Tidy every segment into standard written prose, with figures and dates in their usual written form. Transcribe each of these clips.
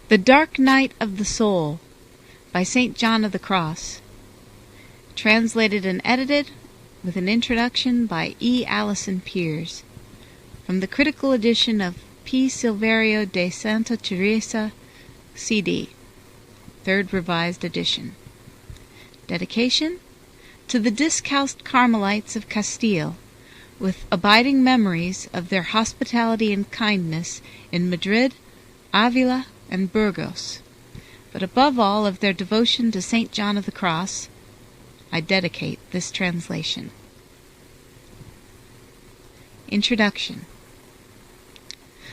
The Dark Night of the Soul by St. John of the Cross. Translated and edited with an introduction by E. Allison Piers. From the critical edition of P. Silverio de Santa Teresa, C.D. Third Revised Edition. Dedication to the Discalced Carmelites of Castile, with abiding memories of their hospitality and kindness in Madrid, Avila, and Burgos, but above all of their devotion to St. John of the Cross, I dedicate this translation. Introduction.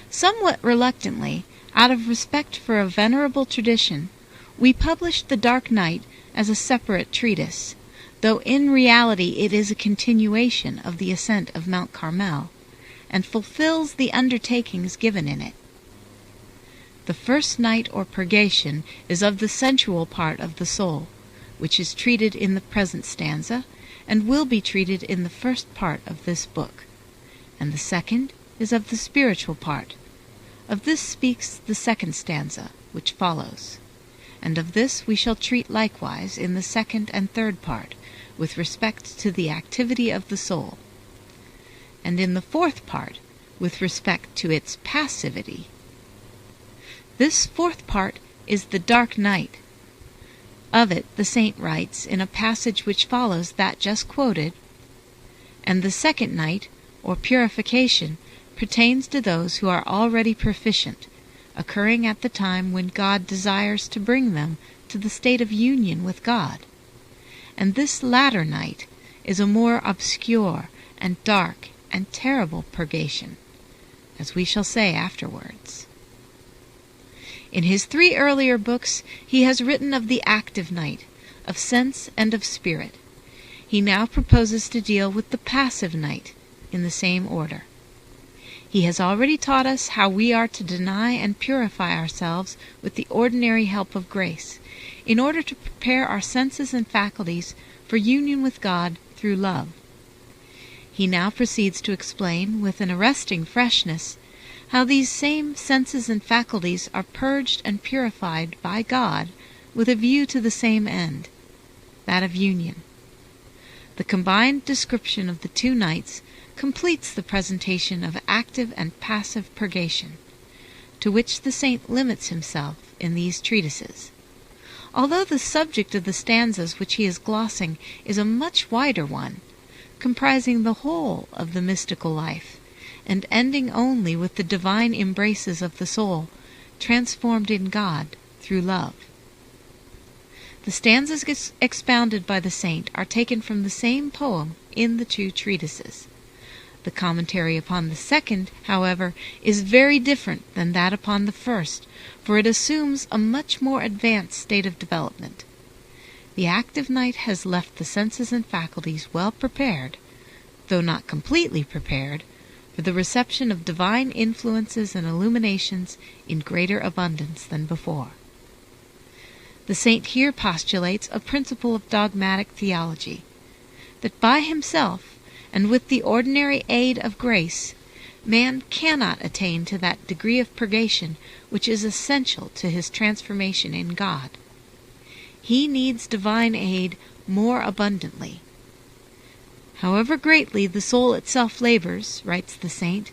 Somewhat reluctantly, out of respect for a venerable tradition, we published The Dark Night as a separate treatise, though in reality it is a continuation of the ascent of Mount Carmel, and fulfills the undertakings given in it. The first night or purgation is of the sensual part of the soul, which is treated in the present stanza, and will be treated in the first part of this book. And the second is of the spiritual part. Of this speaks the second stanza, which follows. And of this we shall treat likewise in the second and third part, with respect to the activity of the soul. And in the fourth part, with respect to its passivity. This fourth part is the dark night. Of it the saint writes in a passage which follows that just quoted, and the second night, or purification, pertains to those who are already proficient, occurring at the time when God desires to bring them to the state of union with God. And this latter night is a more obscure and dark and terrible purgation, as we shall say afterwards. In his 3 earlier books he has written of the active night, of sense and of spirit. He now proposes to deal with the passive night in the same order. He has already taught us how we are to deny and purify ourselves with the ordinary help of grace, in order to prepare our senses and faculties for union with God through love. He now proceeds to explain, with an arresting freshness, how these same senses and faculties are purged and purified by God with a view to the same end, that of union. The combined description of the 2 nights completes the presentation of active and passive purgation, to which the saint limits himself in these treatises. Although the subject of the stanzas which he is glossing is a much wider one, comprising the whole of the mystical life, and ending only with the divine embraces of the soul, transformed in God through love. The stanzas expounded by the saint are taken from the same poem in the 2 treatises. The commentary upon the second, however, is very different than that upon the first, for it assumes a much more advanced state of development. The active night has left the senses and faculties well prepared, though not completely prepared, for the reception of divine influences and illuminations in greater abundance than before. The saint here postulates a principle of dogmatic theology, that by himself, and with the ordinary aid of grace, man cannot attain to that degree of purgation which is essential to his transformation in God. He needs divine aid more abundantly. However greatly the soul itself labors, writes the saint,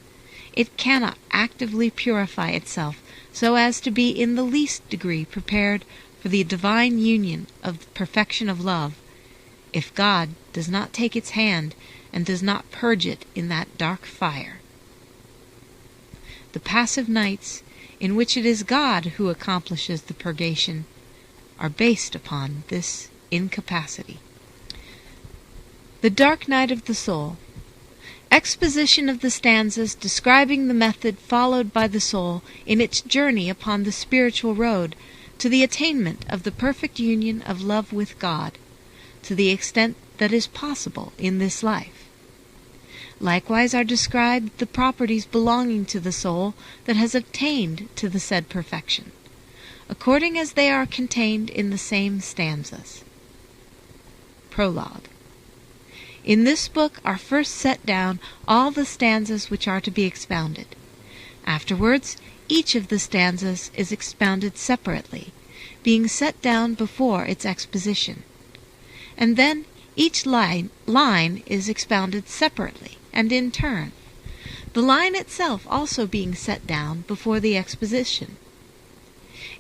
it cannot actively purify itself so as to be in the least degree prepared for the divine union of the perfection of love, if God does not take its hand and does not purge it in that dark fire. The passive nights, in which it is God who accomplishes the purgation, are based upon this incapacity. The Dark Night of the Soul. Exposition of the stanzas describing the method followed by the soul in its journey upon the spiritual road to the attainment of the perfect union of love with God, to the extent that is possible in this life. Likewise are described the properties belonging to the soul that has attained to the said perfection, according as they are contained in the same stanzas. Prologue. In this book are first set down all the stanzas which are to be expounded. Afterwards, each of the stanzas is expounded separately, being set down before its exposition. And then each line is expounded separately and in turn, the line itself also being set down before the exposition.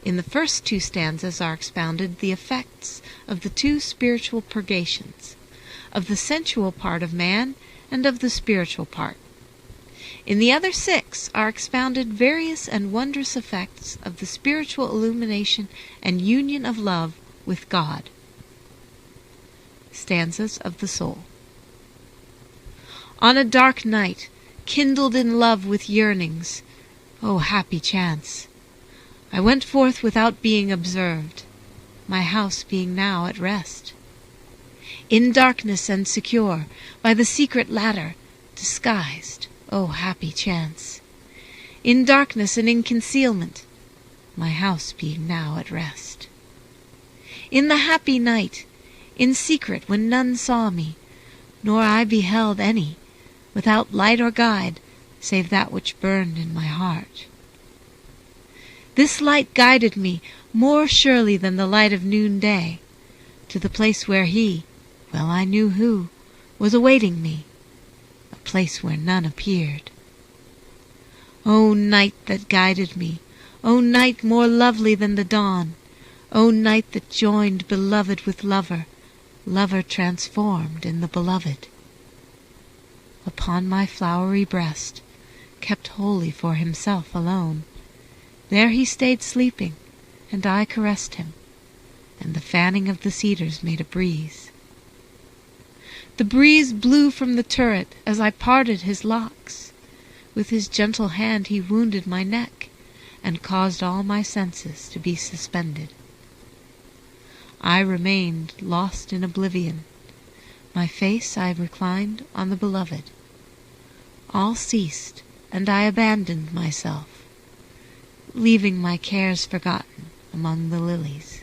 In the first two stanzas are expounded the effects of the two spiritual purgations, of the sensual part of man and of the spiritual part. In the other 6 are expounded various and wondrous effects of the spiritual illumination and union of love with God. Stanzas of the Soul. On a dark night, kindled in love with yearnings, O happy chance! I went forth without being observed, my house being now at rest. In darkness and secure, by the secret ladder, disguised, O happy chance! In darkness and in concealment, my house being now at rest. In the happy night, in secret when none saw me, nor I beheld any, without light or guide, save that which burned in my heart. This light guided me more surely than the light of noonday, to the place where he, well I knew who, was awaiting me, a place where none appeared. O night that guided me, O night more lovely than the dawn, O night that joined beloved with lover, lover transformed in the beloved. Upon my flowery breast, kept holy for himself alone, there he stayed sleeping, and I caressed him, and the fanning of the cedars made a breeze. The breeze blew from the turret as I parted his locks. With his gentle hand he wounded my neck, and caused all my senses to be suspended. I remained lost in oblivion, my face I reclined on the beloved. All ceased, and I abandoned myself, leaving my cares forgotten among the lilies.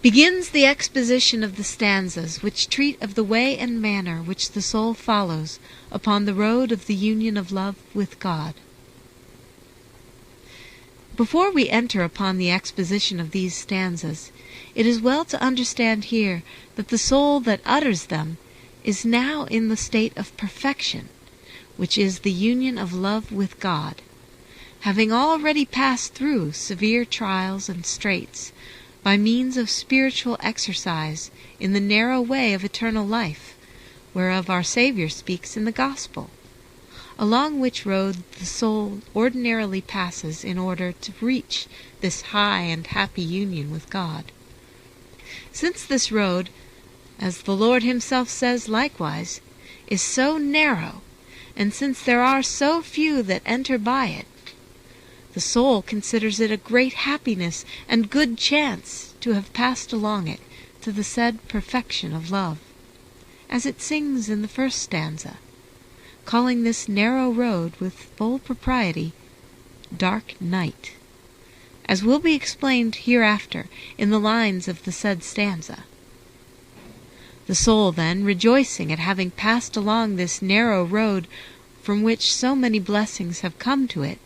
Begins the exposition of the stanzas which treat of the way and manner which the soul follows upon the road of the union of love with God. Before we enter upon the exposition of these stanzas, it is well to understand here that the soul that utters them is now in the state of perfection, which is the union of love with God, having already passed through severe trials and straits by means of spiritual exercise in the narrow way of eternal life, whereof our Saviour speaks in the Gospel, along which road the soul ordinarily passes in order to reach this high and happy union with God. Since this road, as the Lord himself says likewise, is so narrow, and since there are so few that enter by it, the soul considers it a great happiness and good chance to have passed along it to the said perfection of love, as it sings in the first stanza, calling this narrow road with full propriety dark night, as will be explained hereafter in the lines of the said stanza. The soul, then, rejoicing at having passed along this narrow road from which so many blessings have come to it,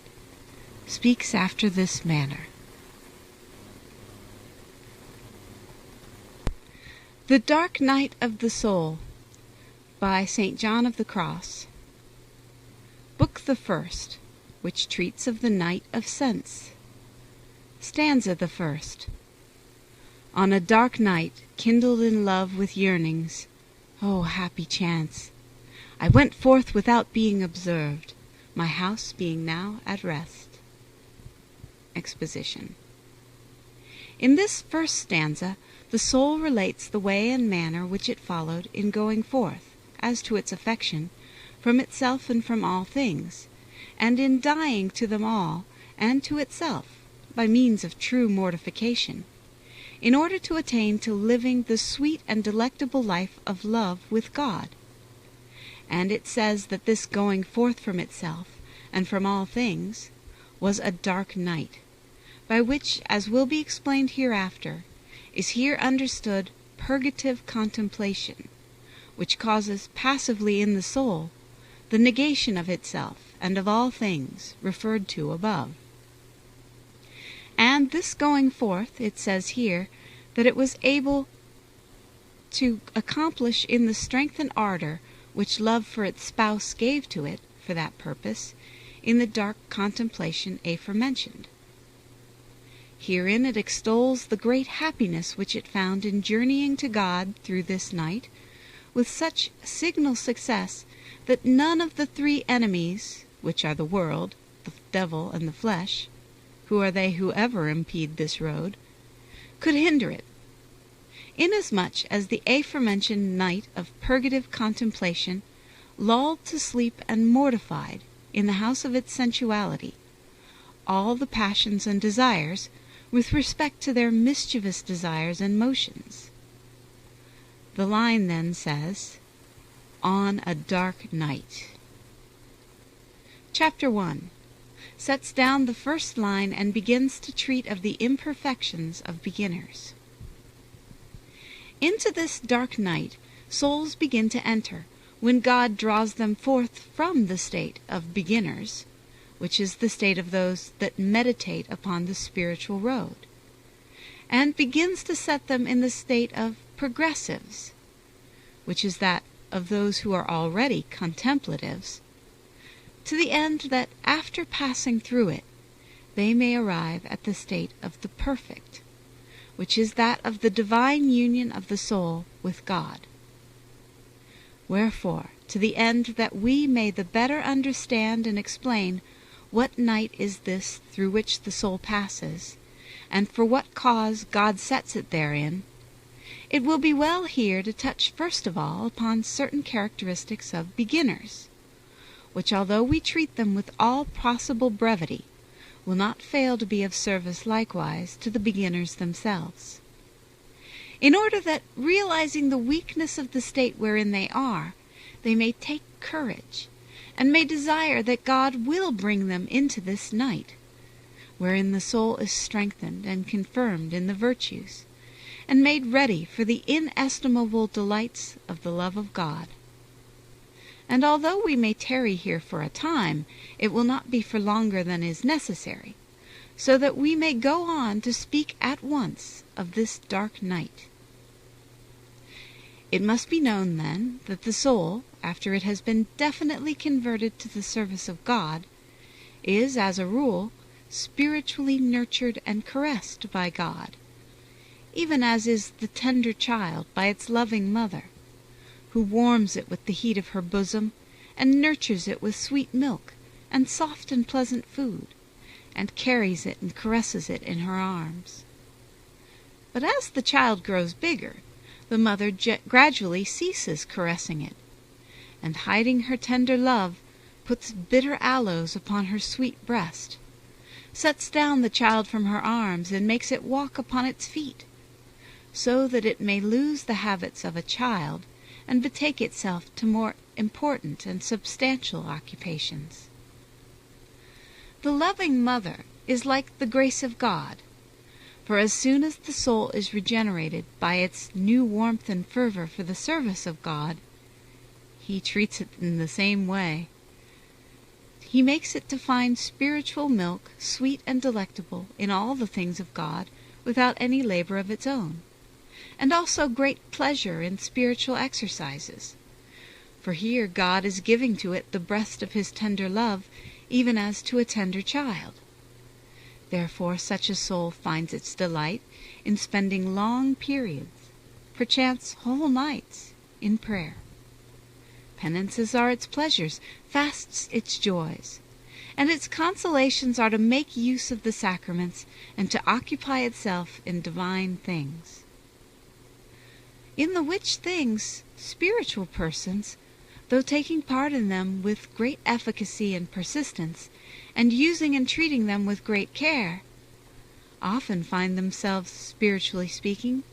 speaks after this manner. The Dark Night of the Soul, by St. John of the Cross. Book the First, which treats of the night of sense. Stanza the first. On a dark night, kindled in love with yearnings, O happy chance! I went forth without being observed, my house being now at rest. Exposition. In this first stanza, the soul relates the way and manner which it followed in going forth, as to its affection, from itself and from all things, and in dying to them all and to itself, by means of true mortification, in order to attain to living the sweet and delectable life of love with God. And it says that this going forth from itself and from all things was a dark night, by which, as will be explained hereafter, is here understood purgative contemplation, which causes passively in the soul the negation of itself and of all things referred to above. And this going forth, it says here, that it was able to accomplish in the strength and ardor which love for its spouse gave to it for that purpose, in the dark contemplation aforementioned. Herein it extols the great happiness which it found in journeying to God through this night, with such signal success that none of the three enemies, which are the world, the devil, and the flesh, who are they who ever impede this road, could hinder it, inasmuch as the aforementioned night of purgative contemplation, lulled to sleep and mortified in the house of its sensuality all the passions and desires with respect to their mischievous desires and motions. The line then says, "On a dark night." Chapter 1 sets down the first line and begins to treat of the imperfections of beginners. Into this dark night souls begin to enter when God draws them forth from the state of beginners, which is the state of those that meditate upon the spiritual road, and begins to set them in the state of progressives, which is that of those who are already contemplatives, to the end that after passing through it they may arrive at the state of the perfect, which is that of the divine union of the soul with God. Wherefore, to the end that we may the better understand and explain what night is this through which the soul passes, and for what cause God sets it therein, it will be well here to touch first of all upon certain characteristics of beginners, which, although we treat them with all possible brevity, will not fail to be of service likewise to the beginners themselves, in order that, realizing the weakness of the state wherein they are, they may take courage, and may desire that God will bring them into this night, wherein the soul is strengthened and confirmed in the virtues, and made ready for the inestimable delights of the love of God. And although we may tarry here for a time, it will not be for longer than is necessary, so that we may go on to speak at once of this dark night. It must be known, then, that the soul, after it has been definitely converted to the service of God, is, as a rule, spiritually nurtured and caressed by God, even as is the tender child by its loving mother, who warms it with the heat of her bosom, and nurtures it with sweet milk and soft and pleasant food, and carries it and caresses it in her arms. But as the child grows bigger, the mother gradually ceases caressing it, and hiding her tender love, puts bitter aloes upon her sweet breast, sets down the child from her arms, and makes it walk upon its feet, so that it may lose the habits of a child, and betake itself to more important and substantial occupations. The loving mother is like the grace of God, for as soon as the soul is regenerated by its new warmth and fervor for the service of God, He treats it in the same way. He makes it to find spiritual milk sweet and delectable in all the things of God without any labor of its own, and also great pleasure in spiritual exercises. For here God is giving to it the breast of His tender love, even as to a tender child. Therefore such a soul finds its delight in spending long periods, perchance whole nights, in prayer. Penances are its pleasures, fasts its joys, and its consolations are to make use of the sacraments and to occupy itself in divine things. In the which things spiritual persons, though taking part in them with great efficacy and persistence, and using and treating them with great care, often find themselves, spiritually speaking,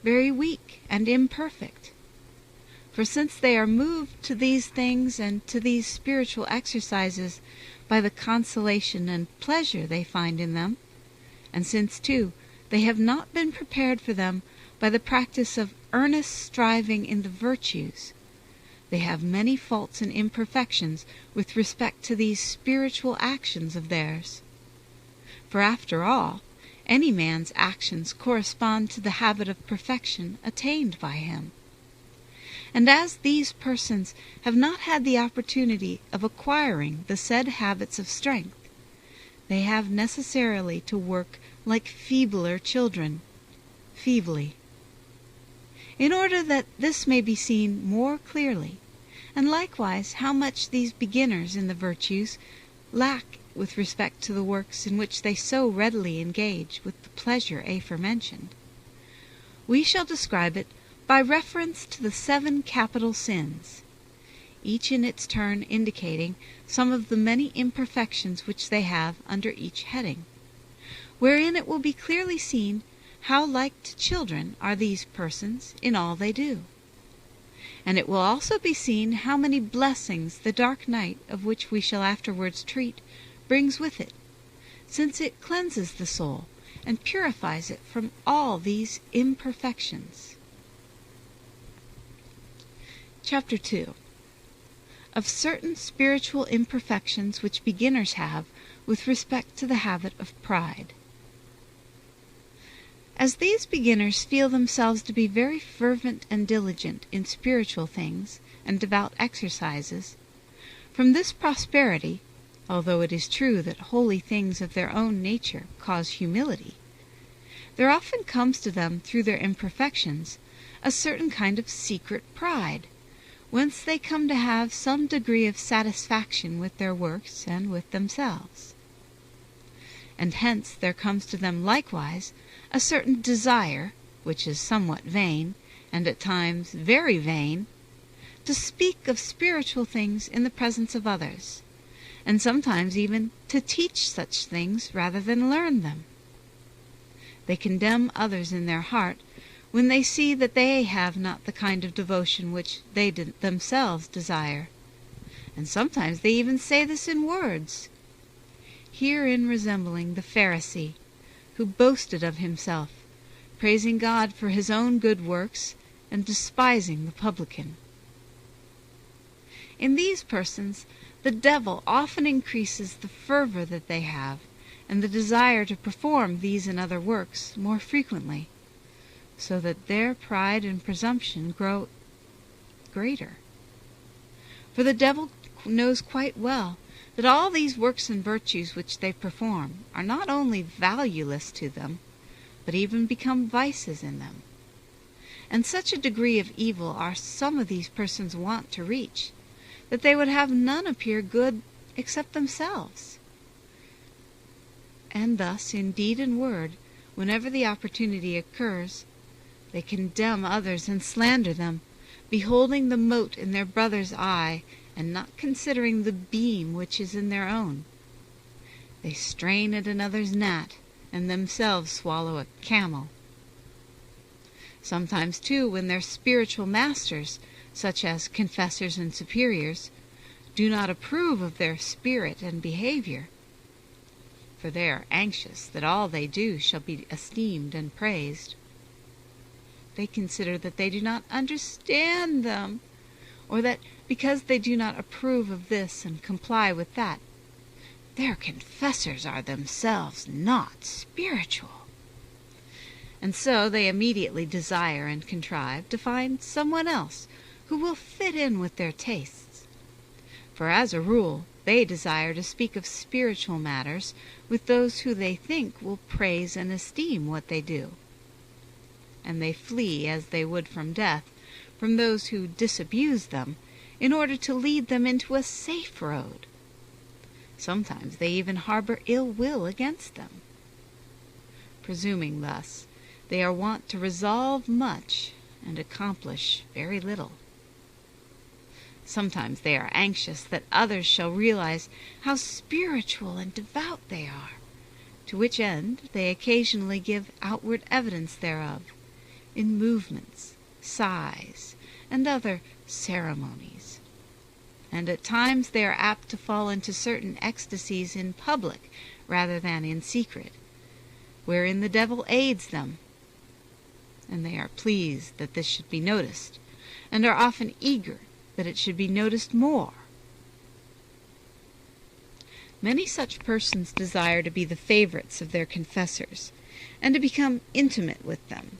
very weak and imperfect. For since they are moved to these things and to these spiritual exercises by the consolation and pleasure they find in them, and since, too, they have not been prepared for them by the practice of earnest striving in the virtues, They have many faults and imperfections with respect to these spiritual actions of theirs. For after all, any man's actions correspond to the habit of perfection attained by him. And as these persons have not had the opportunity of acquiring the said habits of strength, they have necessarily to work like feebler children, feebly. In order that this may be seen more clearly, and likewise how much these beginners in the virtues lack with respect to the works in which they so readily engage with the pleasure aforementioned, we shall describe it by reference to the 7 capital sins, each in its turn indicating some of the many imperfections which they have under each heading, wherein it will be clearly seen how like to children are these persons in all they do. And it will also be seen how many blessings the dark night, of which we shall afterwards treat, brings with it, since it cleanses the soul and purifies it from all these imperfections. Chapter 2. Of certain spiritual imperfections which beginners have with respect to the habit of pride. As these beginners feel themselves to be very fervent and diligent in spiritual things and devout exercises, from this prosperity, although it is true that holy things of their own nature cause humility, there often comes to them through their imperfections a certain kind of secret pride, whence they come to have some degree of satisfaction with their works and with themselves. And hence there comes to them likewise a certain desire, which is somewhat vain, and at times very vain, to speak of spiritual things in the presence of others, and sometimes even to teach such things rather than learn them. They condemn others in their heart when they see that they have not the kind of devotion which they themselves desire, and sometimes they even say this in words, herein resembling the Pharisee, who boasted of himself, praising God for his own good works, and despising the publican. In these persons the devil often increases the fervor that they have, and the desire to perform these and other works more frequently, so that their pride and presumption grow greater. For the devil knows quite well that all these works and virtues which they perform are not only valueless to them, but even become vices in them. And such a degree of evil are some of these persons wont to reach, that they would have none appear good except themselves. And thus, in deed and word, whenever the opportunity occurs, they condemn others and slander them, beholding the mote in their brother's eye, and not considering the beam which is in their own. They strain at another's gnat, and themselves swallow a camel. Sometimes, too, when their spiritual masters, such as confessors and superiors, do not approve of their spirit and behavior, for they are anxious that all they do shall be esteemed and praised, they consider that they do not understand them, or that because they do not approve of this and comply with that, their confessors are themselves not spiritual. And so they immediately desire and contrive to find someone else who will fit in with their tastes. For as a rule, they desire to speak of spiritual matters with those who they think will praise and esteem what they do. And they flee as they would from death, from those who disabuse them, in order to lead them into a safe road. Sometimes they even harbor ill will against them. Presuming thus, they are wont to resolve much and accomplish very little. Sometimes they are anxious that others shall realize how spiritual and devout they are, to which end they occasionally give outward evidence thereof, in movements, sighs, and other ceremonies. And at times they are apt to fall into certain ecstasies in public rather than in secret, wherein the devil aids them, and they are pleased that this should be noticed, and are often eager that it should be noticed more. Many such persons desire to be the favorites of their confessors, and to become intimate with them,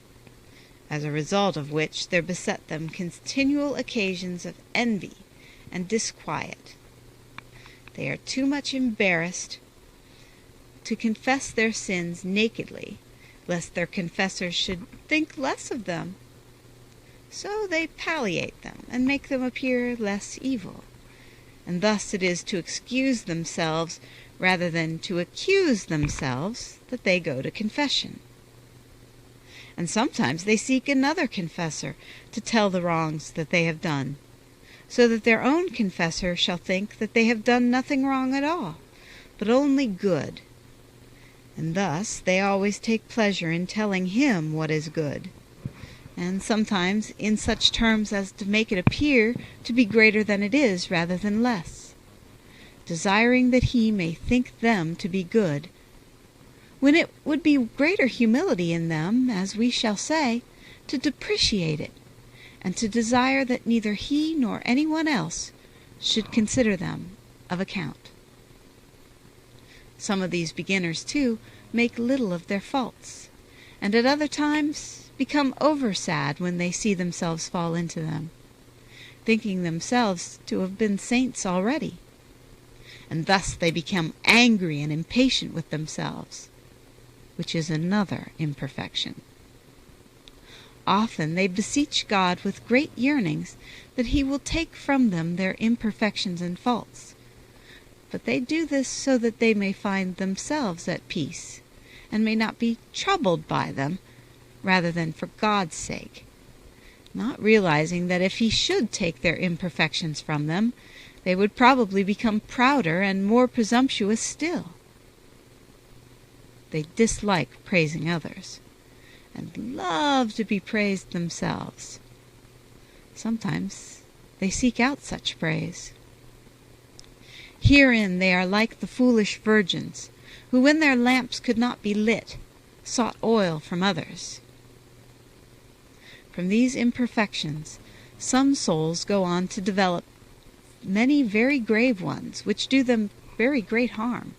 as a result of which there beset them continual occasions of envy and disquiet. They are too much embarrassed to confess their sins nakedly, lest their confessors should think less of them. So they palliate them and make them appear less evil. And thus it is to excuse themselves rather than to accuse themselves that they go to confession. And sometimes they seek another confessor to tell the wrongs that they have done, so that their own confessor shall think that they have done nothing wrong at all, but only good. And thus they always take pleasure in telling him what is good, and sometimes in such terms as to make it appear to be greater than it is rather than less, desiring that he may think them to be good, when it would be greater humility in them, as we shall say, to depreciate it, and to desire that neither he nor anyone else should consider them of account. Some of these beginners, too, make little of their faults, and at other times become over-sad when they see themselves fall into them, thinking themselves to have been saints already. And thus they become angry and impatient with themselves, which is another imperfection. Often they beseech God with great yearnings that he will take from them their imperfections and faults, but they do this so that they may find themselves at peace, and may not be troubled by them, rather than for God's sake, not realizing that if he should take their imperfections from them, they would probably become prouder and more presumptuous still. They dislike praising others, and love to be praised themselves. Sometimes they seek out such praise. Herein they are like the foolish virgins, who, when their lamps could not be lit, sought oil from others. From these imperfections, some souls go on to develop many very grave ones, which do them very great harm.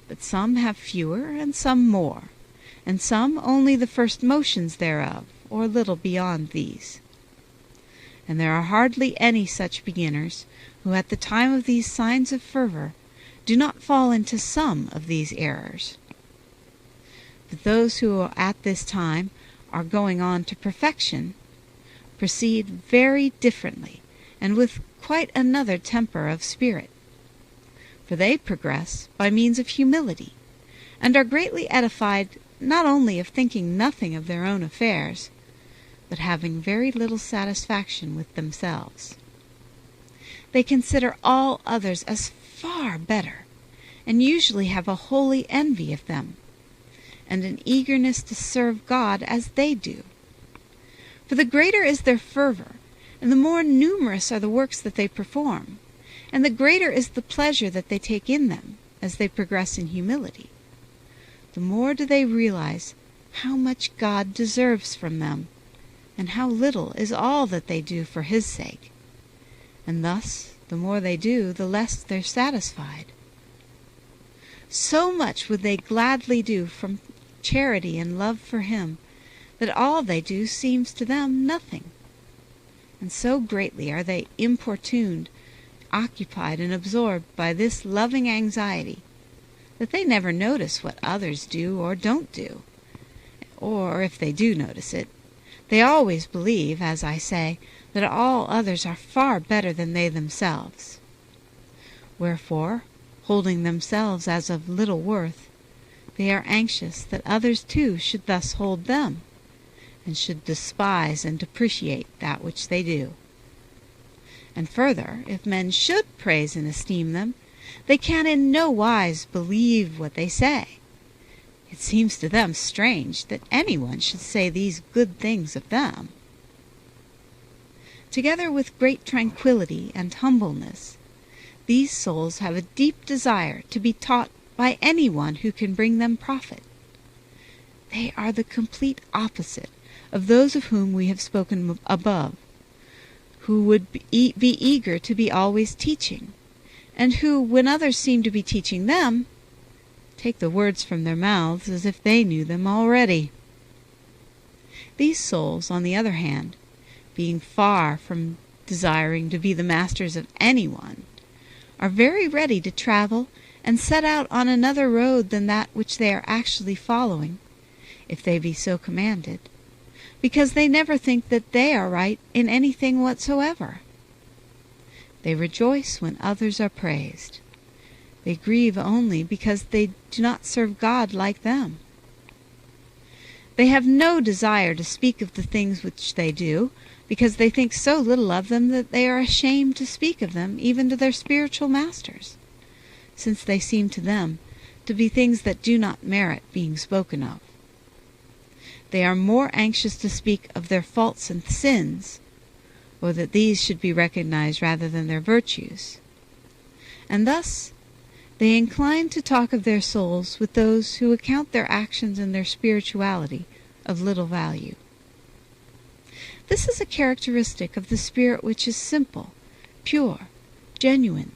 But some have fewer, and some more, and some only the first motions thereof, or little beyond these. And there are hardly any such beginners, who at the time of these signs of fervor do not fall into some of these errors. But those who at this time are going on to perfection proceed very differently, and with quite another temper of spirit. For they progress by means of humility, and are greatly edified not only of thinking nothing of their own affairs, but having very little satisfaction with themselves. They consider all others as far better, and usually have a holy envy of them, and an eagerness to serve God as they do. For the greater is their fervor, and the more numerous are the works that they perform, and the greater is the pleasure that they take in them as they progress in humility, the more do they realize how much God deserves from them, and how little is all that they do for his sake. And thus, the more they do, the less they're satisfied. So much would they gladly do from charity and love for him, that all they do seems to them nothing. And so greatly are they importuned, occupied, and absorbed by this loving anxiety, that they never notice what others do or don't do. Or, if they do notice it, they always believe, as I say, that all others are far better than they themselves. Wherefore, holding themselves as of little worth, they are anxious that others too should thus hold them, and should despise and depreciate that which they do. And further, if men should praise and esteem them, they can in no wise believe what they say. It seems to them strange that anyone should say these good things of them. Together with great tranquillity and humbleness, these souls have a deep desire to be taught by anyone who can bring them profit. They are the complete opposite of those of whom we have spoken above, who would be eager to be always teaching, and who, when others seem to be teaching them, take the words from their mouths as if they knew them already. These souls, on the other hand, being far from desiring to be the masters of anyone, are very ready to travel and set out on another road than that which they are actually following, if they be so commanded, because they never think that they are right in anything whatsoever. They rejoice when others are praised. They grieve only because they do not serve God like them. They have no desire to speak of the things which they do, because they think so little of them that they are ashamed to speak of them even to their spiritual masters, since they seem to them to be things that do not merit being spoken of. They are more anxious to speak of their faults and sins, or that these should be recognized rather than their virtues. And thus they incline to talk of their souls with those who account their actions and their spirituality of little value. This is a characteristic of the spirit which is simple, pure, genuine,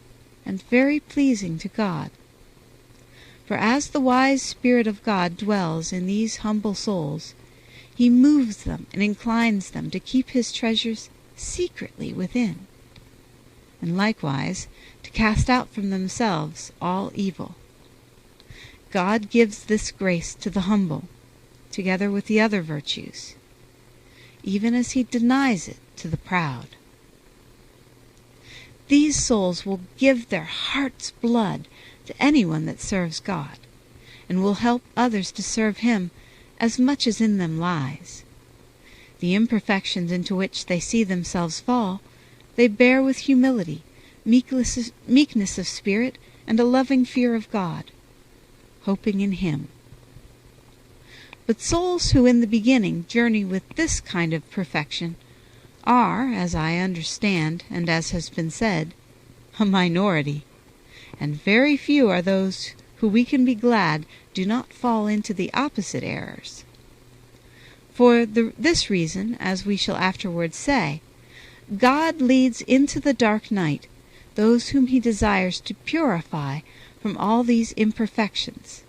and very pleasing to God. For as the wise Spirit of God dwells in these humble souls, he moves them and inclines them to keep his treasures secretly within, and likewise to cast out from themselves all evil. God gives this grace to the humble, together with the other virtues, even as he denies it to the proud. These souls will give their heart's blood to anyone that serves God, and will help others to serve him as much as in them lies. The imperfections into which they see themselves fall, they bear with humility, meekness of spirit, and a loving fear of God, hoping in him. But souls who in the beginning journey with this kind of perfection are, as I understand, and as has been said, a minority, and very few are those who we can be glad do not fall into the opposite errors. For this reason, as we shall afterwards say, God leads into the dark night those whom he desires to purify from all these imperfections,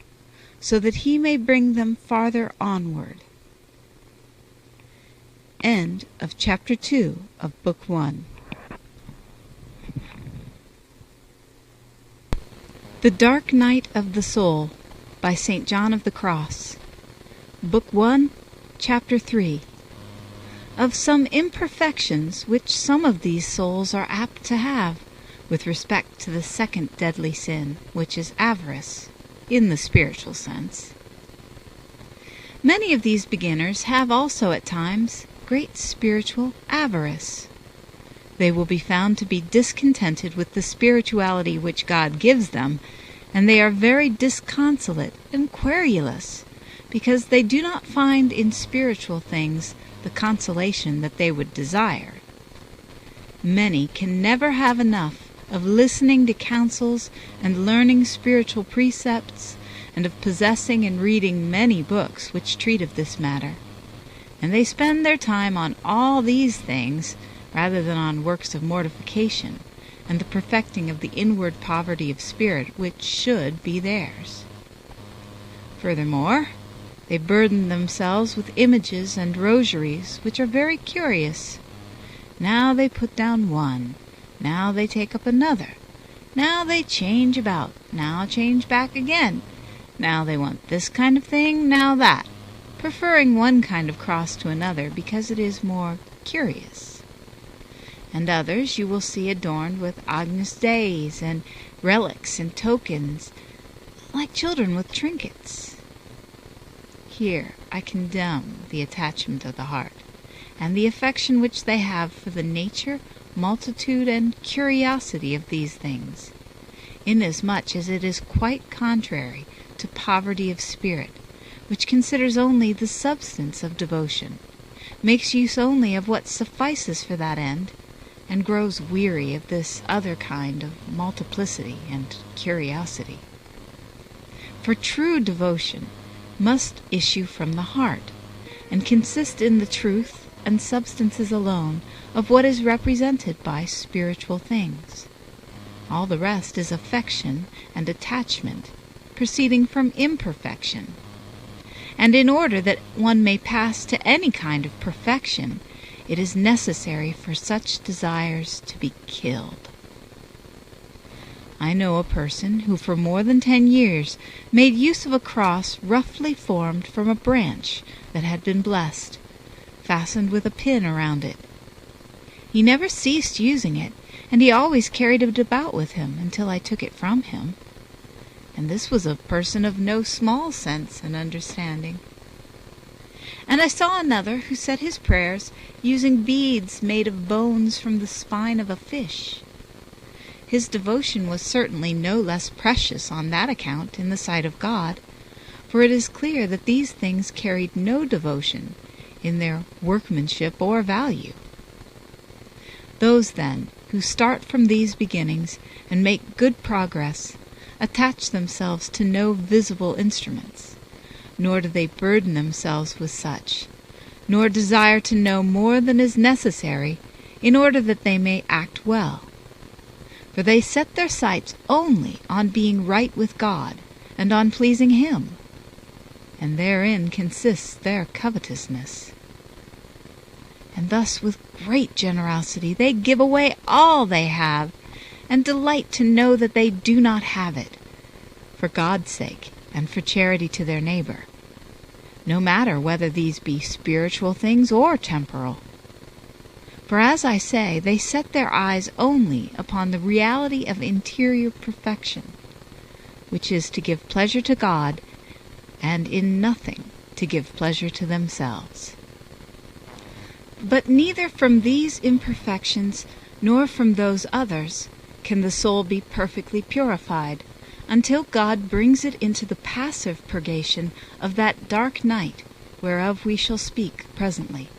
so that he may bring them farther onward. End of Chapter 2 of Book 1. The Dark Night of the Soul by St. John of the Cross. Book 1, Chapter 3. Of some imperfections which some of these souls are apt to have, with respect to the second deadly sin, which is avarice, in the spiritual sense. Many of these beginners have also at times great spiritual avarice. They will be found to be discontented with the spirituality which God gives them, and they are very disconsolate and querulous, because they do not find in spiritual things the consolation that they would desire. Many can never have enough of listening to counsels and learning spiritual precepts, and of possessing and reading many books which treat of this matter, and they spend their time on all these things rather than on works of mortification and the perfecting of the inward poverty of spirit which should be theirs. Furthermore, they burden themselves with images and rosaries which are very curious. Now they put down one, now they take up another, now they change about, now change back again, now they want this kind of thing, now that, preferring one kind of cross to another because it is more curious. And others you will see adorned with Agnus Deis and relics and tokens, like children with trinkets. Here I condemn the attachment of the heart, and the affection which they have for the nature, multitude, and curiosity of these things, inasmuch as it is quite contrary to poverty of spirit, which considers only the substance of devotion, makes use only of what suffices for that end, and grows weary of this other kind of multiplicity and curiosity. For true devotion must issue from the heart, and consist in the truth and substances alone of what is represented by spiritual things. All the rest is affection and attachment, proceeding from imperfection. And in order that one may pass to any kind of perfection, it is necessary for such desires to be killed. I know a person who for more than 10 years made use of a cross roughly formed from a branch that had been blessed, fastened with a pin around it. He never ceased using it, and he always carried it about with him until I took it from him. And this was a person of no small sense and understanding. And I saw another who said his prayers using beads made of bones from the spine of a fish. His devotion was certainly no less precious on that account in the sight of God, for it is clear that these things carried no devotion in their workmanship or value. Those, then, who start from these beginnings and make good progress attach themselves to no visible instruments, nor do they burden themselves with such, nor desire to know more than is necessary in order that they may act well. For they set their sights only on being right with God and on pleasing Him, and therein consists their covetousness. And thus with great generosity they give away all they have, and delight to know that they do not have it, for God's sake and for charity to their neighbor, no matter whether these be spiritual things or temporal. For as I say, they set their eyes only upon the reality of interior perfection, which is to give pleasure to God, and in nothing to give pleasure to themselves. But neither from these imperfections nor from those others can the soul be perfectly purified, until God brings it into the passive purgation of that dark night, whereof we shall speak presently.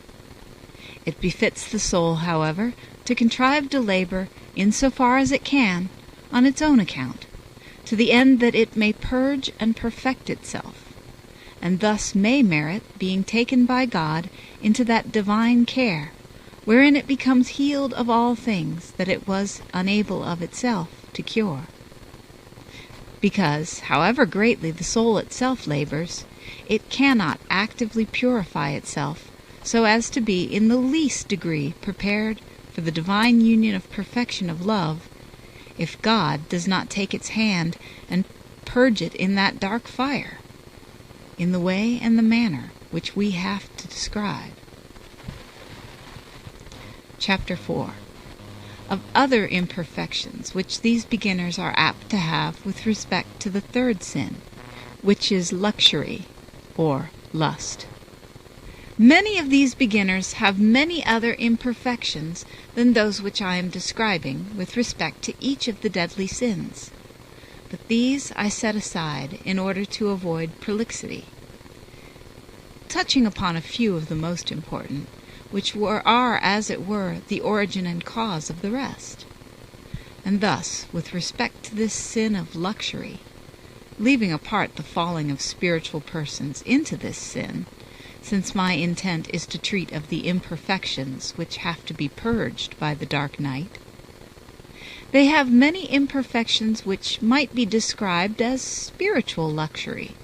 It befits the soul, however, to contrive to labor, in so far as it can, on its own account, to the end that it may purge and perfect itself, and thus may merit being taken by God into that divine care, wherein it becomes healed of all things that it was unable of itself to cure. Because, however greatly the soul itself labors, it cannot actively purify itself so as to be in the least degree prepared for the divine union of perfection of love, if God does not take its hand and purge it in that dark fire, in the way and the manner which we have to describe. Chapter 4. Of other imperfections which these beginners are apt to have with respect to the third sin, which is luxury, or lust. Many of these beginners have many other imperfections than those which I am describing with respect to each of the deadly sins, but these I set aside in order to avoid prolixity, touching upon a few of the most important, which are, as it were, the origin and cause of the rest. And thus, with respect to this sin of luxury, leaving apart the falling of spiritual persons into this sin, since my intent is to treat of the imperfections which have to be purged by the dark night, they have many imperfections which might be described as spiritual luxury,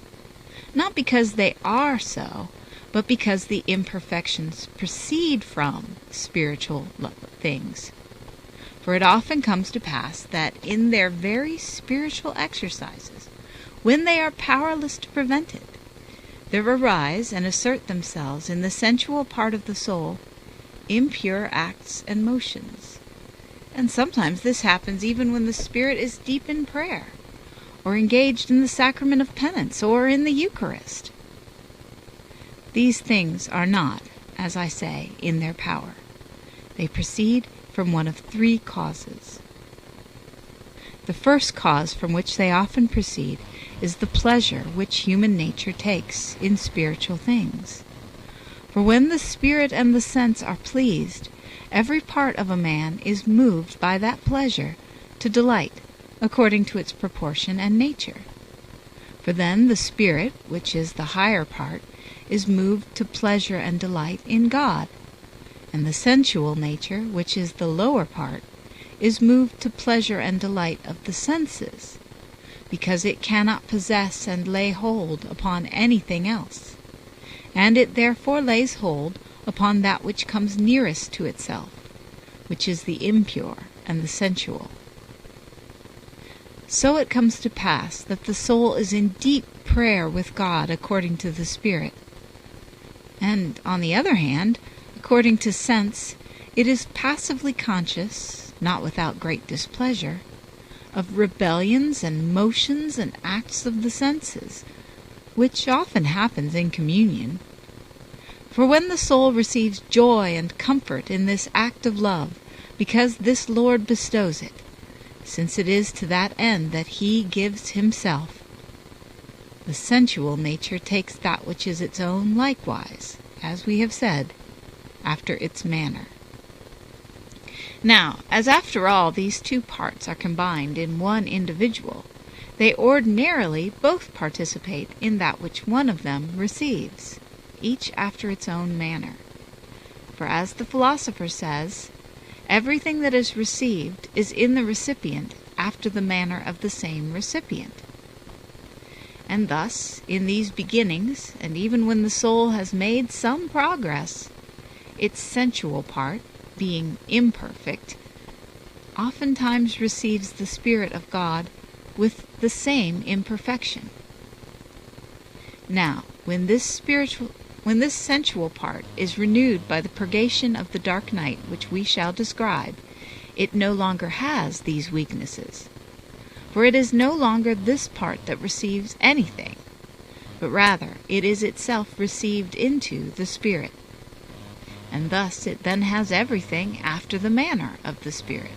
not because they are so, but because the imperfections proceed from spiritual things. For it often comes to pass that in their very spiritual exercises, when they are powerless to prevent it, there arise and assert themselves in the sensual part of the soul impure acts and motions. And sometimes this happens even when the spirit is deep in prayer, or engaged in the sacrament of penance, or in the Eucharist. These things are not, as I say, in their power. They proceed from one of three causes. The first cause from which they often proceed is the pleasure which human nature takes in spiritual things. For when the spirit and the sense are pleased, every part of a man is moved by that pleasure to delight, according to its proportion and nature. For then the spirit, which is the higher part, is moved to pleasure and delight in God, And the sensual nature, which is the lower part, is moved to pleasure and delight of the senses, because it cannot possess and lay hold upon anything else, and it therefore lays hold upon that which comes nearest to itself, which is the impure and the sensual. So it comes to pass that the soul is in deep prayer with God according to the Spirit, and, on the other hand, according to sense, it is passively conscious, not without great displeasure, of rebellions and motions and acts of the senses, which often happens in communion. For when the soul receives joy and comfort in this act of love, because this Lord bestows it, since it is to that end that he gives himself, the sensual nature takes that which is its own likewise, as we have said, after its manner. Now, as after all these two parts are combined in one individual, they ordinarily both participate in that which one of them receives, each after its own manner. For as the philosopher says, everything that is received is in the recipient after the manner of the same recipient. And thus, in these beginnings, and even when the soul has made some progress, its sensual part, being imperfect, oftentimes receives the Spirit of God with the same imperfection. Now, when this sensual part is renewed by the purgation of the dark night which we shall describe, it no longer has these weaknesses. For it is no longer this part that receives anything, but rather it is itself received into the Spirit. And thus it then has everything after the manner of the Spirit.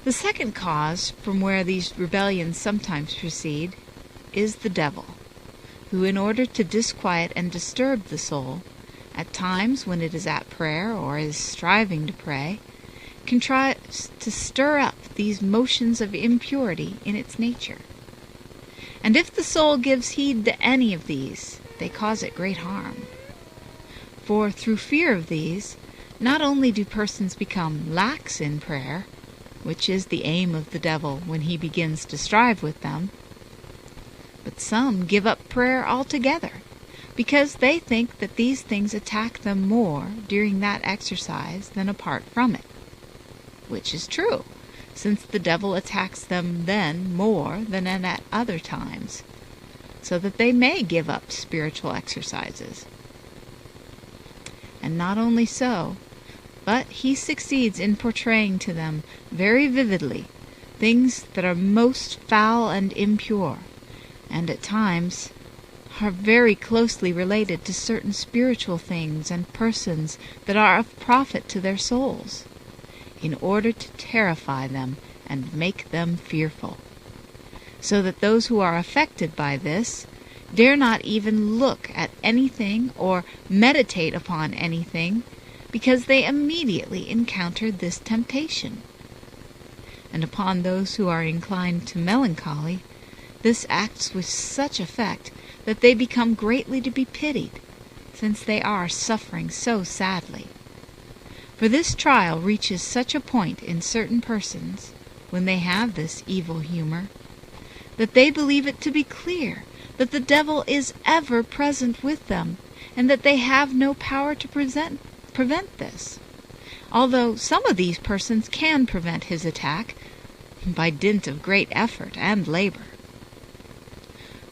The second cause from where these rebellions sometimes proceed is the devil, who, in order to disquiet and disturb the soul, at times when it is at prayer or is striving to pray, contrives to stir up these motions of impurity in its nature. And if the soul gives heed to any of these, they cause it great harm. For through fear of these, not only do persons become lax in prayer, which is the aim of the devil when he begins to strive with them, but some give up prayer altogether, because they think that these things attack them more during that exercise than apart from it, which is true, since the devil attacks them then more than at other times, so that they may give up spiritual exercises. And not only so, but he succeeds in portraying to them very vividly things that are most foul and impure, and at times are very closely related to certain spiritual things and persons that are of profit to their souls, in order to terrify them and make them fearful, so that those who are affected by this dare not even look at anything or meditate upon anything, because they immediately encounter this temptation. And upon those who are inclined to melancholy, this acts with such effect that they become greatly to be pitied, since they are suffering so sadly. For this trial reaches such a point in certain persons, when they have this evil humor, that they believe it to be clear that the devil is ever present with them, and that they have no power to prevent this, although some of these persons can prevent his attack by dint of great effort and labor.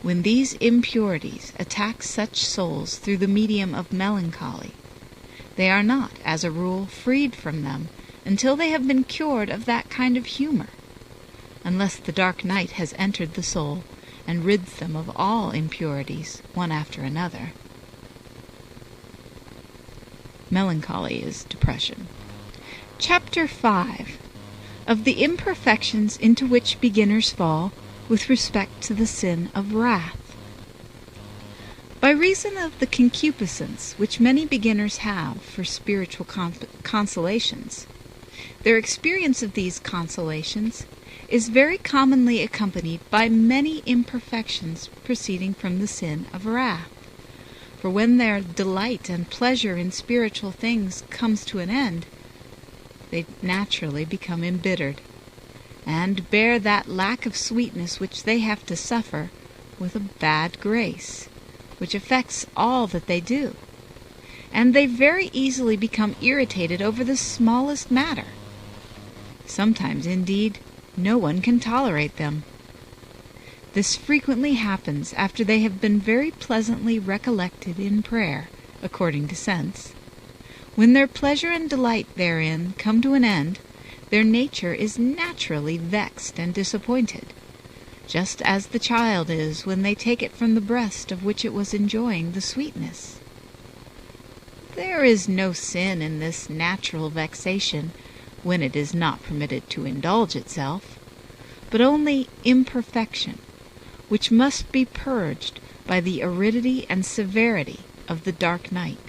When these impurities attack such souls through the medium of melancholy, they are not, as a rule, freed from them until they have been cured of that kind of humor, unless the dark night has entered the soul and rids them of all impurities, one after another. Melancholy is depression. Chapter 5. Of the imperfections into which beginners fall with respect to the sin of wrath. By reason of the concupiscence which many beginners have for spiritual consolations, their experience of these consolations is very commonly accompanied by many imperfections proceeding from the sin of wrath, For when their delight and pleasure in spiritual things comes to an end, they naturally become embittered, and bear that lack of sweetness which they have to suffer with a bad grace, which affects all that they do. And they very easily become irritated over the smallest matter. Sometimes, indeed, no one can tolerate them. This frequently happens after they have been very pleasantly recollected in prayer, according to sense. When their pleasure and delight therein come to an end, their nature is naturally vexed and disappointed, just as the child is when they take it from the breast of which it was enjoying the sweetness. There is no sin in this natural vexation when it is not permitted to indulge itself, but only imperfection, which must be purged by the aridity and severity of the dark night.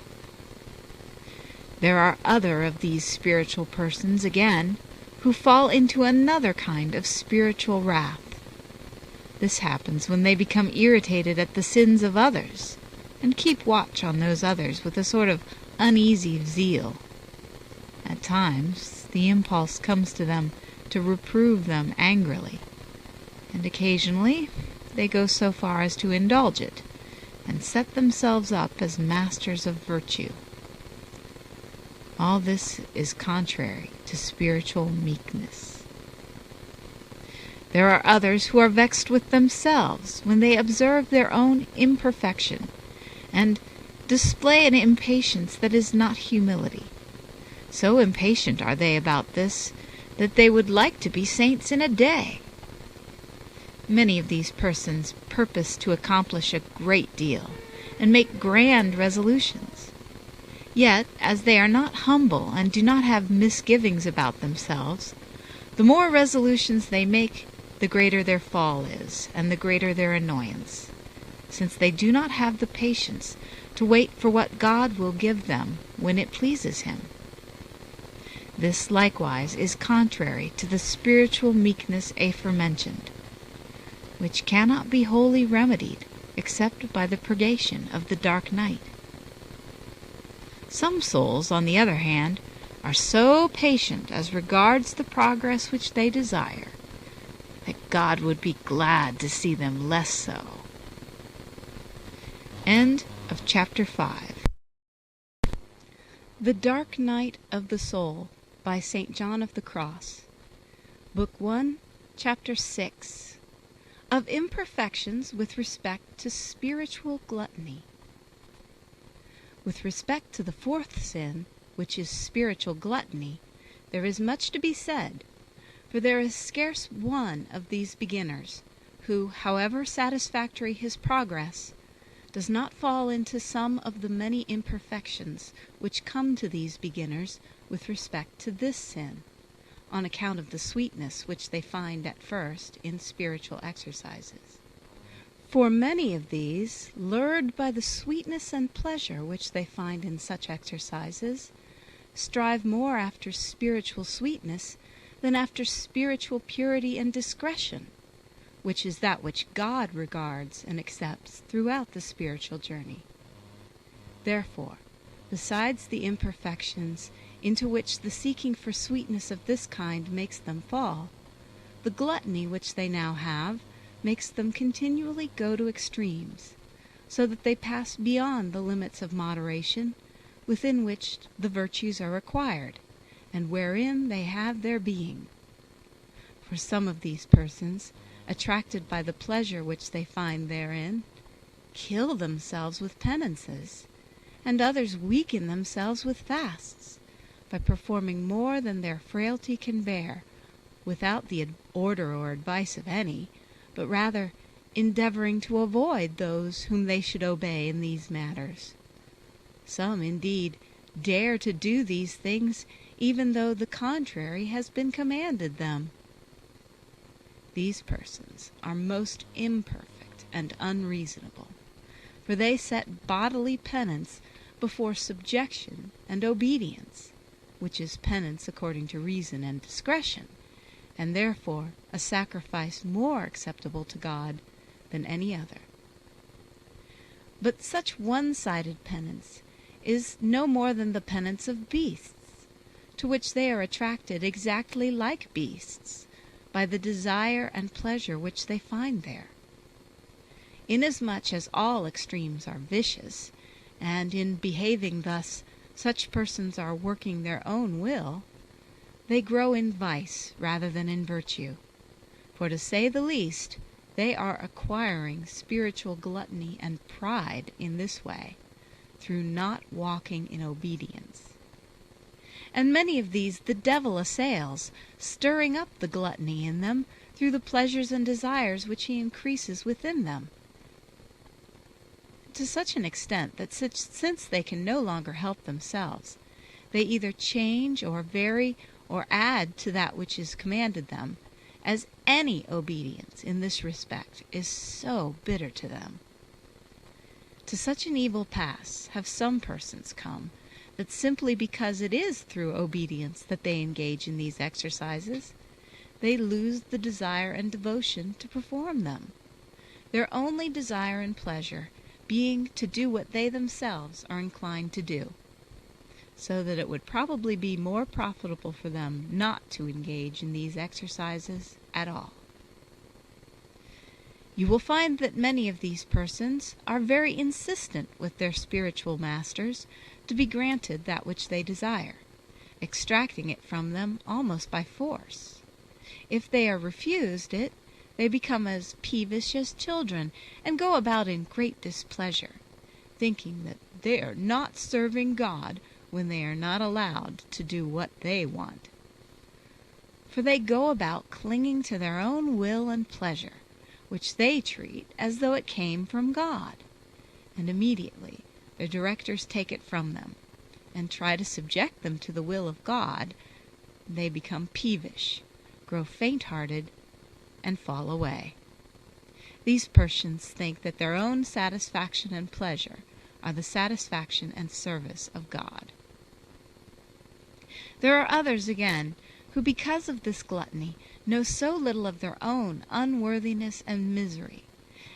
There are other of these spiritual persons, again, who fall into another kind of spiritual wrath. This happens when they become irritated at the sins of others, and keep watch on those others with a sort of uneasy zeal. At times the impulse comes to them to reprove them angrily, and occasionally they go so far as to indulge it, and set themselves up as masters of virtue. All this is contrary to spiritual meekness. There are others who are vexed with themselves when they observe their own imperfection, and display an impatience that is not humility. So impatient are they about this, that they would like to be saints in a day. Many of these persons purpose to accomplish a great deal, and make grand resolutions. Yet, as they are not humble and do not have misgivings about themselves, the more resolutions they make, the greater their fall is, and the greater their annoyance, since they do not have the patience to wait for what God will give them when it pleases Him. This likewise is contrary to the spiritual meekness aforementioned, which cannot be wholly remedied except by the purgation of the dark night. Some souls, on the other hand, are so patient as regards the progress which they desire, that God would be glad to see them less so. End of Chapter 5. The Dark Night of the Soul by St. John of the Cross. Book 1, Chapter 6. Of Imperfections with respect to Spiritual Gluttony. With respect to the fourth sin, which is spiritual gluttony, there is much to be said, for there is scarce one of these beginners who, however satisfactory his progress, does not fall into some of the many imperfections which come to these beginners with respect to this sin, on account of the sweetness which they find at first in spiritual exercises. For many of these, lured by the sweetness and pleasure which they find in such exercises, strive more after spiritual sweetness than after spiritual purity and discretion, which is that which God regards and accepts throughout the spiritual journey. Therefore, besides the imperfections into which the seeking for sweetness of this kind makes them fall, the gluttony which they now have makes them continually go to extremes, so that they pass beyond the limits of moderation within which the virtues are required, and wherein they have their being. For some of these persons, attracted by the pleasure which they find therein, kill themselves with penances, and others weaken themselves with fasts, by performing more than their frailty can bear, without the order or advice of any, but rather endeavoring to avoid those whom they should obey in these matters. Some, indeed, dare to do these things even though the contrary has been commanded them. These persons are most imperfect and unreasonable, for they set bodily penance before subjection and obedience, which is penance according to reason and discretion, and therefore a sacrifice more acceptable to God than any other. But such one-sided penance is no more than the penance of beasts, to which they are attracted exactly like beasts by the desire and pleasure which they find there. Inasmuch as all extremes are vicious, and in behaving thus such persons are working their own will, they grow in vice rather than in virtue. For to say the least, they are acquiring spiritual gluttony and pride in this way, through not walking in obedience. And many of these the devil assails, stirring up the gluttony in them through the pleasures and desires which he increases within them, to such an extent that since they can no longer help themselves, they either change or vary or add to that which is commanded them, as any obedience in this respect is so bitter to them. To such an evil pass have some persons come, that simply because it is through obedience that they engage in these exercises, they lose the desire and devotion to perform them, their only desire and pleasure being to do what they themselves are inclined to do, so that it would probably be more profitable for them not to engage in these exercises at all. You will find that many of these persons are very insistent with their spiritual masters to be granted that which they desire, extracting it from them almost by force. If they are refused it, they become as peevish as children, and go about in great displeasure, thinking that they are not serving God when they are not allowed to do what they want. For they go about clinging to their own will and pleasure, which they treat as though it came from God, and immediately their directors take it from them, and try to subject them to the will of God. They become peevish, grow faint-hearted, and fall away. These persons think that their own satisfaction and pleasure are the satisfaction and service of God. There are others, again, who because of this gluttony know so little of their own unworthiness and misery,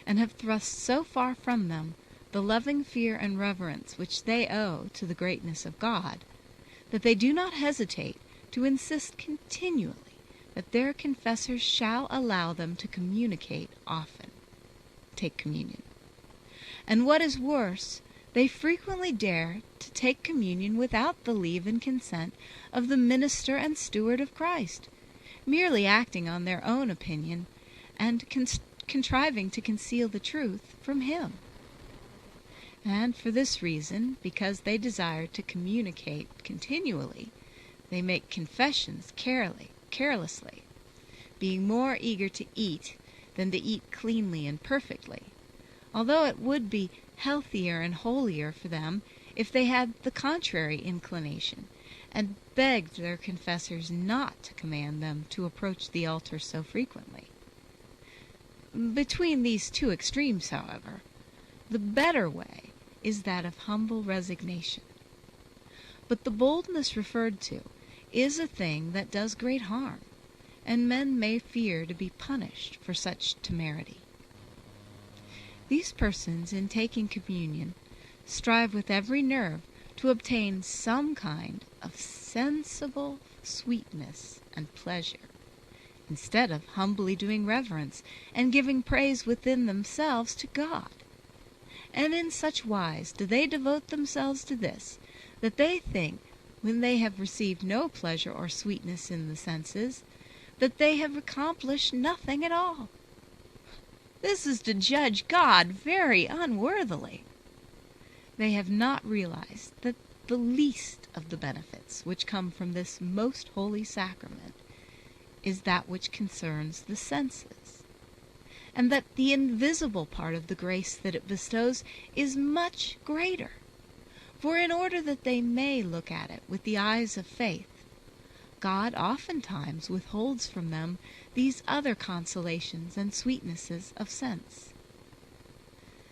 and have thrust so far from them the loving fear and reverence which they owe to the greatness of God, that they do not hesitate to insist continually that their confessors shall allow them to take communion. And what is worse, they frequently dare to take communion without the leave and consent of the minister and steward of Christ, merely acting on their own opinion and contriving to conceal the truth from him. And for this reason, because they desire to communicate continually, they make confessions carelessly, being more eager to eat than to eat cleanly and perfectly, although it would be healthier and holier for them if they had the contrary inclination, and begged their confessors not to command them to approach the altar so frequently. Between these two extremes, however, the better way is that of humble resignation. But the boldness referred to is a thing that does great harm, and men may fear to be punished for such temerity. These persons, in taking communion, strive with every nerve to obtain some kind of sensible sweetness and pleasure, instead of humbly doing reverence and giving praise within themselves to God. And in such wise do they devote themselves to this, that they think, when they have received no pleasure or sweetness in the senses, that they have accomplished nothing at all. This is to judge God very unworthily. They have not realized that the least of the benefits which come from this most holy sacrament is that which concerns the senses, and that the invisible part of the grace that it bestows is much greater. For in order that they may look at it with the eyes of faith, God oftentimes withholds from them these other consolations and sweetnesses of sense.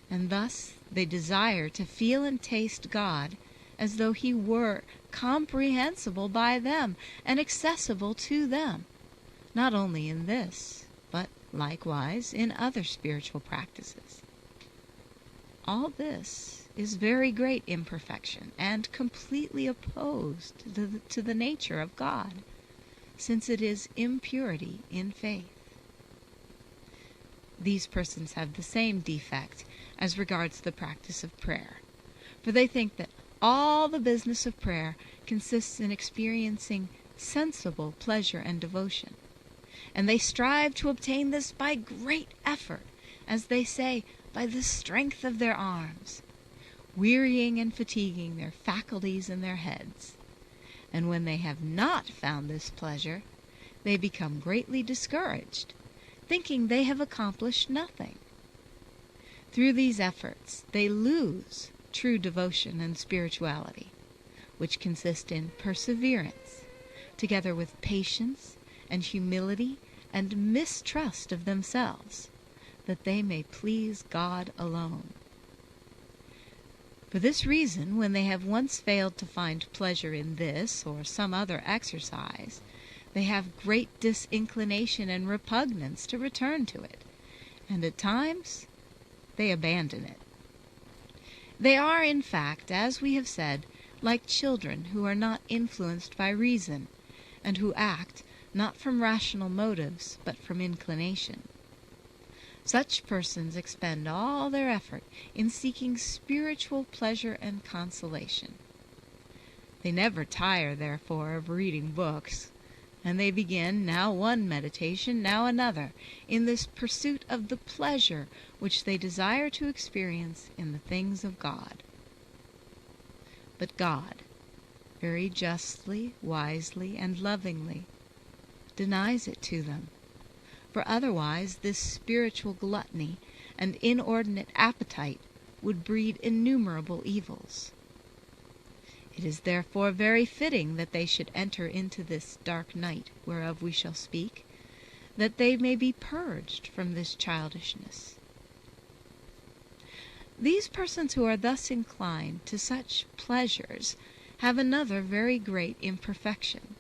And thus they desire to feel and taste God as though he were comprehensible by them and accessible to them, not only in this, but likewise in other spiritual practices. All this is very great imperfection, and completely opposed to the nature of God, since it is impurity in faith. These persons have the same defect as regards the practice of prayer, for they think that all the business of prayer consists in experiencing sensible pleasure and devotion, and they strive to obtain this by great effort, as they say, by the strength of their arms, wearying and fatiguing their faculties and their heads. And when they have not found this pleasure, they become greatly discouraged, thinking they have accomplished nothing. Through these efforts they lose true devotion and spirituality, which consist in perseverance, together with patience and humility and mistrust of themselves, that they may please God alone. For this reason, when they have once failed to find pleasure in this or some other exercise, they have great disinclination and repugnance to return to it, and at times they abandon it. They are, in fact, as we have said, like children who are not influenced by reason, and who act not from rational motives, but from inclination. Such persons expend all their effort in seeking spiritual pleasure and consolation. They never tire, therefore, of reading books, and they begin now one meditation, now another, in this pursuit of the pleasure which they desire to experience in the things of God. But God, very justly, wisely, and lovingly, denies it to them, for otherwise this spiritual gluttony and inordinate appetite would breed innumerable evils. It is therefore very fitting that they should enter into this dark night whereof we shall speak, that they may be purged from this childishness. These persons who are thus inclined to such pleasures have another very great imperfection,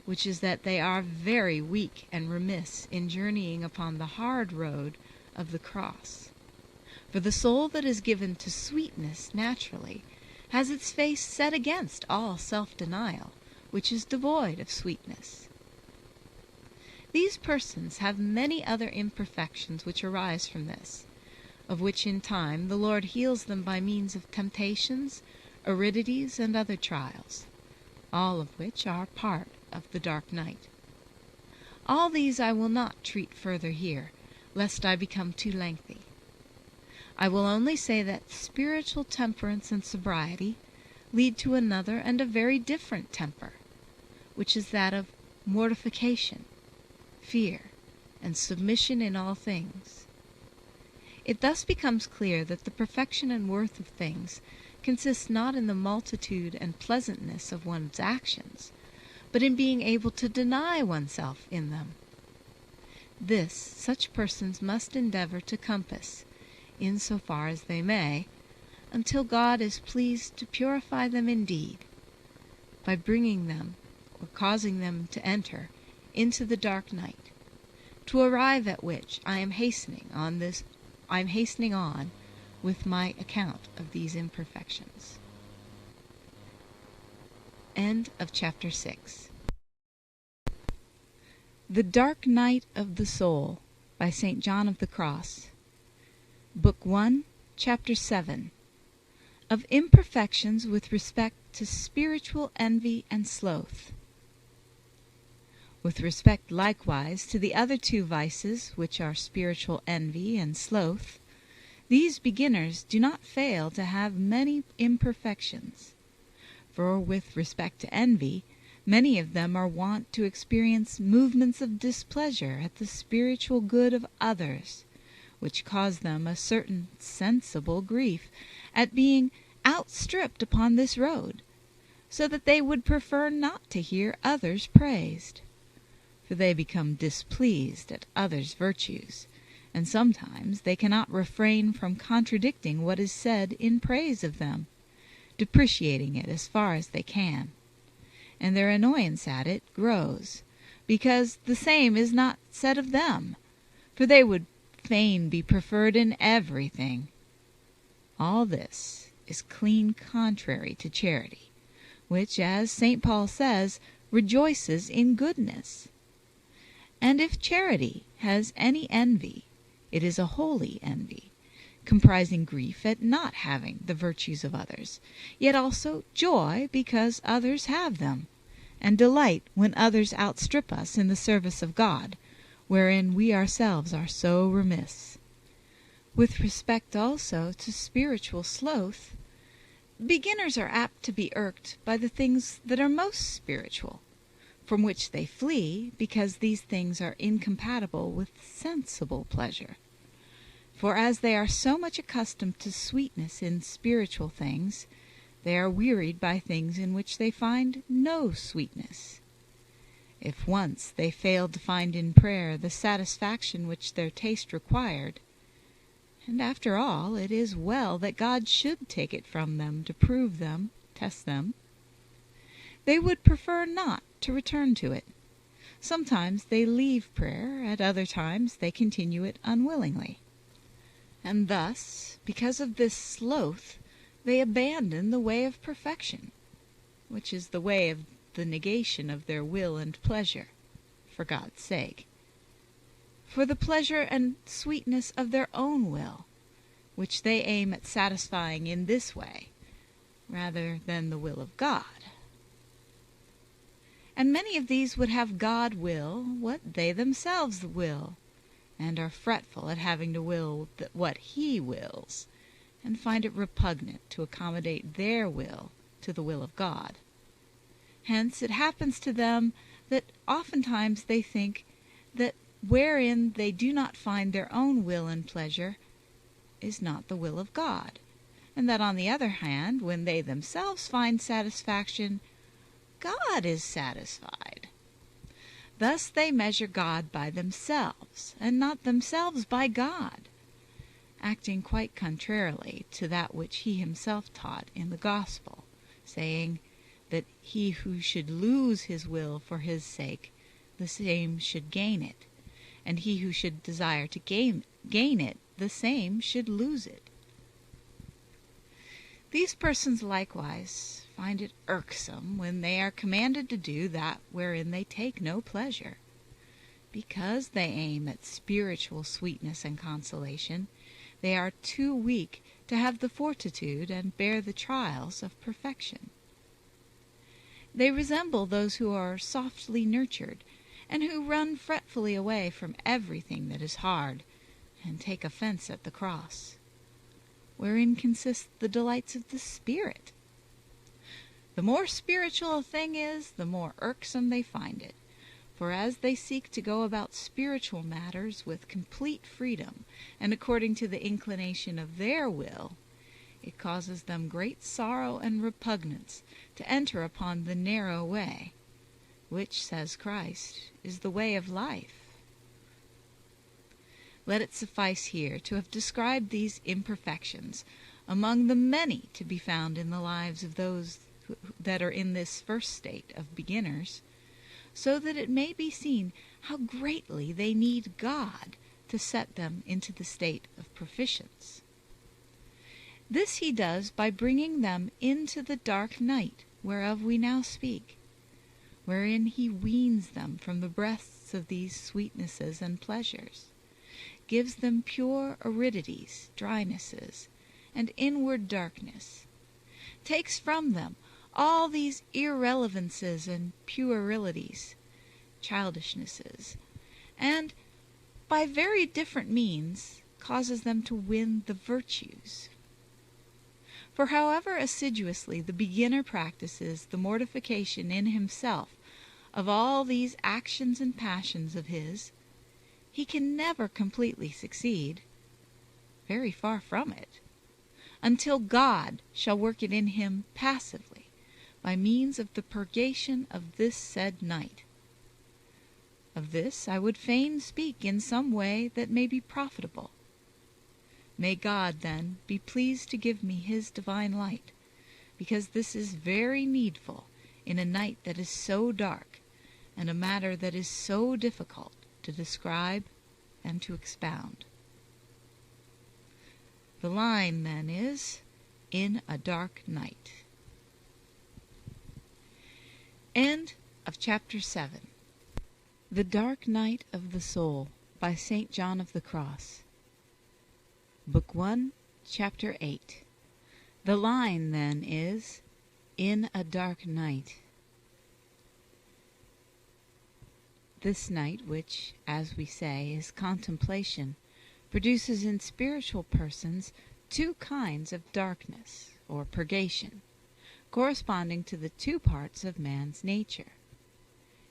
which is that they are very weak and remiss in journeying upon the hard road of the cross. For the soul that is given to sweetness naturally has its face set against all self-denial, which is devoid of sweetness. These persons have many other imperfections which arise from this, of which in time the Lord heals them by means of temptations, aridities, and other trials, all of which are part of the dark night. All these I will not treat further here, lest I become too lengthy. I will only say that spiritual temperance and sobriety lead to another and a very different temper, which is that of mortification, fear, and submission in all things. It thus becomes clear that the perfection and worth of things consists not in the multitude and pleasantness of one's actions, but in being able to deny oneself in them. This such persons must endeavor to compass, in so far as they may, until God is pleased to purify them indeed, by bringing them, or causing them to enter, into the dark night, to arrive at which I am hastening on with my account of these imperfections. End of chapter 6. The Dark Night of the Soul by St. John of the Cross. Book 1, Chapter 7. Of imperfections with respect to spiritual envy and sloth. With respect likewise to the other two vices, which are spiritual envy and sloth, these beginners do not fail to have many imperfections. For with respect to envy, many of them are wont to experience movements of displeasure at the spiritual good of others, which cause them a certain sensible grief at being outstripped upon this road, so that they would prefer not to hear others praised. For they become displeased at others' virtues, and sometimes they cannot refrain from contradicting what is said in praise of them, depreciating it as far as they can, and their annoyance at it grows, because the same is not said of them, for they would fain be preferred in everything. All this is clean contrary to charity, which, as St. Paul says, rejoices in goodness. And if charity has any envy, it is a holy envy, comprising grief at not having the virtues of others, yet also joy because others have them, and delight when others outstrip us in the service of God, wherein we ourselves are so remiss. With respect also to spiritual sloth, beginners are apt to be irked by the things that are most spiritual, from which they flee because these things are incompatible with sensible pleasure. For as they are so much accustomed to sweetness in spiritual things, they are wearied by things in which they find no sweetness. If once they failed to find in prayer the satisfaction which their taste required, and after all it is well that God should take it from them to prove them, test them, they would prefer not to return to it. Sometimes they leave prayer, at other times they continue it unwillingly. And thus, because of this sloth, they abandon the way of perfection, which is the way of the negation of their will and pleasure, for God's sake, for the pleasure and sweetness of their own will, which they aim at satisfying in this way, rather than the will of God. And many of these would have God will what they themselves will, and are fretful at having to will what He wills, and find it repugnant to accommodate their will to the will of God. Hence it happens to them that oftentimes they think that wherein they do not find their own will and pleasure is not the will of God, and that on the other hand, when they themselves find satisfaction, God is satisfied. Thus they measure God by themselves, and not themselves by God, acting quite contrarily to that which He Himself taught in the Gospel, saying that he who should lose his will for His sake, the same should gain it, and he who should desire to gain it, the same should lose it. These persons likewise find it irksome when they are commanded to do that wherein they take no pleasure. Because they aim at spiritual sweetness and consolation, they are too weak to have the fortitude and bear the trials of perfection. They resemble those who are softly nurtured, and who run fretfully away from everything that is hard, and take offense at the cross, wherein consist the delights of the Spirit. The more spiritual a thing is, the more irksome they find it, for as they seek to go about spiritual matters with complete freedom, and according to the inclination of their will, it causes them great sorrow and repugnance to enter upon the narrow way, which, says Christ, is the way of life. Let it suffice here to have described these imperfections among the many to be found in the lives of those that are in this first state of beginners, so that it may be seen how greatly they need God to set them into the state of proficience. This He does by bringing them into the dark night whereof we now speak, wherein He weans them from the breasts of these sweetnesses and pleasures, gives them pure aridities, drynesses, and inward darkness, takes from them all these irrelevances and puerilities, childishnesses, and by very different means causes them to win the virtues. For however assiduously the beginner practices the mortification in himself of all these actions and passions of his, he can never completely succeed, very far from it, until God shall work it in him passively, by means of the purgation of this said night. Of this I would fain speak in some way that may be profitable. May God, then, be pleased to give me His divine light, because this is very needful in a night that is so dark, and a matter that is so difficult to describe and to expound. The line, then, is in a dark night. End of chapter 7. The Dark Night of the Soul by St. John of the Cross. Book 1, chapter 8. The line, then, is in a dark night. This night, which, as we say, is contemplation, produces in spiritual persons two kinds of darkness, or purgation, corresponding to the two parts of man's nature,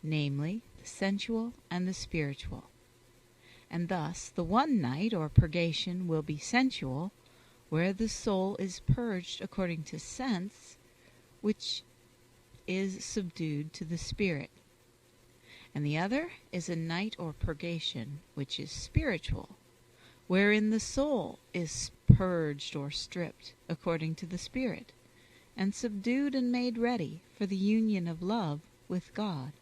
namely, the sensual and the spiritual. And thus the one night, or purgation, will be sensual, where the soul is purged according to sense, which is subdued to the spirit. And the other is a night or purgation, which is spiritual, wherein the soul is purged or stripped according to the spirit, and subdued and made ready for the union of love with God.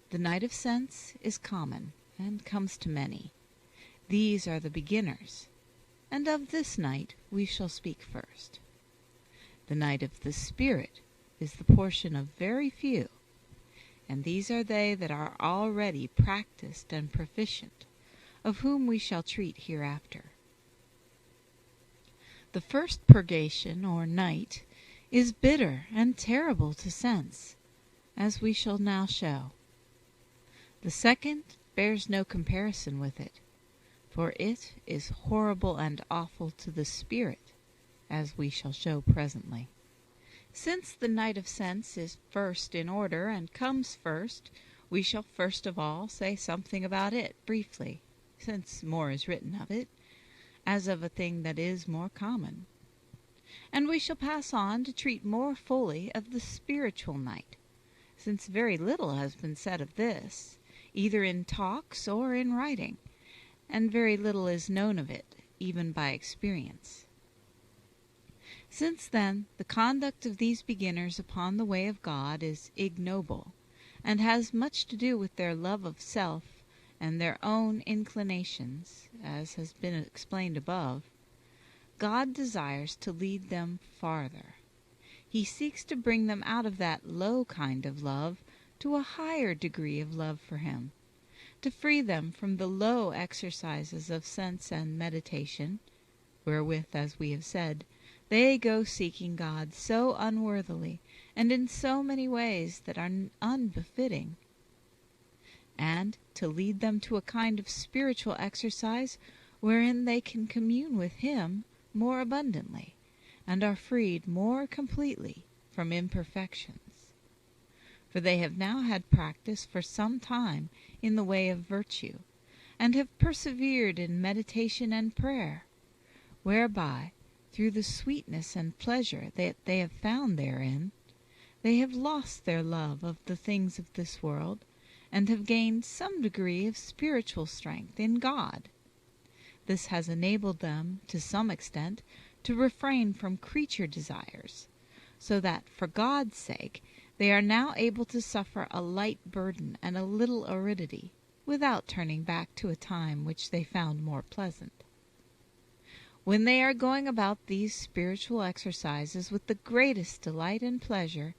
The night of sense is common, and comes to many. These are the beginners, and of this night we shall speak first. The night of the spirit is the portion of very few, and these are they that are already practised and proficient, of whom we shall treat hereafter. The first purgation, or night, is bitter and terrible to sense, as we shall now show. The second bears no comparison with it, for it is horrible and awful to the spirit, as we shall show presently. Since the night of sense is first in order and comes first, we shall first of all say something about it briefly, since more is written of it, as of a thing that is more common. And we shall pass on to treat more fully of the spiritual night, since very little has been said of this, either in talks or in writing, and very little is known of it, even by experience. Since, then, the conduct of these beginners upon the way of God is ignoble, and has much to do with their love of self and their own inclinations, as has been explained above, God desires to lead them farther. He seeks to bring them out of that low kind of love to a higher degree of love for him, to free them from the low exercises of sense and meditation, wherewith, as we have said, they go seeking God so unworthily and in so many ways that are unbefitting, and to lead them to a kind of spiritual exercise wherein they can commune with him more abundantly, and are freed more completely from imperfections. For they have now had practice for some time in the way of virtue, and have persevered in meditation and prayer, whereby, through the sweetness and pleasure that they have found therein, they have lost their love of the things of this world, and have gained some degree of spiritual strength in God. This has enabled them, to some extent, to refrain from creature desires, so that, for God's sake, they are now able to suffer a light burden and a little aridity, without turning back to a time which they found more pleasant. When they are going about these spiritual exercises with the greatest delight and pleasure,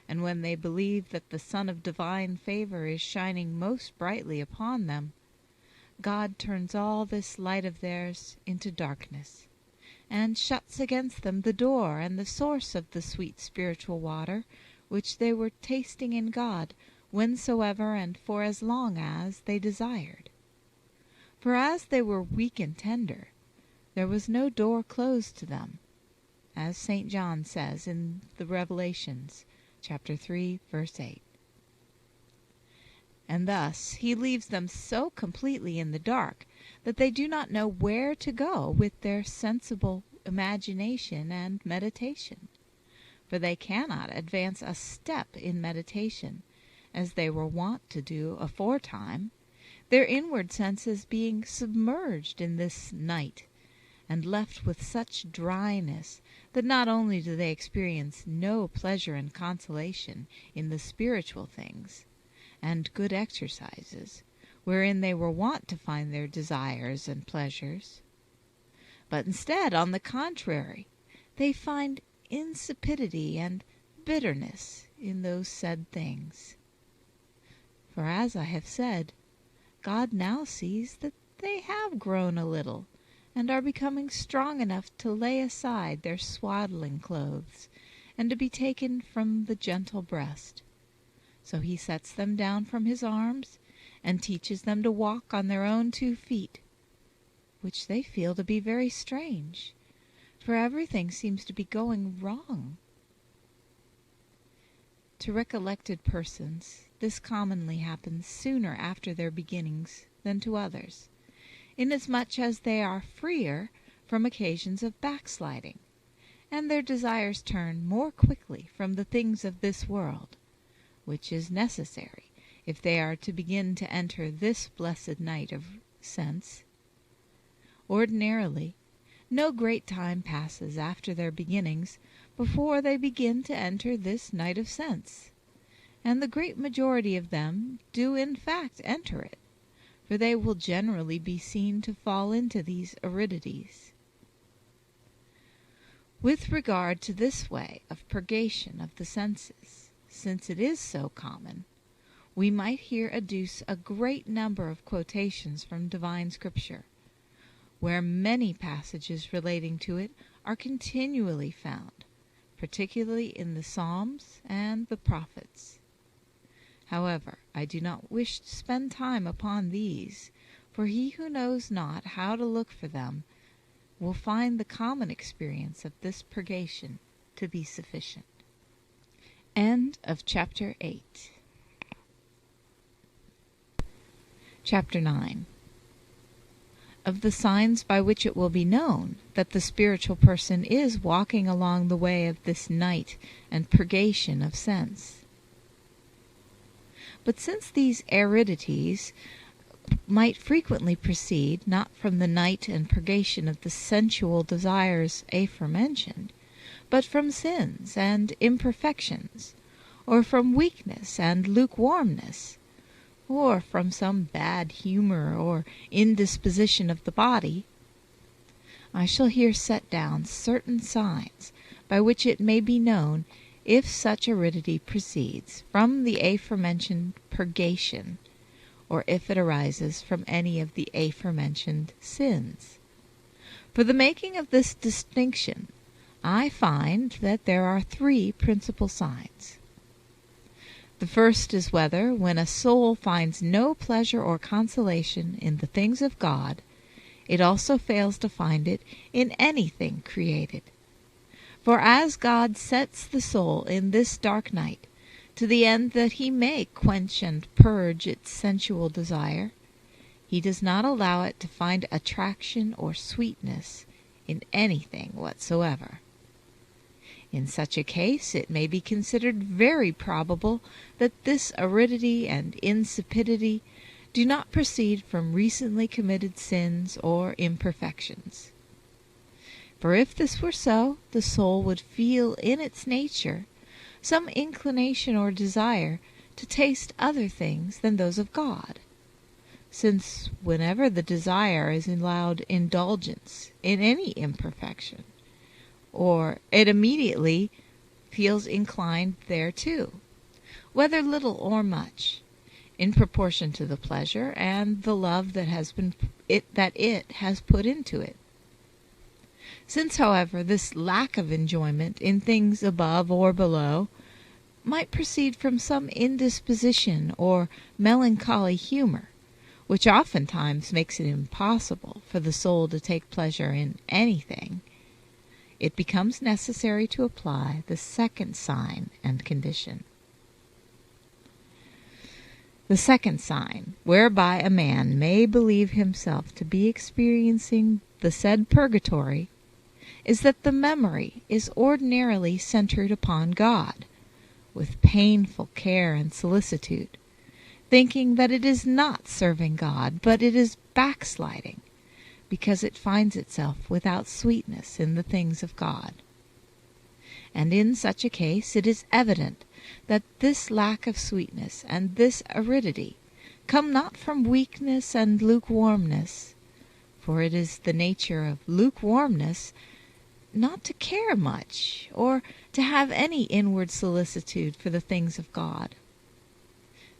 and when they believe that the sun of divine favor is shining most brightly upon them, God turns all this light of theirs into darkness, and shuts against them the door and the source of the sweet spiritual water which they were tasting in God whensoever and for as long as they desired. For as they were weak and tender, there was no door closed to them, as St. John says in the Revelations, chapter 3, verse 8. And thus he leaves them so completely in the dark that they do not know where to go with their sensible imagination and meditation, for they cannot advance a step in meditation, as they were wont to do aforetime, their inward senses being submerged in this night, and left with such dryness that not only do they experience no pleasure and consolation in the spiritual things and good exercises, wherein they were wont to find their desires and pleasures, but instead, on the contrary, they find insipidity and bitterness in those said things. For as I have said, God now sees that they have grown a little, and are becoming strong enough to lay aside their swaddling clothes, and to be taken from the gentle breast. So he sets them down from his arms, and teaches them to walk on their own 2 feet, which they feel to be very strange, for everything seems to be going wrong. To recollected persons, this commonly happens sooner after their beginnings than to others, inasmuch as they are freer from occasions of backsliding, and their desires turn more quickly from the things of this world, which is necessary if they are to begin to enter this blessed night of sense. Ordinarily, no great time passes after their beginnings before they begin to enter this night of sense, and the great majority of them do in fact enter it, for they will generally be seen to fall into these aridities. With regard to this way of purgation of the senses, since it is so common, we might here adduce a great number of quotations from divine Scripture, where many passages relating to it are continually found, particularly in the Psalms and the Prophets. However, I do not wish to spend time upon these, for he who knows not how to look for them will find the common experience of this purgation to be sufficient. End of Chapter 8. Chapter 9. Of the signs by which it will be known that the spiritual person is walking along the way of this night and purgation of sense. But since these aridities might frequently proceed not from the night and purgation of the sensual desires aforementioned, but from sins and imperfections, or from weakness and lukewarmness, or from some bad humor or indisposition of the body, I shall here set down certain signs by which it may be known if such aridity proceeds from the aforementioned purgation, or if it arises from any of the aforementioned sins. For the making of this distinction, I find that there are 3 principal signs. The first is whether, when a soul finds no pleasure or consolation in the things of God, it also fails to find it in anything created. For as God sets the soul in this dark night, to the end that he may quench and purge its sensual desire, he does not allow it to find attraction or sweetness in anything whatsoever. In such a case it may be considered very probable that this aridity and insipidity do not proceed from recently committed sins or imperfections. For if this were so, the soul would feel in its nature some inclination or desire to taste other things than those of God, since whenever the desire is allowed indulgence in any imperfection, or it immediately feels inclined thereto, whether little or much, in proportion to the pleasure and the love that it has put into it. Since, however, this lack of enjoyment in things above or below might proceed from some indisposition or melancholy humor, which oftentimes makes it impossible for the soul to take pleasure in anything, it becomes necessary to apply the second sign and condition. The second sign, whereby a man may believe himself to be experiencing the said purgatory, is that the memory is ordinarily centered upon God, with painful care and solicitude, thinking that it is not serving God, but it is backsliding, because it finds itself without sweetness in the things of God. And in such a case it is evident that this lack of sweetness and this aridity come not from weakness and lukewarmness, For it is the nature of lukewarmness not to care much, or to have any inward solicitude for the things of God.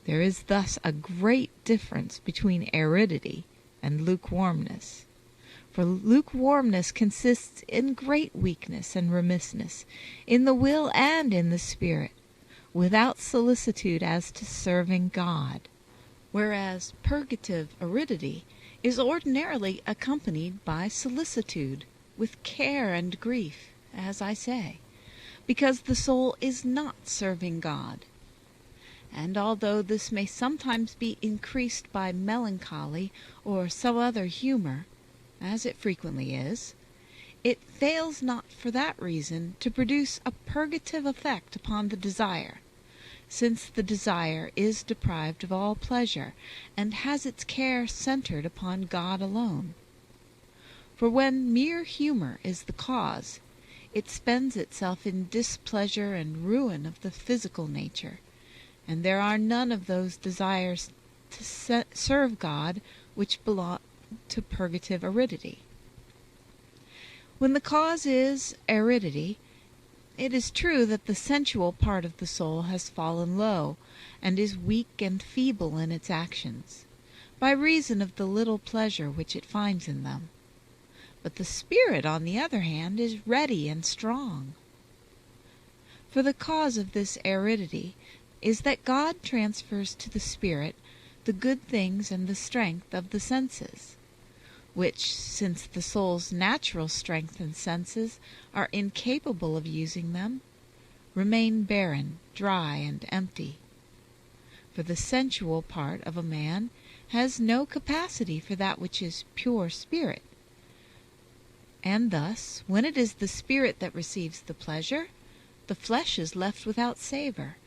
There is thus a great difference between aridity and lukewarmness. For lukewarmness consists in great weakness and remissness, in the will and in the spirit, without solicitude as to serving God, whereas purgative aridity is ordinarily accompanied by solicitude, with care and grief, as I say, because the soul is not serving God. And although this may sometimes be increased by melancholy or some other humor, as it frequently is, it fails not for that reason to produce a purgative effect upon the desire, since the desire is deprived of all pleasure, and has its care centered upon God alone. For when mere humor is the cause, it spends itself in displeasure and ruin of the physical nature, and there are none of those desires to serve God which belong to purgative aridity. When the cause is aridity, it is true that the sensual part of the soul has fallen low, and is weak and feeble in its actions, by reason of the little pleasure which it finds in them. But the spirit, on the other hand, is ready and strong. For the cause of this aridity is that God transfers to the spirit the good things and the strength of the senses, which, since the soul's natural strength and senses are incapable of using them, remain barren, dry, and empty. For the sensual part of a man has no capacity for that which is pure spirit, and thus, when it is the spirit that receives the pleasure, the flesh is left without savor,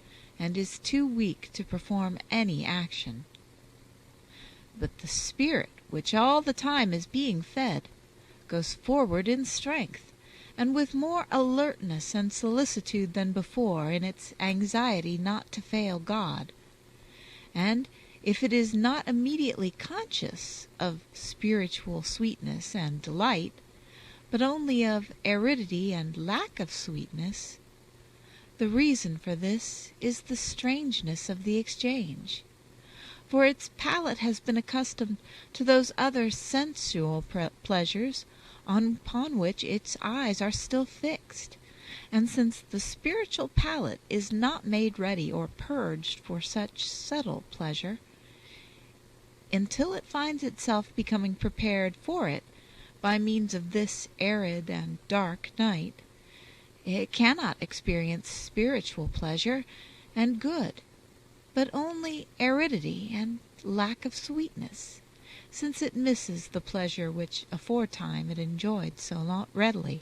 and is too weak to perform any action. But the spirit, which all the time is being fed, goes forward in strength, and with more alertness and solicitude than before in its anxiety not to fail God. And if it is not immediately conscious of spiritual sweetness and delight, but only of aridity and lack of sweetness, the reason for this is the strangeness of the exchange. For its palate has been accustomed to those other sensual pleasures upon which its eyes are still fixed, and since the spiritual palate is not made ready or purged for such subtle pleasure, until it finds itself becoming prepared for it by means of this arid and dark night, it cannot experience spiritual pleasure and good, but only aridity and lack of sweetness, since it misses the pleasure which aforetime it enjoyed so readily.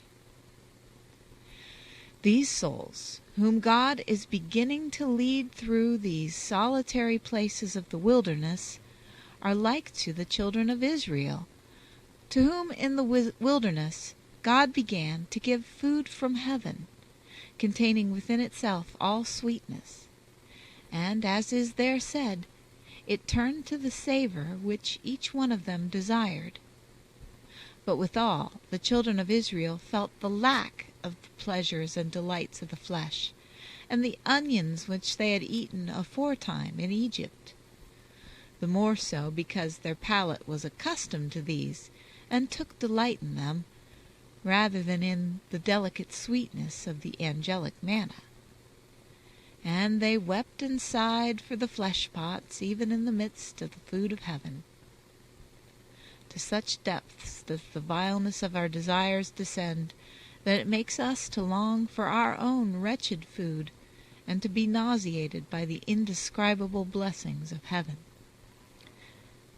These souls, whom God is beginning to lead through these solitary places of the wilderness, are like to the children of Israel, to whom in the wilderness God began to give food from heaven, containing within itself all sweetness, and, as is there said, it turned to the savor which each one of them desired. But withal the children of Israel felt the lack of the pleasures and delights of the flesh, and the onions which they had eaten aforetime in Egypt, the more so because their palate was accustomed to these, and took delight in them, rather than in the delicate sweetness of the angelic manna. And they wept and sighed for the flesh-pots, even in the midst of the food of heaven. To such depths does the vileness of our desires descend, that it makes us to long for our own wretched food, and to be nauseated by the indescribable blessings of heaven.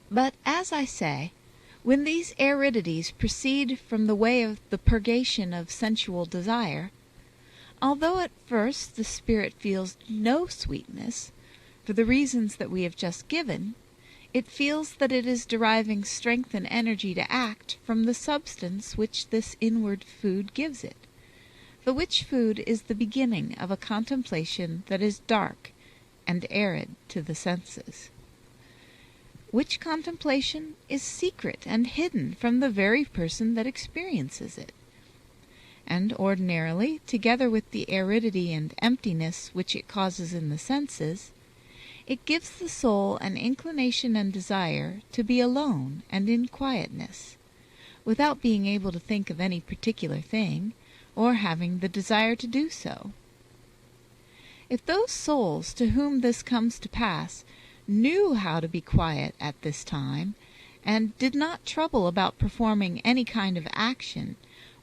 But, as I say, when these aridities proceed from the way of the purgation of sensual desire, although at first the spirit feels no sweetness, for the reasons that we have just given, it feels that it is deriving strength and energy to act from the substance which this inward food gives it, the which food is the beginning of a contemplation that is dark and arid to the senses. which contemplation is secret and hidden from the very person that experiences it. And ordinarily, together with the aridity and emptiness which it causes in the senses, it gives the soul an inclination and desire to be alone and in quietness, without being able to think of any particular thing, or having the desire to do so. If those souls to whom this comes to pass knew how to be quiet at this time, and did not trouble about performing any kind of action,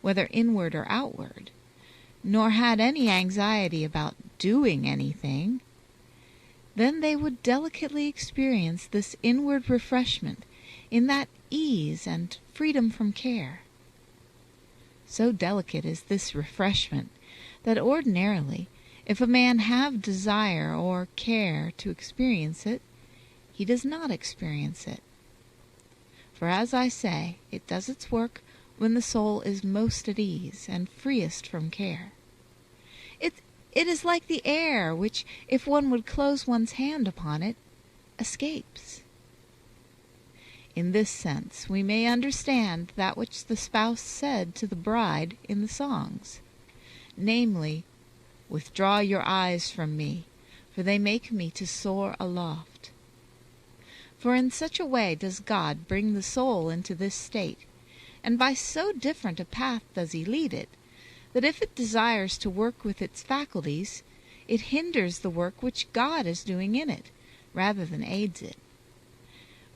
whether inward or outward, nor had any anxiety about doing anything, then they would delicately experience this inward refreshment in that ease and freedom from care. So delicate is this refreshment that ordinarily, if a man have desire or care to experience it, he does not experience it. For as I say, it does its work when the soul is most at ease and freest from care. It is like the air which, if one would close one's hand upon it, escapes. In this sense we may understand that which the spouse said to the bride in the songs, namely, "Withdraw your eyes from me, for they make me to soar aloft." For in such a way does God bring the soul into this state, and by so different a path does he lead it, that if it desires to work with its faculties, it hinders the work which God is doing in it, rather than aids it.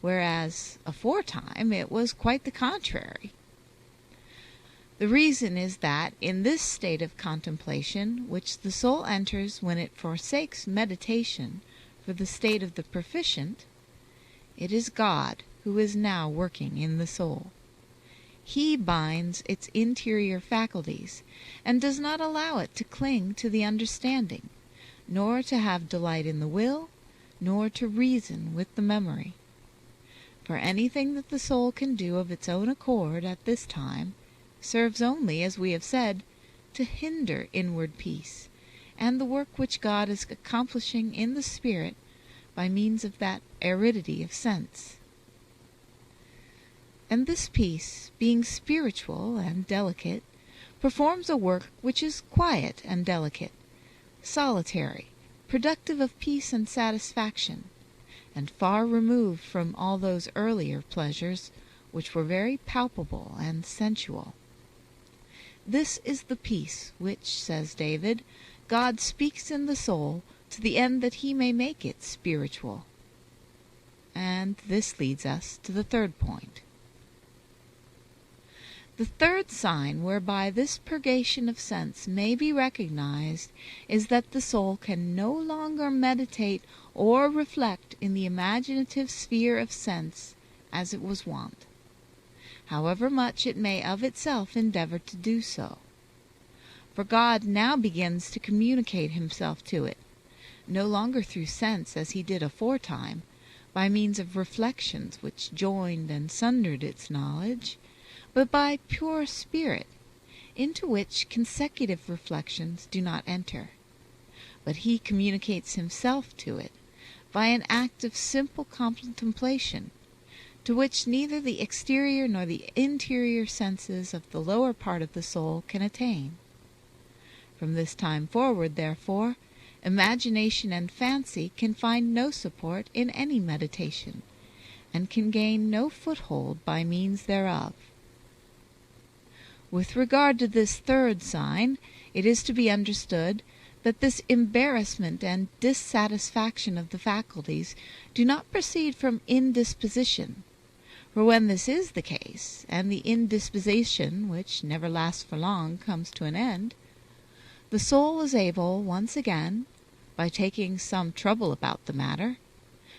Whereas aforetime it was quite the contrary. The reason is that in this state of contemplation, which the soul enters when it forsakes meditation for the state of the proficient, it is God who is now working in the soul. He binds its interior faculties, and does not allow it to cling to the understanding, nor to have delight in the will, nor to reason with the memory. For anything that the soul can do of its own accord at this time serves only, as we have said, to hinder inward peace, and the work which God is accomplishing in the spirit by means of that aridity of sense. And this peace, being spiritual and delicate, performs a work which is quiet and delicate, solitary, productive of peace and satisfaction, and far removed from all those earlier pleasures which were very palpable and sensual. This is the peace which, says David, God speaks in the soul to the end that he may make it spiritual. And this leads us to the third point. The third sign whereby this purgation of sense may be recognized is that the soul can no longer meditate or reflect in the imaginative sphere of sense as it was wont, however much it may of itself endeavor to do so. For God now begins to communicate himself to it, no longer through sense as he did aforetime, by means of reflections which joined and sundered its knowledge, but by pure spirit, into which consecutive reflections do not enter. But he communicates himself to it by an act of simple contemplation, to which neither the exterior nor the interior senses of the lower part of the soul can attain. From this time forward, therefore, imagination and fancy can find no support in any meditation, and can gain no foothold by means thereof. With regard to this third sign, it is to be understood that this embarrassment and dissatisfaction of the faculties do not proceed from indisposition, for when this is the case, and the indisposition, which never lasts for long, comes to an end, the soul is able once again, by taking some trouble about the matter,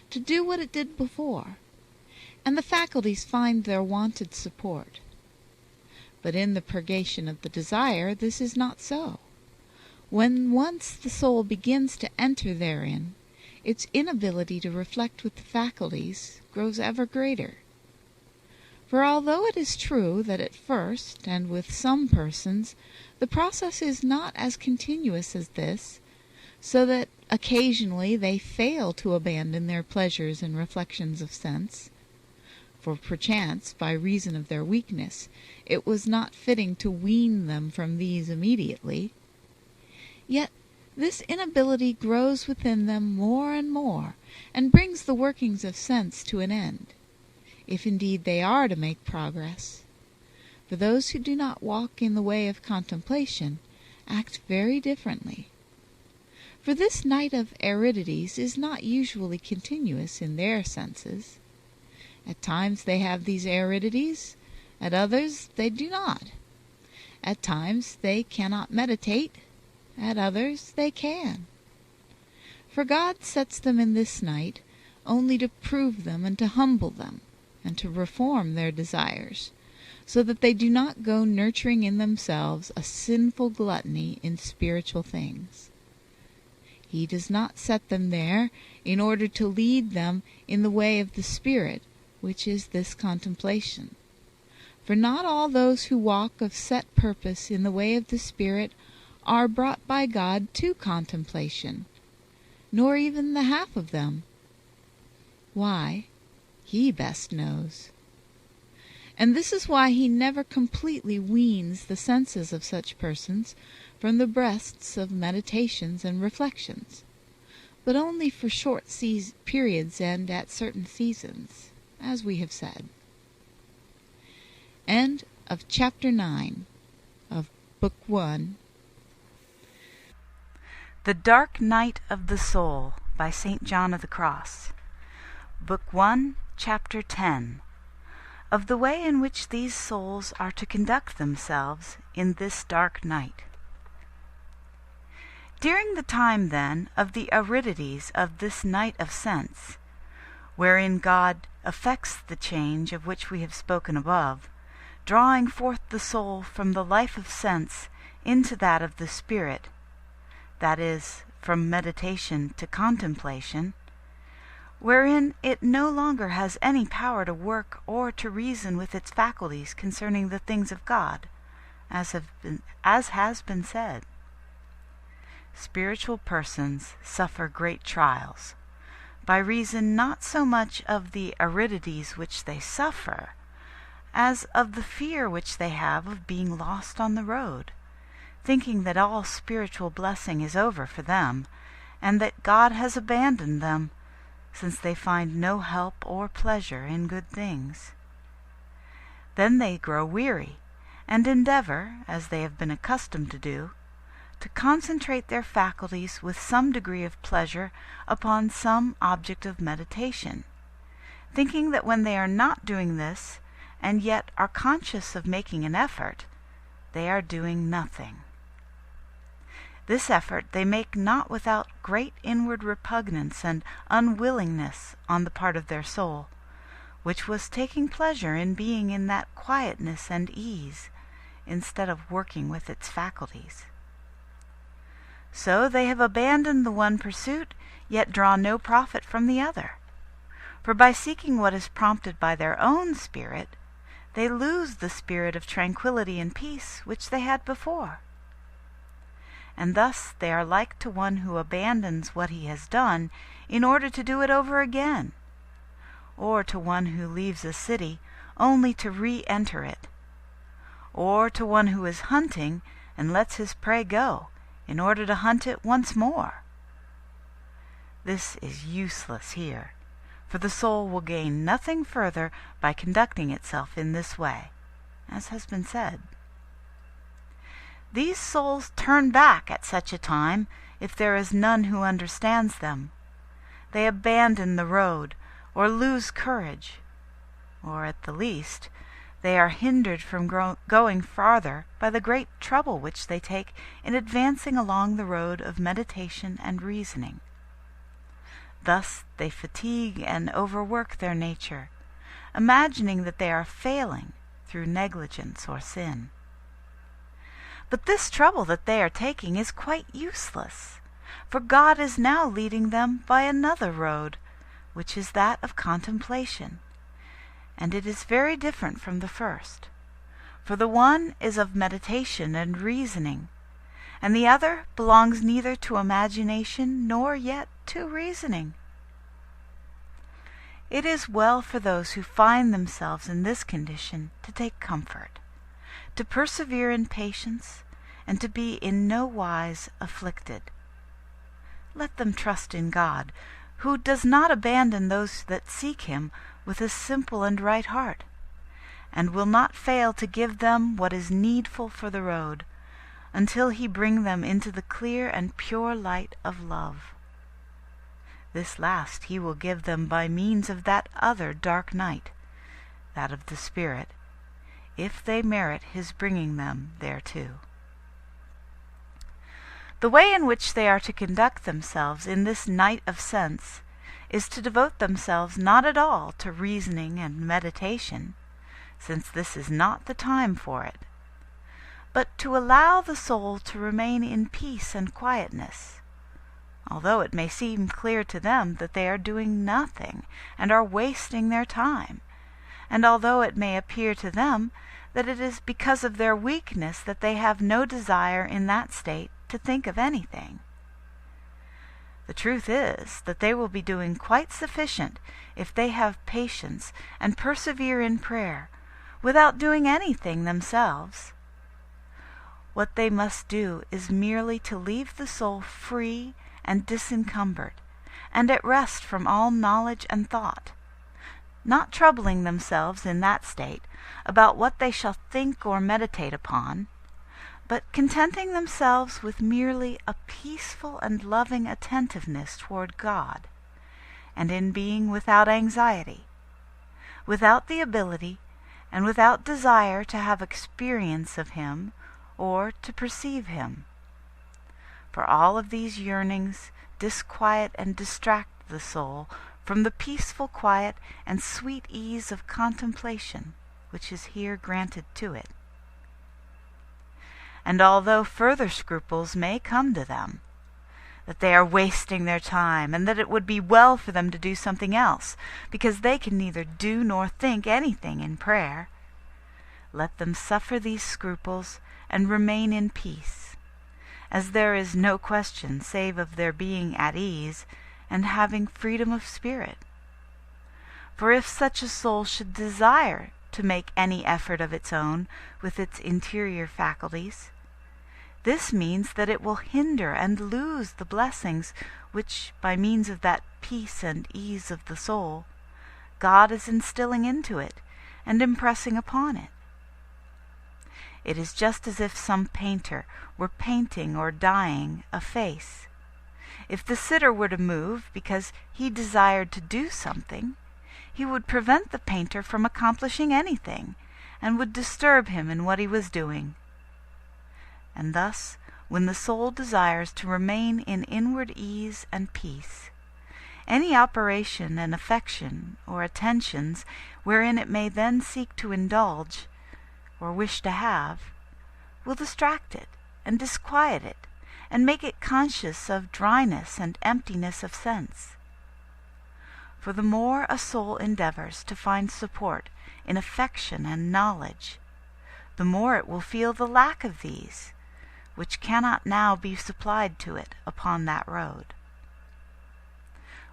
to do what it did before, and the faculties find their wonted support. But in the purgation of the desire this is not so. When once the soul begins to enter therein, its inability to reflect with the faculties grows ever greater. For although it is true that at first, and with some persons, the process is not as continuous as this, so that Occasionally they fail to abandon their pleasures and reflections of sense, for perchance, by reason of their weakness, it was not fitting to wean them from these immediately. Yet this inability grows within them more and more, and brings the workings of sense to an end, if indeed they are to make progress. For those who do not walk in the way of contemplation act very differently. For this night of aridities is not usually continuous in their senses. At times they have these aridities, at others they do not. At times they cannot meditate, at others they can. For God sets them in this night only to prove them and to humble them, and to reform their desires, so that they do not go nurturing in themselves a sinful gluttony in spiritual things. He does not set them there in order to lead them in the way of the Spirit, which is this contemplation. For not all those who walk of set purpose in the way of the Spirit are brought by God to contemplation, nor even the half of them. Why? He best knows. And this is why he never completely weans the senses of such persons from the breasts of meditations and reflections, but only for short periods and at certain seasons, as we have said. End of Chapter 9 of Book 1. The Dark Night of the Soul by St. John of the Cross. Book 1, Chapter 10. Of the way in which these souls are to conduct themselves in this dark night. During the time, then, of the aridities of this night of sense, wherein God effects the change of which we have spoken above, drawing forth the soul from the life of sense into that of the Spirit, that is, from meditation to contemplation, wherein it no longer has any power to work or to reason with its faculties concerning the things of God, as has been said. Spiritual persons suffer great trials, by reason not so much of the aridities which they suffer, as of the fear which they have of being lost on the road, thinking that all spiritual blessing is over for them, and that God has abandoned them, since they find no help or pleasure in good things. Then they grow weary, and endeavor, as they have been accustomed to do, to concentrate their faculties with some degree of pleasure upon some object of meditation, thinking that when they are not doing this, and yet are conscious of making an effort, they are doing nothing. This effort they make not without great inward repugnance and unwillingness on the part of their soul, which was taking pleasure in being in that quietness and ease, instead of working with its faculties. So they have abandoned the one pursuit, yet draw no profit from the other. For by seeking what is prompted by their own spirit, they lose the spirit of tranquillity and peace which they had before. And thus they are like to one who abandons what he has done in order to do it over again, or to one who leaves a city only to re-enter it, or to one who is hunting and lets his prey go in order to hunt it once more. This is useless here, for the soul will gain nothing further by conducting itself in this way, as has been said. These souls turn back at such a time, if there is none who understands them. They abandon the road, or lose courage, or at the least, they are hindered from going farther by the great trouble which they take in advancing along the road of meditation and reasoning. Thus they fatigue and overwork their nature, imagining that they are failing through negligence or sin. But this trouble that they are taking is quite useless, for God is now leading them by another road, which is that of contemplation, and it is very different from the first. For the one is of meditation and reasoning, and the other belongs neither to imagination nor yet to reasoning. It is well for those who find themselves in this condition to take comfort, to persevere in patience, and to be in no wise afflicted. Let them trust in God, who does not abandon those that seek him with a simple and right heart, and will not fail to give them what is needful for the road, until he bring them into the clear and pure light of love. This last he will give them by means of that other dark night, that of the Spirit, if they merit his bringing them thereto. The way in which they are to conduct themselves in this night of sense is to devote themselves not at all to reasoning and meditation, since this is not the time for it, but to allow the soul to remain in peace and quietness, although it may seem clear to them that they are doing nothing and are wasting their time, and although it may appear to them that it is because of their weakness that they have no desire in that state to think of anything. The truth is that they will be doing quite sufficient if they have patience and persevere in prayer, without doing anything themselves. What they must do is merely to leave the soul free and disencumbered, and at rest from all knowledge and thought, not troubling themselves in that state about what they shall think or meditate upon, but contenting themselves with merely a peaceful and loving attentiveness toward God, and in being without anxiety, without the ability and without desire to have experience of him or to perceive him. For all of these yearnings disquiet and distract the soul from the peaceful quiet and sweet ease of contemplation which is here granted to it. And although further scruples may come to them, that they are wasting their time, and that it would be well for them to do something else, because they can neither do nor think anything in prayer, let them suffer these scruples and remain in peace, as there is no question save of their being at ease and having freedom of spirit. For if such a soul should desire to make any effort of its own with its interior faculties, this means that it will hinder and lose the blessings which, by means of that peace and ease of the soul, God is instilling into it and impressing upon it. It is just as if some painter were painting or dyeing a face. If the sitter were to move because he desired to do something, he would prevent the painter from accomplishing anything, and would disturb him in what he was doing. And thus, when the soul desires to remain in inward ease and peace, any operation and affection or attentions wherein it may then seek to indulge, or wish to have, will distract it and disquiet it, and make it conscious of dryness and emptiness of sense. For the more a soul endeavors to find support in affection and knowledge, the more it will feel the lack of these, which cannot now be supplied to it upon that road.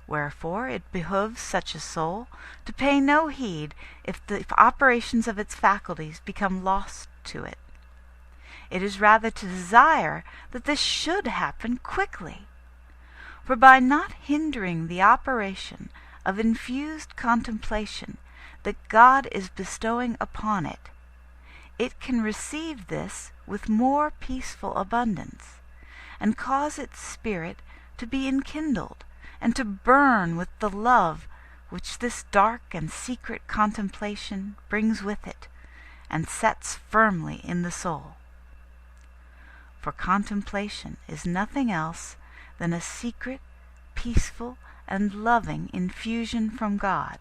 Wherefore it behooves such a soul to pay no heed if the operations of its faculties become lost to it. It is rather to desire that this should happen quickly. For by not hindering the operation of infused contemplation that God is bestowing upon it, it can receive this with more peaceful abundance, and cause its spirit to be enkindled, and to burn with the love which this dark and secret contemplation brings with it, and sets firmly in the soul. For contemplation is nothing else than a secret, peaceful, and loving infusion from God,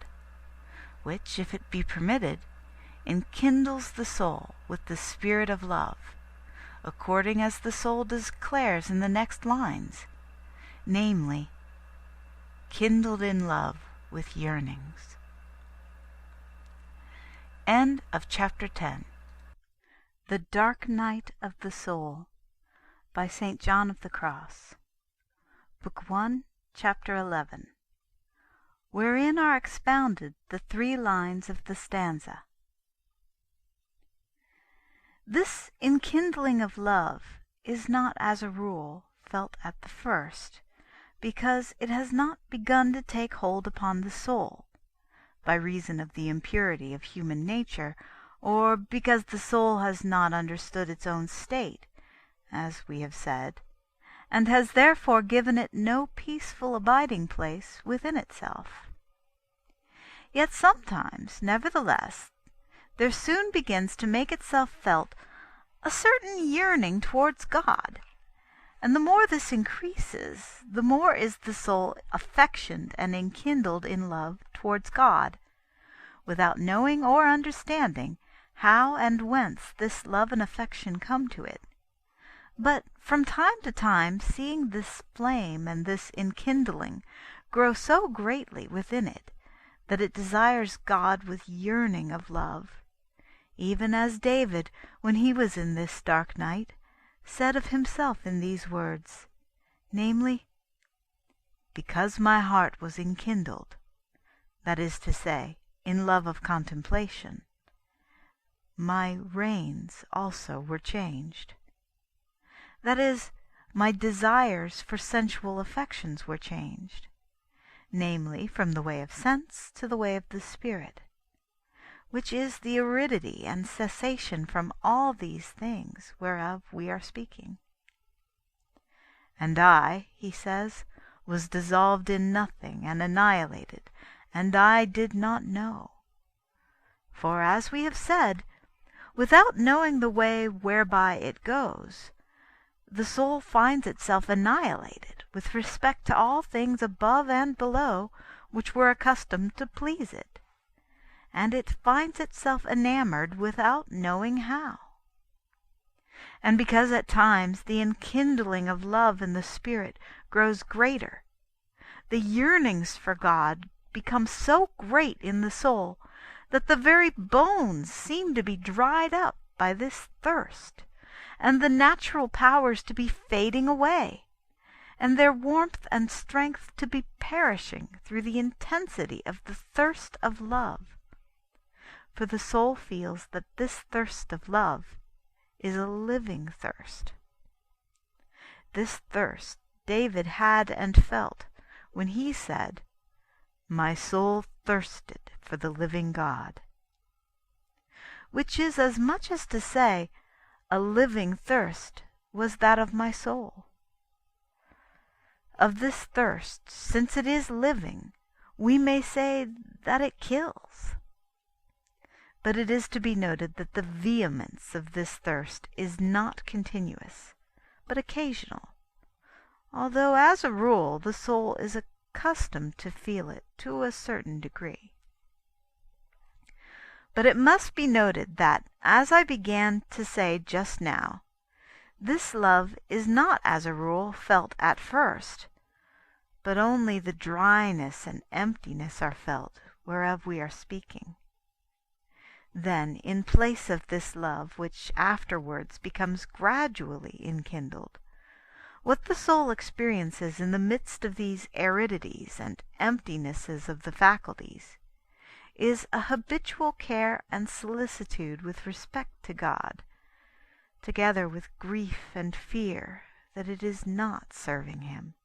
which, if it be permitted, enkindles the soul with the spirit of love, according as the soul declares in the next lines, namely, kindled in love with yearnings. End of chapter 10. The Dark Night of the Soul, by St. John of the Cross, Book 1, Chapter 11, wherein are expounded the 3 lines of the stanza. This enkindling of love is not as a rule felt at the first, because it has not begun to take hold upon the soul, by reason of the impurity of human nature, or because the soul has not understood its own state, as we have said, and has therefore given it no peaceful abiding place within itself. Yet sometimes, nevertheless, there soon begins to make itself felt a certain yearning towards God, and the more this increases, the more is the soul affectioned and enkindled in love towards God, without knowing or understanding how and whence this love and affection come to it, but from time to time seeing this flame and this enkindling grow so greatly within it, that it desires God with yearning of love, even as David, when he was in this dark night, said of himself in these words, namely, "Because my heart was enkindled," that is to say, in love of contemplation, "my reins also were changed." That is, my desires for sensual affections were changed, namely, from the way of sense to the way of the spirit, which is the aridity and cessation from all these things whereof we are speaking. "And I," he says, "was dissolved in nothing and annihilated, and I did not know." For, as we have said, without knowing the way whereby it goes, the soul finds itself annihilated with respect to all things above and below which were accustomed to please it, and it finds itself enamored without knowing how. And because at times the enkindling of love in the spirit grows greater, the yearnings for God become so great in the soul that the very bones seem to be dried up by this thirst, and the natural powers to be fading away, and their warmth and strength to be perishing through the intensity of the thirst of love. For the soul feels that this thirst of love is a living thirst. This thirst David had and felt when he said, "My soul thirsted for the living God," which is as much as to say, a living thirst was that of my soul. Of this thirst, since it is living, we may say that it kills. But it is to be noted that the vehemence of this thirst is not continuous, but occasional, although as a rule the soul is accustomed to feel it to a certain degree. But it must be noted that, as I began to say just now, this love is not as a rule felt at first, but only the dryness and emptiness are felt whereof we are speaking. Then, in place of this love which afterwards becomes gradually enkindled, what the soul experiences in the midst of these aridities and emptinesses of the faculties is a habitual care and solicitude with respect to God, together with grief and fear that it is not serving him.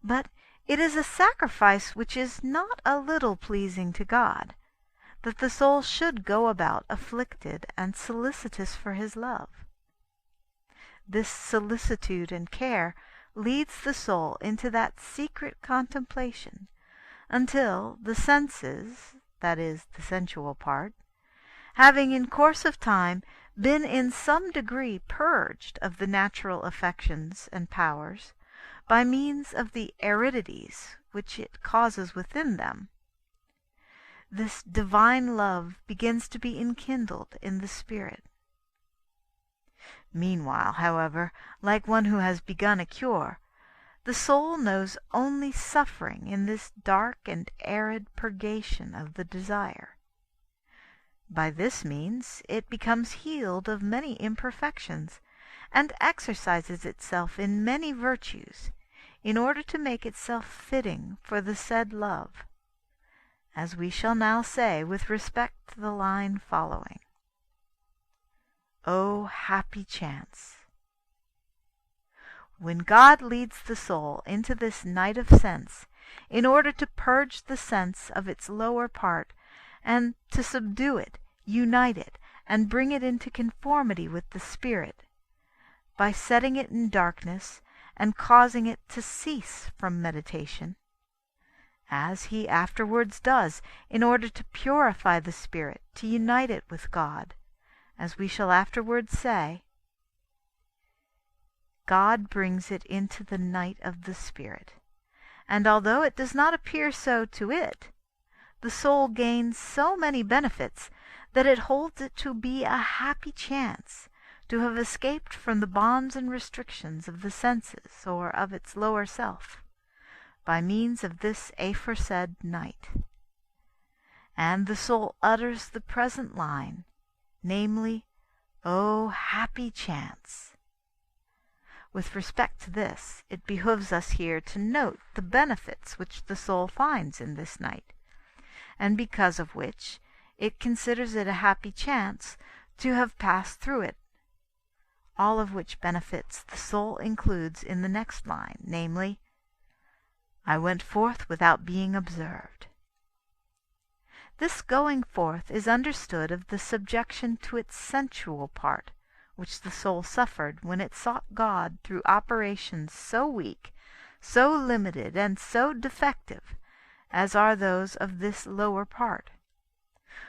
But it is a sacrifice which is not a little pleasing to God, that the soul should go about afflicted and solicitous for his love. This solicitude and care leads the soul into that secret contemplation, until the senses, that is, the sensual part, having in course of time been in some degree purged of the natural affections and powers, by means of the aridities which it causes within them, this divine love begins to be enkindled in the spirit. Meanwhile, however, like one who has begun a cure, the soul knows only suffering in this dark and arid purgation of the desire. By this means it becomes healed of many imperfections, and exercises itself in many virtues, in order to make itself fitting for the said love, as we shall now say with respect to the line following. O happy chance! When God leads the soul into this night of sense, in order to purge the sense of its lower part, and to subdue it, unite it, and bring it into conformity with the Spirit, by setting it in darkness, and causing it to cease from meditation, as he afterwards does, in order to purify the spirit, to unite it with God, as we shall afterwards say, God brings it into the night of the spirit, and although it does not appear so to it, the soul gains so many benefits that it holds it to be a happy chance to have escaped from the bonds and restrictions of the senses or of its lower self, by means of this aforesaid night. And the soul utters the present line, namely, O happy chance! With respect to this, it behooves us here to note the benefits which the soul finds in this night, and because of which it considers it a happy chance to have passed through it, all of which benefits the soul includes in the next line, namely, I went forth without being observed. This going forth is understood of the subjection to its sensual part, which the soul suffered when it sought God through operations so weak, so limited, and so defective, as are those of this lower part.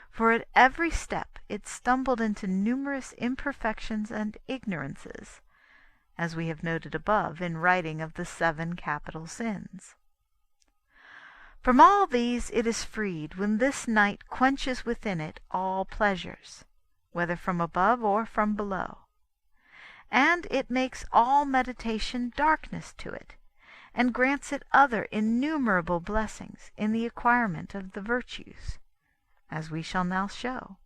For at every step it stumbled into numerous imperfections and ignorances, as we have noted above in writing of the 7 capital sins. From all these it is freed when this night quenches within it all pleasures, whether from above or from below, and it makes all meditation darkness to it, and grants it other innumerable blessings in the acquirement of the virtues, as we shall now show.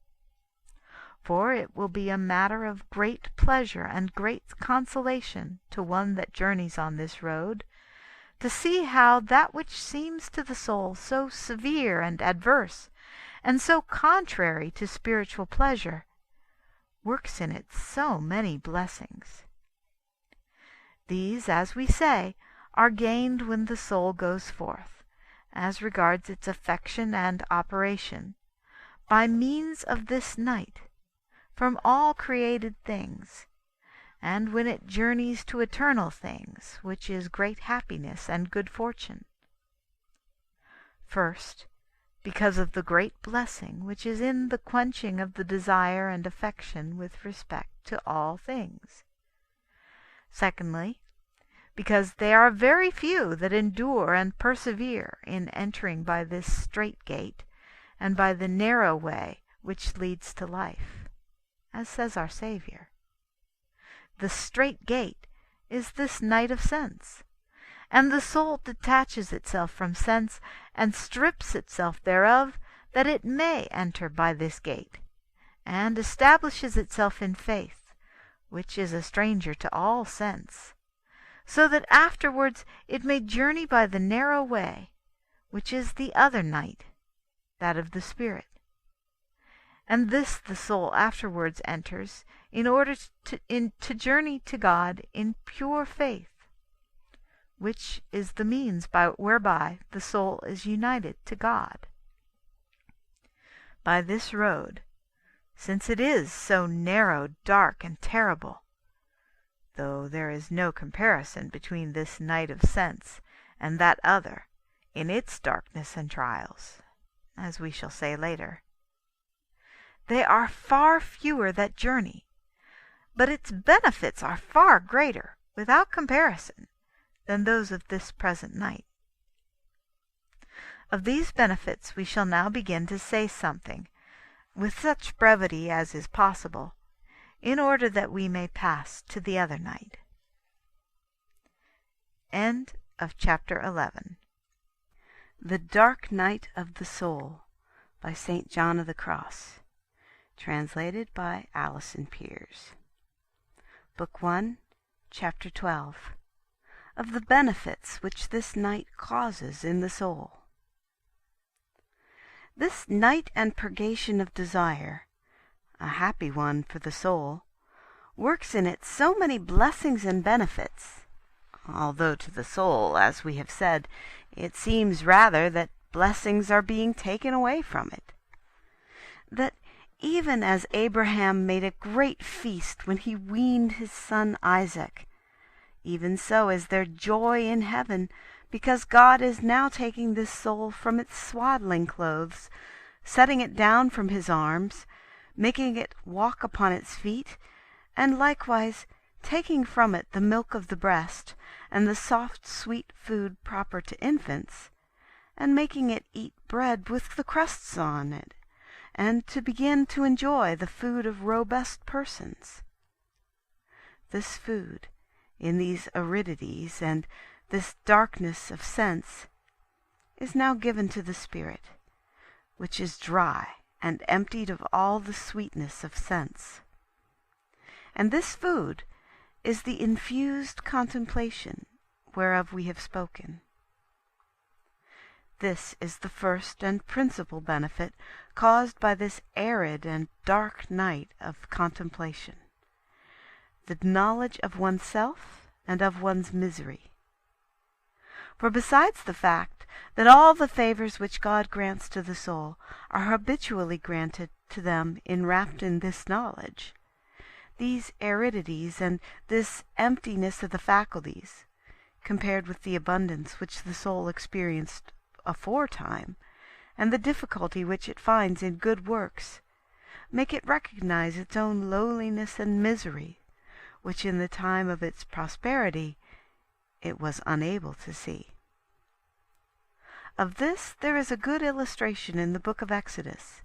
For it will be a matter of great pleasure and great consolation to one that journeys on this road, to see how that which seems to the soul so severe and adverse, and so contrary to spiritual pleasure, works in it so many blessings. These, as we say, are gained when the soul goes forth, as regards its affection and operation, by means of this night, from all created things, and when it journeys to eternal things, which is great happiness and good fortune. First, because of the great blessing which is in the quenching of the desire and affection with respect to all things. Secondly, because they are very few that endure and persevere in entering by this strait gate, and by the narrow way which leads to life, as says our Saviour. The strait gate is this night of sense, and the soul detaches itself from sense, and strips itself thereof, that it may enter by this gate, and establishes itself in faith, which is a stranger to all sense, so that afterwards it may journey by the narrow way, which is the other night, that of the Spirit. And this the soul afterwards enters, in order to journey to God in pure faith, which is the means whereby the soul is united to God. By this road, since it is so narrow, dark, and terrible, though there is no comparison between this night of sense and that other in its darkness and trials, as we shall say later, they are far fewer that journey, but its benefits are far greater, without comparison, than those of this present night. Of these benefits we shall now begin to say something, with such brevity as is possible, in order that we may pass to the other night. End of chapter 11. The Dark Night of the Soul, by St. John of the Cross, translated by Alison Piers. Book 1, Chapter 12. Of the benefits which this night causes in the soul. This night and purgation of desire, a happy one for the soul, works in it so many blessings and benefits, although to the soul, as we have said, it seems rather that blessings are being taken away from it, that even as Abraham made a great feast when he weaned his son Isaac, even so is there joy in heaven, because God is now taking this soul from its swaddling clothes, setting it down from his arms, making it walk upon its feet, and likewise taking from it the milk of the breast, and the soft sweet food proper to infants, and making it eat bread with the crusts on it, and to begin to enjoy the food of robust persons. This food, in these aridities and this darkness of sense, is now given to the spirit, which is dry and emptied of all the sweetness of sense. And this food is the infused contemplation whereof we have spoken. This is the first and principal benefit caused by this arid and dark night of contemplation, the knowledge of oneself and of one's misery. For besides the fact that all the favors which God grants to the soul are habitually granted to them enwrapped in this knowledge, these aridities and this emptiness of the faculties, compared with the abundance which the soul experienced aforetime, and the difficulty which it finds in good works, make it recognize its own lowliness and misery, which in the time of its prosperity it was unable to see. Of this there is a good illustration in the book of Exodus,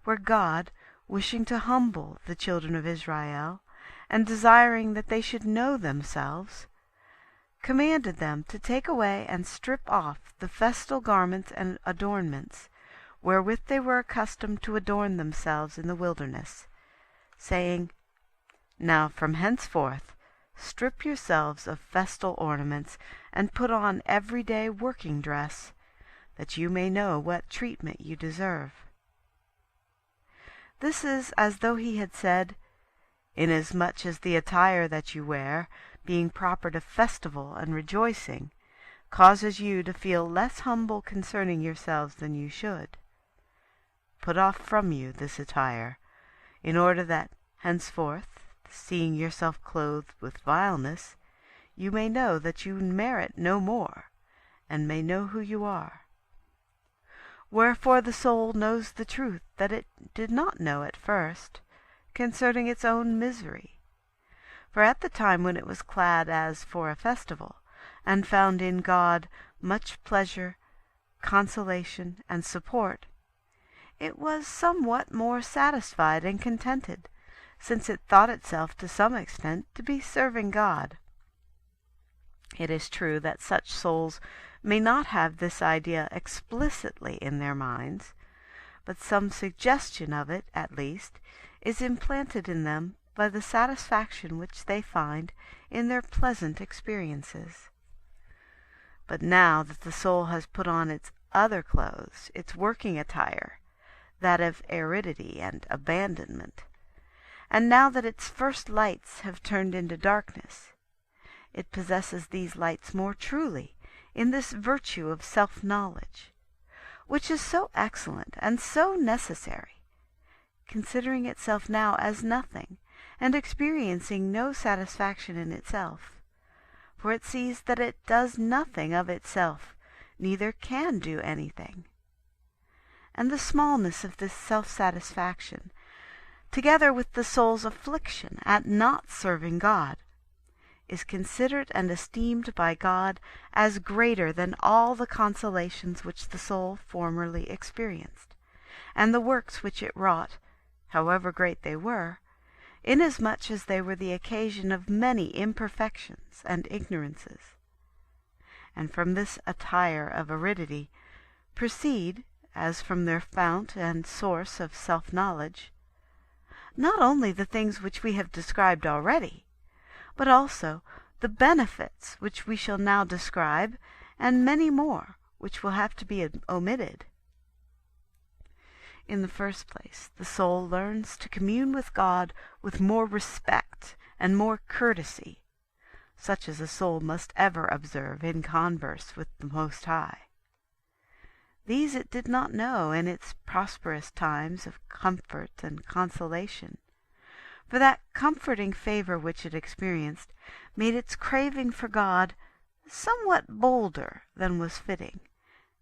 where God, wishing to humble the children of Israel, and desiring that they should know themselves, commanded them to take away and strip off the festal garments and adornments, wherewith they were accustomed to adorn themselves in the wilderness, saying, Now from henceforth strip yourselves of festal ornaments, and put on every-day working dress, that you may know what treatment you deserve. This is as though he had said, Inasmuch as the attire that you wear, being proper to festival and rejoicing, causes you to feel less humble concerning yourselves than you should, put off from you this attire, in order that henceforth, seeing yourself clothed with vileness, you may know that you merit no more, and may know who you are. Wherefore the soul knows the truth that it did not know at first, concerning its own misery. For at the time when it was clad as for a festival, and found in God much pleasure, consolation, and support, it was somewhat more satisfied and contented, since it thought itself to some extent to be serving God. It is true that such souls may not have this idea explicitly in their minds, but some suggestion of it, at least, is implanted in them by the satisfaction which they find in their pleasant experiences. But now that the soul has put on its other clothes, its working attire, that of aridity and abandonment, and now that its first lights have turned into darkness, it possesses these lights more truly in this virtue of self-knowledge, which is so excellent and so necessary, considering itself now as nothing, and experiencing no satisfaction in itself, for it sees that it does nothing of itself, neither can do anything. And the smallness of this self-satisfaction, together with the soul's affliction at not serving God, is considered and esteemed by God as greater than all the consolations which the soul formerly experienced, and the works which it wrought, however great they were, inasmuch as they were the occasion of many imperfections and ignorances. And from this attire of aridity proceed, as from their fount and source of self-knowledge, not only the things which we have described already, but also the benefits which we shall now describe, and many more which will have to be omitted. In the first place, the soul learns to commune with God with more respect and more courtesy, such as a soul must ever observe in converse with the Most High. These it did not know in its prosperous times of comfort and consolation, for that comforting favor which it experienced made its craving for God somewhat bolder than was fitting,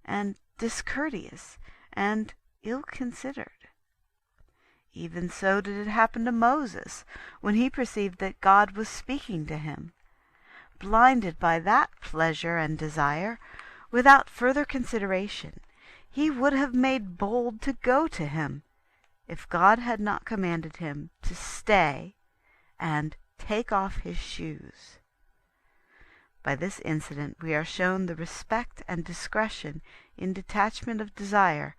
and discourteous, and ill-considered. Even so did it happen to Moses, when he perceived that God was speaking to him. Blinded by that pleasure and desire, without further consideration, he would have made bold to go to him, if God had not commanded him to stay and take off his shoes. By this incident we are shown the respect and discretion in detachment of desire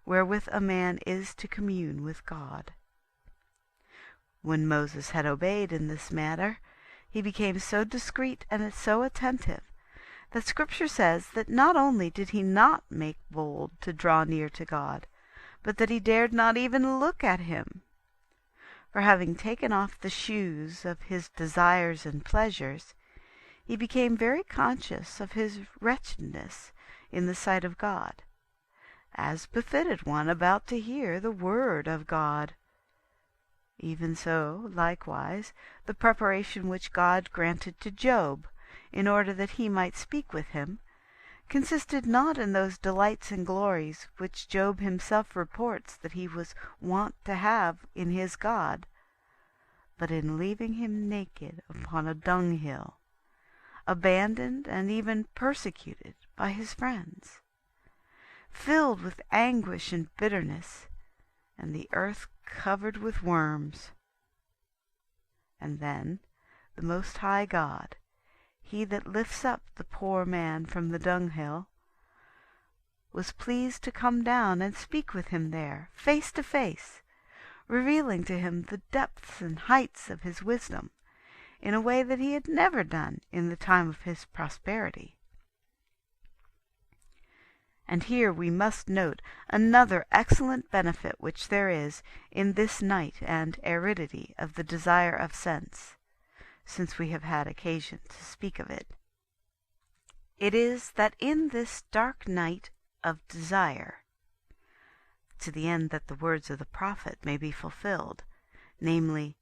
wherewith a man is to commune with God. When Moses had obeyed in this matter, he became so discreet and so attentive that Scripture says that not only did he not make bold to draw near to God, but that he dared not even look at him. For having taken off the shoes of his desires and pleasures, he became very conscious of his wretchedness in the sight of God, as befitted one about to hear the word of God. Even so, likewise, the preparation which God granted to Job, in order that he might speak with him, consisted not in those delights and glories which Job himself reports that he was wont to have in his God, but in leaving him naked upon a dunghill, abandoned and even persecuted by his friends, filled with anguish and bitterness, and the earth covered with worms. And then the Most High God, he that lifts up the poor man from the dunghill, was pleased to come down and speak with him there, face to face, revealing to him the depths and heights of his wisdom, in a way that he had never done in the time of his prosperity. And here we must note another excellent benefit which there is in this night and aridity of the desire of sense, since we have had occasion to speak of it. It is that in this dark night of desire, to the end that the words of the prophet may be fulfilled, namely,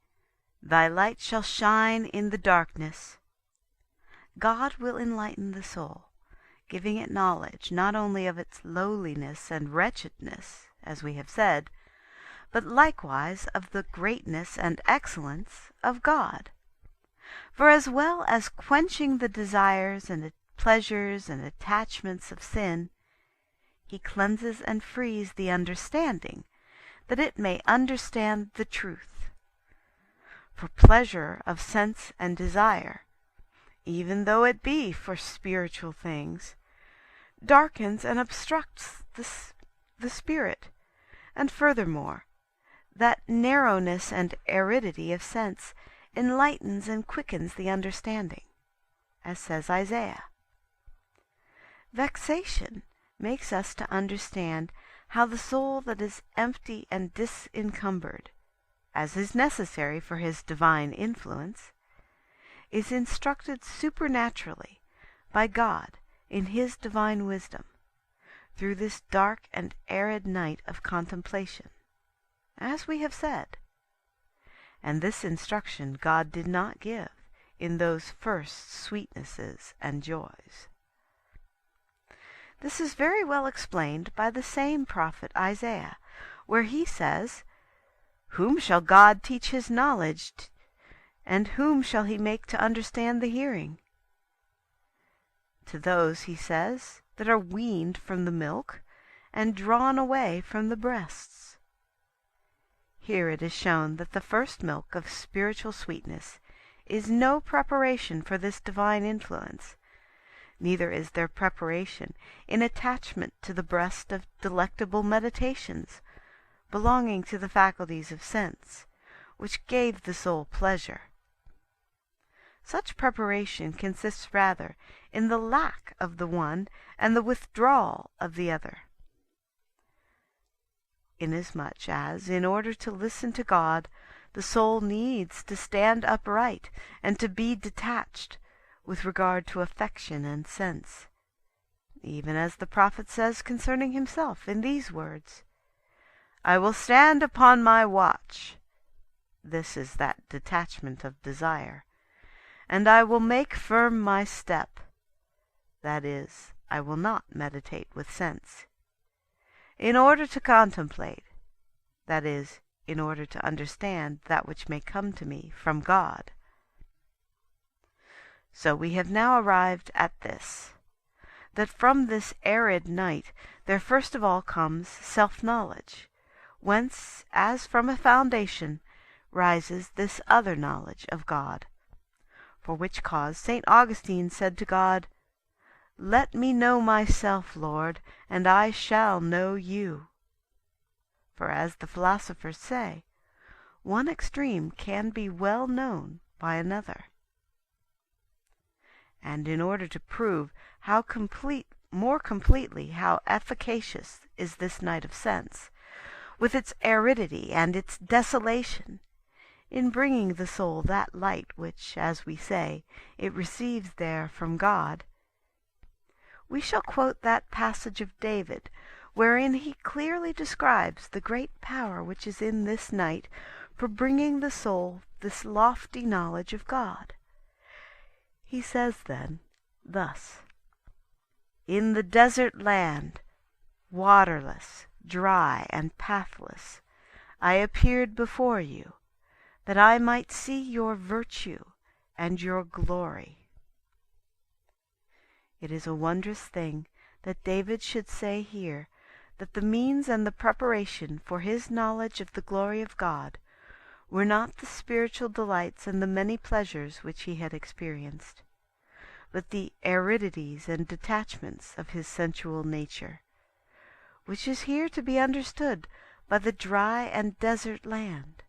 "Thy light shall shine in the darkness," God will enlighten the soul, giving it knowledge not only of its lowliness and wretchedness, as we have said, but likewise of the greatness and excellence of God. For as well as quenching the desires and pleasures and attachments of sin, he cleanses and frees the understanding, that it may understand the truth. For pleasure of sense and desire, even though it be for spiritual things, darkens and obstructs the spirit, and furthermore, that narrowness and aridity of sense enlightens and quickens the understanding, as says Isaiah. Vexation makes us to understand how the soul that is empty and disencumbered, as is necessary for his divine influence, is instructed supernaturally by God in his divine wisdom, through this dark and arid night of contemplation, as we have said. And this instruction God did not give in those first sweetnesses and joys. This is very well explained by the same prophet Isaiah, where he says, "Whom shall God teach his knowledge, and whom shall he make to understand the hearing? To those, he says, that are weaned from the milk, and drawn away from the breasts." Here it is shown that the first milk of spiritual sweetness is no preparation for this divine influence, neither is there preparation in attachment to the breast of delectable meditations, belonging to the faculties of sense, which gave the soul pleasure. Such preparation consists rather in the lack of the one and the withdrawal of the other. Inasmuch as, in order to listen to God, the soul needs to stand upright and to be detached with regard to affection and sense, even as the prophet says concerning himself in these words, "I will stand upon my watch." This is that detachment of desire. "And I will make firm my step." That is, I will not meditate with sense. In order to contemplate, that is, in order to understand that which may come to me from God. So we have now arrived at this, that from this arid night there first of all comes self-knowledge, whence, as from a foundation, rises this other knowledge of God. For which cause St. Augustine said to God, "Let me know myself, Lord, and I shall know you." For as the philosophers say, one extreme can be well known by another. And in order to prove more completely how efficacious is this night of sense, with its aridity and its desolation, in bringing the soul that light which, as we say, it receives there from God, we shall quote that passage of David wherein he clearly describes the great power which is in this night for bringing the soul this lofty knowledge of God. He says then, thus, "In the desert land, waterless, dry, and pathless, I appeared before you, that I might see your virtue and your glory." It is a wondrous thing that David should say here that the means and the preparation for his knowledge of the glory of God were not the spiritual delights and the many pleasures which he had experienced, but the aridities and detachments of his sensual nature, which is here to be understood by the dry and desert land.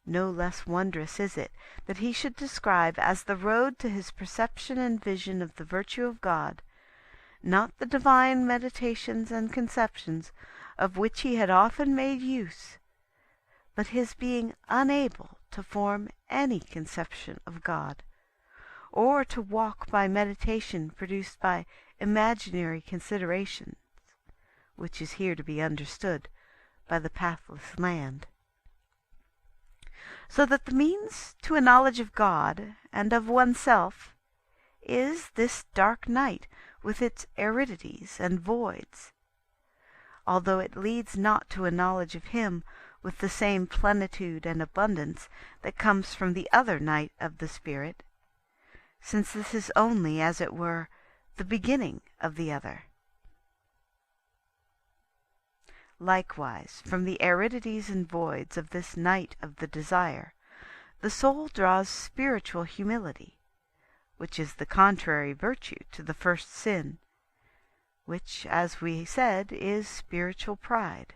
No less wondrous is it that he should describe as the road to his perception and vision of the virtue of God, not the divine meditations and conceptions of which he had often made use, but his being unable to form any conception of God, or to walk by meditation produced by imaginary considerations, which is here to be understood by the pathless land. So that the means to a knowledge of God and of oneself is this dark night with its aridities and voids, although it leads not to a knowledge of him with the same plenitude and abundance that comes from the other night of the Spirit, since this is only, as it were, the beginning of the other. Likewise, from the aridities and voids of this night of the desire, the soul draws spiritual humility, which is the contrary virtue to the first sin, which, as we said, is spiritual pride.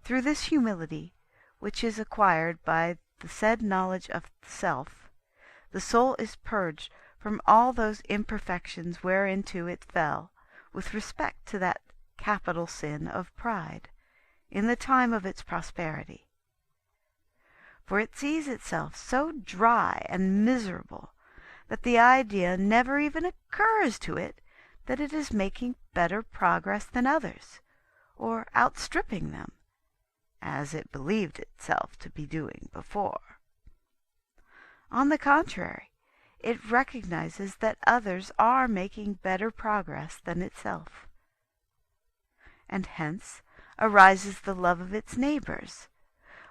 Through this humility, which is acquired by the said knowledge of self, the soul is purged from all those imperfections whereinto it fell with respect to that capital sin of pride, in the time of its prosperity. For it sees itself so dry and miserable that the idea never even occurs to it that it is making better progress than others, or outstripping them, as it believed itself to be doing before. On the contrary, it recognizes that others are making better progress than itself. And hence arises the love of its neighbors,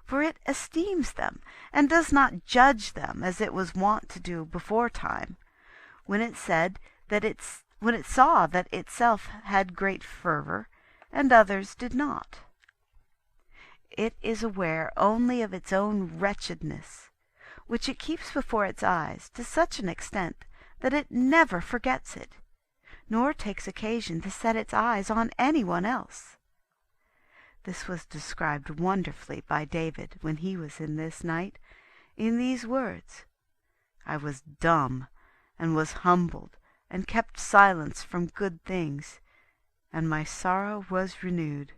for it esteems them, and does not judge them as it was wont to do beforetime, when it saw that itself had great fervor, and others did not. It is aware only of its own wretchedness, which it keeps before its eyes to such an extent that it never forgets it, nor takes occasion to set its eyes on any one else. This was described wonderfully by David when he was in this night, in these words, I was dumb, and was humbled, and kept silence from good things, and my sorrow was renewed.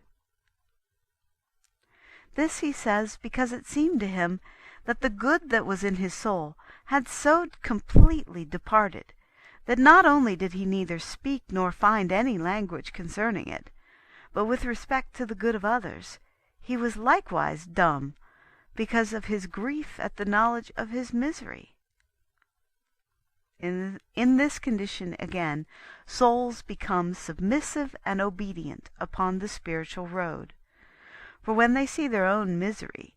This he says because it seemed to him that the good that was in his soul had so completely departed, that not only did he neither speak nor find any language concerning it, but with respect to the good of others, he was likewise dumb, because of his grief at the knowledge of his misery. In this condition, again, souls become submissive and obedient upon the spiritual road. For when they see their own misery,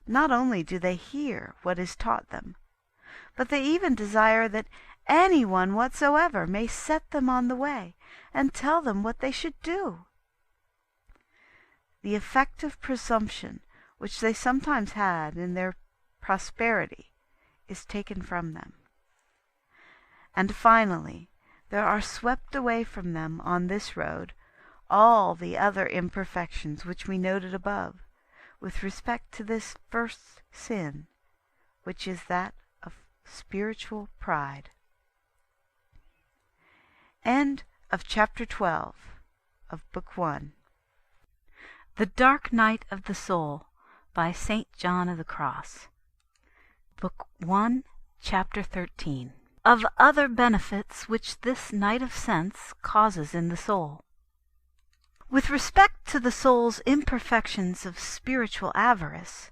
not only do they hear what is taught them, but they even desire that any one whatsoever may set them on the way, and tell them what they should do. The effect of presumption, which they sometimes had in their prosperity, is taken from them. And finally, there are swept away from them on this road all the other imperfections which we noted above, with respect to this first sin, which is that of spiritual pride. End of chapter 12 of Book 1. The Dark Night of the Soul by St. John of the Cross. Book 1, Chapter 13. Of other benefits which this night of sense causes in the soul. With respect to the soul's imperfections of spiritual avarice,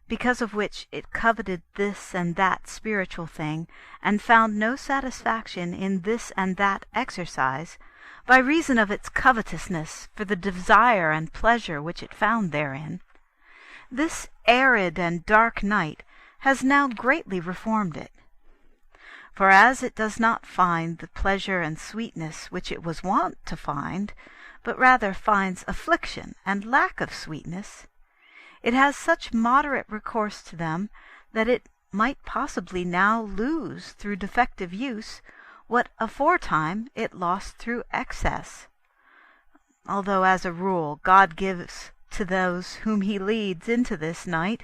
because of which it coveted this and that spiritual thing, and found no satisfaction in this and that exercise, by reason of its covetousness for the desire and pleasure which it found therein, this arid and dark night has now greatly reformed it. For as it does not find the pleasure and sweetness which it was wont to find, but rather finds affliction and lack of sweetness, it has such moderate recourse to them that it might possibly now lose through defective use what aforetime it lost through excess, although as a rule God gives to those whom he leads into this night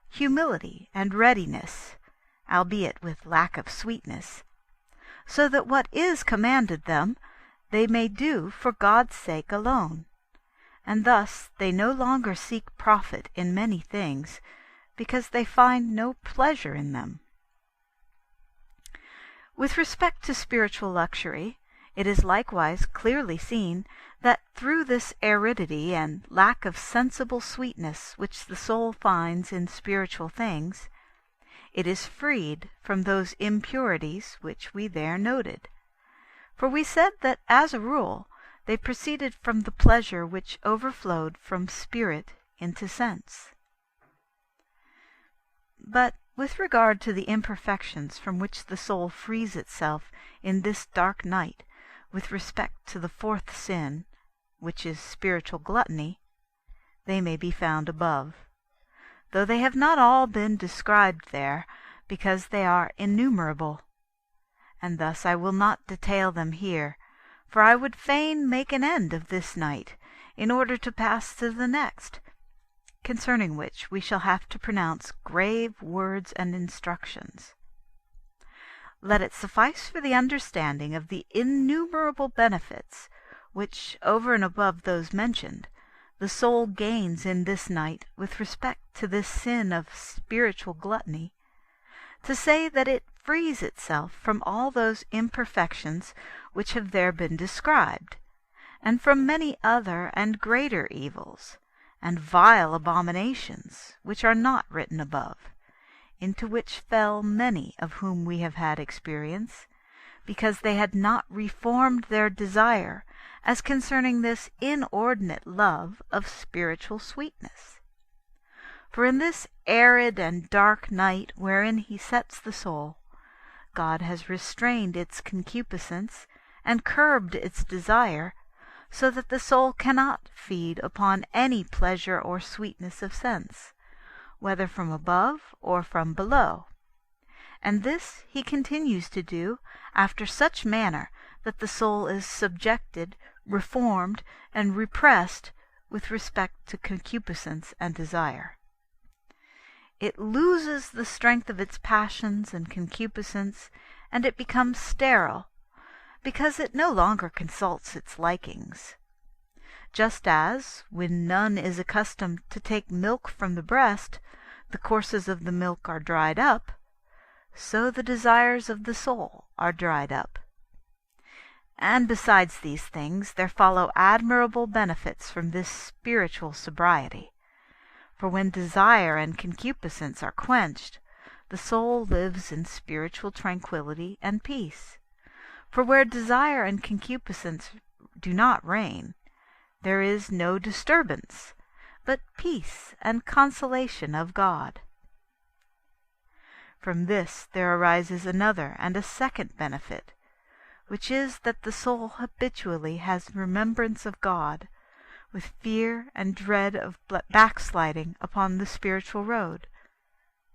humility and readiness, albeit with lack of sweetness, so that what is commanded them they may do for God's sake alone, and thus they no longer seek profit in many things, because they find no pleasure in them. With respect to spiritual luxury, it is likewise clearly seen that through this aridity and lack of sensible sweetness which the soul finds in spiritual things, it is freed from those impurities which we there noted. For we said that, as a rule, they proceeded from the pleasure which overflowed from spirit into sense. But with regard to the imperfections from which the soul frees itself in this dark night, with respect to the fourth sin, which is spiritual gluttony, they may be found above, though they have not all been described there, because they are innumerable. And thus I will not detail them here, for I would fain make an end of this night, in order to pass to the next, concerning which we shall have to pronounce grave words and instructions. Let it suffice for the understanding of the innumerable benefits which, over and above those mentioned, the soul gains in this night with respect to this sin of spiritual gluttony, to say that it frees itself from all those imperfections which have there been described, and from many other and greater evils, and vile abominations, which are not written above, into which fell many of whom we have had experience, because they had not reformed their desire as concerning this inordinate love of spiritual sweetness. For in this arid and dark night wherein he sets the soul, God has restrained its concupiscence and curbed its desire, so that the soul cannot feed upon any pleasure or sweetness of sense, whether from above or from below. And this he continues to do after such manner that the soul is subjected, reformed, and repressed with respect to concupiscence and desire. it loses the strength of its passions and concupiscence, and it becomes sterile, because it no longer consults its likings. Just as, when none is accustomed to take milk from the breast, the courses of the milk are dried up, so the desires of the soul are dried up. And besides these things, there follow admirable benefits from this spiritual sobriety. For when desire and concupiscence are quenched, the soul lives in spiritual tranquillity and peace. For where desire and concupiscence do not reign, there is no disturbance, but peace and consolation of God. From this there arises another and a second benefit, which is that the soul habitually has remembrance of God, with fear and dread of backsliding upon the spiritual road,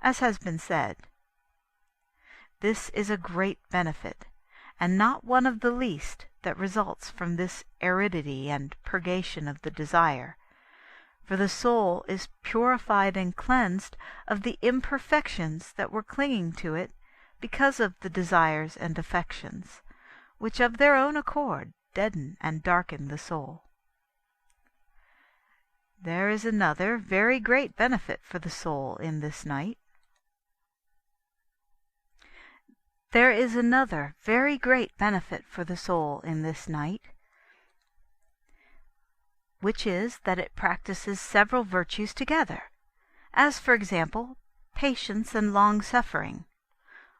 as has been said. This is a great benefit, and not one of the least, that results from this aridity and purgation of the desire, for the soul is purified and cleansed of the imperfections that were clinging to it because of the desires and affections, which of their own accord deaden and darken the soul. There is another very great benefit for the soul in this night. There is another very great benefit for the soul in this night, which is that it practices several virtues together, as for example, patience and long-suffering,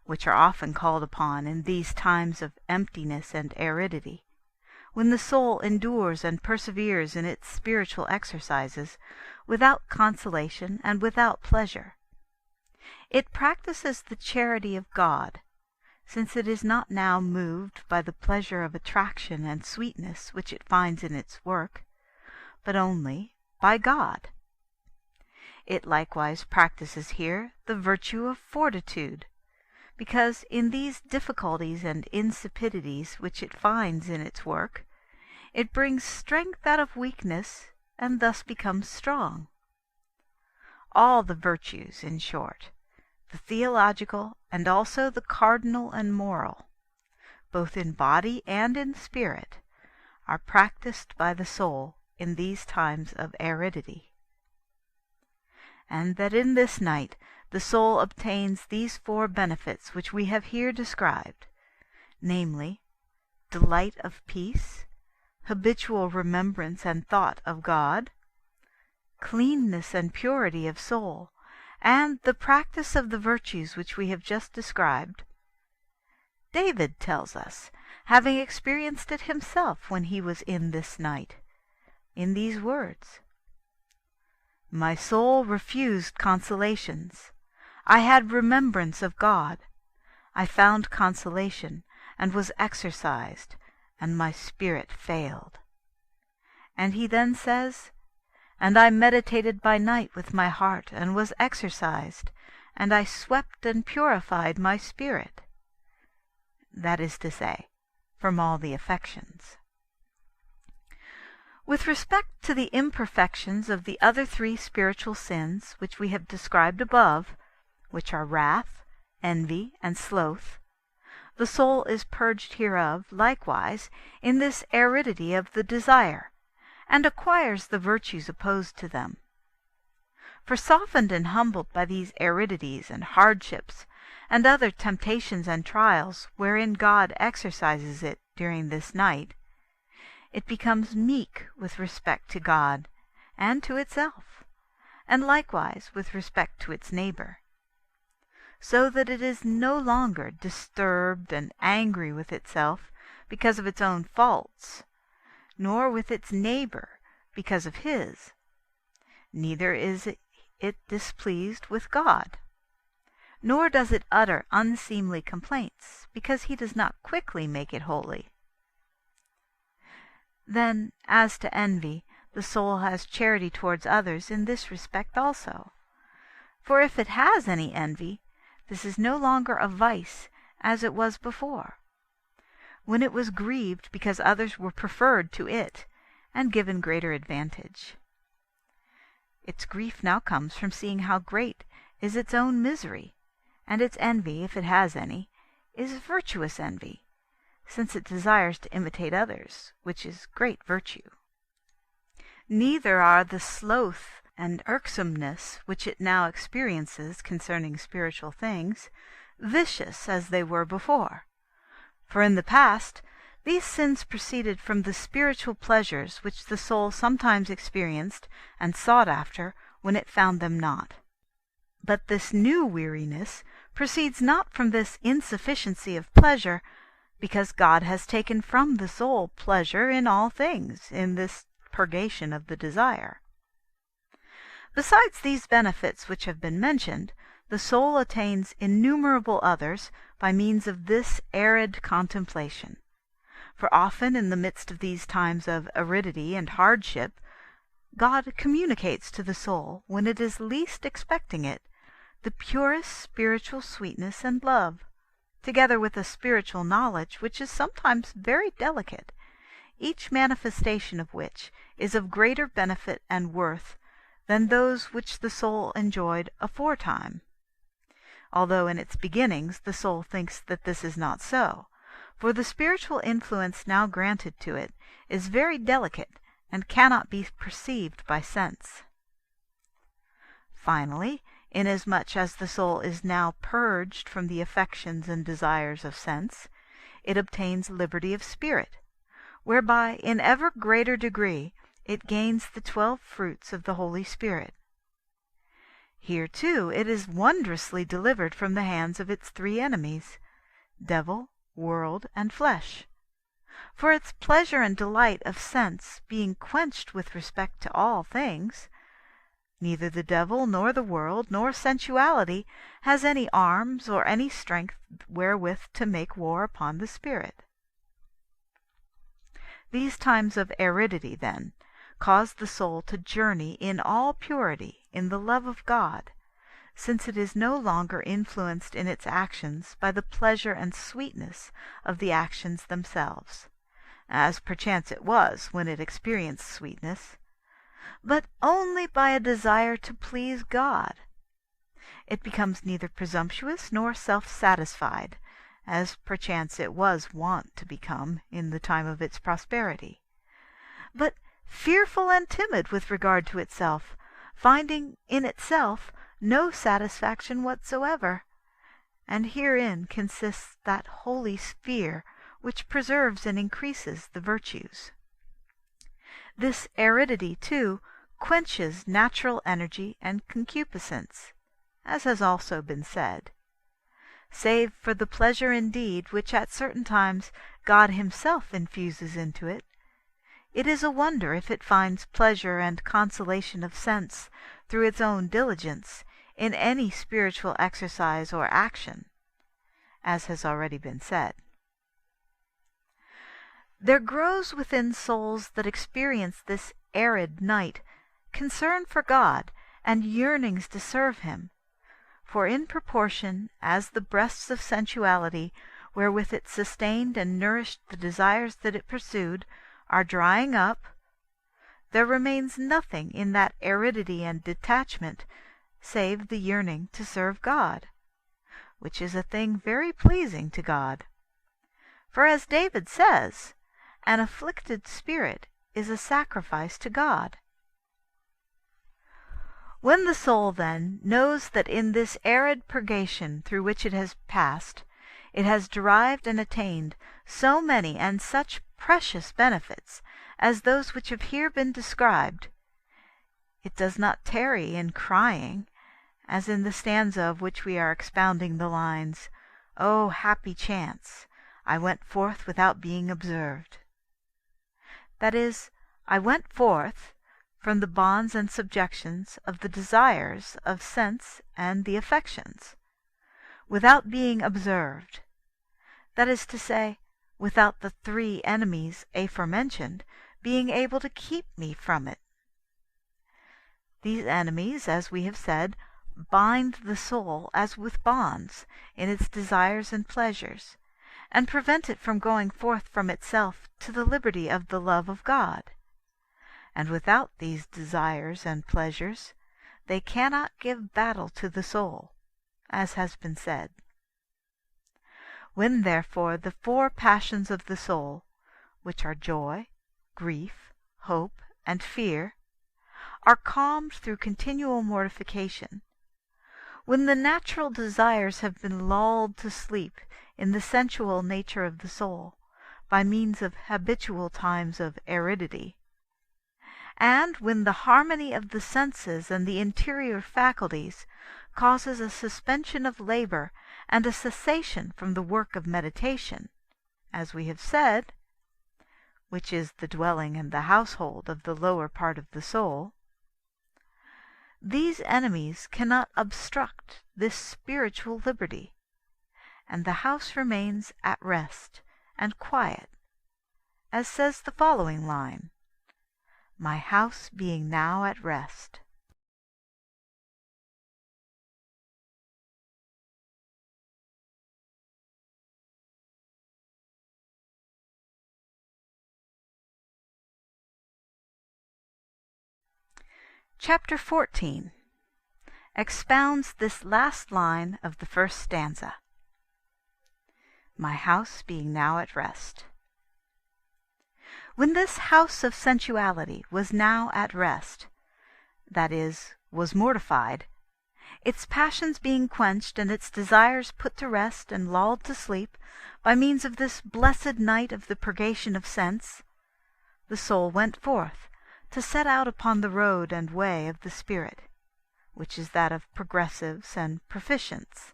which are often called upon in these times of emptiness and aridity, when the soul endures and perseveres in its spiritual exercises without consolation and without pleasure. It practices the charity of God, since it is not now moved by the pleasure of attraction and sweetness which it finds in its work, but only by God. It likewise practices here the virtue of fortitude, because in these difficulties and insipidities which it finds in its work, it brings strength out of weakness, and thus becomes strong. All the virtues, in short, the theological and also the cardinal and moral, both in body and in spirit, are practised by the soul in these times of aridity. And that in this night the soul obtains these 4 benefits which we have here described, namely, delight of peace, habitual remembrance and thought of God, cleanness and purity of soul, and the practice of the virtues which we have just described. David tells us, having experienced it himself when he was in this night, in these words, "My soul refused consolations. I had remembrance of God. I found consolation, and was exercised, and my spirit failed." And he then says, "And I meditated by night with my heart, and was exercised, and I swept and purified my spirit." That is to say, from all the affections. With respect to the imperfections of the other 3 spiritual sins which we have described above, which are wrath, envy, and sloth, the soul is purged hereof likewise in this aridity of the desire, and acquires the virtues opposed to them. For softened and humbled by these aridities and hardships, and other temptations and trials wherein God exercises it during this night, it becomes meek with respect to God and to itself, and likewise with respect to its neighbor, so that it is no longer disturbed and angry with itself because of its own faults, nor with its neighbor because of his. Neither is it displeased with God, nor does it utter unseemly complaints, because he does not quickly make it holy. Then, as to envy, the soul has charity towards others in this respect also. For if it has any envy, this is no longer a vice as it was before, when it was grieved because others were preferred to it and given greater advantage. Its grief now comes from seeing how great is its own misery, and its envy, if it has any, is virtuous envy, since it desires to imitate others, which is great virtue. Neither are the sloth and irksomeness which it now experiences concerning spiritual things vicious as they were before. For in the past these sins proceeded from the spiritual pleasures which the soul sometimes experienced and sought after when it found them not. But this new weariness proceeds not from this insufficiency of pleasure, because God has taken from the soul pleasure in all things in this purgation of the desire. Besides these benefits which have been mentioned, the soul attains innumerable others by means of this arid contemplation. For often in the midst of these times of aridity and hardship, God communicates to the soul, when it is least expecting it, the purest spiritual sweetness and love, together with a spiritual knowledge which is sometimes very delicate, each manifestation of which is of greater benefit and worth than those which the soul enjoyed aforetime. Although in its beginnings the soul thinks that this is not so, for the spiritual influence now granted to it is very delicate and cannot be perceived by sense. Finally, inasmuch as the soul is now purged from the affections and desires of sense, it obtains liberty of spirit, whereby in ever greater degree it gains the 12 fruits of the Holy Spirit. Here too it is wondrously delivered from the hands of its 3 enemies, devil, world, and flesh. For its pleasure and delight of sense being quenched with respect to all things, neither the devil nor the world nor sensuality has any arms or any strength wherewith to make war upon the spirit. These times of aridity, then, cause the soul to journey in all purity in the love of God, since it is no longer influenced in its actions by the pleasure and sweetness of the actions themselves, as perchance it was when it experienced sweetness, but only by a desire to please God. It becomes neither presumptuous nor self-satisfied, as perchance it was wont to become in the time of its prosperity, but fearful and timid with regard to itself, finding in itself no satisfaction whatsoever. And herein consists that holy fear which preserves and increases the virtues. This aridity, too, quenches natural energy and concupiscence, as has also been said. Save for the pleasure indeed which at certain times God himself infuses into it, it is a wonder if it finds pleasure and consolation of sense through its own diligence in any spiritual exercise or action, as has already been said. There grows within souls that experience this arid night concern for God and yearnings to serve him, for in proportion as the breasts of sensuality wherewith it sustained and nourished the desires that it pursued are drying up, there remains nothing in that aridity and detachment save the yearning to serve God, which is a thing very pleasing to God. For as David says, an afflicted spirit is a sacrifice to God. When the soul, then, knows that in this arid purgation through which it has passed, it has derived and attained so many and such precious benefits as those which have here been described, it does not tarry in crying, as in the stanza of which we are expounding the lines, "O happy chance, I went forth without being observed." That is, I went forth from the bonds and subjections of the desires of sense and the affections, without being observed, that is to say, without the 3 enemies aforementioned being able to keep me from it. These enemies, as we have said, bind the soul as with bonds in its desires and pleasures, and prevent it from going forth from itself to the liberty of the love of God. And without these desires and pleasures, they cannot give battle to the soul, as has been said. When, therefore, the four passions of the soul, which are joy, grief, hope, and fear, are calmed through continual mortification, when the natural desires have been lulled to sleep in the sensual nature of the soul, by means of habitual times of aridity, and when the harmony of the senses and the interior faculties causes a suspension of labor and a cessation from the work of meditation, as we have said, which is the dwelling and the household of the lower part of the soul, these enemies cannot obstruct this spiritual liberty, and the house remains at rest and quiet, as says the following line, "My house being now at rest." Chapter 14 expounds this last line of the first stanza, "My house being now at rest." When this house of sensuality was now at rest, that is, was mortified, its passions being quenched and its desires put to rest and lulled to sleep by means of this blessed night of the purgation of sense, the soul went forth to set out upon the road and way of the spirit, which is that of progressives and proficients,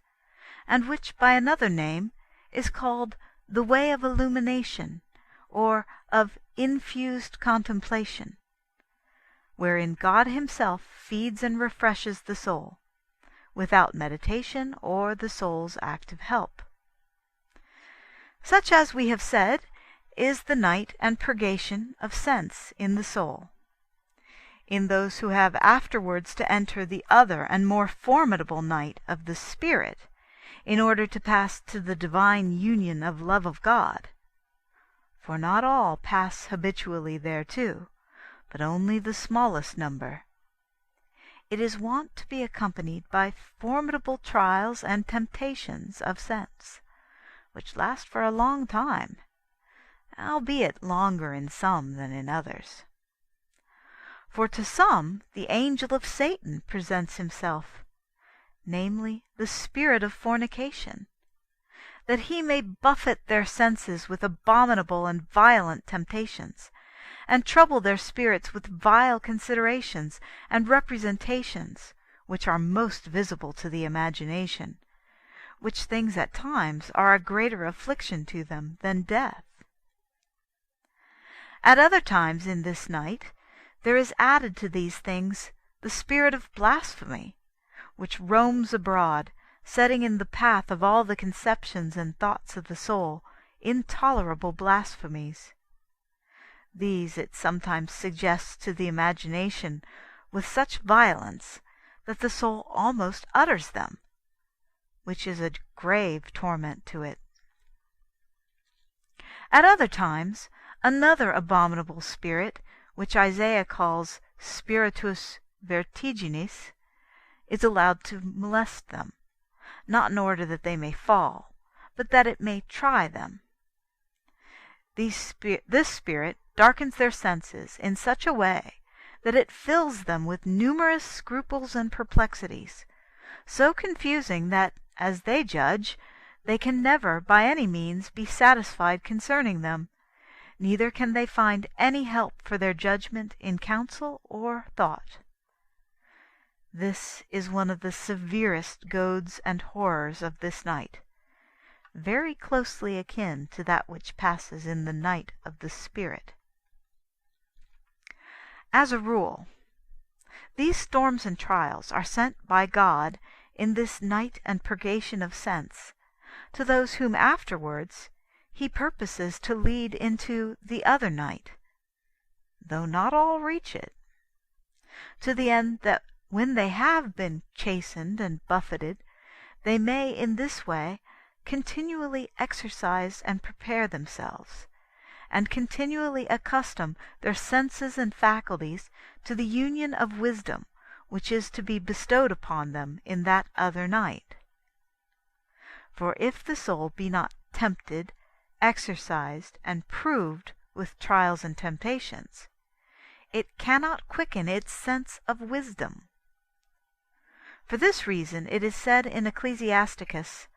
and which by another name is called the way of illumination, or of infused contemplation, wherein God himself feeds and refreshes the soul, without meditation or the soul's active help. Such, as we have said, is the night and purgation of sense in the soul. In those who have afterwards to enter the other and more formidable night of the spirit, in order to pass to the divine union of love of God, for not all pass habitually thereto, but only the smallest number, it is wont to be accompanied by formidable trials and temptations of sense, which last for a long time, albeit longer in some than in others. For to some the angel of Satan presents himself, namely, the spirit of fornication, that he may buffet their senses with abominable and violent temptations, and trouble their spirits with vile considerations and representations, which are most visible to the imagination, which things at times are a greater affliction to them than death. At other times in this night there is added to these things the spirit of blasphemy, which roams abroad, setting in the path of all the conceptions and thoughts of the soul intolerable blasphemies. These it sometimes suggests to the imagination with such violence that the soul almost utters them, which is a grave torment to it. At other times another abominable spirit, which Isaiah calls spiritus vertiginis, is allowed to molest them, not in order that they may fall, but that it may try them. This spirit darkens their senses in such a way that it fills them with numerous scruples and perplexities, so confusing that, as they judge, they can never by any means be satisfied concerning them, neither can they find any help for their judgment in counsel or thought. This is one of the severest goads and horrors of this night, very closely akin to that which passes in the night of the spirit. As a rule, these storms and trials are sent by God in this night and purgation of sense to those whom afterwards he purposes to lead into the other night, though not all reach it, to the end that when they have been chastened and buffeted, they may in this way continually exercise and prepare themselves, and continually accustom their senses and faculties to the union of wisdom which is to be bestowed upon them in that other night. For if the soul be not tempted, exercised, and proved with trials and temptations, it cannot quicken its sense of wisdom. For this reason it is said in Ecclesiasticus,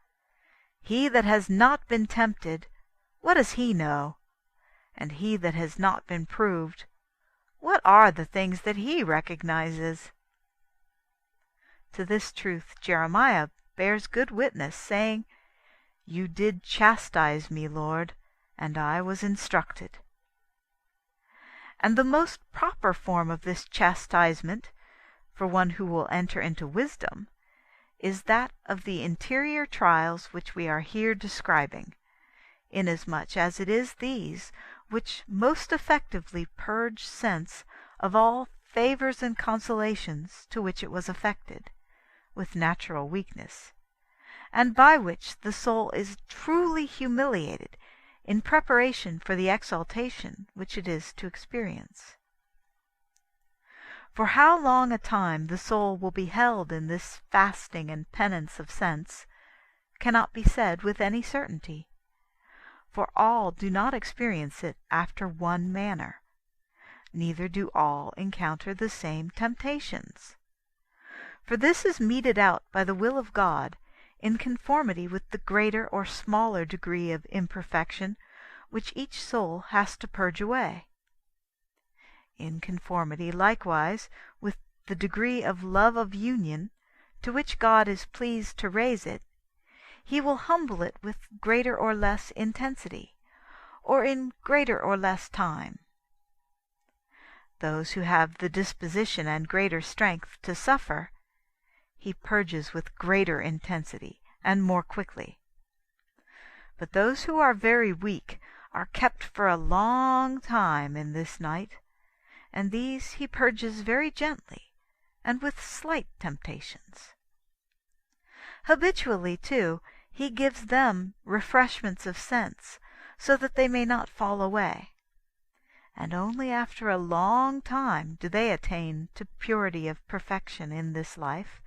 "He that has not been tempted, what does he know? And he that has not been proved, what are the things that he recognizes?" To this truth Jeremiah bears good witness, saying, "You did chastise me, Lord, and I was instructed." And the most proper form of this chastisement, for one who will enter into wisdom, is that of the interior trials which we are here describing, inasmuch as it is these which most effectively purge sense of all favors and consolations to which it was affected, with natural weakness, and by which the soul is truly humiliated in preparation for the exaltation which it is to experience. For how long a time the soul will be held in this fasting and penance of sense cannot be said with any certainty, for all do not experience it after one manner, neither do all encounter the same temptations. For this is meted out by the will of God in conformity with the greater or smaller degree of imperfection which each soul has to purge away. In conformity likewise with the degree of love of union to which God is pleased to raise it, he will humble it with greater or less intensity, or in greater or less time. Those who have the disposition and greater strength to suffer, he purges with greater intensity and more quickly. But those who are very weak are kept for a long time in this night, and these he purges very gently and with slight temptations. Habitually, too, he gives them refreshments of sense, so that they may not fall away, and only after a long time do they attain to purity of perfection in this life,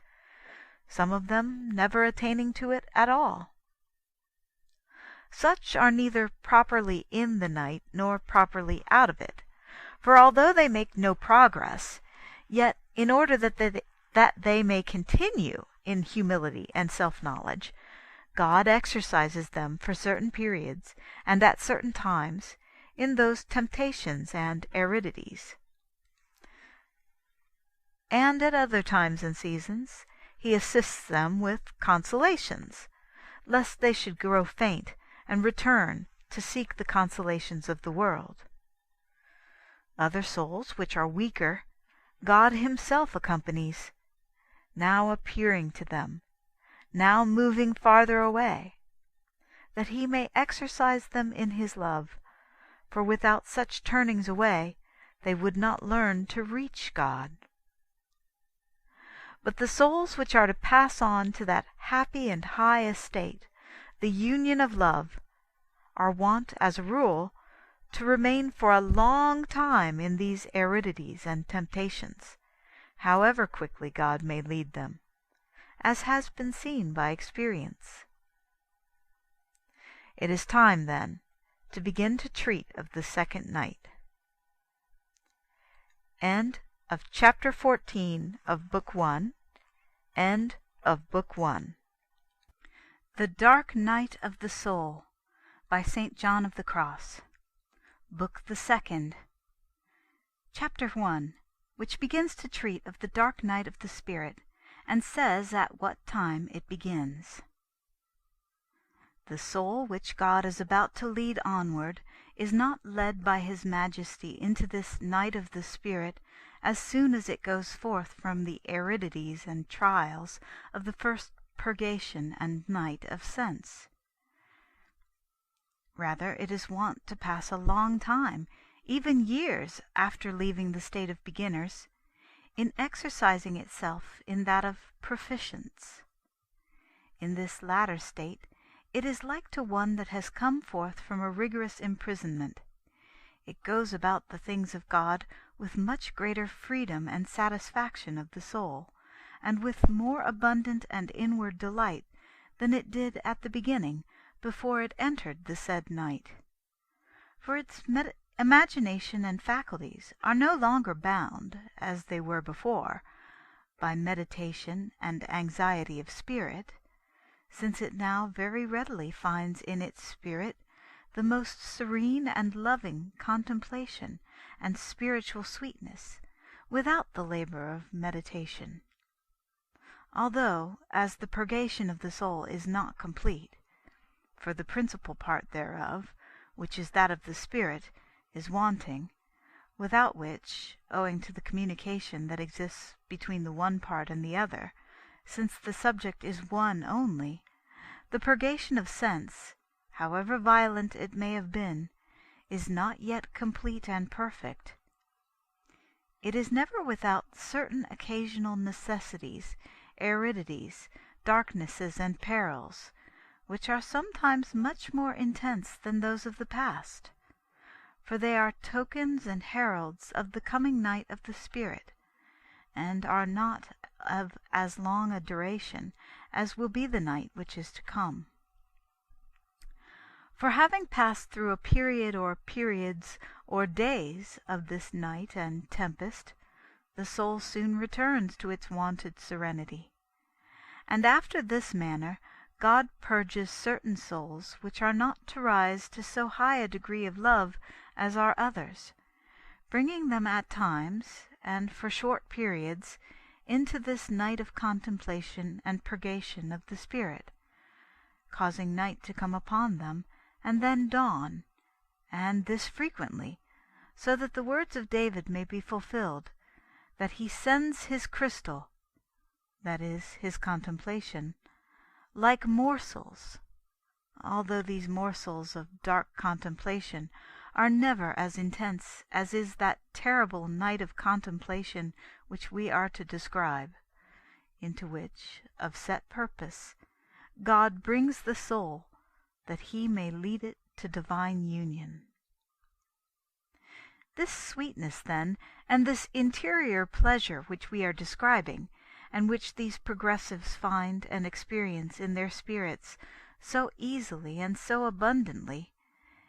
some of them never attaining to it at all. Such are neither properly in the night nor properly out of it, for although they make no progress, yet in order that they may continue in humility and self-knowledge, God exercises them for certain periods and at certain times in those temptations and aridities. And at other times and seasons he assists them with consolations, lest they should grow faint and return to seek the consolations of the world. Other souls, which are weaker, God himself accompanies, now appearing to them, now moving farther away, that he may exercise them in his love, for without such turnings away they would not learn to reach God. But the souls which are to pass on to that happy and high estate, the union of love, are wont, as a rule, to remain for a long time in these aridities and temptations, however quickly God may lead them, as has been seen by experience. It is time, then, to begin to treat of the second night. End of Chapter 14 of Book 1. End of Book 1. The Dark Night of the Soul by St. John of the Cross. Book the Second. Chapter 1, which begins to treat of the dark night of the spirit, and says at what time it begins. The soul which God is about to lead onward is not led by his majesty into this night of the spirit as soon as it goes forth from the aridities and trials of the first purgation and night of sense. Rather, it is wont to pass a long time, even years, after leaving the state of beginners, in exercising itself in that of proficients. In this latter state, it is like to one that has come forth from a rigorous imprisonment. it goes about the things of God with much greater freedom and satisfaction of the soul, and with more abundant and inward delight than it did at the beginning, before it entered the said night. For its imagination and faculties are no longer bound, as they were before, by meditation and anxiety of spirit, since it now very readily finds in its spirit the most serene and loving contemplation and spiritual sweetness, without the labor of meditation. Although, as the purgation of the soul is not complete, for the principal part thereof, which is that of the spirit, is wanting, without which, owing to the communication that exists between the one part and the other, since the subject is one only, the purgation of sense, however violent it may have been, is not yet complete and perfect. It is never without certain occasional necessities, aridities, darknesses, and perils, which are sometimes much more intense than those of the past, for they are tokens and heralds of the coming night of the spirit, and are not of as long a duration as will be the night which is to come. For having passed through a period or periods or days of this night and tempest, the soul soon returns to its wonted serenity. And after this manner God purges certain souls which are not to rise to so high a degree of love as are others, bringing them at times, and for short periods, into this night of contemplation and purgation of the spirit, causing night to come upon them, and then dawn, and this frequently, so that the words of David may be fulfilled, that he sends his crystal, that is, his contemplation, like morsels, although these morsels of dark contemplation are never as intense as is that terrible night of contemplation which we are to describe, into which, of set purpose, God brings the soul, that he may lead it to divine union. This sweetness, then, and this interior pleasure which we are describing, and which these progressives find and experience in their spirits so easily and so abundantly,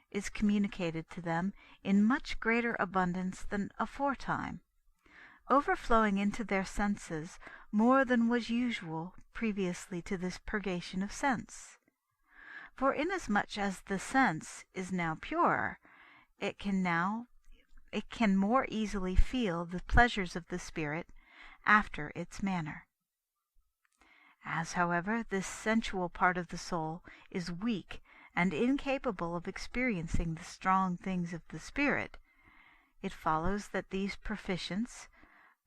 is communicated to them in much greater abundance than aforetime, overflowing into their senses more than was usual previously to this purgation of sense. For inasmuch as the sense is now purer, it can more easily feel the pleasures of the spirit after its manner. As, however, this sensual part of the soul is weak and incapable of experiencing the strong things of the spirit, it follows that these proficients,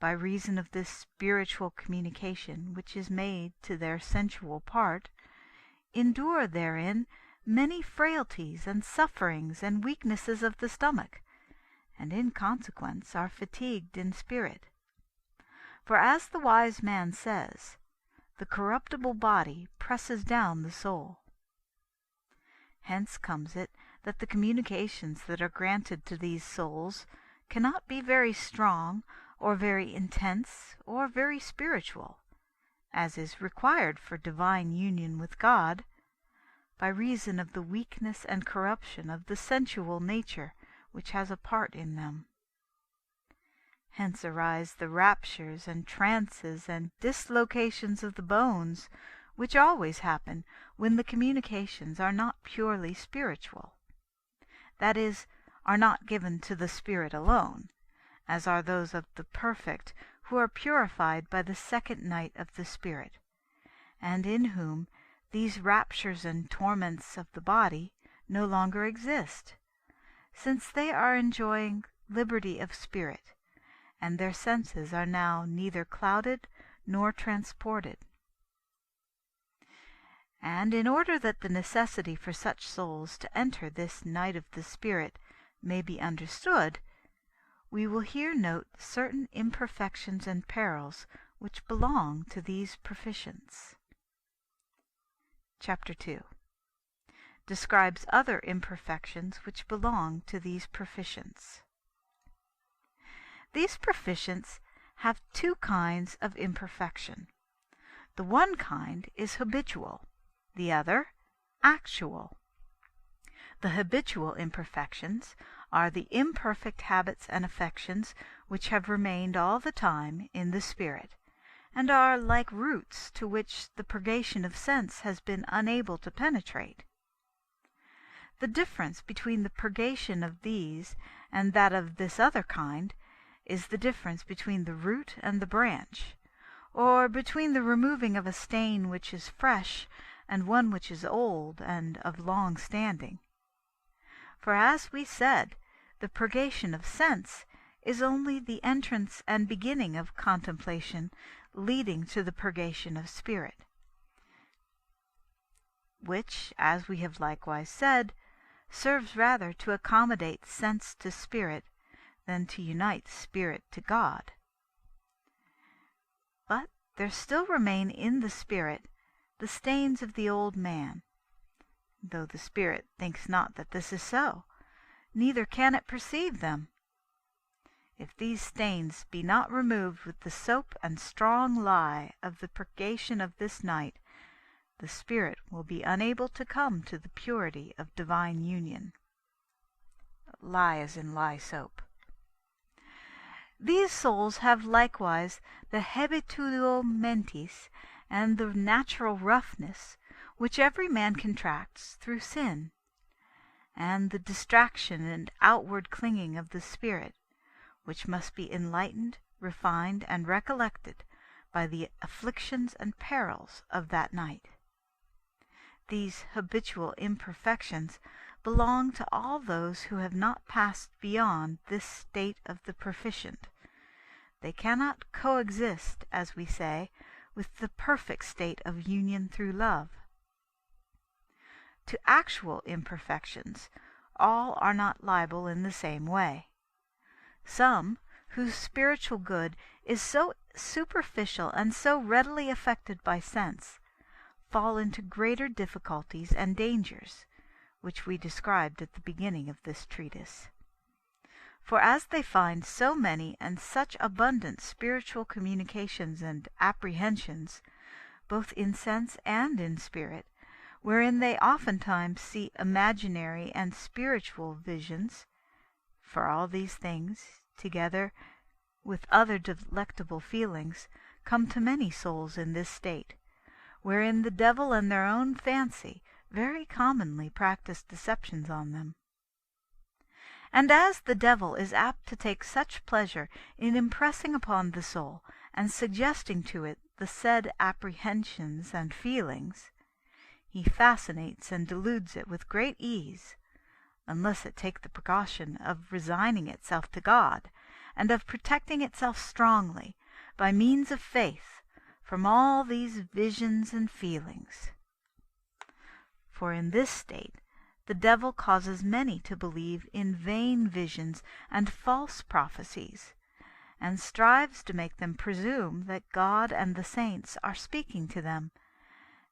by reason of this spiritual communication which is made to their sensual part, endure therein many frailties and sufferings and weaknesses of the stomach, and in consequence are fatigued in spirit. For as the wise man says, the corruptible body presses down the soul. Hence comes it that the communications that are granted to these souls cannot be very strong, or very intense, or very spiritual, as is required for divine union with God, by reason of the weakness and corruption of the sensual nature which has a part in them. Hence arise the raptures and trances and dislocations of the bones, which always happen when the communications are not purely spiritual, that is, are not given to the spirit alone, as are those of the perfect who are purified by the second night of the spirit, and in whom these raptures and torments of the body no longer exist, since they are enjoying liberty of spirit, and their senses are now neither clouded nor transported. And in order that the necessity for such souls to enter this night of the spirit may be understood, we will here note certain imperfections and perils which belong to these proficients. Chapter 2. describes other imperfections which belong to these proficients. These proficients have two kinds of imperfection. The one kind is habitual, the other actual. The habitual imperfections are the imperfect habits and affections which have remained all the time in the spirit, and are like roots to which the purgation of sense has been unable to penetrate. The difference between the purgation of these and that of this other kind is the difference between the root and the branch, or between the removing of a stain which is fresh and one which is old and of long standing. For, as we said, the purgation of sense is only the entrance and beginning of contemplation leading to the purgation of spirit, which, as we have likewise said, serves rather to accommodate sense to spirit than to unite spirit to God. But there still remain in the spirit the stains of the old man, though the spirit thinks not that this is so, neither can it perceive them. If these stains be not removed with the soap and strong lye of the purgation of this night, the spirit will be unable to come to the purity of divine union. Lye as in lye soap. These souls have likewise the habituo mentis and the natural roughness which every man contracts through sin, and the distraction and outward clinging of the spirit, which must be enlightened, refined, and recollected by the afflictions and perils of that night. These habitual imperfections belong to all those who have not passed beyond this state of the proficient. They cannot coexist, as we say, with the perfect state of union through love. To actual imperfections all are not liable in the same way. Some, whose spiritual good is so superficial and so readily affected by sense, fall into greater difficulties and dangers, which we described at the beginning of this treatise. For as they find so many and such abundant spiritual communications and apprehensions, both in sense and in spirit, wherein they oftentimes see imaginary and spiritual visions, for all these things, together with other delectable feelings, come to many souls in this state, wherein the devil and their own fancy very commonly practice deceptions on them. And as the devil is apt to take such pleasure in impressing upon the soul and suggesting to it the said apprehensions and feelings, he fascinates and deludes it with great ease, unless it take the precaution of resigning itself to God, and of protecting itself strongly, by means of faith, from all these visions and feelings. For in this state the devil causes many to believe in vain visions and false prophecies, and strives to make them presume that God and the saints are speaking to them,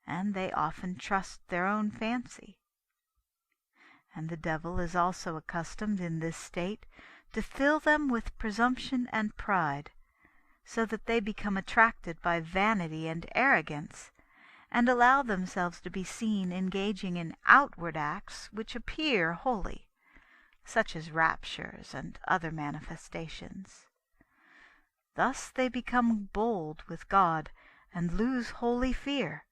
and they often trust their own fancy. And the devil is also accustomed in this state to fill them with presumption and pride, so that they become attracted by vanity and arrogance, and allow themselves to be seen engaging in outward acts which appear holy, such as raptures and other manifestations. Thus they become bold with God and lose holy fear,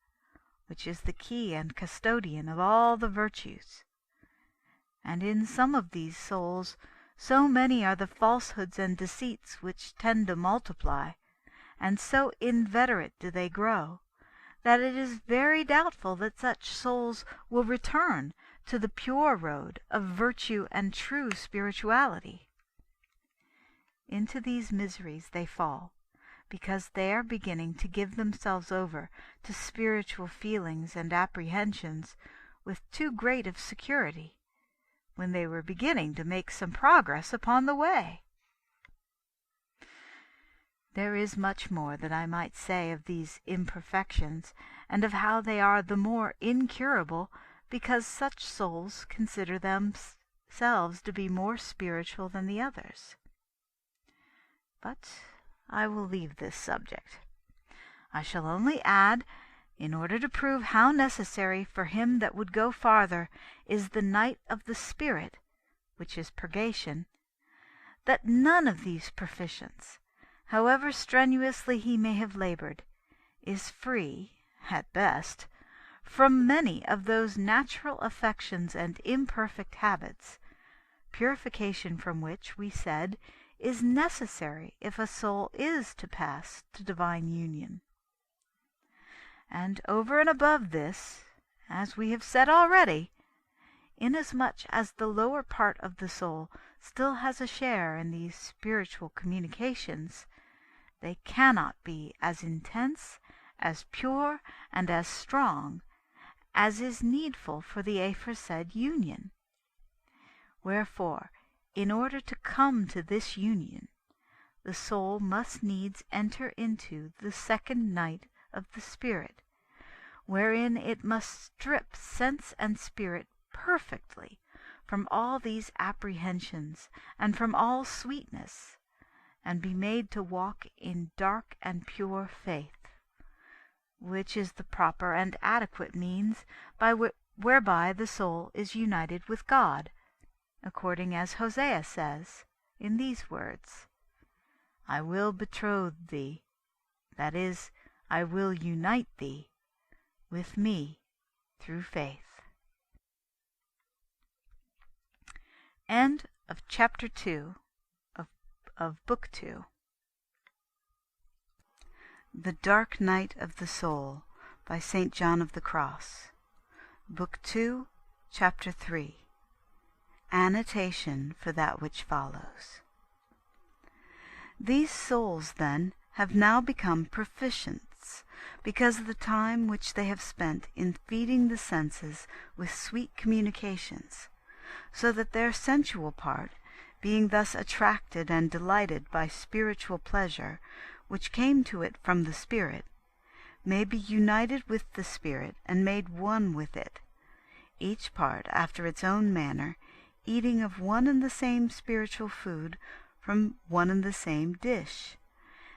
which is the key and custodian of all the virtues. And in some of these souls so many are the falsehoods and deceits which tend to multiply, and so inveterate do they grow, that it is very doubtful that such souls will return to the pure road of virtue and true spirituality. Into these miseries they fall, because they are beginning to give themselves over to spiritual feelings and apprehensions with too great of security, when they were beginning to make some progress upon the way. There is much more that I might say of these imperfections, and of how they are the more incurable because such souls consider themselves to be more spiritual than the others. But I will leave this subject. I shall only add, in order to prove how necessary for him that would go farther is the night of the spirit, which is purgation, that none of these proficients, however strenuously he may have labored, is free, at best, from many of those natural affections and imperfect habits, purification from which, we said, is necessary if a soul is to pass to divine union. And over and above this, as we have said already, inasmuch as the lower part of the soul still has a share in these spiritual communications, they cannot be as intense, as pure, and as strong as is needful for the aforesaid union. Wherefore, in order to come to this union, the soul must needs enter into the second night of the spirit, wherein it must strip sense and spirit perfectly from all these apprehensions and from all sweetness, and be made to walk in dark and pure faith, which is the proper and adequate means whereby the soul is united with God, according as Hosea says in these words, I will betroth thee, that is, I will unite thee with me through faith. End of chapter 2 of book 2. The Dark Night of the Soul by St. John of the Cross. Book 2, chapter 3. Annotation for that which follows. These souls, then, have now become proficients, because of the time which they have spent in feeding the senses with sweet communications, so that their sensual part, being thus attracted and delighted by spiritual pleasure, which came to it from the Spirit, may be united with the Spirit and made one with it, each part after its own manner, eating of one and the same spiritual food from one and the same dish,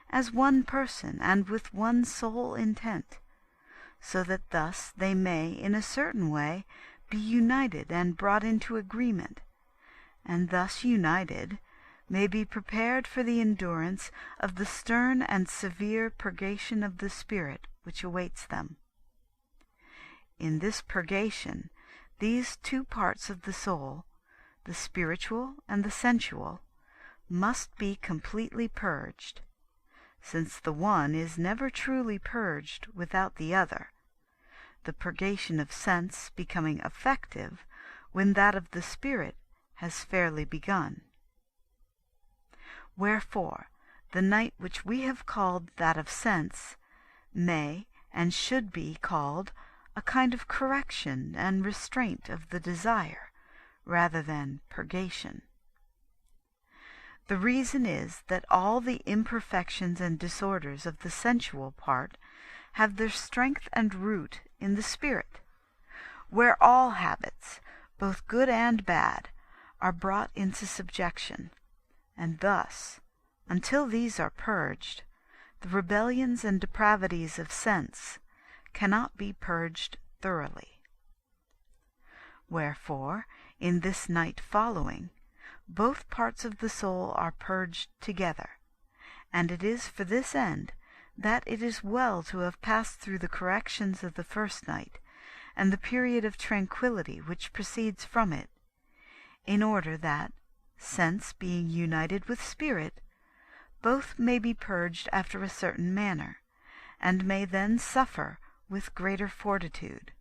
as one person and with one sole intent, so that thus they may in a certain way be united and brought into agreement, and thus united may be prepared for the endurance of the stern and severe purgation of the spirit which awaits them. In this purgation these two parts of the soul, the spiritual and the sensual, must be completely purged, since the one is never truly purged without the other, the purgation of sense becoming effective when that of the spirit has fairly begun. Wherefore, the night which we have called that of sense may and should be called a kind of correction and restraint of the desire, rather than purgation. The reason is that all the imperfections and disorders of the sensual part have their strength and root in the spirit, where all habits, both good and bad, are brought into subjection, and thus, until these are purged, the rebellions and depravities of sense cannot be purged thoroughly. Wherefore, in this night following, both parts of the soul are purged together, and it is for this end that it is well to have passed through the corrections of the first night, and the period of tranquillity which proceeds from it, in order that, sense being united with spirit, both may be purged after a certain manner, and may then suffer with greater fortitude.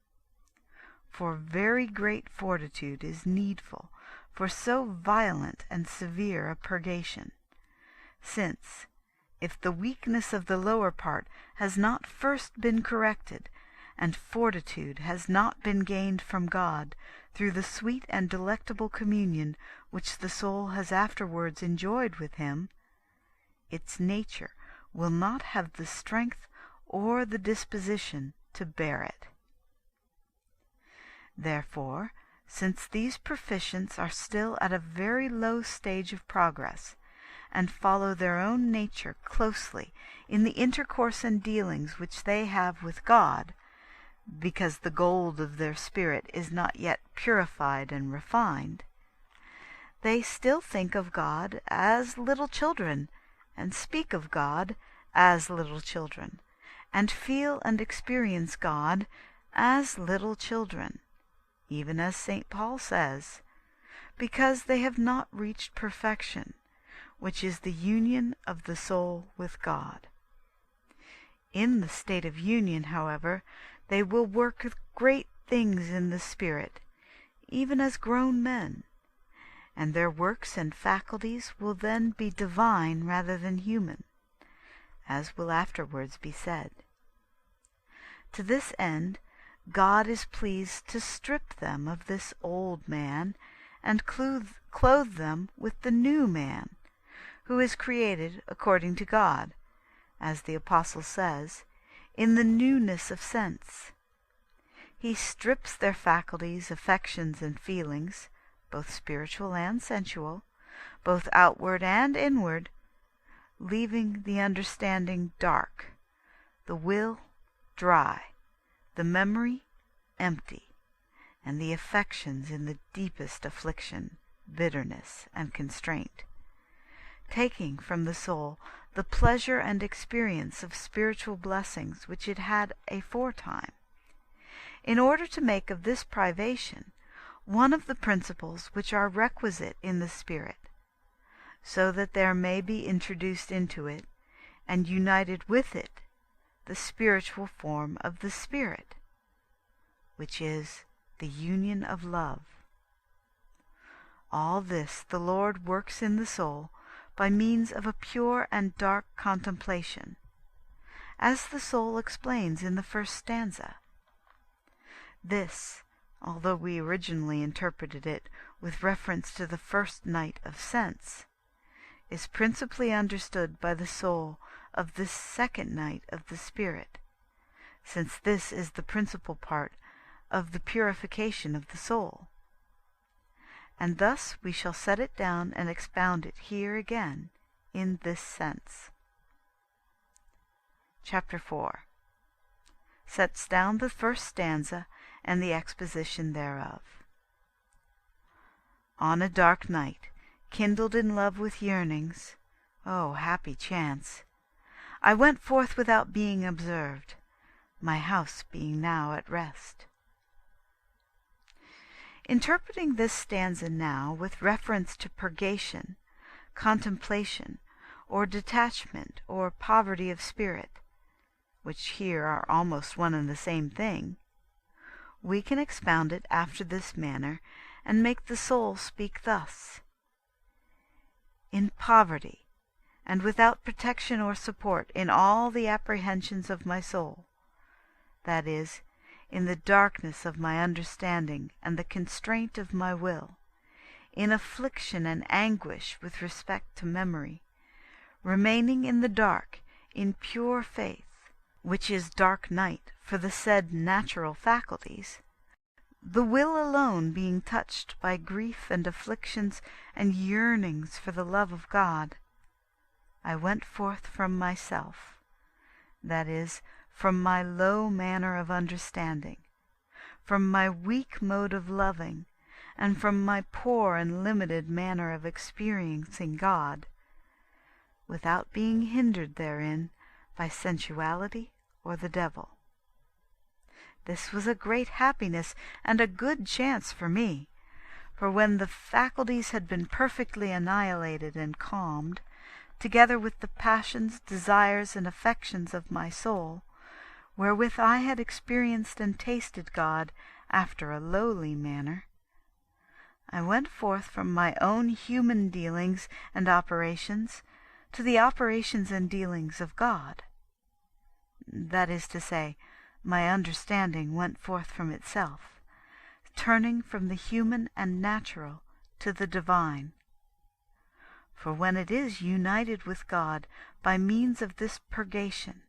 For very great fortitude is needful for so violent and severe a purgation, since, if the weakness of the lower part has not first been corrected, and fortitude has not been gained from God through the sweet and delectable communion which the soul has afterwards enjoyed with Him, its nature will not have the strength or the disposition to bear it. Therefore, since these proficients are still at a very low stage of progress, and follow their own nature closely in the intercourse and dealings which they have with God, because the gold of their spirit is not yet purified and refined, they still think of God as little children, and speak of God as little children, and feel and experience God as little children, even as St. Paul says, because they have not reached perfection, which is the union of the soul with God. In the state of union, however, they will work great things in the Spirit, even as grown men, and their works and faculties will then be divine rather than human, as will afterwards be said. To this end, God is pleased to strip them of this old man and clothe them with the new man, who is created according to God, as the Apostle says, in the newness of sense. He strips their faculties, affections, and feelings, both spiritual and sensual, both outward and inward, leaving the understanding dark, the will dry, the memory empty, and the affections in the deepest affliction, bitterness, and constraint, taking from the soul the pleasure and experience of spiritual blessings which it had aforetime, in order to make of this privation one of the principles which are requisite in the spirit, so that there may be introduced into it, and united with it, the spiritual form of the Spirit, which is the union of love. All this the Lord works in the soul by means of a pure and dark contemplation, as the soul explains in the first stanza. This, although we originally interpreted it with reference to the first night of sense, is principally understood by the soul of this second night of the Spirit, since this is the principal part of the purification of the soul. And thus we shall set it down and expound it here again in this sense. Chapter 4 sets down the first stanza and the exposition thereof. On a dark night, kindled in love with yearnings, oh, happy chance! I went forth without being observed, my house being now at rest. Interpreting this stanza now with reference to purgation, contemplation, or detachment, or poverty of spirit, which here are almost one and the same thing, we can expound it after this manner, and make the soul speak thus: in poverty, and without protection or support in all the apprehensions of my soul, that is, in the darkness of my understanding and the constraint of my will, in affliction and anguish with respect to memory, remaining in the dark, in pure faith, which is dark night for the said natural faculties, the will alone being touched by grief and afflictions and yearnings for the love of God, I went forth from myself, that is, from my low manner of understanding, from my weak mode of loving, and from my poor and limited manner of experiencing God, without being hindered therein by sensuality or the devil. This was a great happiness and a good chance for me, for when the faculties had been perfectly annihilated and calmed, together with the passions, desires, and affections of my soul, wherewith I had experienced and tasted God after a lowly manner, I went forth from my own human dealings and operations to the operations and dealings of God. That is to say, my understanding went forth from itself, turning from the human and natural to the divine. For when it is united with God by means of this purgation,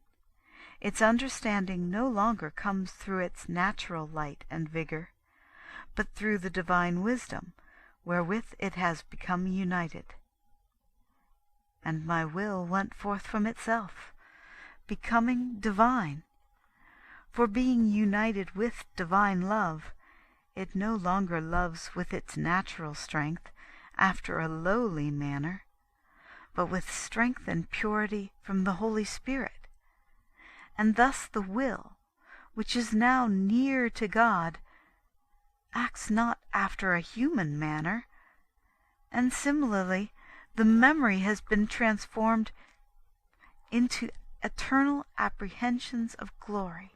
its understanding no longer comes through its natural light and vigor, but through the divine wisdom wherewith it has become united. And my will went forth from itself, becoming divine. For being united with divine love, it no longer loves with its natural strength after a lowly manner, but with strength and purity from the Holy Spirit. And thus the will, which is now near to God, acts not after a human manner, and similarly the memory has been transformed into eternal apprehensions of glory.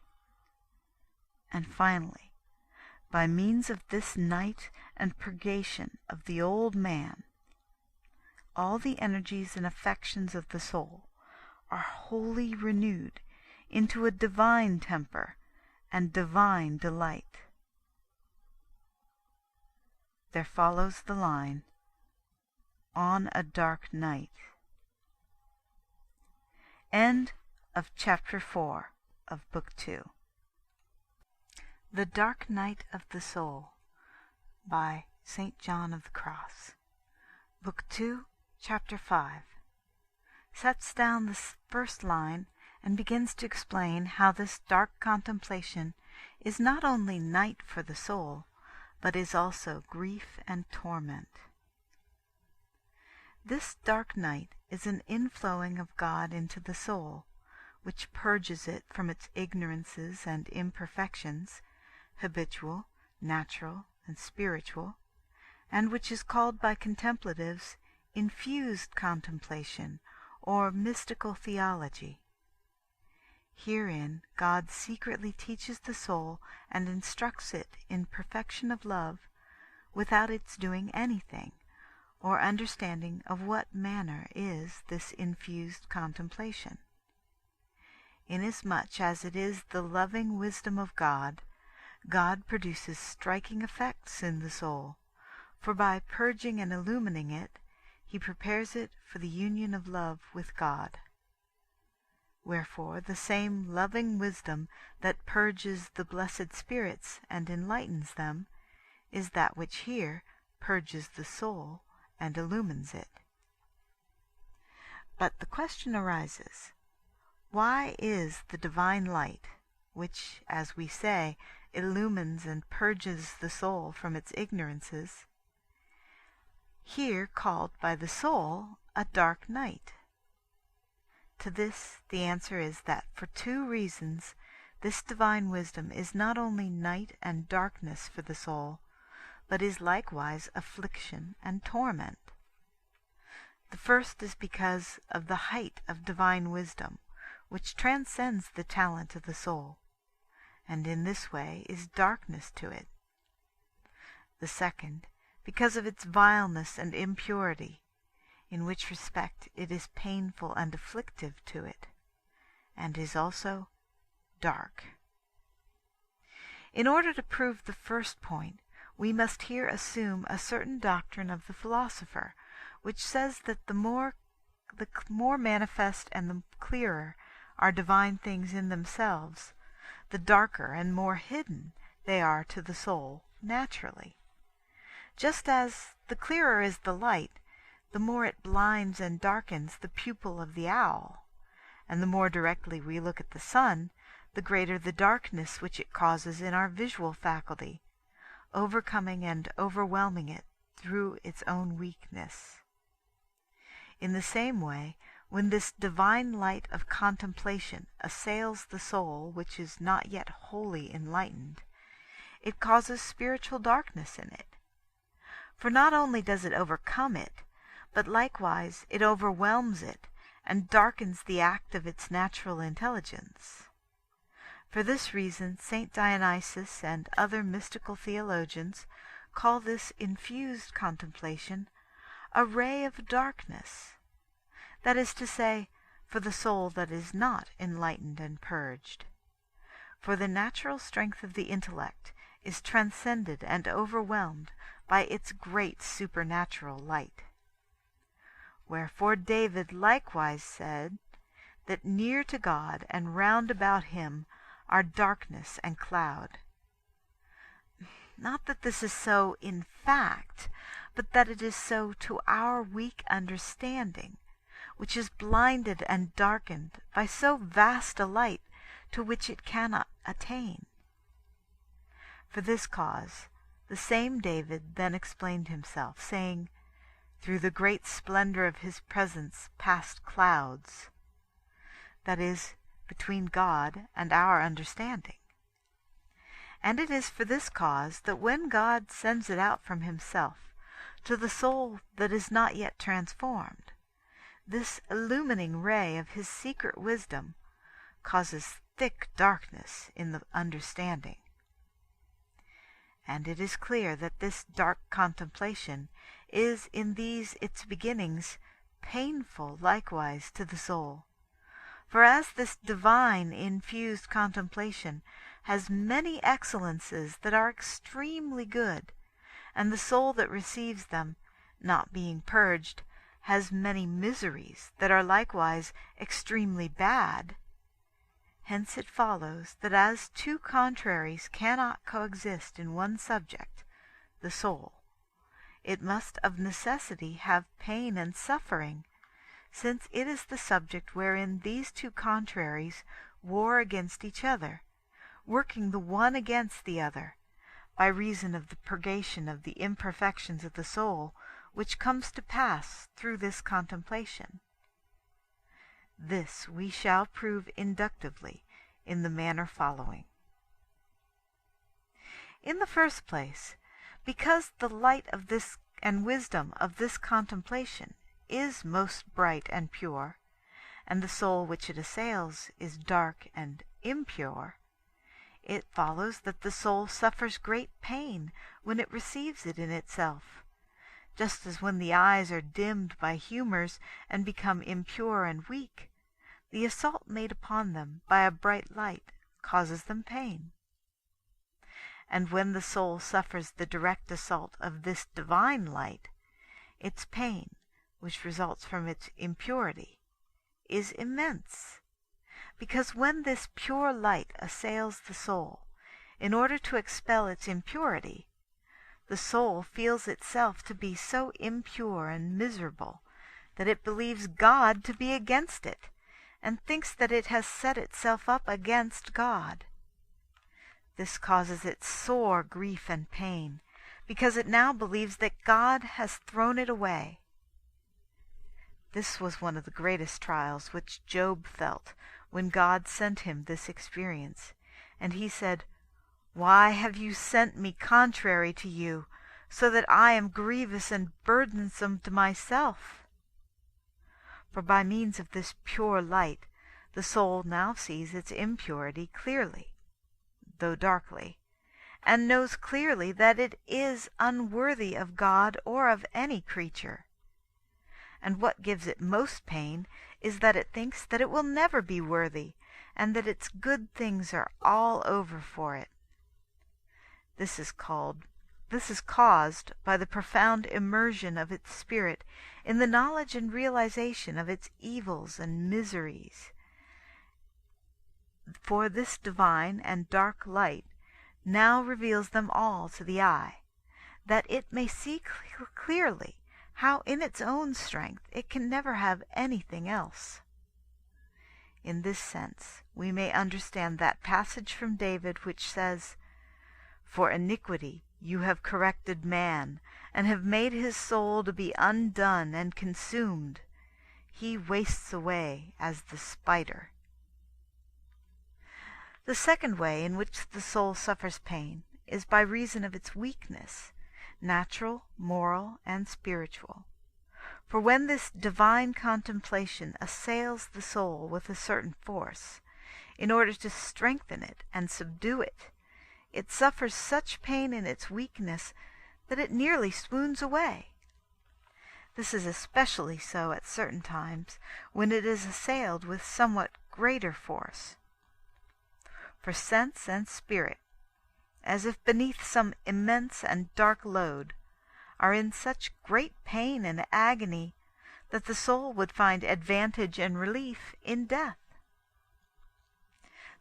And finally, by means of this night and purgation of the old man, all the energies and affections of the soul are wholly renewed into a divine temper and divine delight. There follows the line, "On a dark night." End of Chapter 4 of Book 2. The Dark Night of the Soul by St. John of the Cross. Book 2, Chapter 5 sets down this first line and begins to explain how this dark contemplation is not only night for the soul, but is also grief and torment. This dark night is an inflowing of God into the soul, which purges it from its ignorances and imperfections, habitual, natural, and spiritual, and which is called by contemplatives infused contemplation or mystical theology. Herein God secretly teaches the soul and instructs it in perfection of love without its doing anything, or understanding of what manner is this infused contemplation. Inasmuch as it is the loving wisdom of God, God produces striking effects in the soul, for by purging and illumining it, He prepares it for the union of love with God. Wherefore the same loving wisdom that purges the blessed spirits and enlightens them is that which here purges the soul and illumines it. But the question arises, why is the divine light, which, as we say, illumines and purges the soul from its ignorances, here called by the soul a dark night? To this the answer is that for two reasons this divine wisdom is not only night and darkness for the soul, but is likewise affliction and torment. The first is because of the height of divine wisdom, which transcends the talent of the soul, and in this way is darkness to it. The second, because of its vileness and impurity, in which respect it is painful and afflictive to it, and is also dark. In order to prove the first point, we must here assume a certain doctrine of the philosopher, which says that the more manifest and the clearer are divine things in themselves, the darker and more hidden they are to the soul naturally. Just as the clearer is the light, the more it blinds and darkens the pupil of the owl, and the more directly we look at the sun, the greater the darkness which it causes in our visual faculty, overcoming and overwhelming it through its own weakness. In the same way, when this divine light of contemplation assails the soul which is not yet wholly enlightened, it causes spiritual darkness in it. For not only does it overcome it, but likewise it overwhelms it and darkens the act of its natural intelligence. For this reason St. Dionysius and other mystical theologians call this infused contemplation a ray of darkness, that is to say, for the soul that is not enlightened and purged. For the natural strength of the intellect is transcended and overwhelmed by its great supernatural light. Wherefore David likewise said that near to God and round about him are darkness and cloud. Not that this is so in fact, but that it is so to our weak understanding, which is blinded and darkened by so vast a light to which it cannot attain. For this cause the same David then explained himself, saying, "Through the great splendor of his presence past clouds," that is, between God and our understanding. And it is for this cause that when God sends it out from himself to the soul that is not yet transformed, this illumining ray of his secret wisdom causes thick darkness in the understanding. And it is clear that this dark contemplation is in these its beginnings painful likewise to the soul. For as this divine infused contemplation has many excellences that are extremely good, and the soul that receives them, not being purged, has many miseries that are likewise extremely bad, hence it follows that as two contraries cannot coexist in one subject, the soul, it must of necessity have pain and suffering, since it is the subject wherein these two contraries war against each other, working the one against the other, by reason of the purgation of the imperfections of the soul, which comes to pass through this contemplation. This we shall prove inductively in the manner following. In the first place, because the light of this and wisdom of this contemplation is most bright and pure, and the soul which it assails is dark and impure, it follows that the soul suffers great pain when it receives it in itself, just as when the eyes are dimmed by humours and become impure and weak, the assault made upon them by a bright light causes them pain. And when the soul suffers the direct assault of this divine light, its pain, which results from its impurity, is immense, because when this pure light assails the soul, in order to expel its impurity, the soul feels itself to be so impure and miserable that it believes God to be against it, and thinks that it has set itself up against God. This causes it sore grief and pain, because it now believes that God has thrown it away. This was one of the greatest trials which Job felt when God sent him this experience, and he said, "Why have you sent me contrary to you, so that I am grievous and burdensome to myself?" For by means of this pure light the soul now sees its impurity clearly, though darkly, and knows clearly that it is unworthy of God or of any creature. And what gives it most pain is that it thinks that it will never be worthy, and that its good things are all over for it. This is caused by the profound immersion of its spirit in the knowledge and realization of its evils and miseries. For this divine and dark light now reveals them all to the eye, that it may see clearly how in its own strength it can never have anything else. In this sense we may understand that passage from David which says, "For iniquity you have corrected man, and have made his soul to be undone and consumed. He wastes away as the spider." The second way in which the soul suffers pain is by reason of its weakness, natural, moral, and spiritual. For when this divine contemplation assails the soul with a certain force, in order to strengthen it and subdue it, it suffers such pain in its weakness that it nearly swoons away. This is especially so at certain times when it is assailed with somewhat greater force. For sense and spirit, as if beneath some immense and dark load, are in such great pain and agony that the soul would find advantage and relief in death.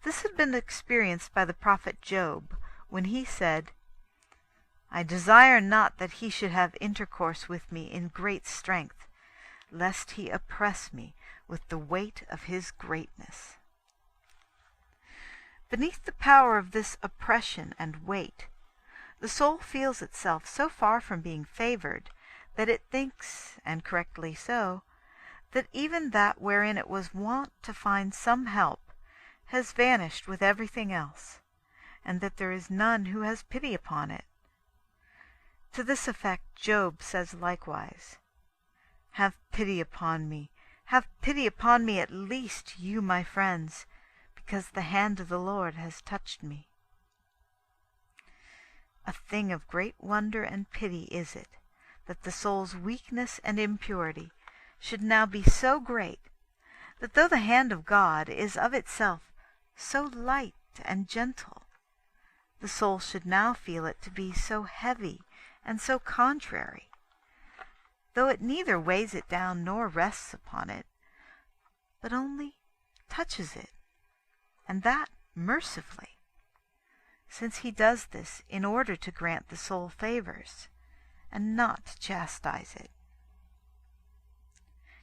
This had been experienced by the prophet Job when he said, I desire not that he should have intercourse with me in great strength, lest he oppress me with the weight of his greatness. Beneath the power of this oppression and weight, the soul feels itself so far from being favored that it thinks, and correctly so, that even that wherein it was wont to find some help has vanished with everything else, and that there is none who has pity upon it. To this effect Job says likewise, "Have pity upon me, have pity upon me at least, you my friends, because the hand of the Lord has touched me." A thing of great wonder and pity is it, that the soul's weakness and impurity should now be so great, that though the hand of God is of itself so light and gentle, the soul should now feel it to be so heavy and so contrary, though it neither weighs it down nor rests upon it, but only touches it, and that mercifully, since he does this in order to grant the soul favors, and not to chastise it.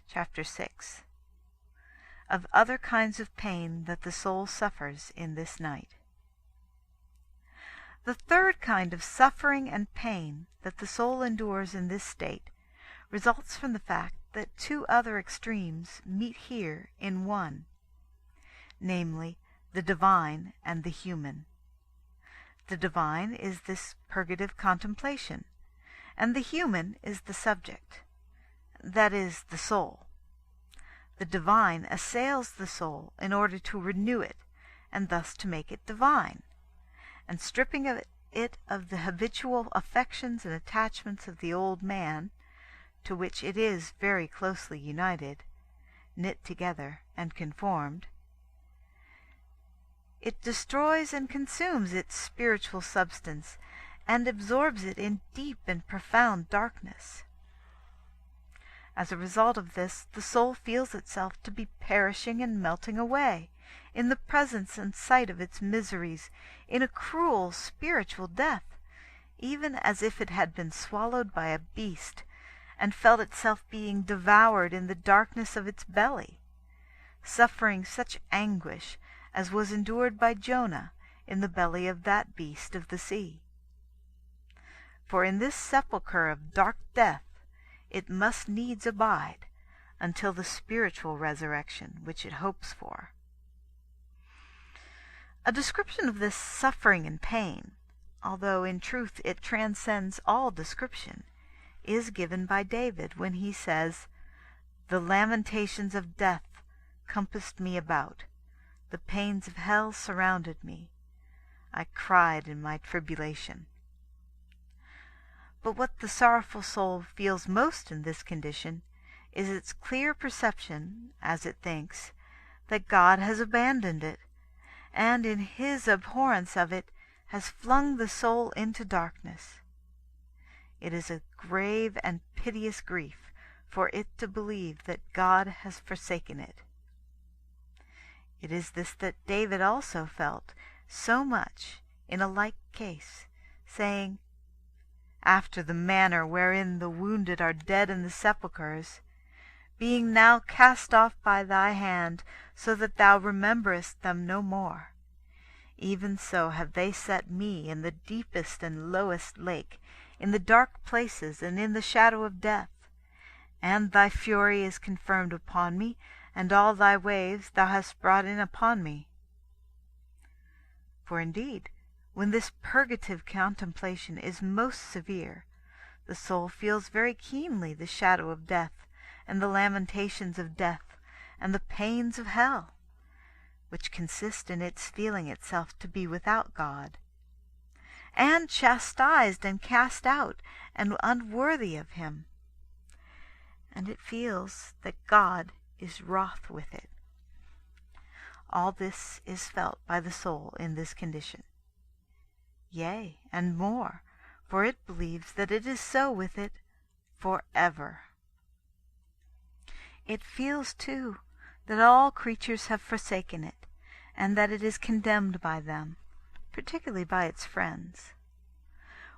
Chapter 6. Of other kinds of pain that the soul suffers in this night. The third kind of suffering and pain that the soul endures in this state results from the fact that two other extremes meet here in one, namely, the divine and the human. The divine is this purgative contemplation, and the human is the subject, that is, the soul. The divine assails the soul in order to renew it, and thus to make it divine, and stripping it of the habitual affections and attachments of the old man, to which it is very closely united, knit together, and conformed, it destroys and consumes its spiritual substance, and absorbs it in deep and profound darkness. As a result of this, the soul feels itself to be perishing and melting away, in the presence and sight of its miseries, in a cruel spiritual death, even as if it had been swallowed by a beast, and felt itself being devoured in the darkness of its belly, suffering such anguish as was endured by Jonah in the belly of that beast of the sea. For in this sepulchre of dark death it must needs abide until the spiritual resurrection which it hopes for. A description of this suffering and pain, although in truth it transcends all description, is given by David when he says, "The lamentations of death compassed me about, the pains of hell surrounded me. I cried in my tribulation." But what the sorrowful soul feels most in this condition is its clear perception, as it thinks, that God has abandoned it, and in his abhorrence of it has flung the soul into darkness. It is a grave and piteous grief for it to believe that God has forsaken it. It is this that David also felt so much in a like case, saying, "After the manner wherein the wounded are dead in the sepulchres, being now cast off by thy hand, so that thou rememberest them no more, even so have they set me in the deepest and lowest lake, in the dark places, and in the shadow of death. And thy fury is confirmed upon me, and all thy waves thou hast brought in upon me." For indeed, when this purgative contemplation is most severe, the soul feels very keenly the shadow of death, and the lamentations of death, and the pains of hell, which consist in its feeling itself to be without God, and chastised and cast out, and unworthy of him. And it feels that God is wroth with it. All this is felt by the soul in this condition. Yea, and more, for it believes that it is so with it forever. It feels, too, that all creatures have forsaken it, and that it is condemned by them, particularly by its friends.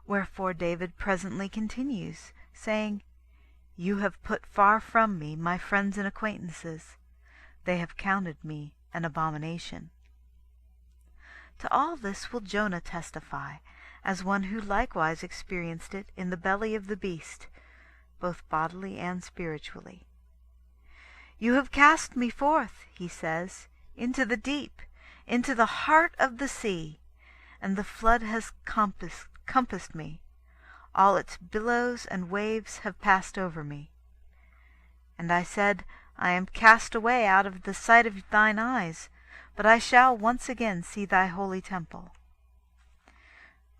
Wherefore David presently continues, saying, You have put far from me my friends and acquaintances. They have counted me an abomination. To all this will Jonah testify, as one who likewise experienced it in the belly of the beast, both bodily and spiritually. You have cast me forth, he says, into the deep, into the heart of the sea, and the flood has compassed me. All its billows and waves have passed over me. And I said, I am cast away out of the sight of thine eyes, but I shall once again see thy holy temple.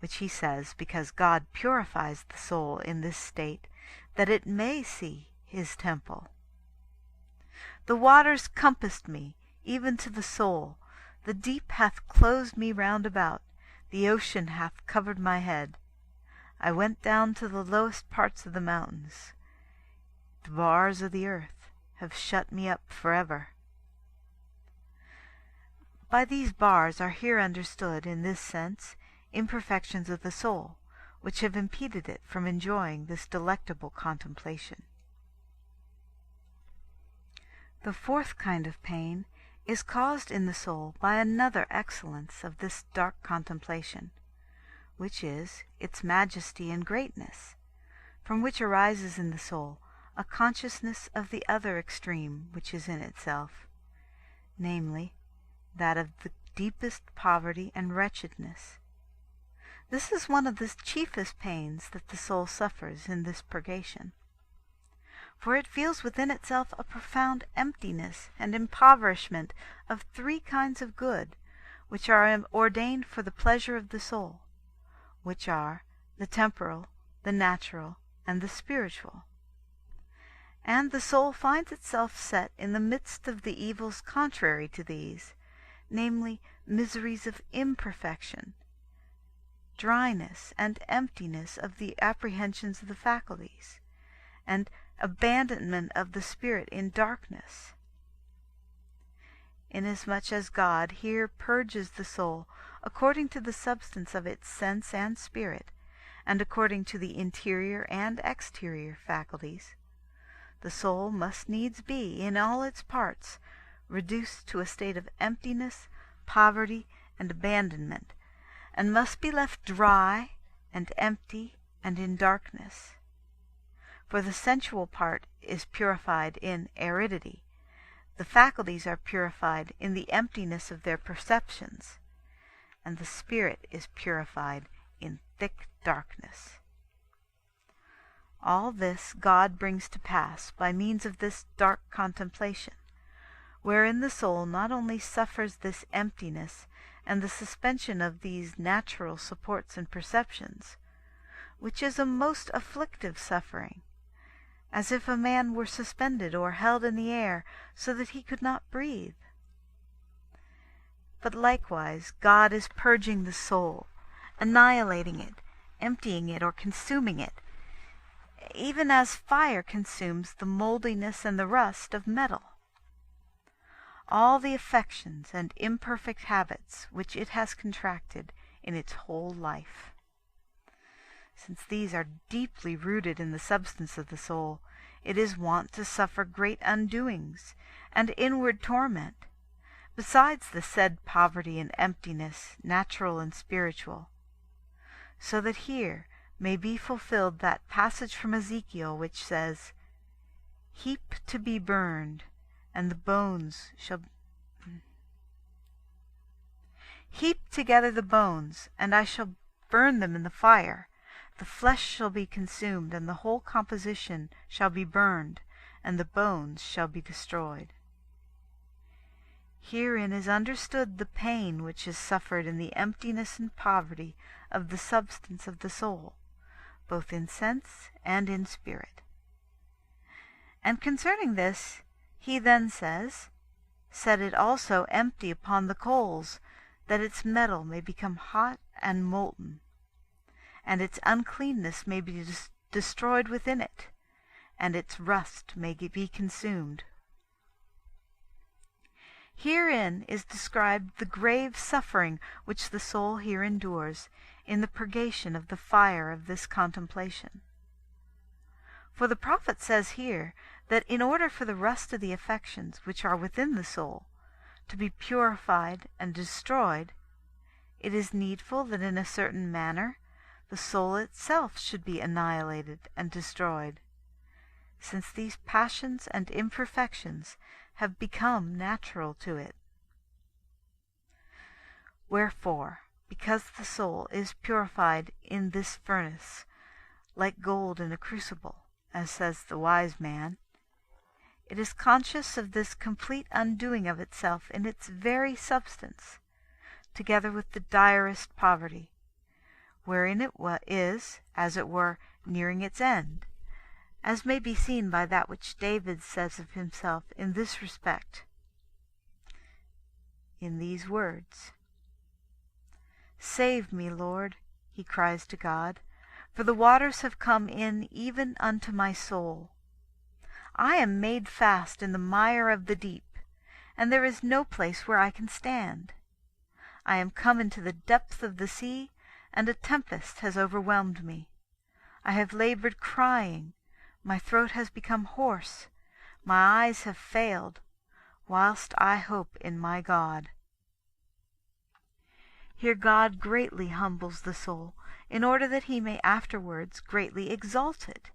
Which he says because God purifies the soul in this state, that it may see his temple. The waters compassed me, even to the soul. The deep hath closed me round about. The ocean hath covered my head. I went down to the lowest parts of the mountains. The bars of the earth have shut me up forever. By these bars are here understood, in this sense, imperfections of the soul, which have impeded it from enjoying this delectable contemplation. The fourth kind of pain is caused in the soul by another excellence of this dark contemplation, which is its majesty and greatness, from which arises in the soul a consciousness of the other extreme which is in itself, namely, that of the deepest poverty and wretchedness. This is one of the chiefest pains that the soul suffers in this purgation, for it feels within itself a profound emptiness and impoverishment of three kinds of good, which are ordained for the pleasure of the soul, which are the temporal, the natural, and the spiritual. And the soul finds itself set in the midst of the evils contrary to these, namely, miseries of imperfection, dryness and emptiness of the apprehensions of the faculties, and abandonment of the spirit in darkness. Inasmuch as God here purges the soul according to the substance of its sense and spirit, and according to the interior and exterior faculties, the soul must needs be, in all its parts, reduced to a state of emptiness, poverty, and abandonment, and must be left dry and empty and in darkness. For the sensual part is purified in aridity, the faculties are purified in the emptiness of their perceptions, and the spirit is purified in thick darkness. All this God brings to pass by means of this dark contemplation, wherein the soul not only suffers this emptiness and the suspension of these natural supports and perceptions, which is a most afflictive suffering, as if a man were suspended or held in the air so that he could not breathe. But likewise God is purging the soul, annihilating it, emptying it or consuming it, even as fire consumes the mouldiness and the rust of metal. All the affections and imperfect habits which it has contracted in its whole life. Since these are deeply rooted in the substance of the soul, it is wont to suffer great undoings and inward torment, besides the said poverty and emptiness, natural and spiritual, so that here may be fulfilled that passage from Ezekiel which says, Heap to be burned, and the bones shall heap together the bones, and I shall burn them in the fire. The flesh shall be consumed, and the whole composition shall be burned, and the bones shall be destroyed. Herein is understood the pain which is suffered in the emptiness and poverty of the substance of the soul, both in sense and in spirit. And concerning this, he then says, Set it also empty upon the coals, that its metal may become hot and molten, and its uncleanness may be destroyed within it, and its rust may be consumed. Herein is described the grave suffering which the soul here endures in the purgation of the fire of this contemplation. For the prophet says here that in order for the rest of the affections which are within the soul to be purified and destroyed, it is needful that in a certain manner the soul itself should be annihilated and destroyed, since these passions and imperfections have become natural to it. Wherefore, because the soul is purified in this furnace, like gold in a crucible, as says the wise man, it is conscious of this complete undoing of itself in its very substance, together with the direst poverty, wherein it is, as it were, nearing its end, as may be seen by that which David says of himself in this respect, in these words: "Save me, Lord," he cries to God, "for the waters have come in even unto my soul. I am made fast in the mire of the deep, and there is no place where I can stand. I am come into the depth of the sea, and a tempest has overwhelmed me. I have labored crying, my throat has become hoarse, my eyes have failed, whilst I hope in my God." Here God greatly humbles the soul, in order that he may afterwards greatly exalt it.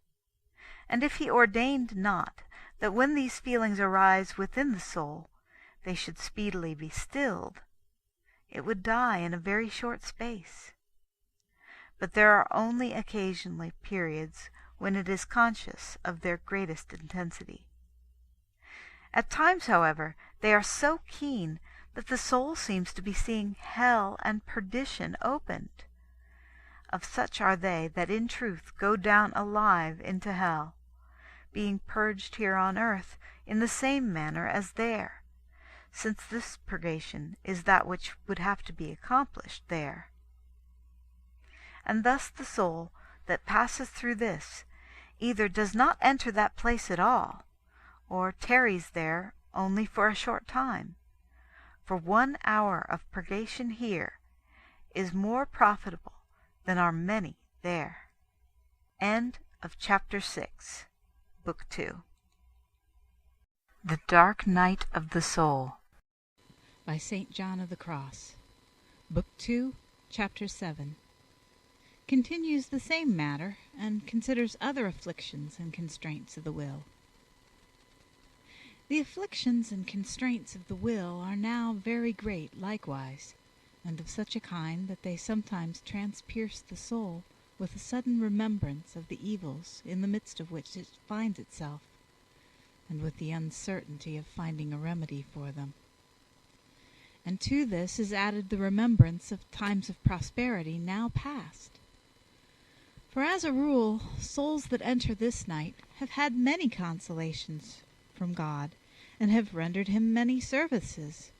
And if he ordained not that when these feelings arise within the soul, they should speedily be stilled, it would die in a very short space. But there are only occasionally periods when it is conscious of their greatest intensity. At times, however, they are so keen that the soul seems to be seeing hell and perdition opened. Of such are they that in truth go down alive into hell, being purged here on earth in the same manner as there, since this purgation is that which would have to be accomplished there. And thus the soul that passes through this either does not enter that place at all, or tarries there only for a short time. For 1 hour of purgation here is more profitable than are many there. End of chapter 6, Book 2. The Dark Night of the Soul by St. John of the Cross. Book 2, Chapter 7. Continues the same matter, and considers other afflictions and constraints of the will. The afflictions and constraints of the will are now very great likewise, and of such a kind that they sometimes transpierce the soul with a sudden remembrance of the evils in the midst of which it finds itself, and with the uncertainty of finding a remedy for them. And to this is added the remembrance of times of prosperity now past. For as a rule, souls that enter this night have had many consolations from God, and have rendered him many services,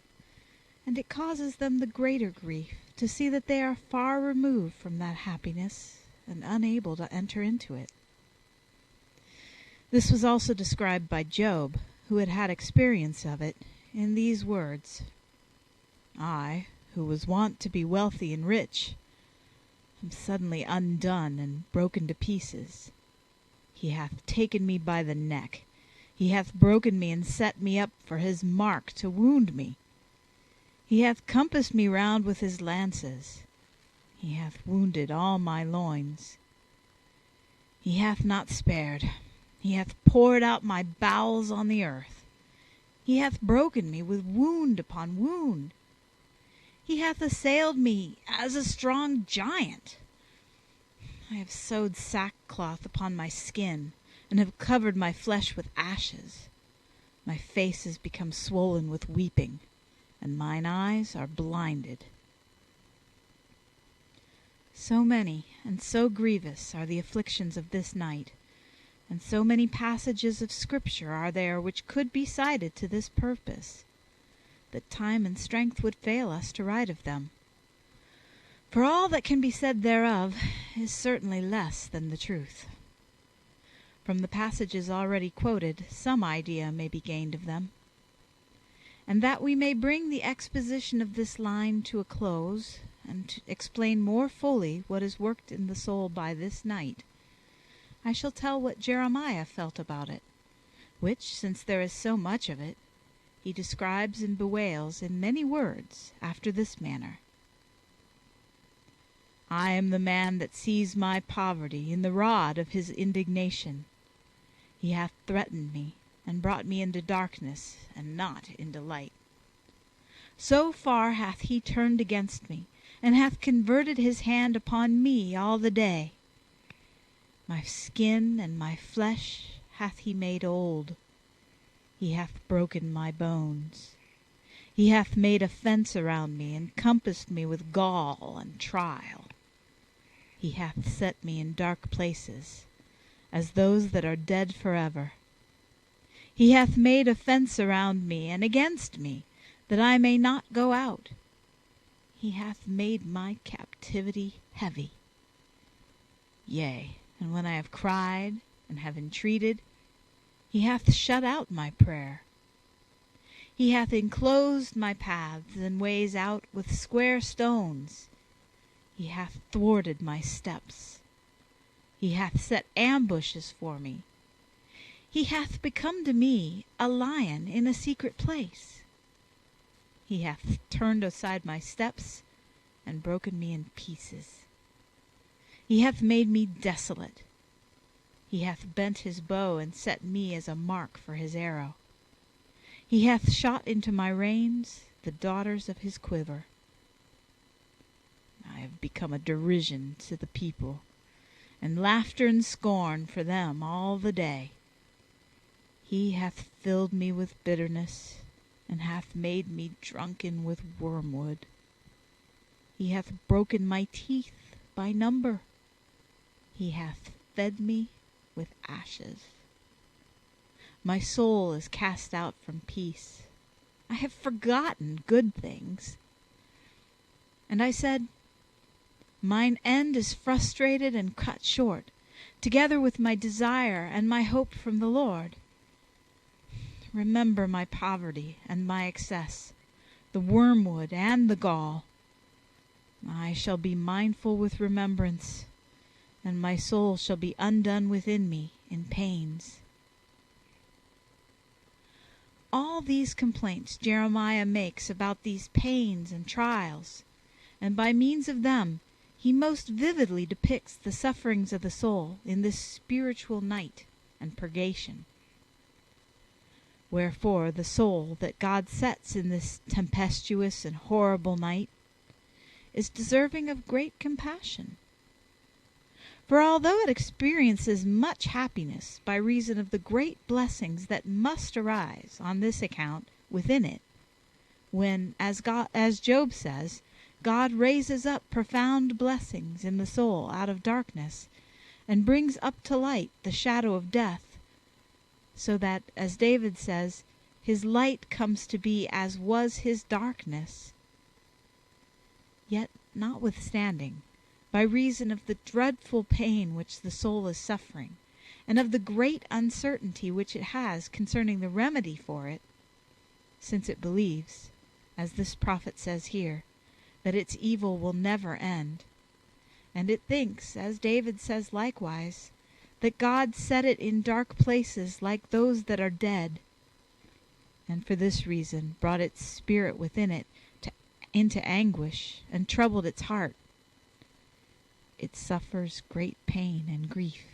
and it causes them the greater grief to see that they are far removed from that happiness, and unable to enter into it. This was also described by Job, who had had experience of it, in these words: "I, who was wont to be wealthy and rich, am suddenly undone and broken to pieces. He hath taken me by the neck. He hath broken me and set me up for his mark to wound me. He hath compassed me round with his lances. He hath wounded all my loins. He hath not spared. He hath poured out my bowels on the earth. He hath broken me with wound upon wound. He hath assailed me as a strong giant. I have sewed sackcloth upon my skin, and have covered my flesh with ashes. My face is become swollen with weeping, and mine eyes are blinded." So many and so grievous are the afflictions of this night, and so many passages of Scripture are there which could be cited to this purpose, that time and strength would fail us to write of them. For all that can be said thereof is certainly less than the truth. From the passages already quoted, some idea may be gained of them. And that we may bring the exposition of this line to a close, and to explain more fully what is worked in the soul by this night, I shall tell what Jeremiah felt about it, which, since there is so much of it, he describes and bewails in many words after this manner. I am the man that sees my poverty in the rod of his indignation. He hath threatened me, and brought me into darkness, and not into light. So far hath he turned against me, and hath converted his hand upon me all the day. My skin and my flesh hath he made old. He hath broken my bones. He hath made a fence around me, and compassed me with gall and trial. He hath set me in dark places, as those that are dead forever. He hath made a fence around me and against me, that I may not go out. He hath made my captivity heavy. Yea, and when I have cried and have entreated, he hath shut out my prayer. He hath enclosed my paths and ways out with square stones. He hath thwarted my steps. He hath set ambushes for me. He hath become to me a lion in a secret place. He hath turned aside my steps, and broken me in pieces. He hath made me desolate. He hath bent his bow, and set me as a mark for his arrow. He hath shot into my reins the daughters of his quiver. I have become a derision to the people, and laughter and scorn for them all the day. He hath filled me with bitterness, and hath made me drunken with wormwood. He hath broken my teeth by number. He hath fed me with ashes. My soul is cast out from peace. I have forgotten good things. And I said, mine end is frustrated and cut short, together with my desire and my hope from the Lord. Remember my poverty and my excess, the wormwood and the gall. I shall be mindful with remembrance, and my soul shall be undone within me in pains. All these complaints Jeremiah makes about these pains and trials, and by means of them he most vividly depicts the sufferings of the soul in this spiritual night and purgation. Wherefore the soul that God sets in this tempestuous and horrible night is deserving of great compassion. For although it experiences much happiness by reason of the great blessings that must arise on this account within it, when, as Job says, God raises up profound blessings in the soul out of darkness, and brings up to light the shadow of death, so that, as David says, his light comes to be as was his darkness. Yet, notwithstanding, by reason of the dreadful pain which the soul is suffering, and of the great uncertainty which it has concerning the remedy for it, since it believes, as this prophet says here, that its evil will never end, and it thinks, as David says likewise, that God set it in dark places like those that are dead, and for this reason brought its spirit within it into anguish, and troubled its heart. It suffers great pain and grief,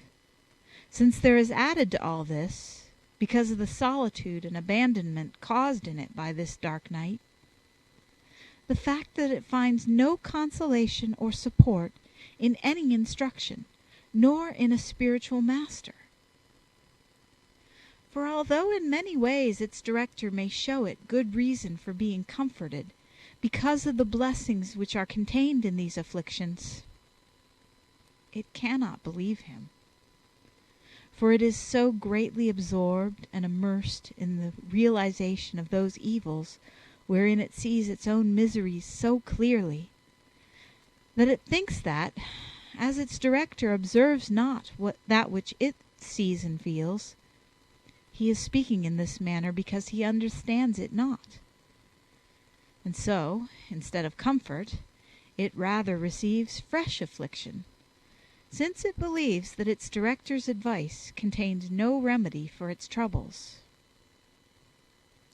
since there is added to all this, because of the solitude and abandonment caused in it by this dark night, the fact that it finds no consolation or support in any instruction, nor in a spiritual master. For although in many ways its director may show it good reason for being comforted, because of the blessings which are contained in these afflictions, it cannot believe him. For it is so greatly absorbed and immersed in the realization of those evils wherein it sees its own miseries so clearly, that it thinks that, as its director observes not that which it sees and feels, he is speaking in this manner because he understands it not. and so, instead of comfort, it rather receives fresh affliction, since it believes that its director's advice contained no remedy for its troubles.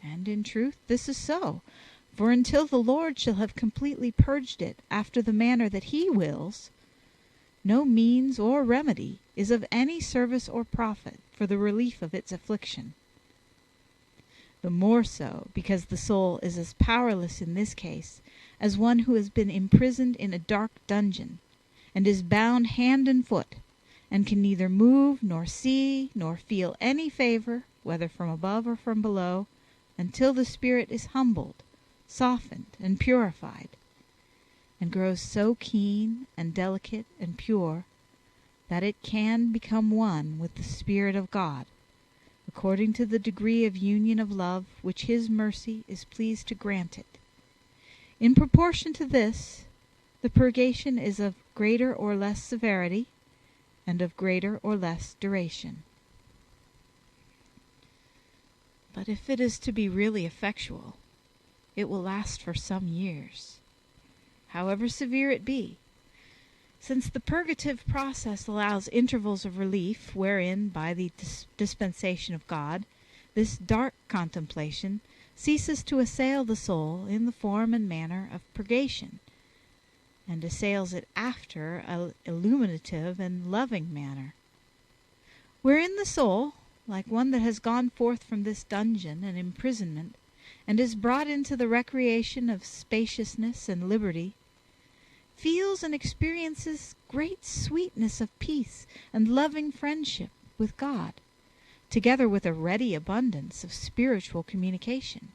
And in truth this is so, for until the Lord shall have completely purged it after the manner that he wills, no means or remedy is of any service or profit for the relief of its affliction. The more so because the soul is as powerless in this case as one who has been imprisoned in a dark dungeon, and is bound hand and foot, and can neither move nor see nor feel any favor, whether from above or from below, until the spirit is humbled, softened, and purified, and grows so keen and delicate and pure that it can become one with the Spirit of God, according to the degree of union of love which his mercy is pleased to grant it. In proportion to this, the purgation is of greater or less severity, and of greater or less duration. But if it is to be really effectual, it will last for some years, however severe it be, since the purgative process allows intervals of relief wherein, by the dispensation of God, this dark contemplation ceases to assail the soul in the form and manner of purgation, and assails it after an illuminative and loving manner, wherein the soul, like one that has gone forth from this dungeon and imprisonment, and is brought into the recreation of spaciousness and liberty, feels and experiences great sweetness of peace and loving friendship with God, together with a ready abundance of spiritual communication.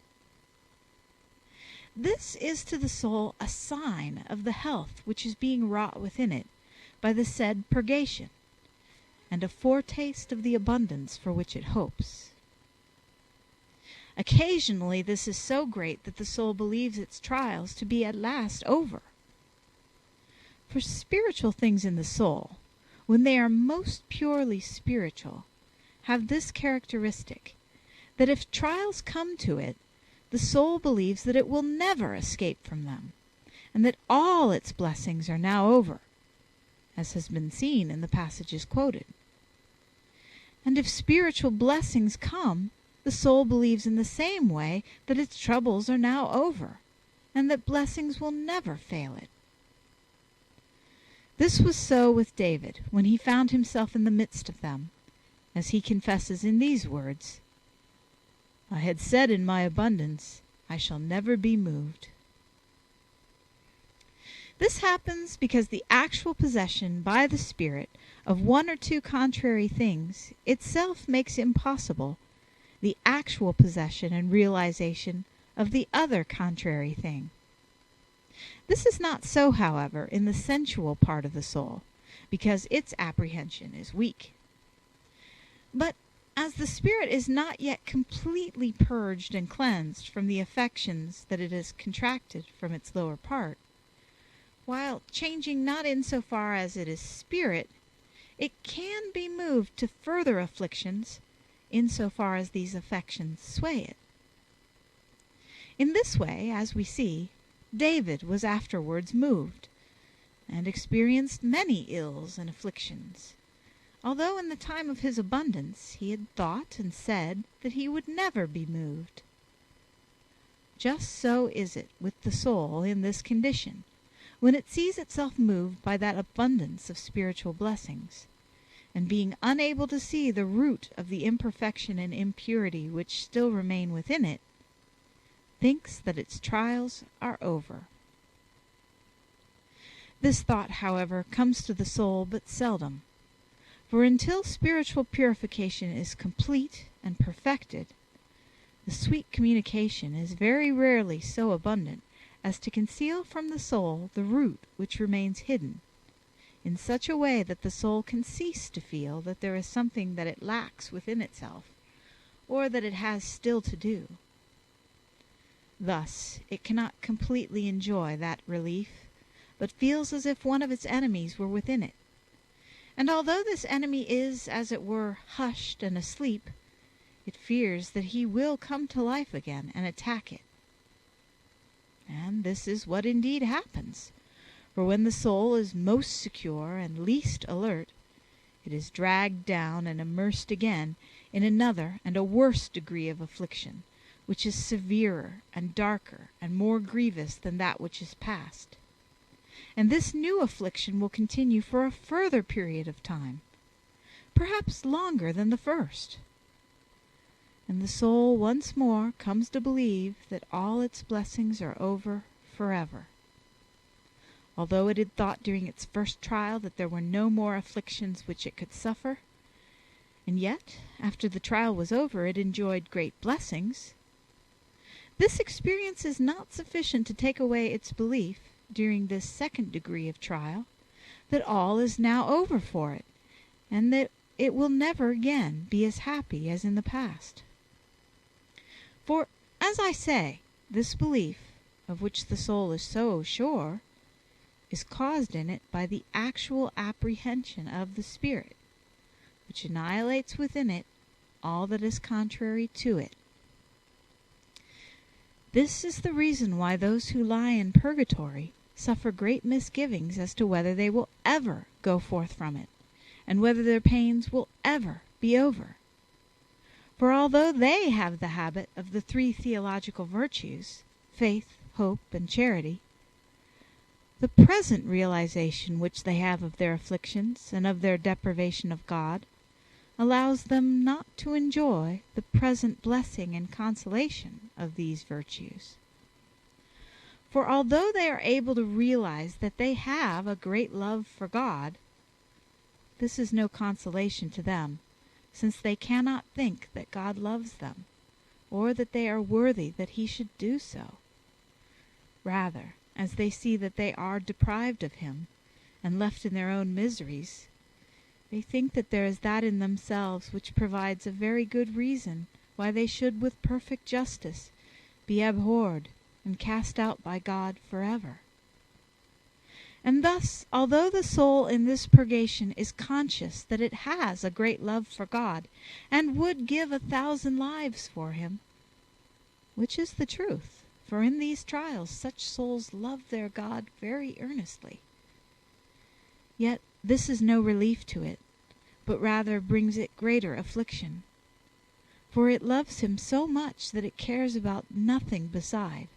This is to the soul a sign of the health which is being wrought within it by the said purgation, and a foretaste of the abundance for which it hopes. Occasionally this is so great that the soul believes its trials to be at last over. For spiritual things in the soul, when they are most purely spiritual, have this characteristic, that if trials come to it, the soul believes that it will never escape from them, and that all its blessings are now over, as has been seen in the passages quoted. And if spiritual blessings come, the soul believes in the same way that its troubles are now over, and that blessings will never fail it. This was so with David when he found himself in the midst of them, as he confesses in these words, "I had said in my abundance, I shall never be moved." This happens because the actual possession by the Spirit of one or two contrary things itself makes impossible the actual possession and realization of the other contrary thing. This is not so, however, in the sensual part of the soul, because its apprehension is weak. But as the spirit is not yet completely purged and cleansed from the affections that it has contracted from its lower part, while changing not in so far as it is spirit, it can be moved to further afflictions in so far as these affections sway it. In this way, as we see, David was afterwards moved, and experienced many ills and afflictions, although in the time of his abundance he had thought and said that he would never be moved. Just so is it with the soul in this condition, when it sees itself moved by that abundance of spiritual blessings, and being unable to see the root of the imperfection and impurity which still remain within it, thinks that its trials are over. This thought, however, comes to the soul but seldom, for until spiritual purification is complete and perfected, the sweet communication is very rarely so abundant as to conceal from the soul the root which remains hidden, in such a way that the soul can cease to feel that there is something that it lacks within itself, or that it has still to do. Thus it cannot completely enjoy that relief, but feels as if one of its enemies were within it. And although this enemy is, as it were, hushed and asleep, it fears that he will come to life again and attack it. And this is what indeed happens. For when the soul is most secure and least alert, it is dragged down and immersed again in another and a worse degree of affliction, which is severer and darker and more grievous than that which is past. And this new affliction will continue for a further period of time, perhaps longer than the first. And the soul once more comes to believe that all its blessings are over forever. Although it had thought during its first trial that there were no more afflictions which it could suffer, and yet, after the trial was over, it enjoyed great blessings, this experience is not sufficient to take away its belief, during this second degree of trial, that all is now over for it, and that it will never again be as happy as in the past. For, as I say, this belief, of which the soul is so sure, is caused in it by the actual apprehension of the spirit, which annihilates within it all that is contrary to it. This is the reason why those who lie in purgatory suffer great misgivings as to whether they will ever go forth from it, and whether their pains will ever be over. For although they have the habit of the 3 theological virtues, faith, hope, and charity, the present realization which they have of their afflictions and of their deprivation of God allows them not to enjoy the present blessing and consolation of these virtues. For although they are able to realize that they have a great love for God, this is no consolation to them, since they cannot think that God loves them, or that they are worthy that he should do so. Rather, as they see that they are deprived of him, and left in their own miseries, they think that there is that in themselves which provides a very good reason why they should with perfect justice be abhorred and cast out by God forever. And thus, although the soul in this purgation is conscious that it has a great love for God, and would give 1,000 lives for him, which is the truth, for in these trials such souls love their God very earnestly, yet this is no relief to it, but rather brings it greater affliction. For it loves him so much that it cares about nothing beside.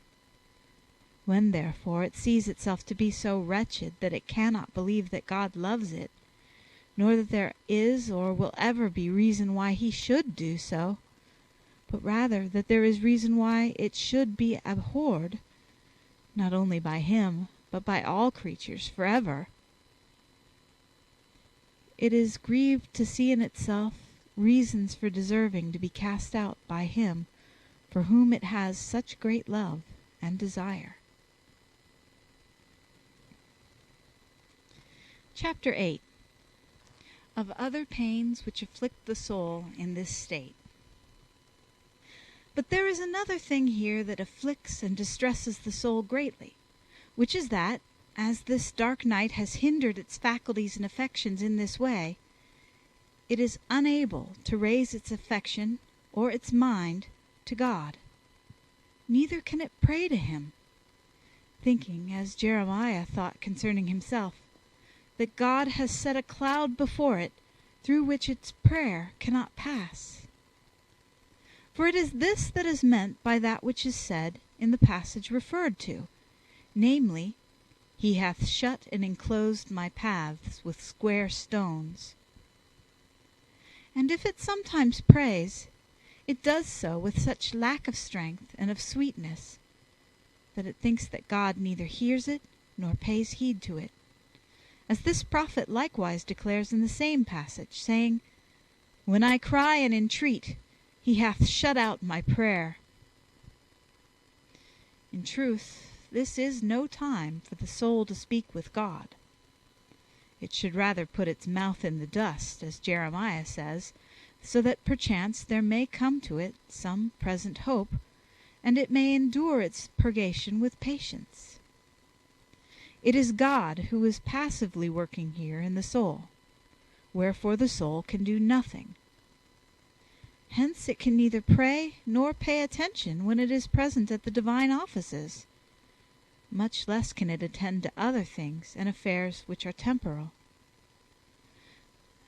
When, therefore, it sees itself to be so wretched that it cannot believe that God loves it, nor that there is or will ever be reason why he should do so, but rather that there is reason why it should be abhorred, not only by him, but by all creatures forever, it is grieved to see in itself reasons for deserving to be cast out by him for whom it has such great love and desire. Chapter 8. Of other pains which afflict the soul in this state. But there is another thing here that afflicts and distresses the soul greatly, which is that, as this dark night has hindered its faculties and affections in this way, it is unable to raise its affection or its mind to God. Neither can it pray to him, thinking, as Jeremiah thought concerning himself, that God has set a cloud before it through which its prayer cannot pass. For it is this that is meant by that which is said in the passage referred to, namely, He hath shut and enclosed my paths with square stones. And if it sometimes prays, it does so with such lack of strength and of sweetness, that it thinks that God neither hears it nor pays heed to it, as this prophet likewise declares in the same passage, saying, When I cry and entreat, he hath shut out my prayer. In truth, this is no time for the soul to speak with God. It should rather put its mouth in the dust, as Jeremiah says, so that perchance there may come to it some present hope, and it may endure its purgation with patience. It is God who is passively working here in the soul, wherefore the soul can do nothing. Hence it can neither pray nor pay attention when it is present at the divine offices, much less can it attend to other things and affairs which are temporal.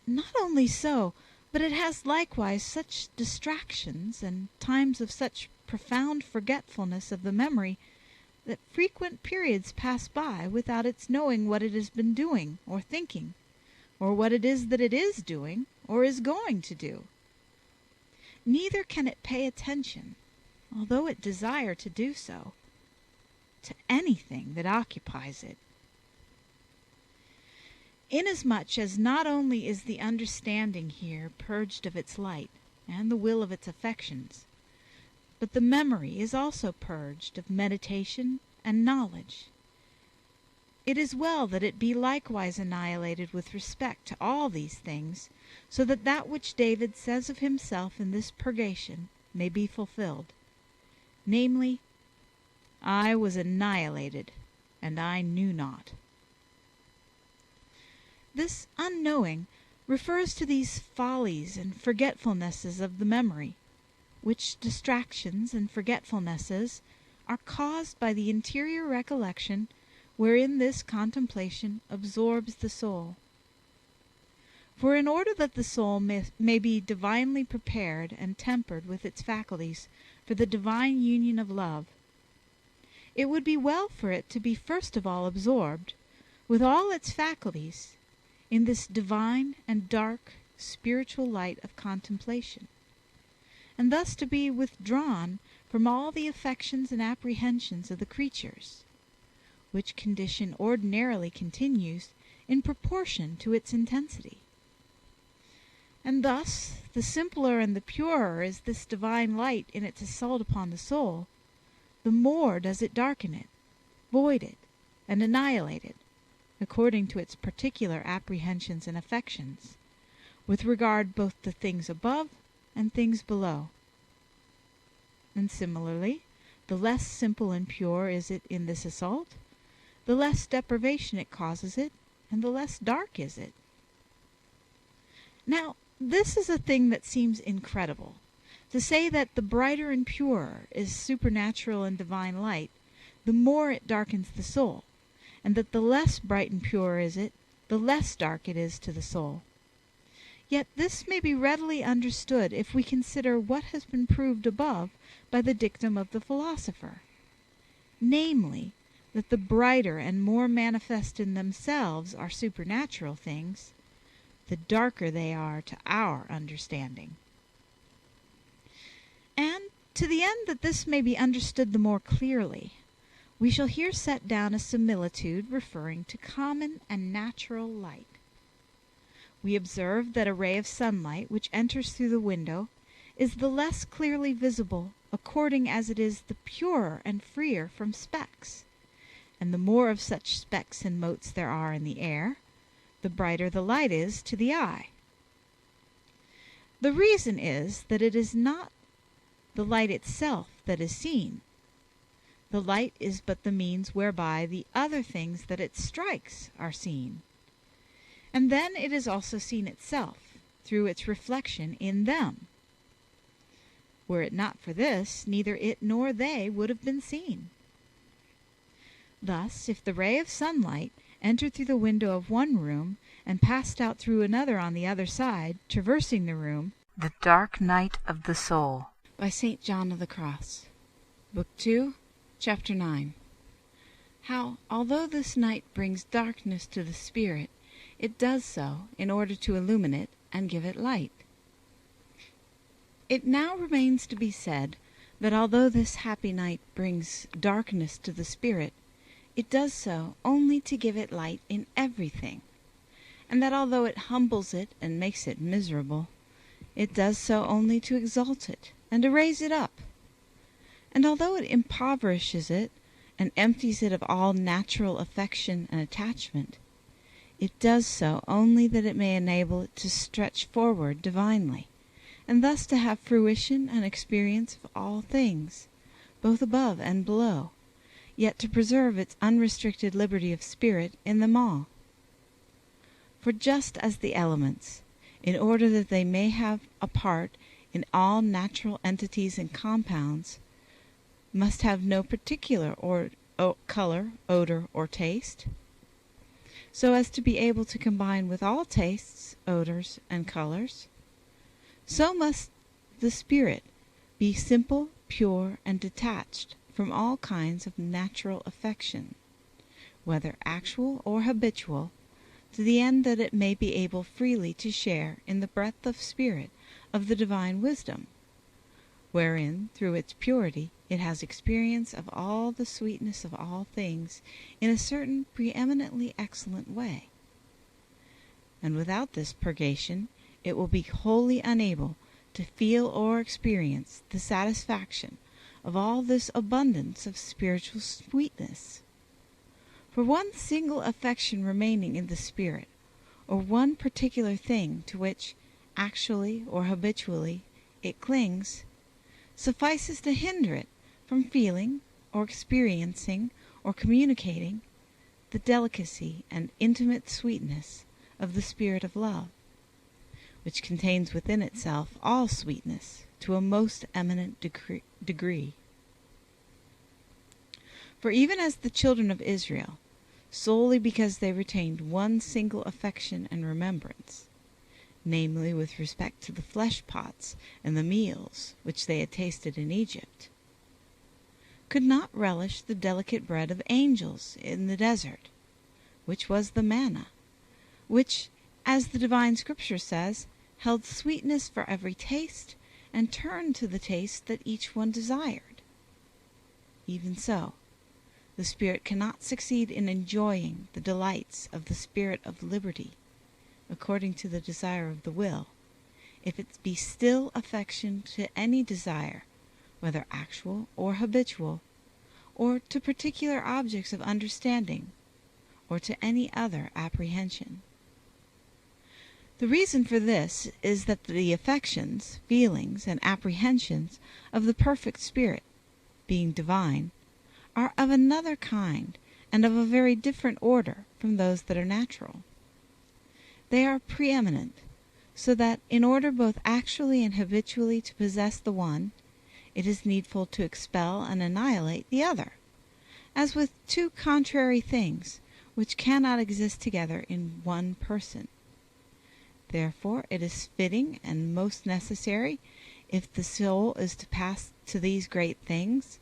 Not only so, but it has likewise such distractions and times of such profound forgetfulness of the memory that frequent periods pass by without its knowing what it has been doing or thinking, or what it is that it is doing or is going to do. Neither can it pay attention, although it desire to do so, to anything that occupies it. Inasmuch as not only is the understanding here purged of its light, and the will of its affections, but the memory is also purged of meditation and knowledge, it is well that it be likewise annihilated with respect to all these things, so that that which David says of himself in this purgation may be fulfilled, namely, I was annihilated, and I knew not. This unknowing refers to these follies and forgetfulnesses of the memory, which distractions and forgetfulnesses are caused by the interior recollection wherein this contemplation absorbs the soul. For in order that the soul may be divinely prepared and tempered with its faculties for the divine union of love, it would be well for it to be first of all absorbed, with all its faculties, in this divine and dark spiritual light of contemplation, and thus to be withdrawn from all the affections and apprehensions of the creatures, which condition ordinarily continues in proportion to its intensity. And thus, the simpler and the purer is this divine light in its assault upon the soul, the more does it darken it, void it, and annihilate it, according to its particular apprehensions and affections, with regard both to things above and things below. And similarly, the less simple and pure is it in this assault, the less deprivation it causes it, and the less dark is it. Now, this is a thing that seems incredible, to say that the brighter and purer is supernatural and divine light, the more it darkens the soul, and that the less bright and pure is it, the less dark it is to the soul. Yet this may be readily understood if we consider what has been proved above by the dictum of the philosopher, namely, that the brighter and more manifest in themselves are supernatural things, the darker they are to our understanding. And to the end that this may be understood the more clearly, we shall here set down a similitude referring to common and natural light. We observe that a ray of sunlight which enters through the window is the less clearly visible according as it is the purer and freer from specks, and the more of such specks and motes there are in the air, the brighter the light is to the eye. The reason is that it is not the light itself that is seen. The light is but the means whereby the other things that it strikes are seen. And then it is also seen itself, through its reflection in them. Were it not for this, neither it nor they would have been seen. Thus, if the ray of sunlight entered through the window of one room and passed out through another on the other side, traversing the room, The Dark Night of the Soul, by St. John of the Cross, Book 2, Chapter 9. How, although this night brings darkness to the spirit, it does so in order to illumine it and give it light. It now remains to be said that although this happy night brings darkness to the spirit, it does so only to give it light in everything, and that although it humbles it and makes it miserable, it does so only to exalt it and to raise it up. And although it impoverishes it and empties it of all natural affection and attachment, it does so only that it may enable it to stretch forward divinely, and thus to have fruition and experience of all things, both above and below, yet to preserve its unrestricted liberty of spirit in them all. For just as the elements, in order that they may have a part in all natural entities and compounds, must have no particular or color, odor, or taste, so as to be able to combine with all tastes, odors, and colors, so must the spirit be simple, pure, and detached from all kinds of natural affection, whether actual or habitual, to the end that it may be able freely to share in the breadth of spirit of the divine wisdom, wherein, through its purity, it has experience of all the sweetness of all things in a certain preeminently excellent way. And without this purgation it will be wholly unable to feel or experience the satisfaction of all this abundance of spiritual sweetness. For one single affection remaining in the spirit, or one particular thing to which, actually or habitually, it clings, suffices to hinder it from feeling, or experiencing, or communicating the delicacy and intimate sweetness of the spirit of love, which contains within itself all sweetness to a most eminent degree. For even as the children of Israel, solely because they retained one single affection and remembrance, namely with respect to the flesh pots and the meals which they had tasted in Egypt, could not relish the delicate bread of angels in the desert, which was the manna, which, as the divine Scripture says, held sweetness for every taste, and turned to the taste that each one desired. Even so, the spirit cannot succeed in enjoying the delights of the spirit of liberty, according to the desire of the will, if it be still affection to any desire, whether actual or habitual, or to particular objects of understanding, or to any other apprehension. The reason for this is that the affections, feelings, and apprehensions of the perfect spirit, being divine, are of another kind and of a very different order from those that are natural. They are preeminent, so that in order both actually and habitually to possess the one, it is needful to expel and annihilate the other, as with two contrary things which cannot exist together in one person. Therefore it is fitting and most necessary, if the soul is to pass to these great things,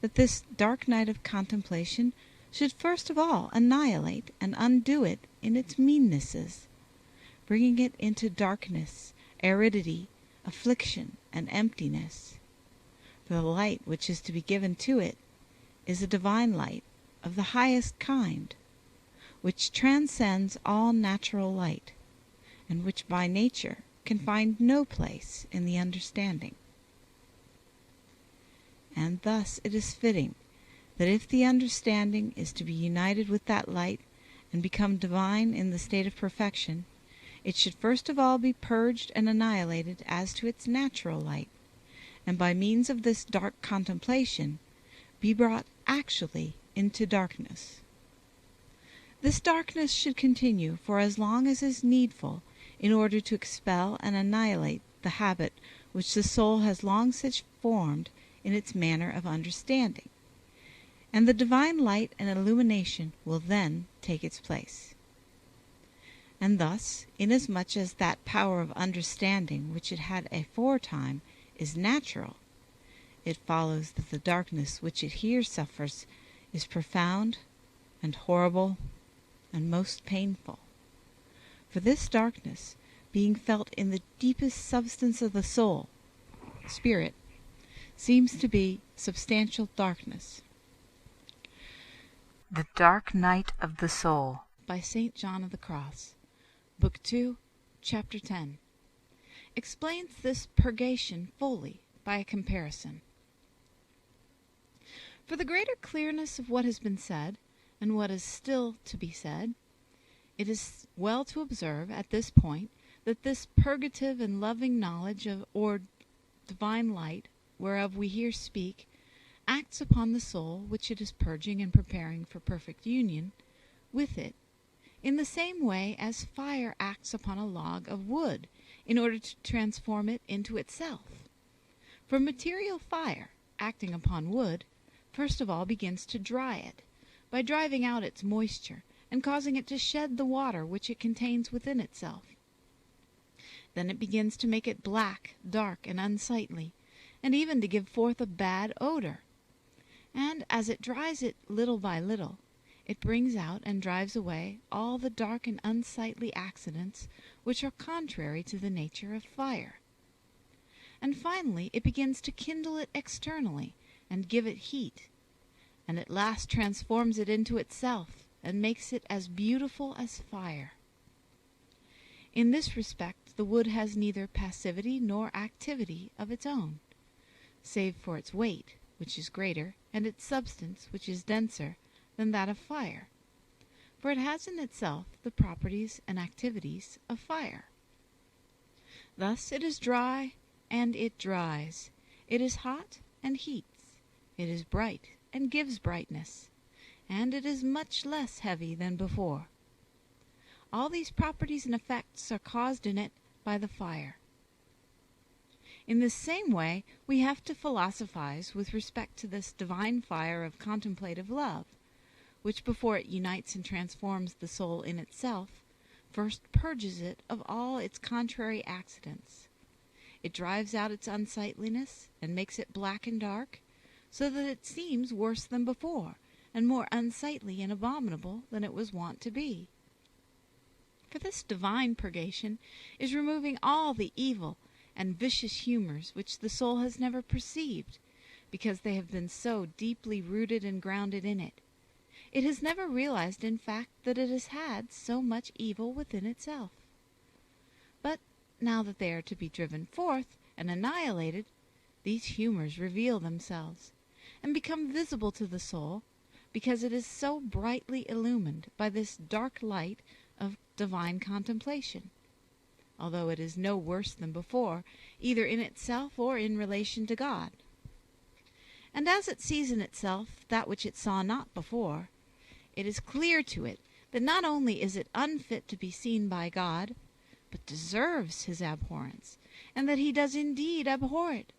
that this dark night of contemplation should first of all annihilate and undo it in its meannesses, bringing it into darkness, aridity, affliction, and emptiness. For the light which is to be given to it is a divine light of the highest kind, which transcends all natural light, and which by nature can find no place in the understanding. And thus it is fitting that if the understanding is to be united with that light and become divine in the state of perfection, it should first of all be purged and annihilated as to its natural light, and by means of this dark contemplation be brought actually into darkness. This darkness should continue for as long as is needful in order to expel and annihilate the habit which the soul has long since formed in its manner of understanding, and the divine light and illumination will then take its place. And thus, inasmuch as that power of understanding which it had aforetime is natural, it follows that the darkness which it here suffers is profound and horrible and most painful. For this darkness, being felt in the deepest substance of the soul, spirit, seems to be substantial darkness. The Dark Night of the Soul, by St. John of the Cross, Book 2, Chapter 10, explains this purgation fully by a comparison. For the greater clearness of what has been said, and what is still to be said, it is well to observe at this point that this purgative and loving knowledge of or divine light, whereof we here speak, acts upon the soul which it is purging and preparing for perfect union with it, in the same way as fire acts upon a log of wood in order to transform it into itself. For material fire, acting upon wood, first of all begins to dry it, by driving out its moisture and causing it to shed the water which it contains within itself. Then it begins to make it black, dark, and unsightly, and even to give forth a bad odor. And as it dries it little by little, it brings out and drives away all the dark and unsightly accidents which are contrary to the nature of fire. And finally it begins to kindle it externally and give it heat, and at last transforms it into itself and makes it as beautiful as fire. In this respect the wood has neither passivity nor activity of its own, save for its weight, which is greater, and its substance, which is denser, than that of fire, for it has in itself the properties and activities of fire. Thus it is dry, and it dries. It is hot, and heats. It is bright, and gives brightness. And it is much less heavy than before. All these properties and effects are caused in it by the fire. In this same way we have to philosophize with respect to this divine fire of contemplative love, which before it unites and transforms the soul in itself, first purges it of all its contrary accidents. It drives out its unsightliness, and makes it black and dark, so that it seems worse than before, and more unsightly and abominable than it was wont to be. For this divine purgation is removing all the evil and vicious humors which the soul has never perceived, because they have been so deeply rooted and grounded in it. It has never realized, in fact, that it has had so much evil within itself. But now that they are to be driven forth and annihilated, these humors reveal themselves, and become visible to the soul, because it is so brightly illumined by this dark light of divine contemplation, although it is no worse than before, either in itself or in relation to God. And as it sees in itself that which it saw not before, it is clear to it that not only is it unfit to be seen by God, but deserves his abhorrence, and that he does indeed abhor it.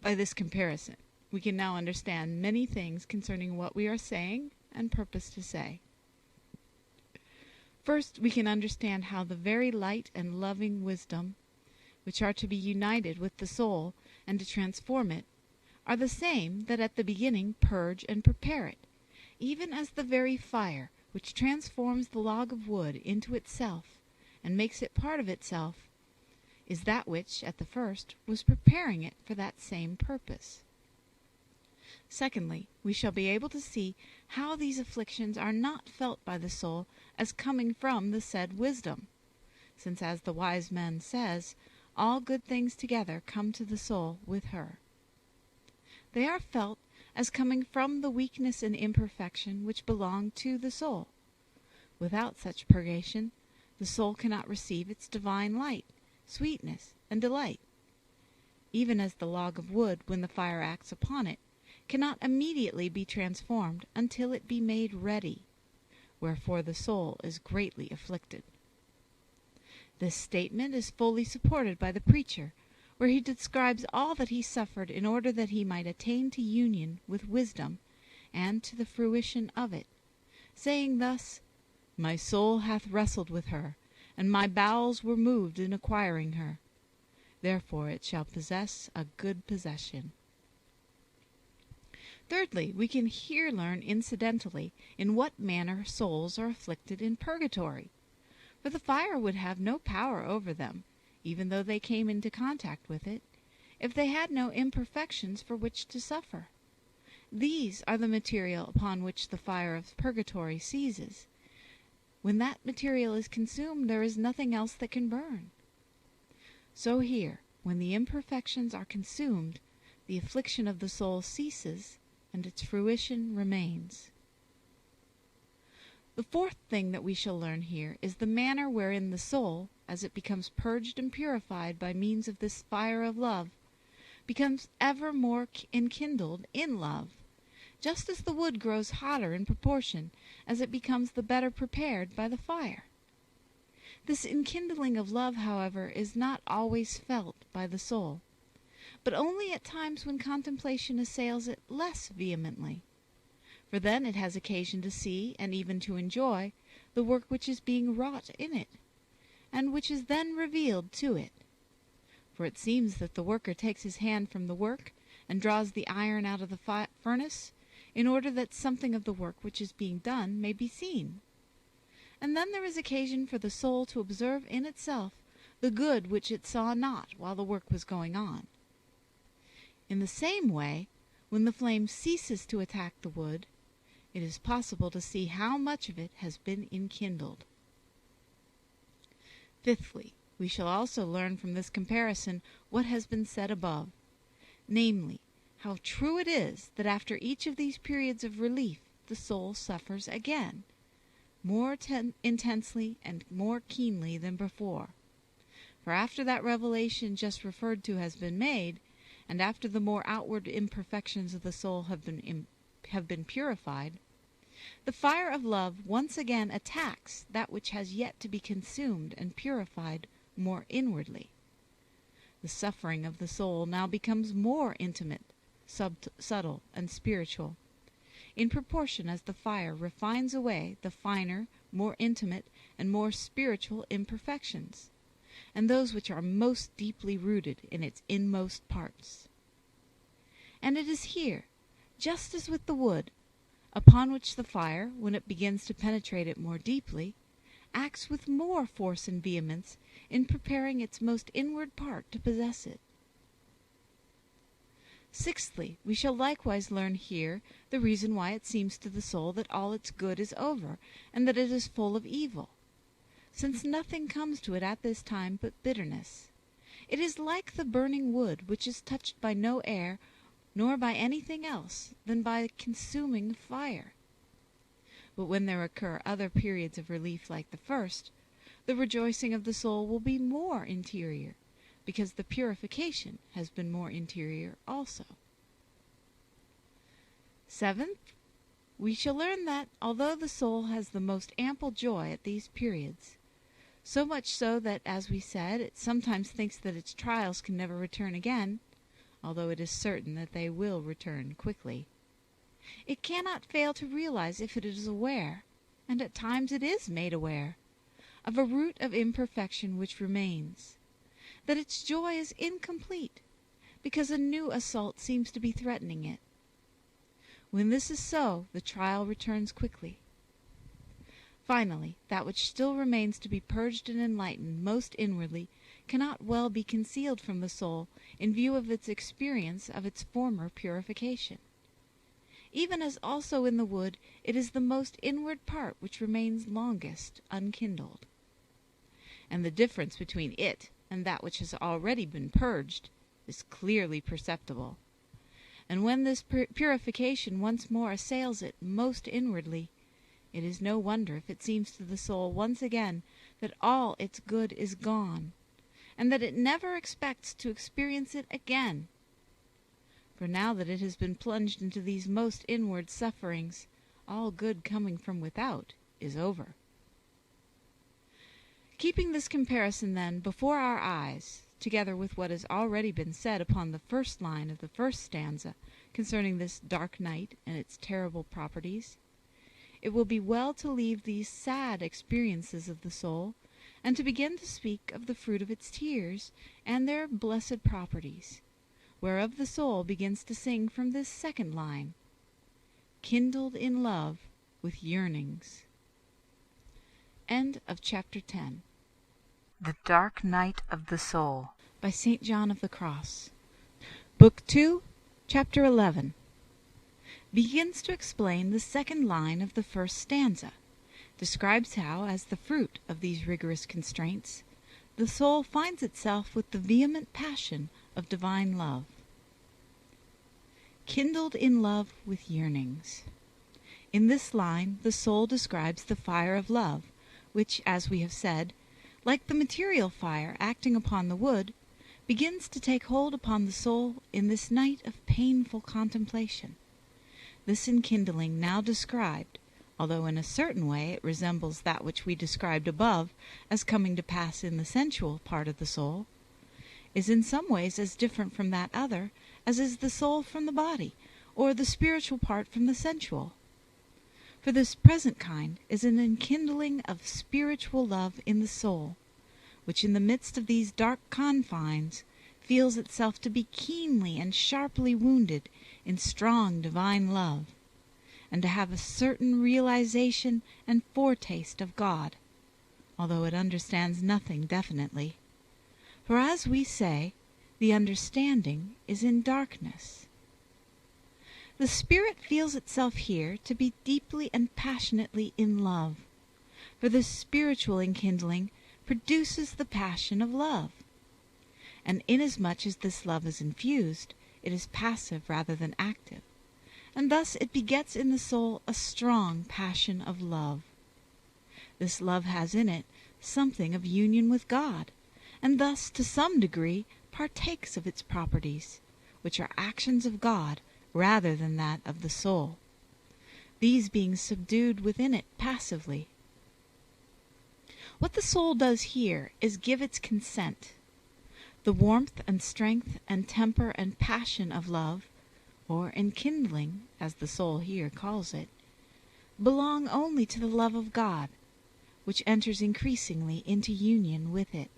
By this comparison, we can now understand many things concerning what we are saying and purpose to say. First, we can understand how the very light and loving wisdom, which are to be united with the soul and to transform it, are the same that at the beginning purge and prepare it, even as the very fire which transforms the log of wood into itself and makes it part of itself, is that which at the first was preparing it for that same purpose. Secondly, we shall be able to see how these afflictions are not felt by the soul as coming from the said wisdom, since, as the wise man says, all good things together come to the soul with her. They are felt as coming from the weakness and imperfection which belong to the soul. Without such purgation, the soul cannot receive its divine light, sweetness, and delight, even as the log of wood, when the fire acts upon it, cannot immediately be transformed until it be made ready, wherefore the soul is greatly afflicted. This statement is fully supported by the preacher, where he describes all that he suffered in order that he might attain to union with wisdom and to the fruition of it, saying thus, "My soul hath wrestled with her, and my bowels were moved in acquiring her. Therefore it shall possess a good possession." Thirdly, we can here learn incidentally in what manner souls are afflicted in purgatory, for the fire would have no power over them, even though they came into contact with it, if they had no imperfections for which to suffer. These are the material upon which the fire of purgatory seizes. When that material is consumed, there is nothing else that can burn. So here, when the imperfections are consumed, the affliction of the soul ceases, and its fruition remains. The fourth thing that we shall learn here is the manner wherein the soul, as it becomes purged and purified by means of this fire of love, becomes ever more enkindled in love, just as the wood grows hotter in proportion as it becomes the better prepared by the fire. This enkindling of love, however, is not always felt by the soul, but only at times when contemplation assails it less vehemently. For then it has occasion to see, and even to enjoy, the work which is being wrought in it, and which is then revealed to it. For it seems that the worker takes his hand from the work, and draws the iron out of the furnace, in order that something of the work which is being done may be seen. And then there is occasion for the soul to observe in itself the good which it saw not while the work was going on. In the same way, when the flame ceases to attack the wood, it is possible to see how much of it has been enkindled. Fifthly, we shall also learn from this comparison what has been said above, namely, how true it is that after each of these periods of relief the soul suffers again, more intensely and more keenly than before. For after that revelation just referred to has been made, and after the more outward imperfections of the soul have been purified, the fire of love once again attacks that which has yet to be consumed and purified more inwardly. The suffering of the soul now becomes more intimate, subtle, and spiritual, in proportion as the fire refines away the finer, more intimate, and more spiritual imperfections, and those which are most deeply rooted in its inmost parts. And it is here, just as with the wood, upon which the fire, when it begins to penetrate it more deeply, acts with more force and vehemence in preparing its most inward part to possess it. Sixthly, we shall likewise learn here the reason why it seems to the soul that all its good is over, and that it is full of evil, since nothing comes to it at this time but bitterness. It is like the burning wood, which is touched by no air, nor by anything else than by consuming fire. But when there occur other periods of relief like the first, the rejoicing of the soul will be more interior, because the purification has been more interior also. Seventh, we shall learn that, although the soul has the most ample joy at these periods, so much so that, as we said, it sometimes thinks that its trials can never return again, although it is certain that they will return quickly, it cannot fail to realize, if it is aware, and at times it is made aware, of a root of imperfection which remains, that its joy is incomplete, because a new assault seems to be threatening it. When this is so, the trial returns quickly. Finally, that which still remains to be purged and enlightened most inwardly cannot well be concealed from the soul in view of its experience of its former purification. Even as also in the wood, it is the most inward part which remains longest unkindled. And the difference between it and that which has already been purged is clearly perceptible. And when this purification once more assails it most inwardly, it is no wonder if it seems to the soul once again that all its good is gone, and that it never expects to experience it again. For now that it has been plunged into these most inward sufferings, all good coming from without is over. Keeping this comparison, then, before our eyes, together with what has already been said upon the first line of the first stanza concerning this dark night and its terrible properties, it will be well to leave these sad experiences of the soul, and to begin to speak of the fruit of its tears and their blessed properties, whereof the soul begins to sing from this second line, kindled in love with yearnings. End of chapter 10. The Dark Night of the Soul, by St. John of the Cross. Book 2, chapter 11. Begins to explain the second line of the first stanza, describes how, as the fruit of these rigorous constraints, the soul finds itself with the vehement passion of divine love. Kindled in love with yearnings. In this line the soul describes the fire of love, which, as we have said, like the material fire acting upon the wood, begins to take hold upon the soul in this night of painful contemplation. This enkindling now described, although in a certain way it resembles that which we described above as coming to pass in the sensual part of the soul, is in some ways as different from that other as is the soul from the body, or the spiritual part from the sensual. For this present kind is an enkindling of spiritual love in the soul, which in the midst of these dark confines feels itself to be keenly and sharply wounded in strong divine love, and to have a certain realization and foretaste of God, although it understands nothing definitely. For as we say, the understanding is in darkness. The spirit feels itself here to be deeply and passionately in love, for this spiritual enkindling produces the passion of love. And inasmuch as this love is infused, it is passive rather than active, and thus it begets in the soul a strong passion of love. This love has in it something of union with God, and thus to some degree partakes of its properties, which are actions of God rather than that of the soul, these being subdued within it passively. What the soul does here is give its consent. The warmth and strength and temper and passion of love, or enkindling, as the soul here calls it, belong only to the love of God, which enters increasingly into union with it.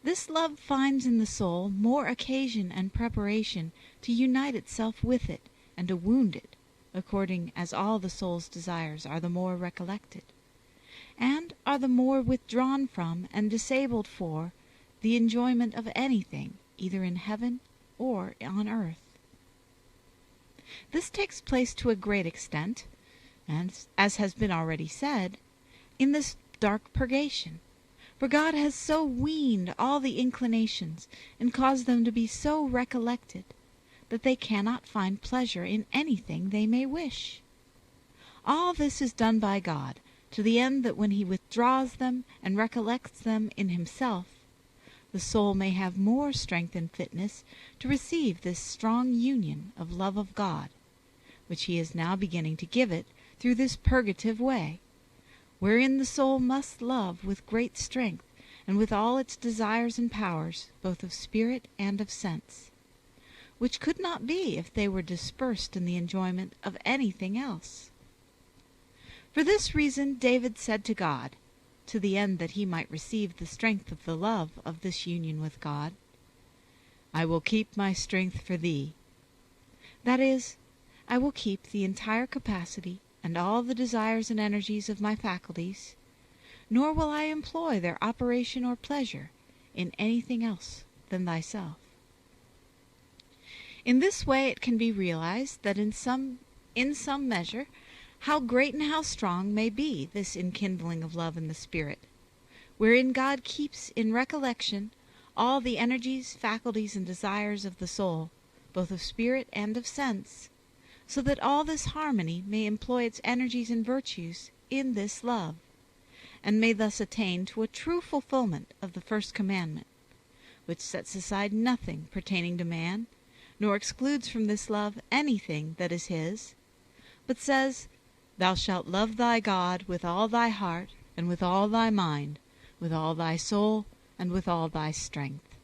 This love finds in the soul more occasion and preparation to unite itself with it and to wound it, according as all the soul's desires are the more recollected, and are the more withdrawn from and disabled for the enjoyment of anything, either in heaven or on earth. This takes place to a great extent, and, as has been already said, in this dark purgation. For God has so weaned all the inclinations, and caused them to be so recollected, that they cannot find pleasure in anything they may wish. All this is done by God, to the end that when he withdraws them and recollects them in himself, the soul may have more strength and fitness to receive this strong union of love of God, which he is now beginning to give it through this purgative way, wherein the soul must love with great strength, and with all its desires and powers, both of spirit and of sense, which could not be if they were dispersed in the enjoyment of anything else. For this reason David said to God, to the end that he might receive the strength of the love of this union with God, I will keep my strength for thee. That is, I will keep the entire capacity and all the desires and energies of my faculties, nor will I employ their operation or pleasure in anything else than thyself. In this way it can be realized that in some measure how great and how strong may be this enkindling of love in the spirit, wherein God keeps in recollection all the energies, faculties, and desires of the soul, both of spirit and of sense, so that all this harmony may employ its energies and virtues in this love, and may thus attain to a true fulfillment of the first commandment, which sets aside nothing pertaining to man, nor excludes from this love anything that is his, but says, Thou shalt love thy God with all thy heart, and with all thy mind, with all thy soul, and with all thy strength.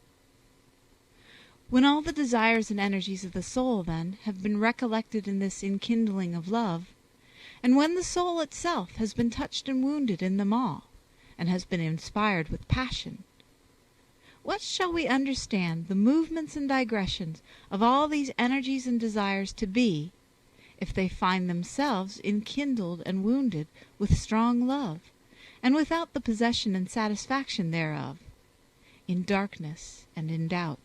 When all the desires and energies of the soul, then, have been recollected in this enkindling of love, and when the soul itself has been touched and wounded in them all, and has been inspired with passion, what shall we understand the movements and digressions of all these energies and desires to be, if they find themselves enkindled and wounded with strong love, and without the possession and satisfaction thereof, in darkness and in doubt?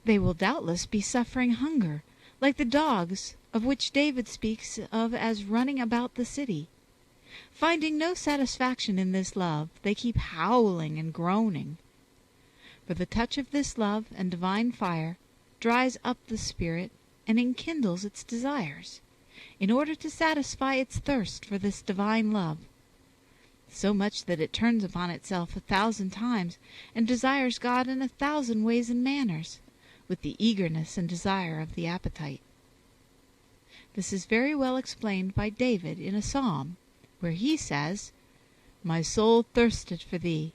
They will doubtless be suffering hunger, like the dogs of which David speaks of as running about the city. Finding no satisfaction in this love, they keep howling and groaning. For the touch of this love and divine fire dries up the spirit and enkindles its desires, in order to satisfy its thirst for this divine love, so much that it turns upon itself 1,000 times and desires God in 1,000 ways and manners, with the eagerness and desire of the appetite. This is very well explained by David in a psalm, where he says, My soul thirsted for thee.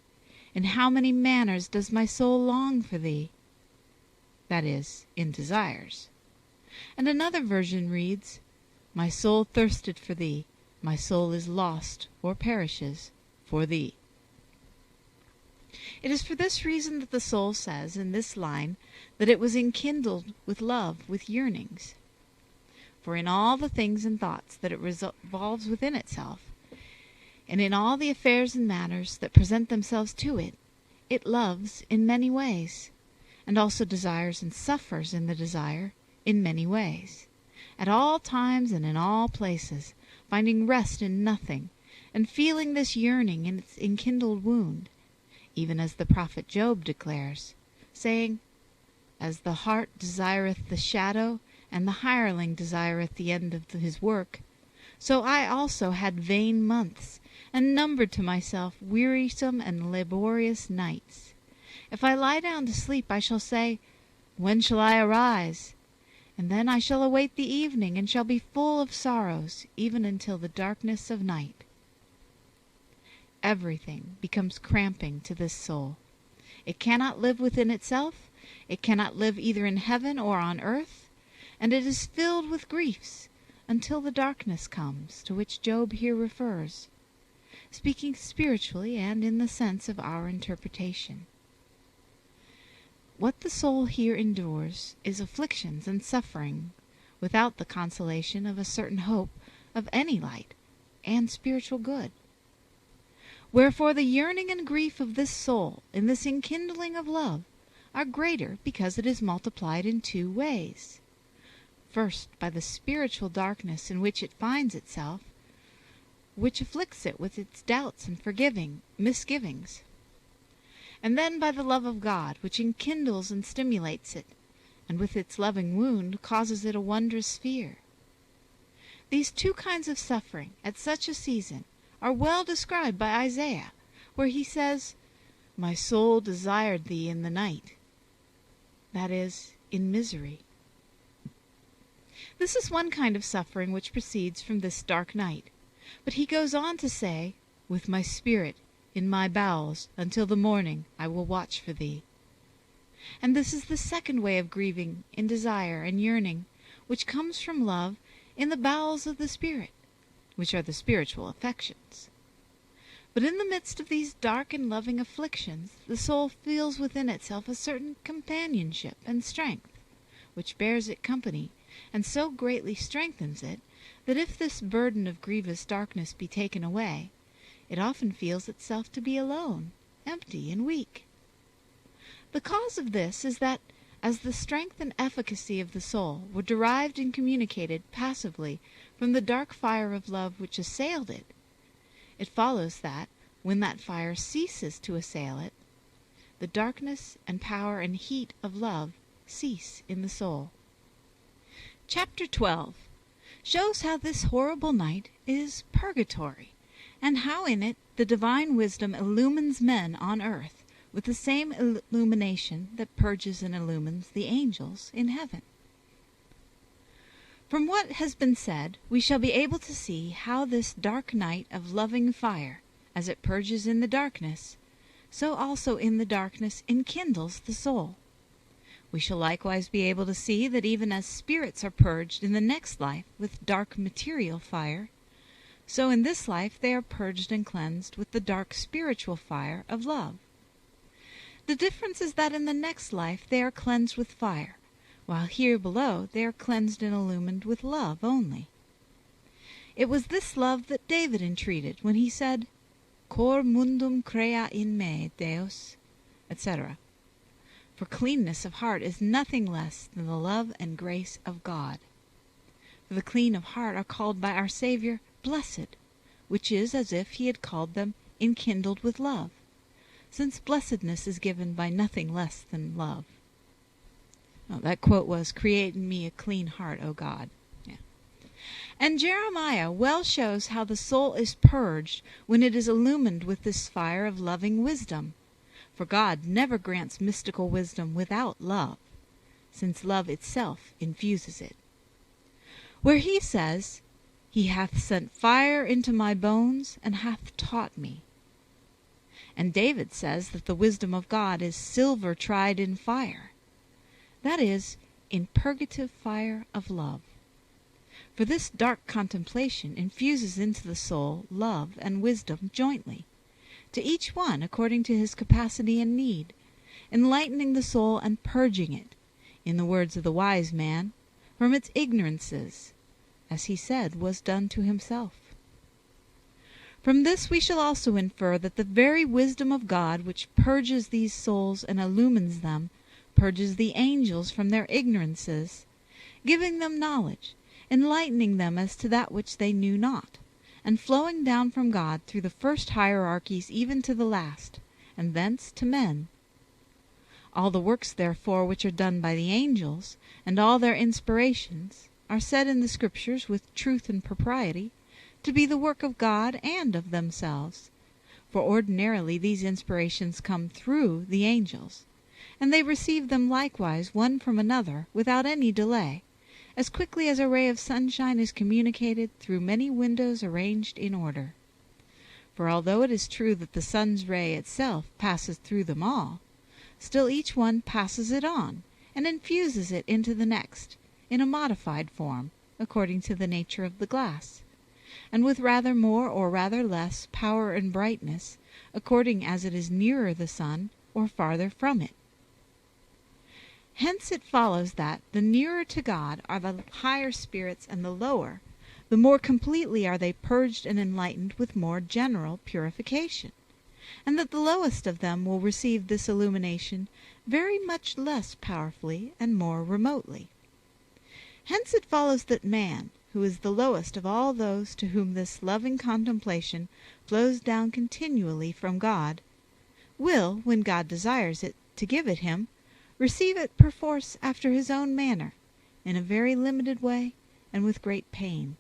In how many manners does my soul long for thee? That is, in desires. And another version reads, "My soul thirsted for thee, my soul is lost or perishes for thee." It is for this reason that the soul says in this line that it was enkindled with love, with yearnings. For in all the things and thoughts that it revolves within itself, and in all the affairs and matters that present themselves to it, it loves in many ways, and also desires and suffers in the desire in many ways, at all times and in all places, finding rest in nothing, and feeling this yearning in its enkindled wound, even as the prophet Job declares, saying, "As the heart desireth the shadow, and the hireling desireth the end of his work, so I also had vain months, and numbered to myself wearisome and laborious nights. If I lie down to sleep, I shall say, When shall I arise? And then I shall await the evening, and shall be full of sorrows, even until the darkness of night." Everything becomes cramping to this soul. It cannot live within itself, it cannot live either in heaven or on earth, and it is filled with griefs until the darkness comes, to which Job here refers, speaking spiritually and in the sense of our interpretation. What the soul here endures is afflictions and suffering, without the consolation of a certain hope of any light and spiritual good. Wherefore the yearning and grief of this soul in this enkindling of love are greater because it is multiplied in two ways. First, by the spiritual darkness in which it finds itself, which afflicts it with its doubts and misgivings, and then by the love of God, which enkindles and stimulates it, and with its loving wound causes it a wondrous fear. These two kinds of suffering at such a season are well described by Isaiah, where he says, "My soul desired thee in the night," that is, in misery. This is one kind of suffering which proceeds from this dark night, but he goes on to say, "With my spirit in my bowels until the morning I will watch for thee." And this is the second way of grieving in desire and yearning, which comes from love in the bowels of the spirit, which are the spiritual affections. But in the midst of these dark and loving afflictions, the soul feels within itself a certain companionship and strength, which bears it company, and so greatly strengthens it, that if this burden of grievous darkness be taken away, it often feels itself to be alone, empty, and weak. The cause of this is that, as the strength and efficacy of the soul were derived and communicated passively from the dark fire of love which assailed it, it follows that, when that fire ceases to assail it, the darkness and power and heat of love cease in the soul. Chapter 12 shows how this horrible night is purgatory, and how in it the divine wisdom illumines men on earth with the same illumination that purges and illumines the angels in heaven. From what has been said, we shall be able to see how this dark night of loving fire, as it purges in the darkness, so also in the darkness enkindles the soul. We shall likewise be able to see that even as spirits are purged in the next life with dark material fire, so in this life they are purged and cleansed with the dark spiritual fire of love. The difference is that in the next life they are cleansed with fire, while here below they are cleansed and illumined with love only. It was this love that David entreated when he said, "Cor mundum crea in me, Deus," etc. For cleanness of heart is nothing less than the love and grace of God. For the clean of heart are called by our Saviour blessed, which is as if he had called them enkindled with love, since blessedness is given by nothing less than love. Oh, that quote was, "Create in me a clean heart, O God." Yeah. And Jeremiah well shows how the soul is purged when it is illumined with this fire of loving wisdom. For God never grants mystical wisdom without love, since love itself infuses it. Where he says, "He hath sent fire into my bones, and hath taught me." And David says that the wisdom of God is silver tried in fire. That is, in purgative fire of love. For this dark contemplation infuses into the soul love and wisdom jointly, to each one according to his capacity and need, enlightening the soul and purging it, in the words of the wise man, from its ignorances, as he said was done to himself. From this we shall also infer that the very wisdom of God which purges these souls and illumines them, purges the angels from their ignorances, giving them knowledge, enlightening them as to that which they knew not, and flowing down from God through the first hierarchies even to the last, and thence to men. All the works, therefore, which are done by the angels, and all their inspirations, are said in the Scriptures with truth and propriety, to be the work of God and of themselves, for ordinarily these inspirations come through the angels, and they receive them likewise one from another without any delay, as quickly as a ray of sunshine is communicated through many windows arranged in order. For although it is true that the sun's ray itself passes through them all, still each one passes it on, and infuses it into the next, in a modified form, according to the nature of the glass, and with rather more or rather less power and brightness, according as it is nearer the sun or farther from it. Hence it follows that, the nearer to God are the higher spirits and the lower, the more completely are they purged and enlightened with more general purification, and that the lowest of them will receive this illumination very much less powerfully and more remotely. Hence it follows that man, who is the lowest of all those to whom this loving contemplation flows down continually from God, will, when God desires it to give it him, receive it perforce after his own manner, in a very limited way, and with great pain.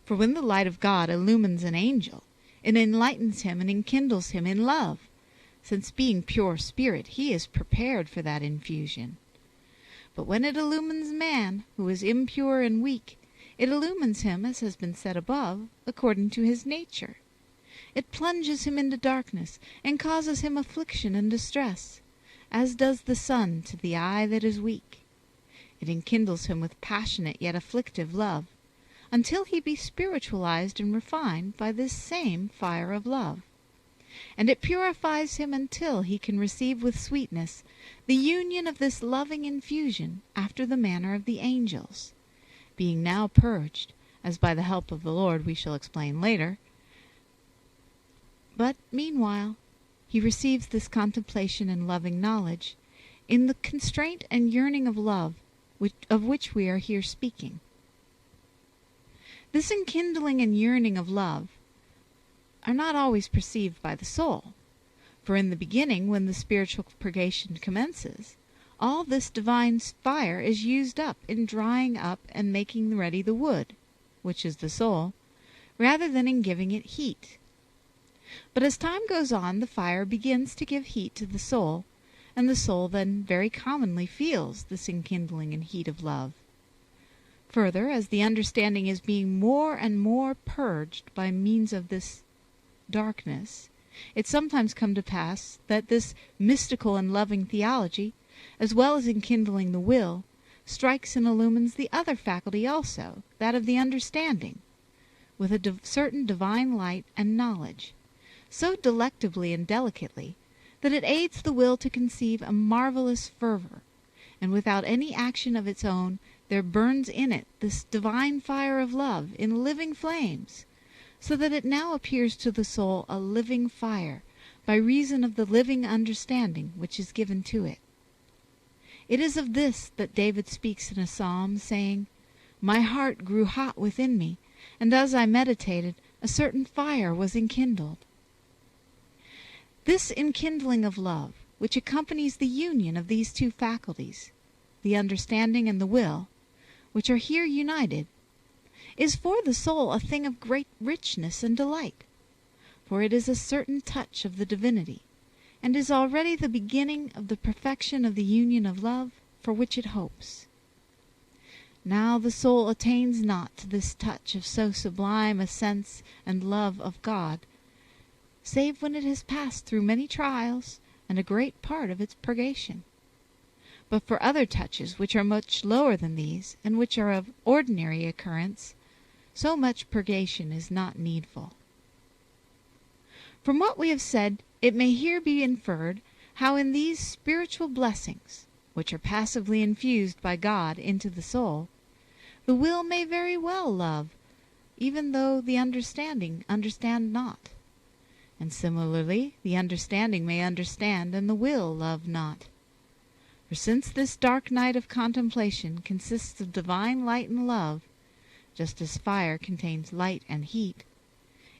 For when the light of God illumines an angel, it enlightens him and enkindles him in love, since being pure spirit he is prepared for that infusion. But when it illumines man, who is impure and weak, it illumines him, as has been said above, according to his nature. It plunges him into darkness, and causes him affliction and distress, as does the sun to the eye that is weak. It enkindles him with passionate yet afflictive love, until he be spiritualized and refined by this same fire of love. And it purifies him until he can receive with sweetness the union of this loving infusion after the manner of the angels, being now purged, as by the help of the Lord we shall explain later. But meanwhile he receives this contemplation and loving knowledge in the constraint and yearning of love of which we are here speaking. This enkindling and yearning of love are not always perceived by the soul, for in the beginning, when the spiritual purgation commences, all this divine fire is used up in drying up and making ready the wood, which is the soul, rather than in giving it heat. But as time goes on, the fire begins to give heat to the soul, and the soul then very commonly feels this enkindling and heat of love. Further, as the understanding is being more and more purged by means of this darkness, it sometimes comes to pass that this mystical and loving theology, as well as enkindling the will, strikes and illumines the other faculty also, that of the understanding, with a certain divine light and knowledge, so delectably and delicately that it aids the will to conceive a marvelous fervor, and without any action of its own there burns in it this divine fire of love in living flames, so that it now appears to the soul a living fire, by reason of the living understanding which is given to it. It is of this that David speaks in a psalm, saying, "My heart grew hot within me, and as I meditated, a certain fire was enkindled." This enkindling of love, which accompanies the union of these two faculties, the understanding and the will, which are here united, is for the soul a thing of great richness and delight, for it is a certain touch of the divinity, and is already the beginning of the perfection of the union of love for which it hopes. Now the soul attains not to this touch of so sublime a sense and love of God, save when it has passed through many trials and a great part of its purgation. But for other touches which are much lower than these, and which are of ordinary occurrence, so much purgation is not needful. From what we have said, it may here be inferred how in these spiritual blessings, which are passively infused by God into the soul, the will may very well love, even though the understanding understand not. And similarly the understanding may understand, and the will love not. For since this dark night of contemplation consists of divine light and love, just as fire contains light and heat,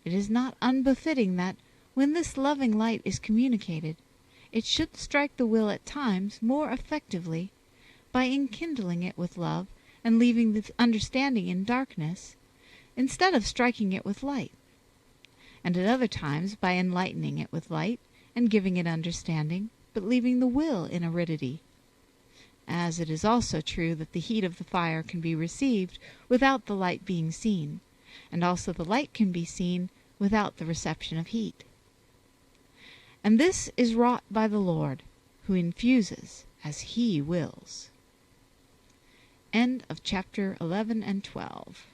it is not unbefitting that, when this loving light is communicated, it should strike the will at times more effectively by enkindling it with love and leaving the understanding in darkness, instead of striking it with light, and at other times by enlightening it with light and giving it understanding, but leaving the will in aridity. As it is also true that the heat of the fire can be received without the light being seen, and also the light can be seen without the reception of heat. And this is wrought by the Lord, who infuses as he wills. End of chapter 11 and 12.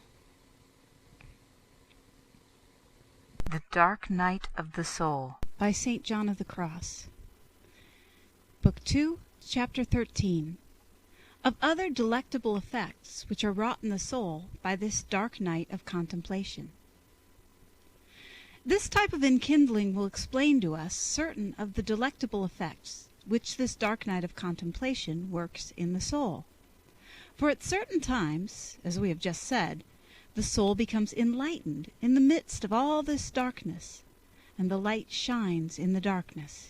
The Dark Night of the Soul By St. John of the Cross. Book 2, Chapter 13. Of other delectable effects which are wrought in the soul by this dark night of contemplation. This type of enkindling will explain to us certain of the delectable effects which this dark night of contemplation works in the soul. For at certain times, as we have just said, the soul becomes enlightened in the midst of all this darkness, and the light shines in the darkness.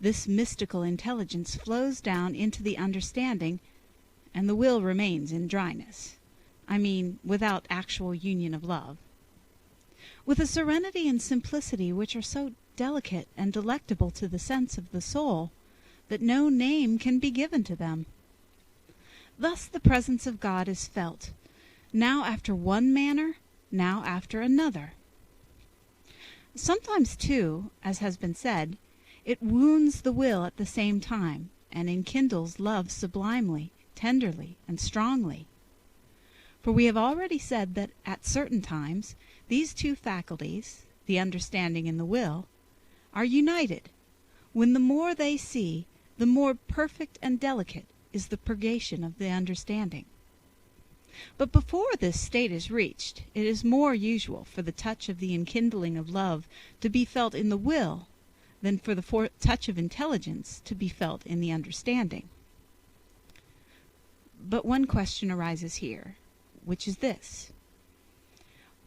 This mystical intelligence flows down into the understanding, and the will remains in dryness. I mean, without actual union of love. With a serenity and simplicity which are so delicate and delectable to the sense of the soul that no name can be given to them. Thus the presence of God is felt, now after one manner, now after another. Sometimes, too, as has been said, it wounds the will at the same time, and enkindles love sublimely, tenderly, and strongly. For we have already said that at certain times these two faculties, the understanding and the will, are united, when the more they see, the more perfect and delicate is the purgation of the understanding. But before this state is reached, it is more usual for the touch of the enkindling of love to be felt in the will than for the touch of intelligence to be felt in the understanding. But one question arises here, which is this: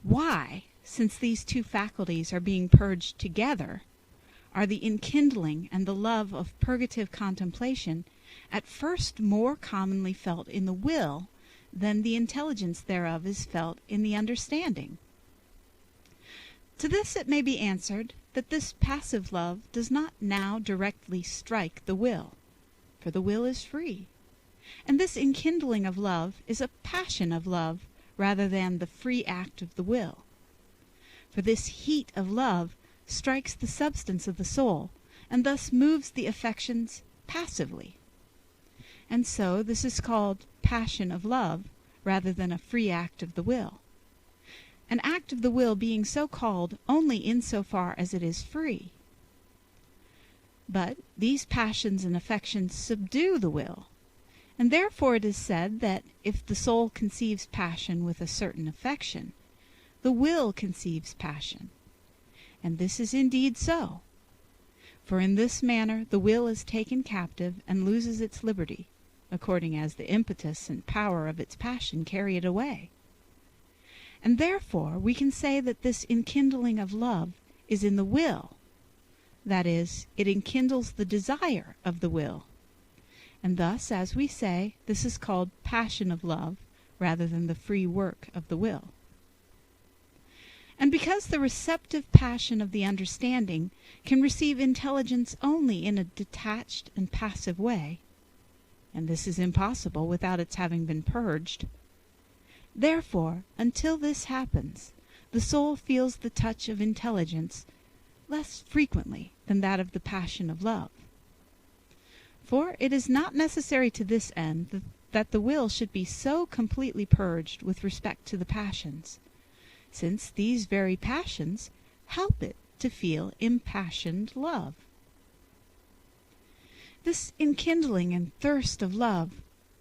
why, since these two faculties are being purged together, are the enkindling and the love of purgative contemplation at first more commonly felt in the will than the intelligence thereof is felt in the understanding? To this it may be answered that this passive love does not now directly strike the will, for the will is free, and this enkindling of love is a passion of love rather than the free act of the will. For this heat of love strikes the substance of the soul, and thus moves the affections passively. And so this is called passion of love rather than a free act of the will. An act of the will being so called only in so far as it is free. But these passions and affections subdue the will, and therefore it is said that if the soul conceives passion with a certain affection, the will conceives passion. And this is indeed so. For in this manner the will is taken captive and loses its liberty, according as the impetus and power of its passion carry it away. And therefore we can say that this enkindling of love is in the will, that is, it enkindles the desire of the will. And thus, as we say, this is called passion of love rather than the free work of the will. And because the receptive passion of the understanding can receive intelligence only in a detached and passive way, and this is impossible without its having been purged, therefore, until this happens, the soul feels the touch of intelligence less frequently than that of the passion of love. For it is not necessary to this end that the will should be so completely purged with respect to the passions, since these very passions help it to feel impassioned love. This enkindling and thirst of love,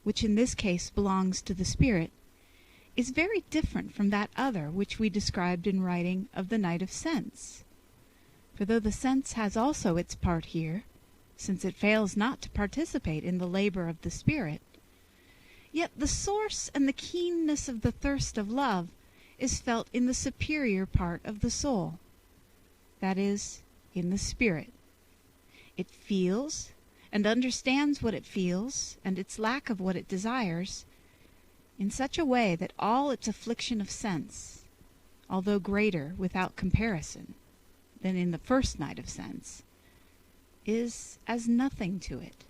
which in this case belongs to the spirit, is very different from that other which we described in writing of the night of sense. For though the sense has also its part here, since it fails not to participate in the labor of the spirit, yet the source and the keenness of the thirst of love is felt in the superior part of the soul, that is, in the spirit. It feels and understands what it feels and its lack of what it desires in such a way that all its affliction of sense, although greater without comparison than in the first night of sense, is as nothing to it,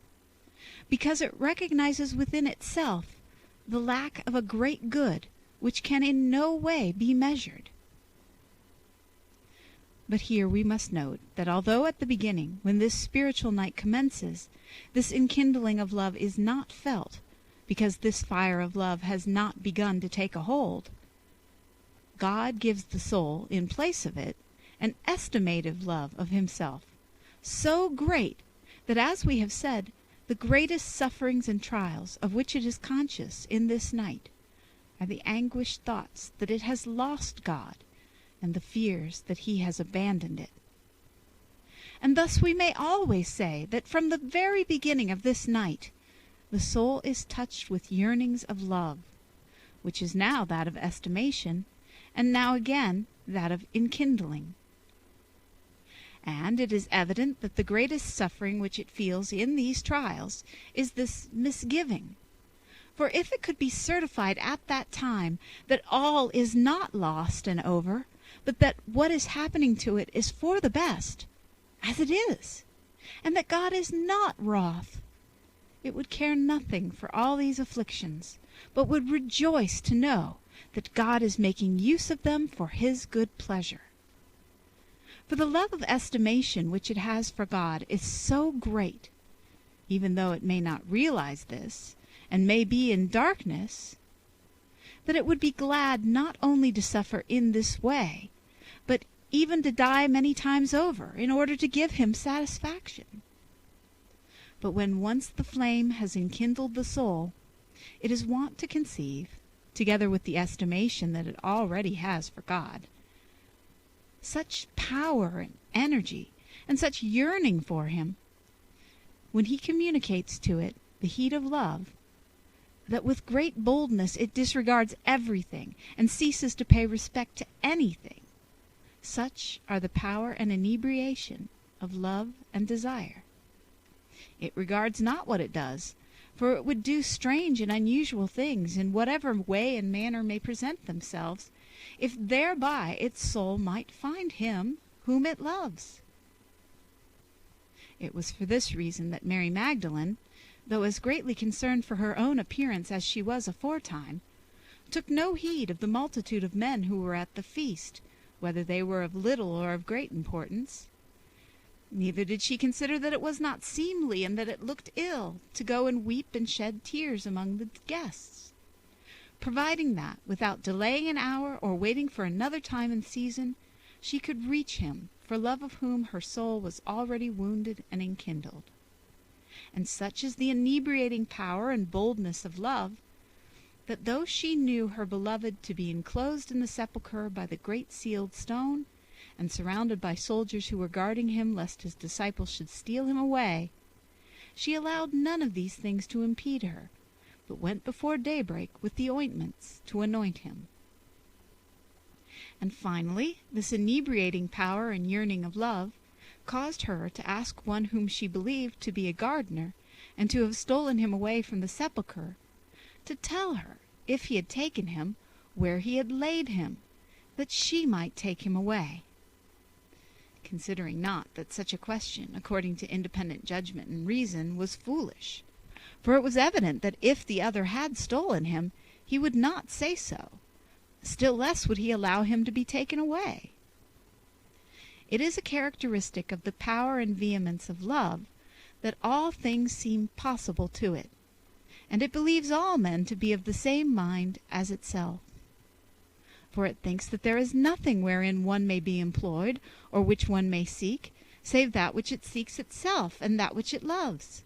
because it recognizes within itself the lack of a great good which can in no way be measured. But here we must note that although at the beginning, when this spiritual night commences, this enkindling of love is not felt, because this fire of love has not begun to take a hold, God gives the soul, in place of it, an estimative love of himself, so great that, as we have said, the greatest sufferings and trials of which it is conscious in this night are the anguished thoughts that it has lost God, and the fears that he has abandoned it. And thus we may always say that from the very beginning of this night the soul is touched with yearnings of love, which is now that of estimation, and now again that of enkindling. And it is evident that the greatest suffering which it feels in these trials is this misgiving. For if it could be certified at that time that all is not lost and over, but that what is happening to it is for the best, as it is, and that God is not wroth, it would care nothing for all these afflictions, but would rejoice to know that God is making use of them for his good pleasure. For the love of estimation which it has for God is so great, even though it may not realize this, and may be in darkness, that it would be glad not only to suffer in this way, but even to die many times over, in order to give him satisfaction. But when once the flame has enkindled the soul, it is wont to conceive, together with the estimation that it already has for God, such power and energy, and such yearning for him, when he communicates to it the heat of love, that with great boldness it disregards everything, and ceases to pay respect to anything. Such are the power and inebriation of love and desire. It regards not what it does, for it would do strange and unusual things in whatever way and manner may present themselves, if thereby its soul might find him whom it loves. It was for this reason that Mary Magdalene, though as greatly concerned for her own appearance as she was aforetime, took no heed of the multitude of men who were at the feast, whether they were of little or of great importance. Neither did she consider that it was not seemly, and that it looked ill, to go and weep and shed tears among the guests, providing that, without delaying an hour or waiting for another time and season, she could reach him, for love of whom her soul was already wounded and enkindled. And such is the inebriating power and boldness of love, that though she knew her beloved to be enclosed in the sepulchre by the great sealed stone, and surrounded by soldiers who were guarding him lest his disciples should steal him away, she allowed none of these things to impede her, but went before daybreak with the ointments to anoint him. And finally, this inebriating power and yearning of love caused her to ask one whom she believed to be a gardener, and to have stolen him away from the sepulchre, to tell her, if he had taken him, where he had laid him, that she might take him away. Considering not that such a question, according to independent judgment and reason, was foolish, for it was evident that if the other had stolen him, he would not say so, still less would he allow him to be taken away. It is a characteristic of the power and vehemence of love that all things seem possible to it, and it believes all men to be of the same mind as itself. For it thinks that there is nothing wherein one may be employed, or which one may seek, save that which it seeks itself, and that which it loves.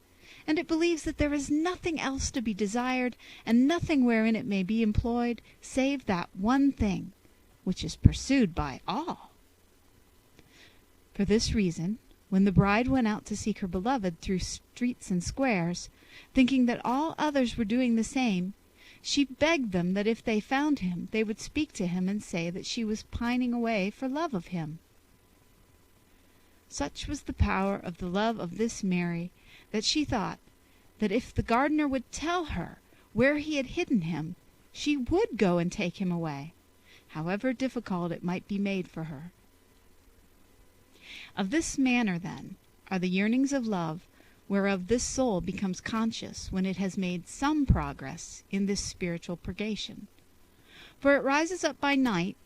And it believes that there is nothing else to be desired, and nothing wherein it may be employed, save that one thing, which is pursued by all. For this reason, when the bride went out to seek her beloved through streets and squares, thinking that all others were doing the same, she begged them that if they found him, they would speak to him and say that she was pining away for love of him. Such was the power of the love of this Mary, that she thought that if the gardener would tell her where he had hidden him, she would go and take him away, however difficult it might be made for her. Of this manner, then, are the yearnings of love, whereof this soul becomes conscious when it has made some progress in this spiritual purgation. For it rises up by night,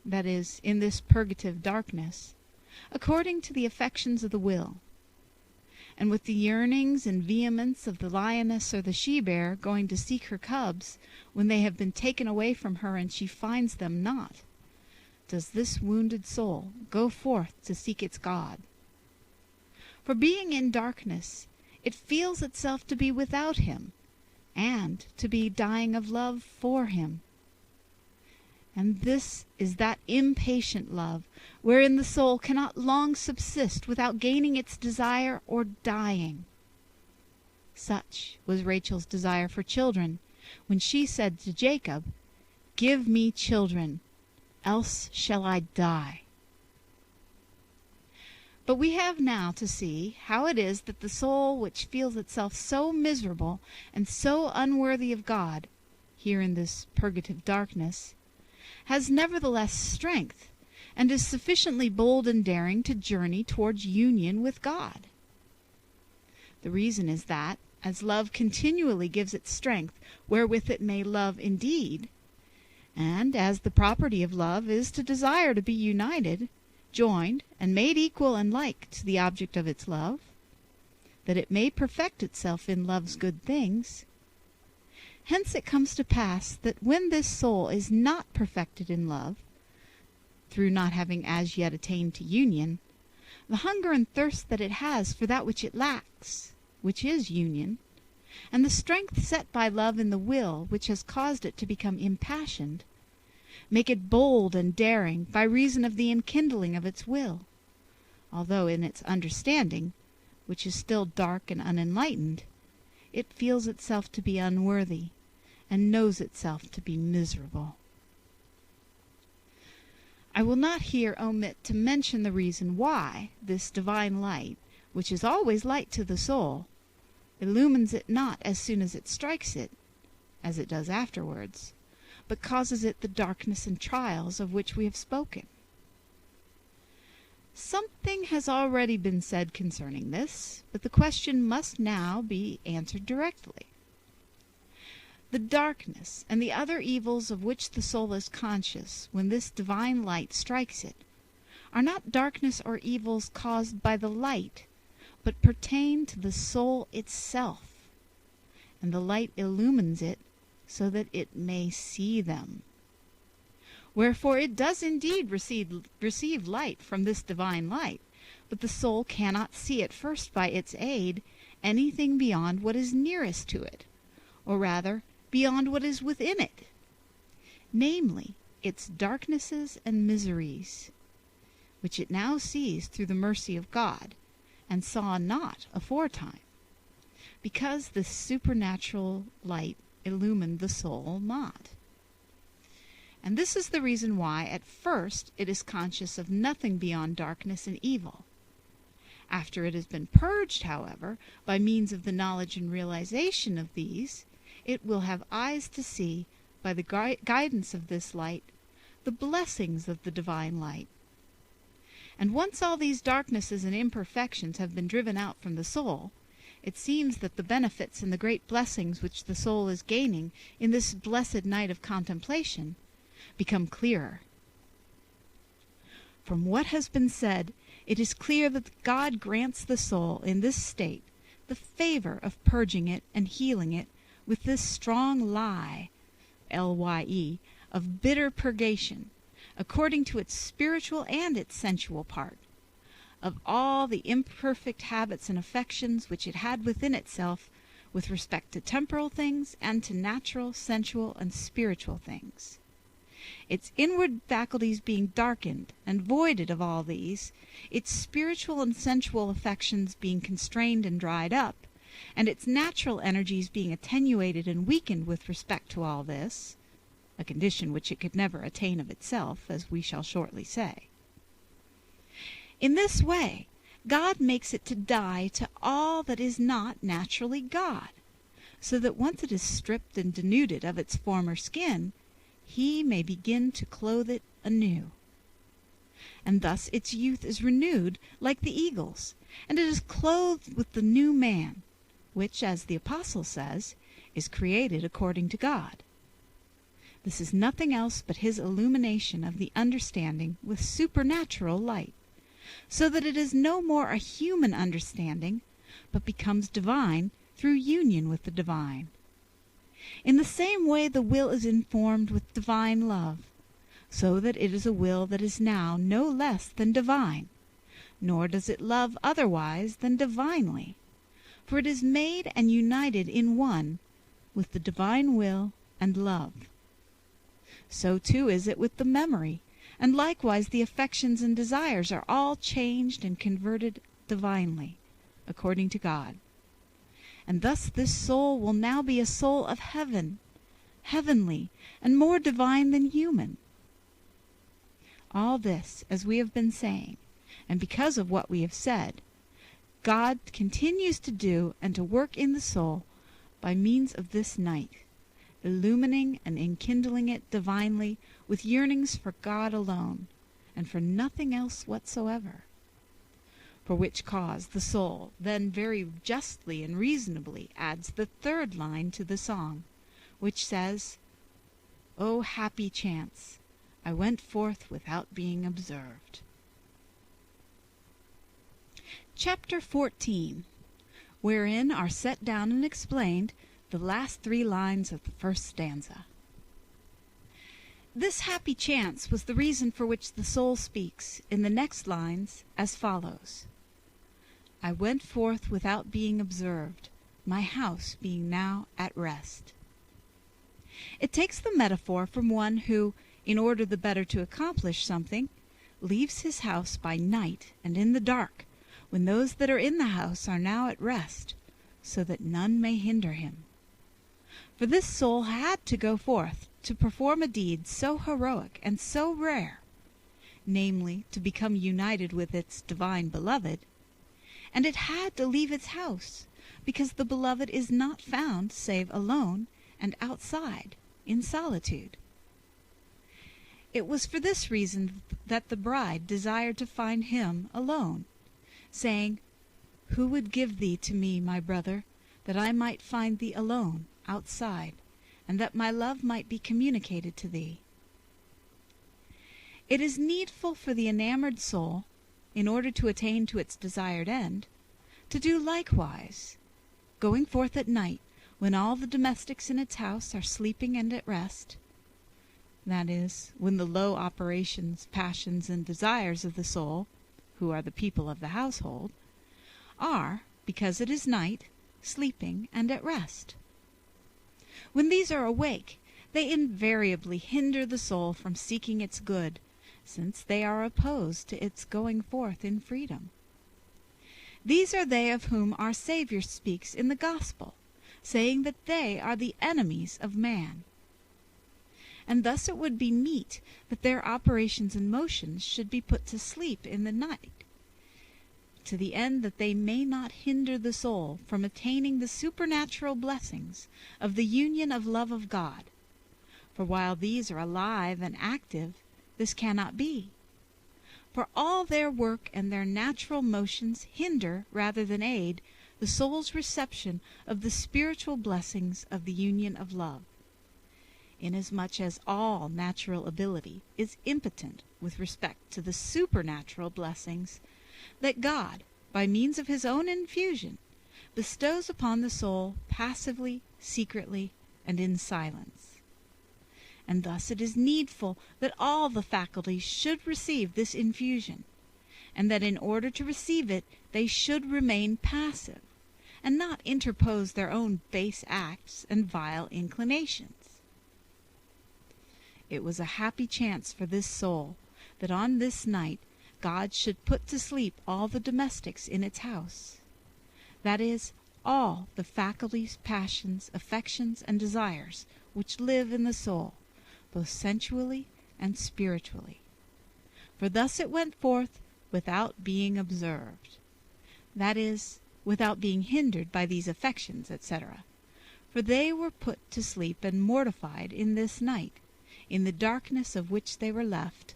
that is, in this purgative darkness, according to the affections of the will, and with the yearnings and vehemence of the lioness or the she-bear going to seek her cubs when they have been taken away from her and she finds them not, does this wounded soul go forth to seek its God. For being in darkness, it feels itself to be without him, and to be dying of love for him. And this is that impatient love, wherein the soul cannot long subsist without gaining its desire or dying. Such was Rachel's desire for children, when she said to Jacob, "Give me children, else shall I die." But we have now to see how it is that the soul which feels itself so miserable and so unworthy of God, here in this purgative darkness, has nevertheless strength, and is sufficiently bold and daring to journey towards union with God. The reason is that, as love continually gives it strength wherewith it may love indeed, and as the property of love is to desire to be united, joined, and made equal and like to the object of its love, that it may perfect itself in love's good things, hence it comes to pass that when this soul is not perfected in love, through not having as yet attained to union, the hunger and thirst that it has for that which it lacks, which is union, and the strength set by love in the will which has caused it to become impassioned, make it bold and daring by reason of the enkindling of its will, although in its understanding, which is still dark and unenlightened, it feels itself to be unworthy, and knows itself to be miserable. I will not here omit to mention the reason why this divine light, which is always light to the soul, illumines it not as soon as it strikes it, as it does afterwards, but causes it the darkness and trials of which we have spoken. Something has already been said concerning this, but the question must now be answered directly. The darkness and the other evils of which the soul is conscious when this divine light strikes it are not darkness or evils caused by the light, but pertain to the soul itself, and the light illumines it so that it may see them. Wherefore it does indeed receive light from this divine light, but the soul cannot see at first by its aid anything beyond what is nearest to it, or rather beyond what is within it, namely its darknesses and miseries, which it now sees through the mercy of God, and saw not aforetime, because this supernatural light illumined the soul not. And this is the reason why at first it is conscious of nothing beyond darkness and evil. After it has been purged, however, by means of the knowledge and realization of these, it will have eyes to see, by the guidance of this light, the blessings of the divine light. And once all these darknesses and imperfections have been driven out from the soul, it seems that the benefits and the great blessings which the soul is gaining in this blessed night of contemplation become clearer. From what has been said, it is clear that God grants the soul in this state the favor of purging it and healing it with this strong lye, Lye, of bitter purgation, according to its spiritual and its sensual part, of all the imperfect habits and affections which it had within itself with respect to temporal things and to natural, sensual, and spiritual things. Its inward faculties being darkened and voided of all these, its spiritual and sensual affections being constrained and dried up, and its natural energies being attenuated and weakened with respect to all this, a condition which it could never attain of itself, as we shall shortly say. In this way, God makes it to die to all that is not naturally God, so that once it is stripped and denuded of its former skin, he may begin to clothe it anew. And thus its youth is renewed like the eagle's, and it is clothed with the new man, which, as the Apostle says, is created according to God. This is nothing else but his illumination of the understanding with supernatural light, so that it is no more a human understanding, but becomes divine through union with the divine. In the same way the will is informed with divine love, so that it is a will that is now no less than divine, nor does it love otherwise than divinely, for it is made and united in one with the divine will and love. So too is it with the memory, and likewise the affections and desires are all changed and converted divinely, according to God. And thus this soul will now be a soul of heaven, heavenly, and more divine than human. All this, as we have been saying, and because of what we have said, God continues to do and to work in the soul by means of this night, illumining and enkindling it divinely with yearnings for God alone, and for nothing else whatsoever. For which cause the soul then very justly and reasonably adds the third line to the song, which says, "O happy chance, I went forth without being observed." Chapter 14, wherein are set down and explained the last 3 lines of the first stanza. This happy chance was the reason for which the soul speaks in the next lines as follows: I went forth without being observed, my house being now at rest. It takes the metaphor from one who, in order the better to accomplish something, leaves his house by night and in the dark, when those that are in the house are now at rest, so that none may hinder him. For this soul had to go forth to perform a deed so heroic and so rare, namely, to become united with its divine beloved, and it had to leave its house, because the beloved is not found save alone and outside, in solitude. It was for this reason that the bride desired to find him alone, saying, "Who would give thee to me, my brother, that I might find thee alone, outside, and that my love might be communicated to thee?" It is needful for the enamored soul, in order to attain to its desired end, to do likewise, going forth at night, when all the domestics in its house are sleeping and at rest, that is, when the low operations, passions, and desires of the soul, who are the people of the household, are, because it is night, sleeping and at rest. When these are awake, they invariably hinder the soul from seeking its good, since they are opposed to its going forth in freedom. These are they of whom our Saviour speaks in the Gospel, saying that they are the enemies of man. And thus it would be meet that their operations and motions should be put to sleep in the night, to the end that they may not hinder the soul from attaining the supernatural blessings of the union of love of God. For while these are alive and active, this cannot be. For all their work and their natural motions hinder rather than aid the soul's reception of the spiritual blessings of the union of love, inasmuch as all natural ability is impotent with respect to the supernatural blessings that God, by means of his own infusion, bestows upon the soul passively, secretly, and in silence. And thus it is needful that all the faculties should receive this infusion, and that in order to receive it they should remain passive, and not interpose their own base acts and vile inclinations. It was a happy chance for this soul that on this night God should put to sleep all the domestics in its house, that is, all the faculties, passions, affections, and desires which live in the soul, both sensually and spiritually. For thus it went forth without being observed, that is, without being hindered by these affections, etc. For they were put to sleep and mortified in this night, in the darkness of which they were left,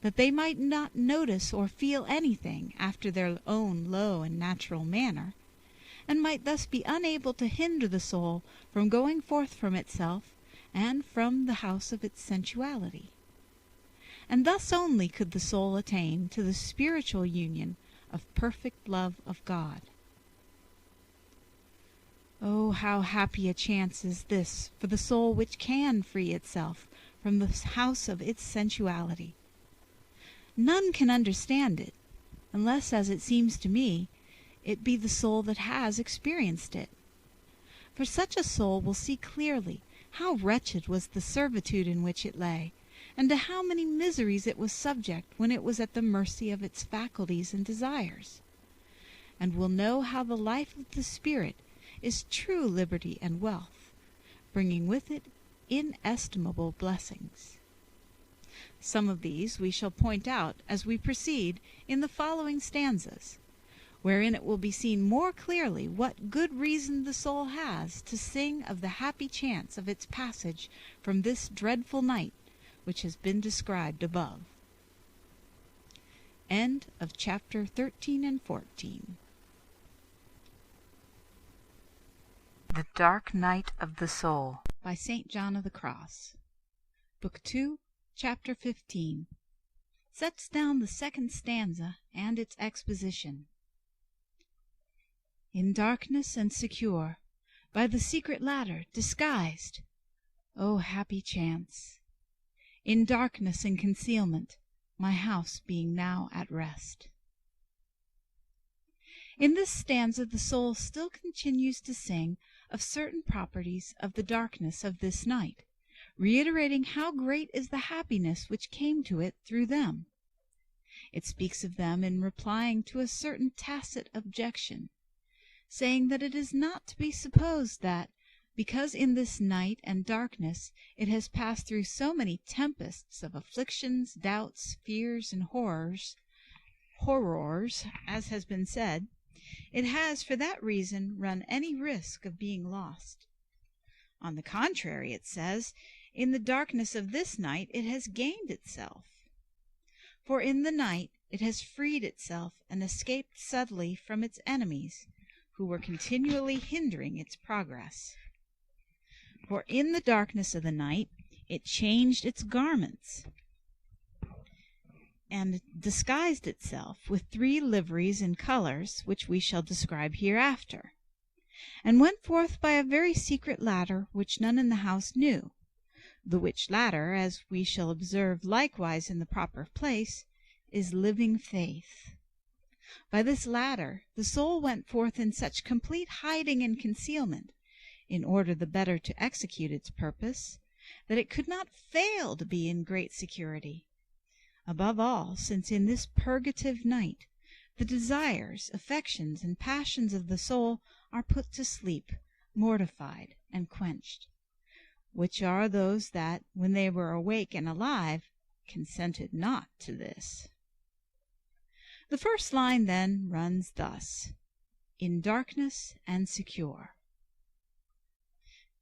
that they might not notice or feel anything after their own low and natural manner, and might thus be unable to hinder the soul from going forth from itself and from the house of its sensuality. And thus only could the soul attain to the spiritual union of perfect love of God. Oh, how happy a chance is this for the soul which can free itself from the house of its sensuality! None can understand it, unless, as it seems to me, it be the soul that has experienced it. For such a soul will see clearly how wretched was the servitude in which it lay, and to how many miseries it was subject when it was at the mercy of its faculties and desires, and will know how the life of the spirit is true liberty and wealth, bringing with it inestimable blessings. Some of these we shall point out as we proceed in the following stanzas, wherein it will be seen more clearly what good reason the soul has to sing of the happy chance of its passage from this dreadful night which has been described above. End of chapter 13 and 14. The Dark Night of the Soul By St. John of the Cross. Book 2, Chapter 15, sets down the second stanza and its exposition. In darkness and secure, by the secret ladder disguised, O happy chance! In darkness and concealment, my house being now at rest. In this stanza the soul still continues to sing of certain properties of the darkness of this night, reiterating how great is the happiness which came to it through them. It speaks of them in replying to a certain tacit objection, saying that it is not to be supposed that, because in this night and darkness it has passed through so many tempests of afflictions, doubts, fears, and horrors, as has been said, it has for that reason run any risk of being lost. On the contrary, it says, in the darkness of this night it has gained itself. For in the night it has freed itself and escaped subtly from its enemies, who were continually hindering its progress. For in the darkness of the night it changed its garments, and disguised itself with 3 liveries and colors, which we shall describe hereafter, and went forth by a very secret ladder which none in the house knew, the which ladder, as we shall observe likewise in the proper place, is living faith. By this ladder the soul went forth in such complete hiding and concealment, in order the better to execute its purpose, that it could not fail to be in great security. Above all, since in this purgative night the desires, affections, and passions of the soul are put to sleep, mortified, and quenched, which are those that, when they were awake and alive, consented not to this. The first line, then, runs thus: in darkness and secure.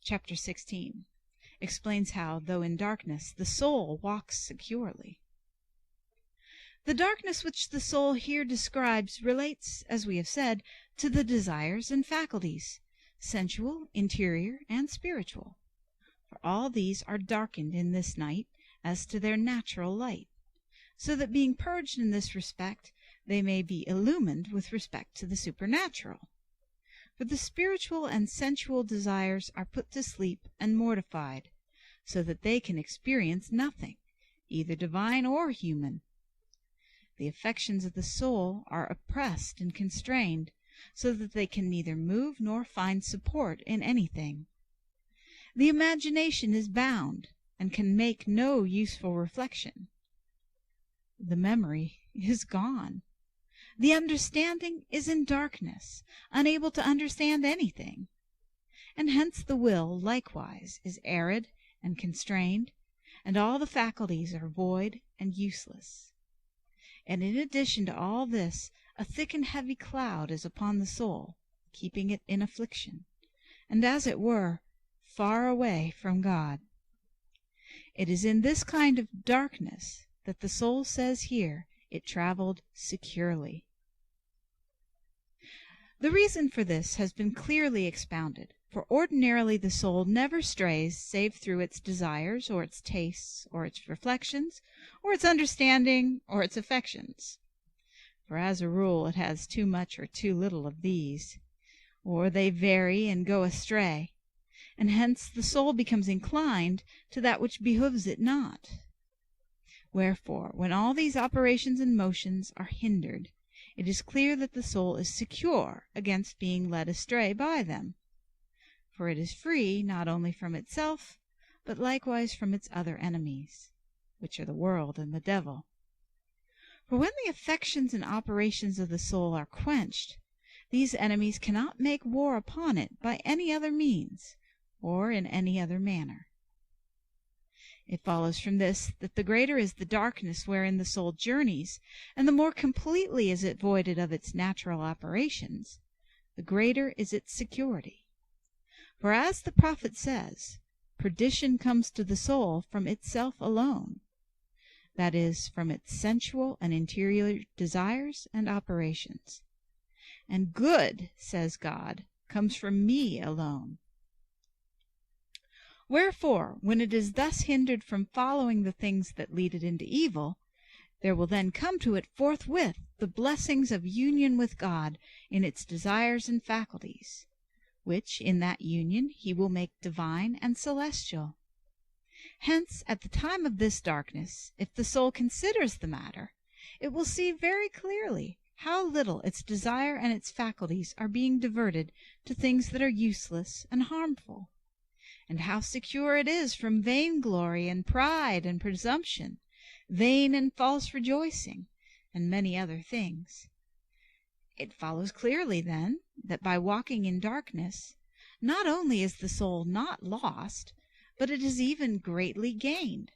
Chapter 16 explains how, though in darkness, the soul walks securely. The darkness which the soul here describes relates, as we have said, to the desires and faculties, sensual, interior, and spiritual. For all these are darkened in this night as to their natural light, so that being purged in this respect, they may be illumined with respect to the supernatural. For the spiritual and sensual desires are put to sleep and mortified, so that they can experience nothing, either divine or human. The affections of the soul are oppressed and constrained, so that they can neither move nor find support in anything. The imagination is bound, and can make no useful reflection. The memory is gone. The understanding is in darkness, unable to understand anything. And hence the will likewise is arid and constrained, and all the faculties are void and useless. And in addition to all this, a thick and heavy cloud is upon the soul, keeping it in affliction, and as it were, far away from God. It is in this kind of darkness that the soul says here it traveled securely. The reason for this has been clearly expounded, for ordinarily the soul never strays save through its desires, or its tastes, or its reflections, or its understanding, or its affections. For as a rule it has too much or too little of these, or they vary and go astray, and hence the soul becomes inclined to that which behooves it not. Wherefore, when all these operations and motions are hindered, it is clear that the soul is secure against being led astray by them, for it is free not only from itself, but likewise from its other enemies, which are the world and the devil. For when the affections and operations of the soul are quenched, these enemies cannot make war upon it by any other means, or in any other manner. It follows from this that the greater is the darkness wherein the soul journeys, and the more completely is it voided of its natural operations, the greater is its security. For as the prophet says, perdition comes to the soul from itself alone, that is, from its sensual and interior desires and operations. And good, says God, comes from me alone. Wherefore, when it is thus hindered from following the things that lead it into evil, there will then come to it forthwith the blessings of union with God in its desires and faculties, which in that union he will make divine and celestial. Hence, at the time of this darkness, if the soul considers the matter, it will see very clearly how little its desire and its faculties are being diverted to things that are useless and harmful, and how secure it is from vainglory and pride and presumption, vain and false rejoicing, and many other things. It follows clearly, then, that by walking in darkness, not only is the soul not lost, but it is even greatly gained,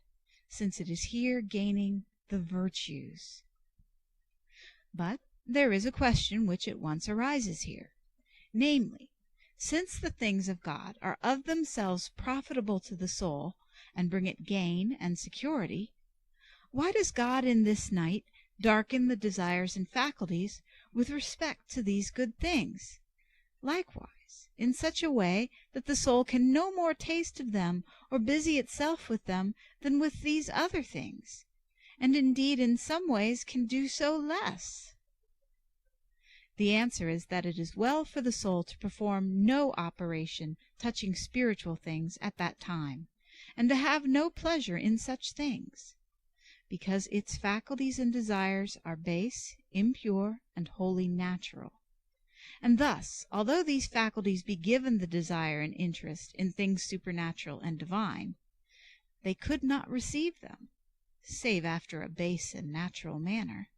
since it is here gaining the virtues. But there is a question which at once arises here, namely, since the things of God are of themselves profitable to the soul, and bring it gain and security, why does God in this night darken the desires and faculties with respect to these good things, likewise in such a way that the soul can no more taste of them or busy itself with them than with these other things, and indeed in some ways can do so less? The answer is that it is well for the soul to perform no operation touching spiritual things at that time, and to have no pleasure in such things, because its faculties and desires are base, impure, and wholly natural. And thus, although these faculties be given the desire and interest in things supernatural and divine, they could not receive them, save after a base and natural manner,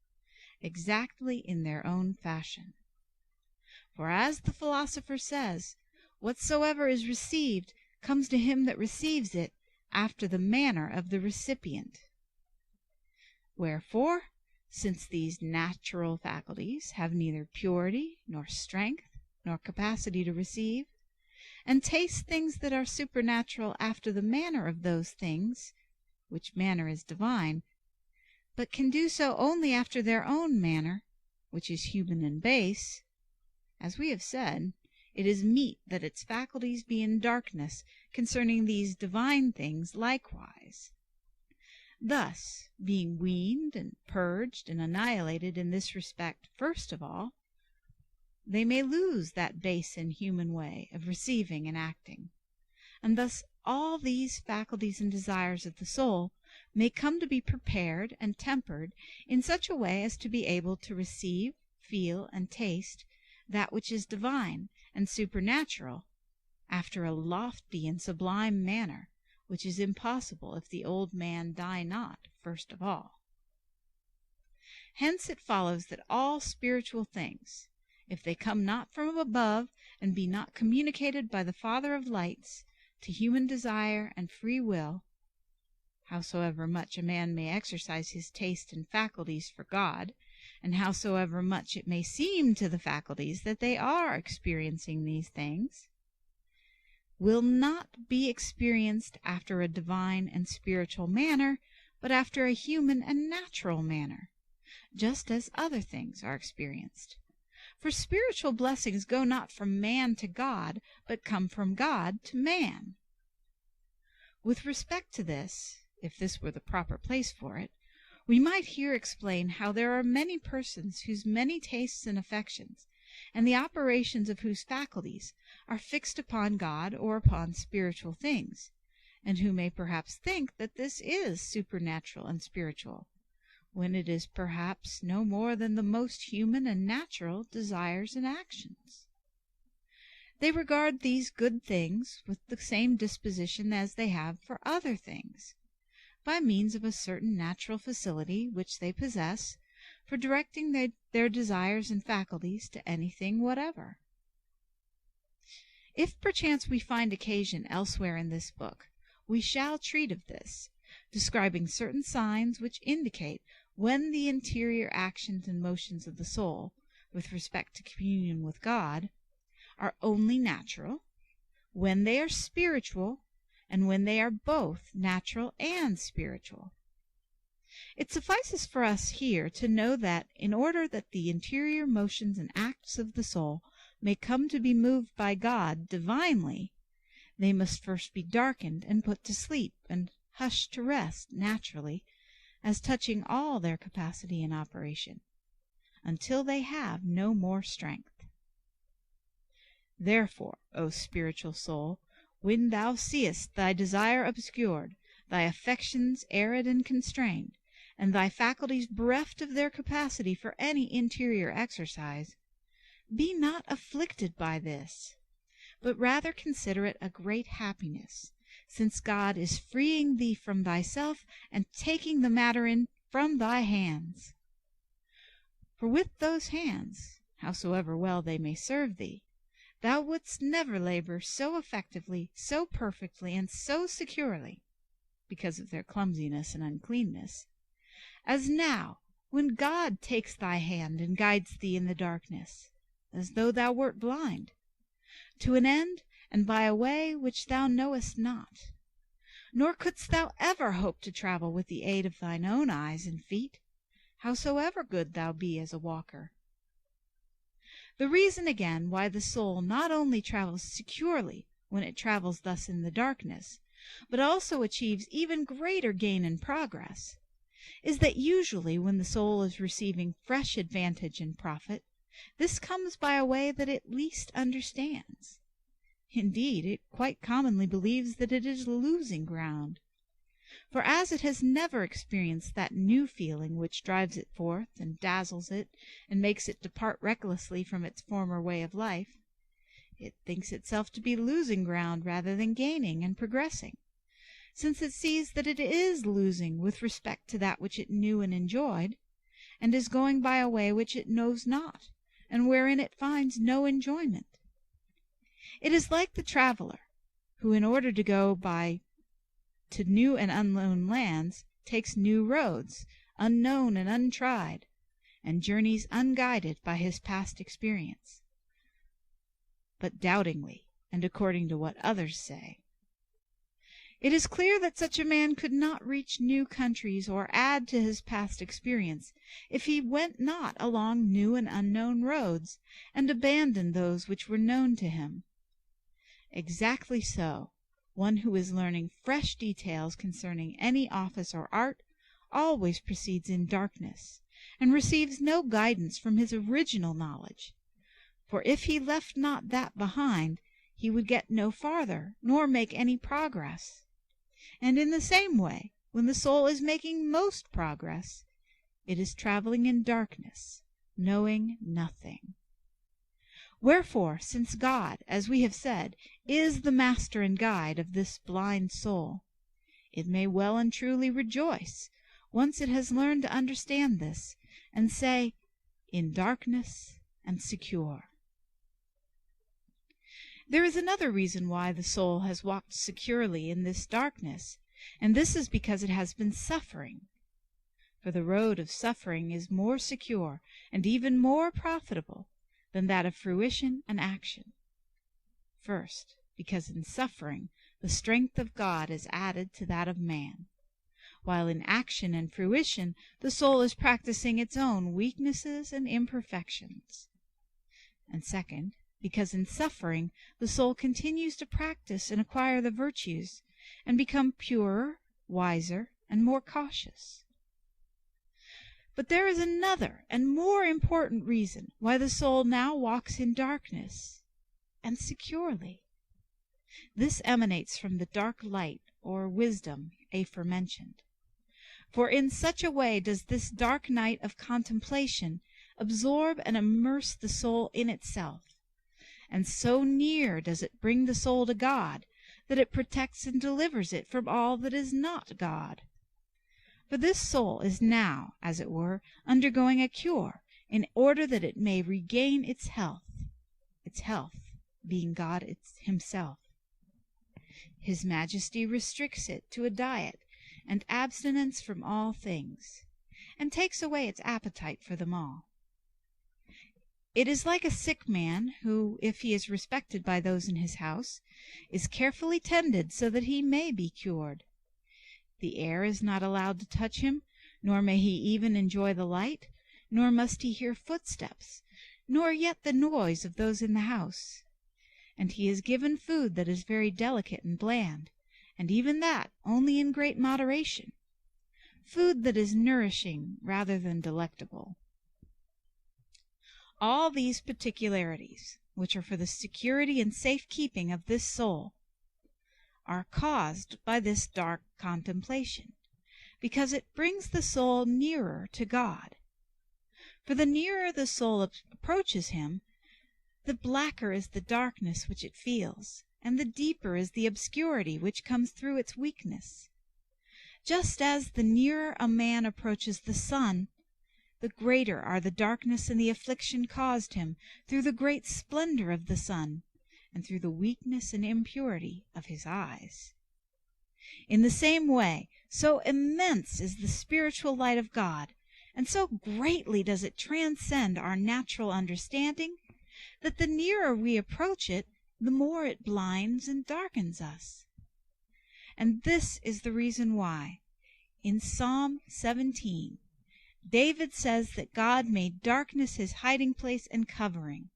exactly in their own fashion. For as the philosopher says, whatsoever is received comes to him that receives it after the manner of the recipient. Wherefore, since these natural faculties have neither purity, nor strength, nor capacity to receive, and taste things that are supernatural after the manner of those things, which manner is divine, but can do so only after their own manner, which is human and base, as we have said, it is meet that its faculties be in darkness concerning these divine things likewise. Thus, being weaned and purged and annihilated in this respect first of all, they may lose that base and human way of receiving and acting, and thus all these faculties and desires of the soul may come to be prepared and tempered in such a way as to be able to receive, feel, and taste that which is divine and supernatural after a lofty and sublime manner, which is impossible if the old man die not first of all. Hence it follows that all spiritual things, if they come not from above and be not communicated by the Father of lights to human desire and free will, howsoever much a man may exercise his taste and faculties for God, and howsoever much it may seem to the faculties that they are experiencing these things, will not be experienced after a divine and spiritual manner, but after a human and natural manner, just as other things are experienced. For spiritual blessings go not from man to God, but come from God to man. With respect to this, if this were the proper place for it, we might here explain how there are many persons whose many tastes and affections, and the operations of whose faculties, are fixed upon God or upon spiritual things, and who may perhaps think that this is supernatural and spiritual, when it is perhaps no more than the most human and natural desires and actions. They regard these good things with the same disposition as they have for other things, by means of a certain natural facility which they possess for directing their desires and faculties to anything whatever. If perchance we find occasion elsewhere in this book, we shall treat of this, describing certain signs which indicate when the interior actions and motions of the soul, with respect to communion with God, are only natural, when they are spiritual, and when they are both natural and spiritual. It suffices for us here to know that in order that the interior motions and acts of the soul may come to be moved by God divinely, they must first be darkened and put to sleep and hushed to rest naturally, as touching all their capacity and operation, until they have no more strength. Therefore, O spiritual soul, when thou seest thy desire obscured, thy affections arid and constrained, and thy faculties bereft of their capacity for any interior exercise, be not afflicted by this, but rather consider it a great happiness, since God is freeing thee from thyself and taking the matter in from thy hands. For with those hands, howsoever well they may serve thee, thou wouldst never labor so effectively, so perfectly, and so securely, because of their clumsiness and uncleanness, as now, when God takes thy hand and guides thee in the darkness, as though thou wert blind, to an end and by a way which thou knowest not, nor couldst thou ever hope to travel with the aid of thine own eyes and feet, howsoever good thou be as a walker. The reason again why the soul not only travels securely when it travels thus in the darkness, but also achieves even greater gain and progress, is that usually when the soul is receiving fresh advantage and profit, this comes by a way that it least understands. Indeed, it quite commonly believes that it is losing ground. For as it has never experienced that new feeling which drives it forth and dazzles it and makes it depart recklessly from its former way of life, it thinks itself to be losing ground rather than gaining and progressing, since it sees that it is losing with respect to that which it knew and enjoyed, and is going by a way which it knows not, and wherein it finds no enjoyment. It is like the traveler, who in order to go to new and unknown lands, takes new roads, unknown and untried, and journeys unguided by his past experience, but doubtingly and according to what others say. It is clear that such a man could not reach new countries or add to his past experience if he went not along new and unknown roads, and abandoned those which were known to him. Exactly so, one who is learning fresh details concerning any office or art always proceeds in darkness, and receives no guidance from his original knowledge, For if he left not that behind, he would get no farther, nor make any progress. And in the same way, when the soul is making most progress, it is traveling in darkness, knowing nothing. Wherefore, since God, as we have said, is the master and guide of this blind soul, it may well and truly rejoice, once it has learned to understand this, and say, "In darkness and secure." There is another reason why the soul has walked securely in this darkness, and this is because it has been suffering. For the road of suffering is more secure and even more profitable than that of fruition and action. First, because in suffering the strength of God is added to that of man, while in action and fruition the soul is practicing its own weaknesses and imperfections. And second, because in suffering the soul continues to practice and acquire the virtues, and become purer, wiser, and more cautious. But there is another and more important reason why the soul now walks in darkness, and securely. This emanates from the dark light or wisdom aforementioned. For in such a way does this dark night of contemplation absorb and immerse the soul in itself, and so near does it bring the soul to God that it protects and delivers it from all that is not God. For this soul is now, as it were, undergoing a cure, in order that it may regain its health being God himself. His Majesty restricts it to a diet and abstinence from all things, and takes away its appetite for them all. It is like a sick man who, if he is respected by those in his house, is carefully tended so that he may be cured. The air is not allowed to touch him, nor may he even enjoy the light, nor must he hear footsteps, nor yet the noise of those in the house. And he is given food that is very delicate and bland, and even that only in great moderation, food that is nourishing rather than delectable. All these particularities, which are for the security and safe keeping of this soul, are caused by this dark contemplation, because it brings the soul nearer to God. For the nearer the soul approaches him, the blacker is the darkness which it feels, and the deeper is the obscurity which comes through its weakness. Just as the nearer a man approaches the sun, the greater are the darkness and the affliction caused him through the great splendor of the sun, and through the weakness and impurity of his eyes. In the same way, so immense is the spiritual light of God, and so greatly does it transcend our natural understanding, that the nearer we approach it, the more it blinds and darkens us. And this is the reason why, in Psalm 17, David says that God made darkness his hiding place and covering,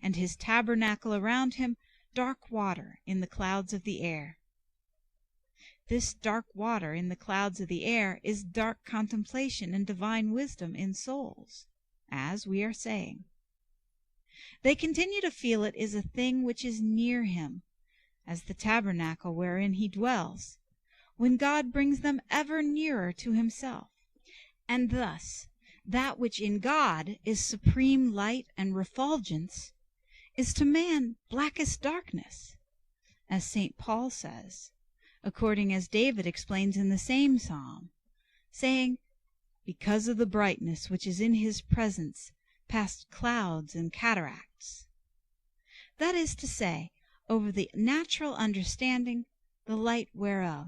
and his tabernacle around him dark water in the clouds of the air. This dark water in the clouds of the air is dark contemplation and divine wisdom in souls, as we are saying. They continue to feel it is a thing which is near him, as the tabernacle wherein he dwells, when God brings them ever nearer to himself. And thus, that which in God is supreme light and refulgence is to man blackest darkness, as St. Paul says, according as David explains in the same psalm, saying, "Because of the brightness which is in his presence, past clouds and cataracts." That is to say, over the natural understanding, the light whereof,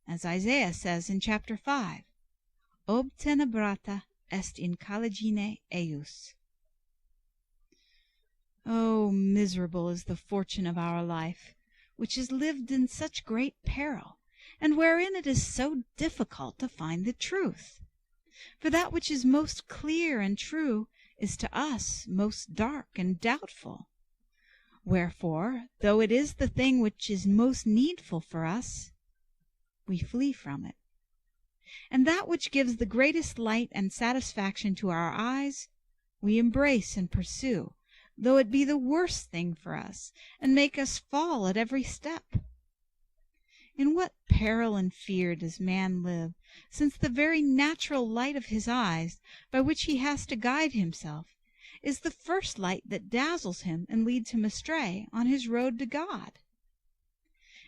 as Isaiah says in chapter 5, ob tenebrata est intelligine eius. Oh, miserable is the fortune of our life, which is lived in such great peril, and wherein it is so difficult to find the truth. For that which is most clear and true is to us most dark and doubtful. Wherefore, though it is the thing which is most needful for us, we flee from it. And that which gives the greatest light and satisfaction to our eyes, we embrace and pursue, though it be the worst thing for us, and make us fall at every step? In what peril and fear does man live, since the very natural light of his eyes, by which he has to guide himself, is the first light that dazzles him and leads him astray on his road to God?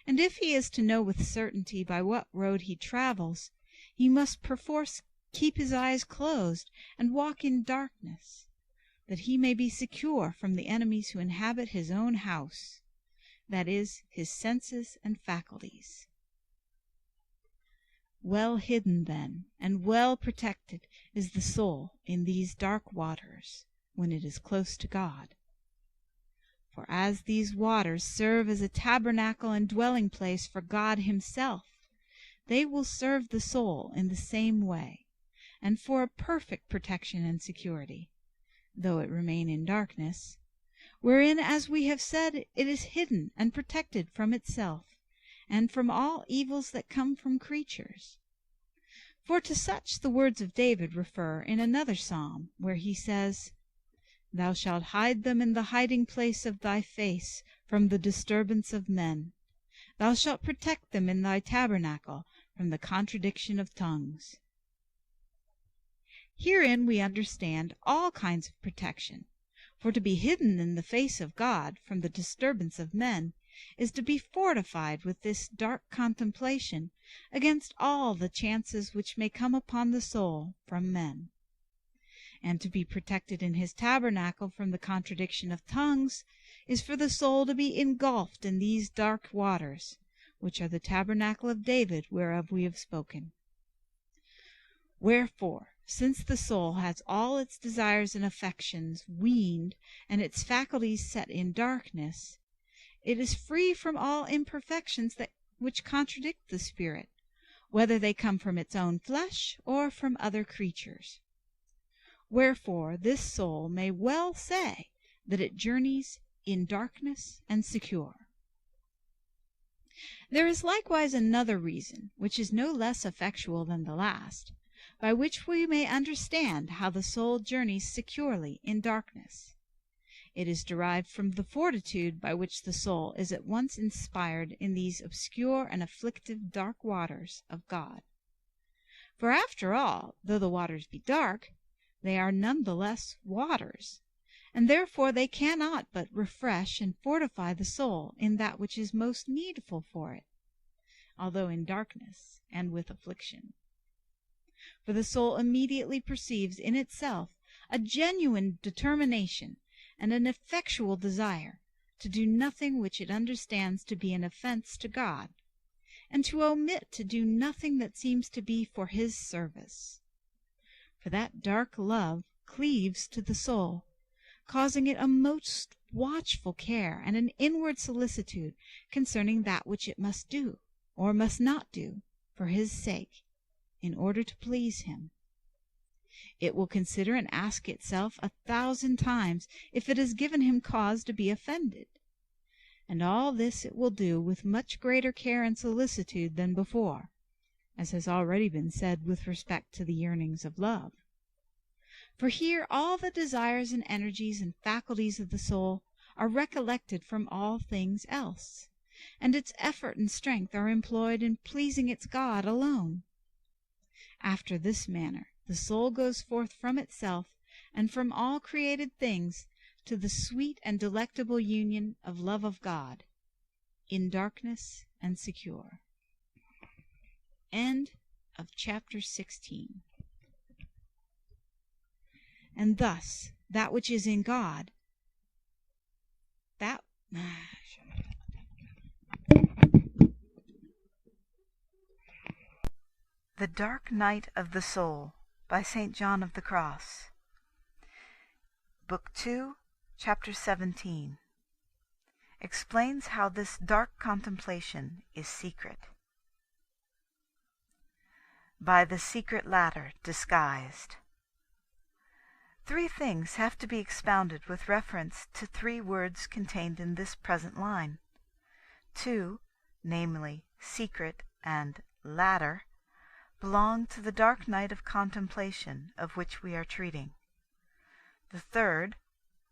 And if he is to know with certainty by what road he travels, he must perforce keep his eyes closed and walk in darkness, that he may be secure from the enemies who inhabit his own house, that is, his senses and faculties. Well hidden, then, and well protected is the soul in these dark waters when it is close to God. For as these waters serve as a tabernacle and dwelling place for God himself, they will serve the soul in the same way, and for a perfect protection and security, though it remain in darkness, wherein, as we have said, it is hidden and protected from itself, and from all evils that come from creatures. For to such the words of David refer in another psalm, where he says, "Thou shalt hide them in the hiding place of thy face from the disturbance of men. Thou shalt protect them in thy tabernacle from the contradiction of tongues." Herein we understand all kinds of protection, for to be hidden in the face of God from the disturbance of men is to be fortified with this dark contemplation against all the chances which may come upon the soul from men. And to be protected in his tabernacle from the contradiction of tongues is for the soul to be engulfed in these dark waters, which are the tabernacle of David whereof we have spoken. Wherefore, since the soul has all its desires and affections weaned and its faculties set in darkness, it is free from all imperfections which contradict the spirit, whether they come from its own flesh or from other creatures. Wherefore this soul may well say that it journeys in darkness and secure. There is likewise another reason, which is no less effectual than the last, by which we may understand how the soul journeys securely in darkness. It is derived from the fortitude by which the soul is at once inspired in these obscure and afflictive dark waters of God. For after all, though the waters be dark, they are none the less waters, and therefore they cannot but refresh and fortify the soul in that which is most needful for it, although in darkness and with affliction. For the soul immediately perceives in itself a genuine determination and an effectual desire to do nothing which it understands to be an offense to God, and to omit to do nothing that seems to be for his service. For that dark love cleaves to the soul, causing it a most watchful care and an inward solicitude concerning that which it must do, or must not do, for his sake, in order to please him. It will consider and ask itself 1,000 times if it has given him cause to be offended. And all this it will do with much greater care and solicitude than before, as has already been said with respect to the yearnings of love. For here all the desires and energies and faculties of the soul are recollected from all things else, and its effort and strength are employed in pleasing its God alone. After this manner the soul goes forth from itself and from all created things to the sweet and delectable union of love of God, in darkness and secure. End of chapter 16. And thus that which is in God, The Dark Night of the Soul by St. John of the Cross. Book 2, Chapter 17, explains how this dark contemplation is secret. By the secret ladder disguised. 3 things have to be expounded with reference to 3 words contained in this present line. 2, namely, secret and ladder, belong to the dark night of contemplation of which we are treating. The third,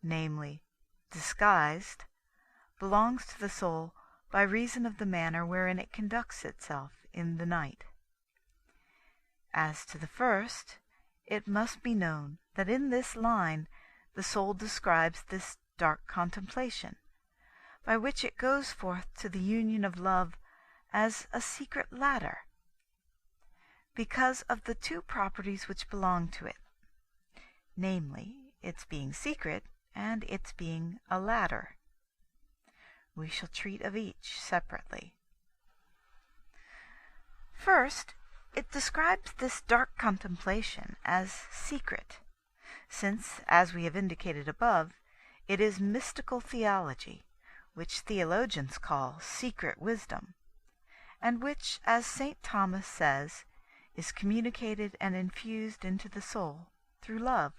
namely, disguised, belongs to the soul by reason of the manner wherein it conducts itself in the night. As to the first, it must be known that in this line the soul describes this dark contemplation, by which it goes forth to the union of love as a secret ladder, because of the two properties which belong to it, namely, its being secret and its being a ladder. We shall treat of each separately. First, it describes this dark contemplation as secret, since, as we have indicated above, it is mystical theology, which theologians call secret wisdom, and which, as St. Thomas says, is communicated and infused into the soul through love.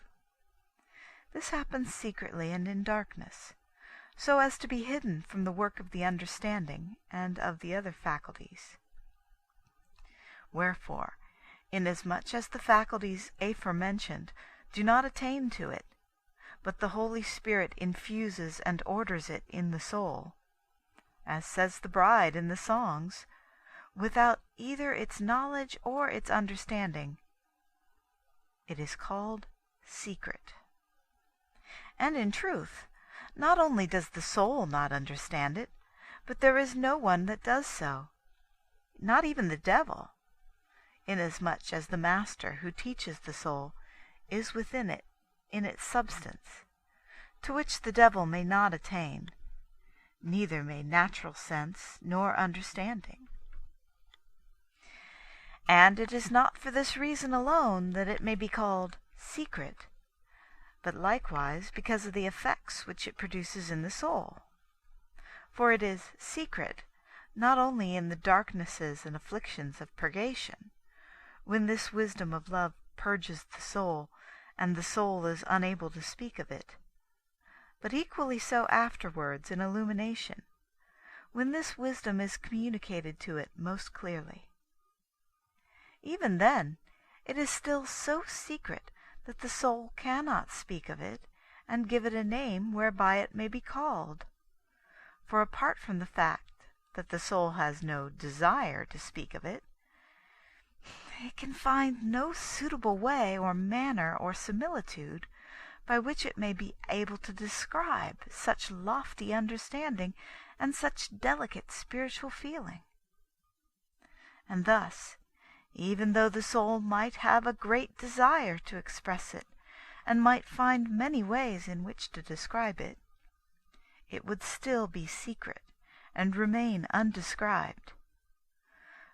This happens secretly and in darkness, so as to be hidden from the work of the understanding and of the other faculties. Wherefore, inasmuch as the faculties aforementioned do not attain to it, but the Holy Spirit infuses and orders it in the soul, as says the bride in the songs, without either its knowledge or its understanding, it is called secret. And in truth, not only does the soul not understand it, but there is no one that does so, not even the devil, inasmuch as the master who teaches the soul is within it in its substance, to which the devil may not attain, neither may natural sense nor understanding. And it is not for this reason alone that it may be called secret, but likewise because of the effects which it produces in the soul. For it is secret not only in the darknesses and afflictions of purgation, when this wisdom of love purges the soul, and the soul is unable to speak of it, but equally so afterwards in illumination, when this wisdom is communicated to it most clearly. Even then, it is still so secret that the soul cannot speak of it and give it a name whereby it may be called. For apart from the fact that the soul has no desire to speak of it, it can find no suitable way or manner or similitude by which it may be able to describe such lofty understanding and such delicate spiritual feeling. And thus, even though the soul might have a great desire to express it, and might find many ways in which to describe it, it would still be secret and remain undescribed.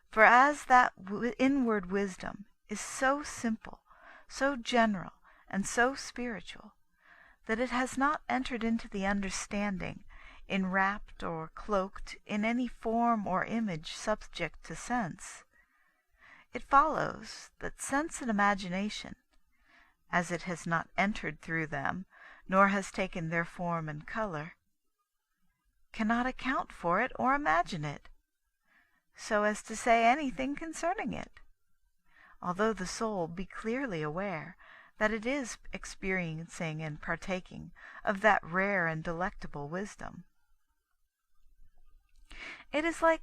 For as that inward wisdom is so simple, so general, and so spiritual, that it has not entered into the understanding, enwrapped or cloaked in any form or image subject to sense, it follows that sense and imagination, as it has not entered through them, nor has taken their form and color, cannot account for it or imagine it, so as to say anything concerning it, although the soul be clearly aware that it is experiencing and partaking of that rare and delectable wisdom. It is like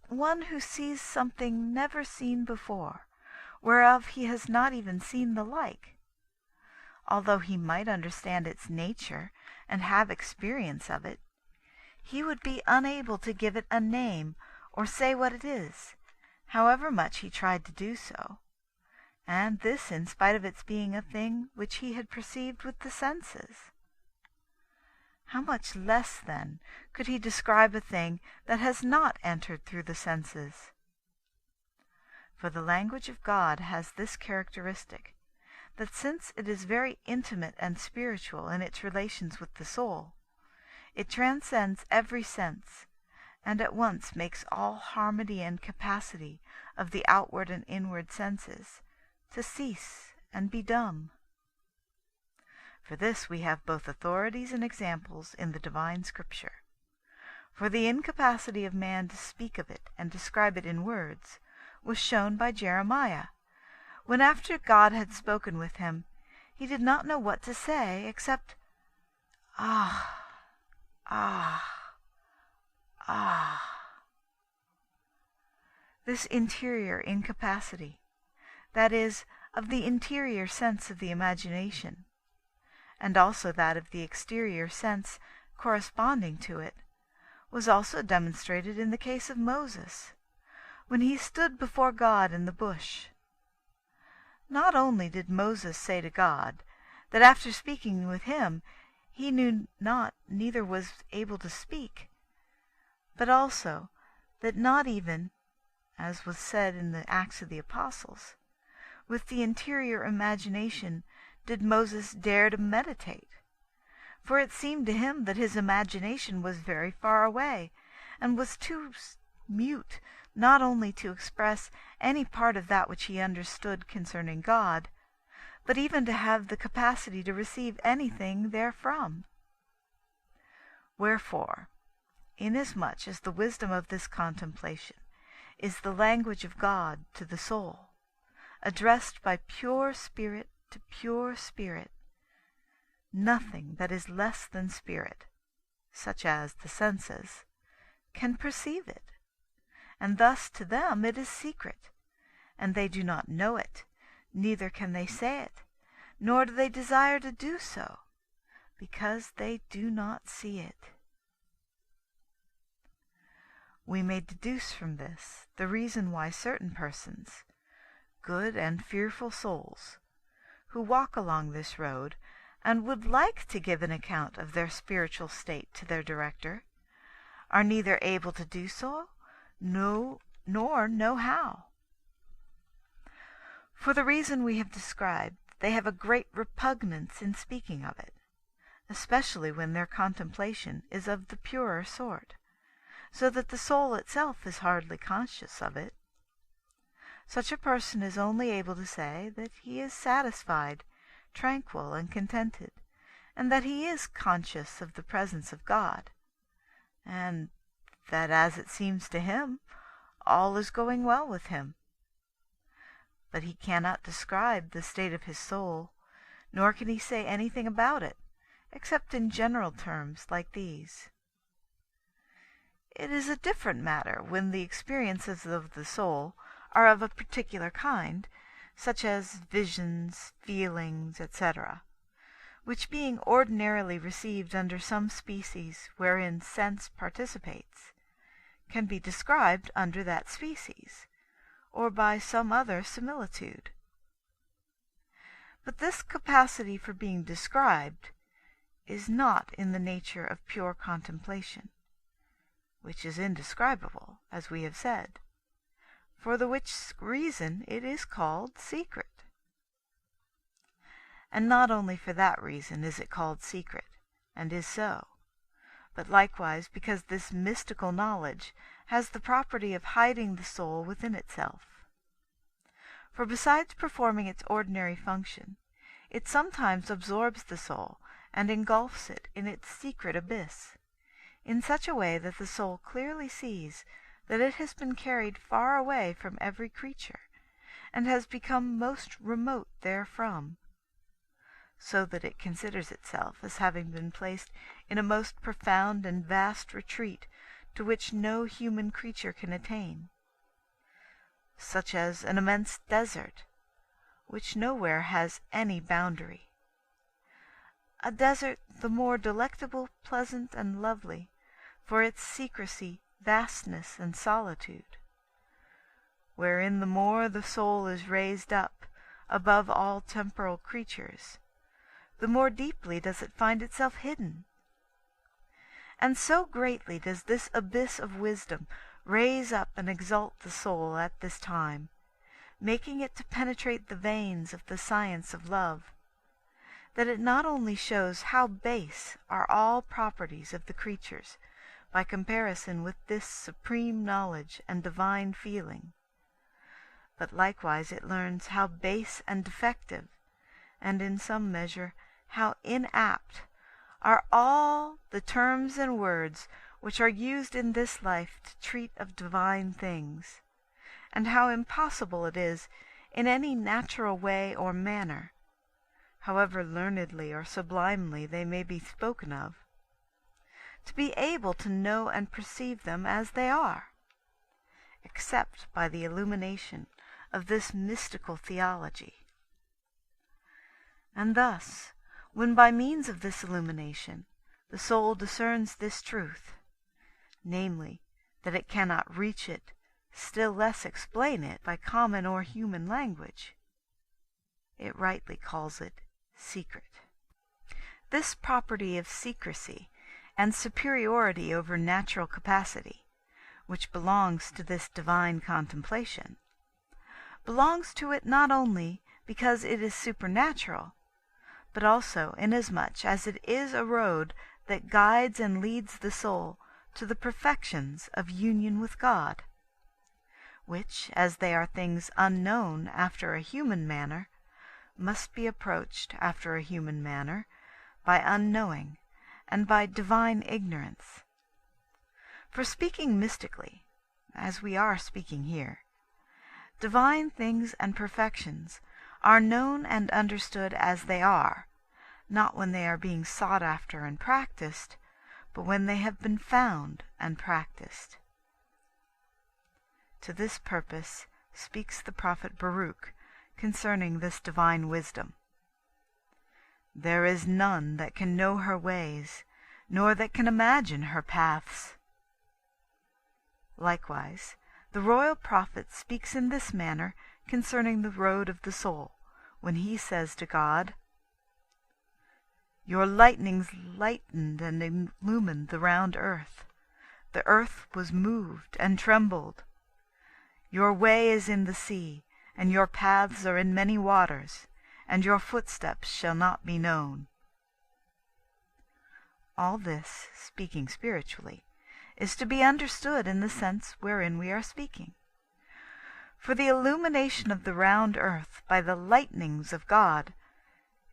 one who sees something never seen before, whereof he has not even seen the like. Although he might understand its nature and have experience of it, he would be unable to give it a name or say what it is, however much he tried to do so, and this in spite of its being a thing which he had perceived with the senses. How much less, then, could he describe a thing that has not entered through the senses? For the language of God has this characteristic, that since it is very intimate and spiritual in its relations with the soul, it transcends every sense, and at once makes all harmony and capacity of the outward and inward senses to cease and be dumb. For this we have both authorities and examples in the divine Scripture. For the incapacity of man to speak of it and describe it in words was shown by Jeremiah, when after God had spoken with him, he did not know what to say except, "Ah, Ah! Ah! This interior incapacity, that is, of the interior sense of the imagination, and also that of the exterior sense corresponding to it, was also demonstrated in the case of Moses, when he stood before God in the bush. Not only did Moses say to God that after speaking with him he knew not, neither was able to speak, but also that not even, as was said in the Acts of the Apostles, with the interior imagination did Moses dare to meditate, for it seemed to him that his imagination was very far away, and was too mute not only to express any part of that which he understood concerning God, but even to have the capacity to receive anything therefrom. Wherefore, inasmuch as the wisdom of this contemplation is the language of God to the soul, addressed by pure spirit to pure spirit, nothing that is less than spirit, such as the senses, can perceive it, and thus to them it is secret, and they do not know it, neither can they say it, nor do they desire to do so, because they do not see it. We may deduce from this the reason why certain persons, good and fearful souls, who walk along this road and would like to give an account of their spiritual state to their director, are neither able to do so, nor know how. For the reason we have described, they have a great repugnance in speaking of it, especially when their contemplation is of the purer sort, so that the soul itself is hardly conscious of it. Such a person is only able to say that he is satisfied, tranquil, and contented, and that he is conscious of the presence of God, and that, as it seems to him, all is going well with him. But he cannot describe the state of his soul, nor can he say anything about it, except in general terms like these. It is a different matter when the experiences of the soul are of a particular kind, such as visions, feelings, etc., which being ordinarily received under some species wherein sense participates, can be described under that species, or by some other similitude. But this capacity for being described is not in the nature of pure contemplation, which is indescribable, as we have said, for the which reason it is called secret. And not only for that reason is it called secret, and is so, but likewise because this mystical knowledge has the property of hiding the soul within itself. For besides performing its ordinary function, it sometimes absorbs the soul and engulfs it in its secret abyss, in such a way that the soul clearly sees that it has been carried far away from every creature, and has become most remote therefrom, so that it considers itself as having been placed in a most profound and vast retreat to which no human creature can attain, such as an immense desert, which nowhere has any boundary, a desert the more delectable, pleasant, and lovely for its secrecy, vastness, and solitude, wherein the more the soul is raised up above all temporal creatures, the more deeply does it find itself hidden. And so greatly does this abyss of wisdom raise up and exalt the soul at this time, making it to penetrate the veins of the science of love, that it not only shows how base are all properties of the creatures by comparison with this supreme knowledge and divine feeling, but likewise it learns how base and defective, and in some measure how inapt, are all the terms and words which are used in this life to treat of divine things, and how impossible it is in any natural way or manner, however learnedly or sublimely they may be spoken of, to be able to know and perceive them as they are, except by the illumination of this mystical theology. And thus, when by means of this illumination the soul discerns this truth, namely, that it cannot reach it, still less explain it by common or human language, it rightly calls it secret. This property of secrecy and superiority over natural capacity, which belongs to this divine contemplation, belongs to it not only because it is supernatural, but also inasmuch as it is a road that guides and leads the soul to the perfections of union with God, which, as they are things unknown after a human manner, must be approached after a human manner by unknowing and by divine ignorance. For speaking mystically, as we are speaking here, divine things and perfections are known and understood as they are, not when they are being sought after and practiced, but when they have been found and practiced. To this purpose speaks the prophet Baruch concerning this divine wisdom. There is none that can know her ways, nor that can imagine her paths. Likewise, the royal prophet speaks in this manner concerning the road of the soul, when he says to God, Your lightnings lightened and illumined the round earth. The earth was moved and trembled. Your way is in the sea, and your paths are in many waters, and your footsteps shall not be known. All this, speaking spiritually, is to be understood in the sense wherein we are speaking. For the illumination of the round earth by the lightnings of God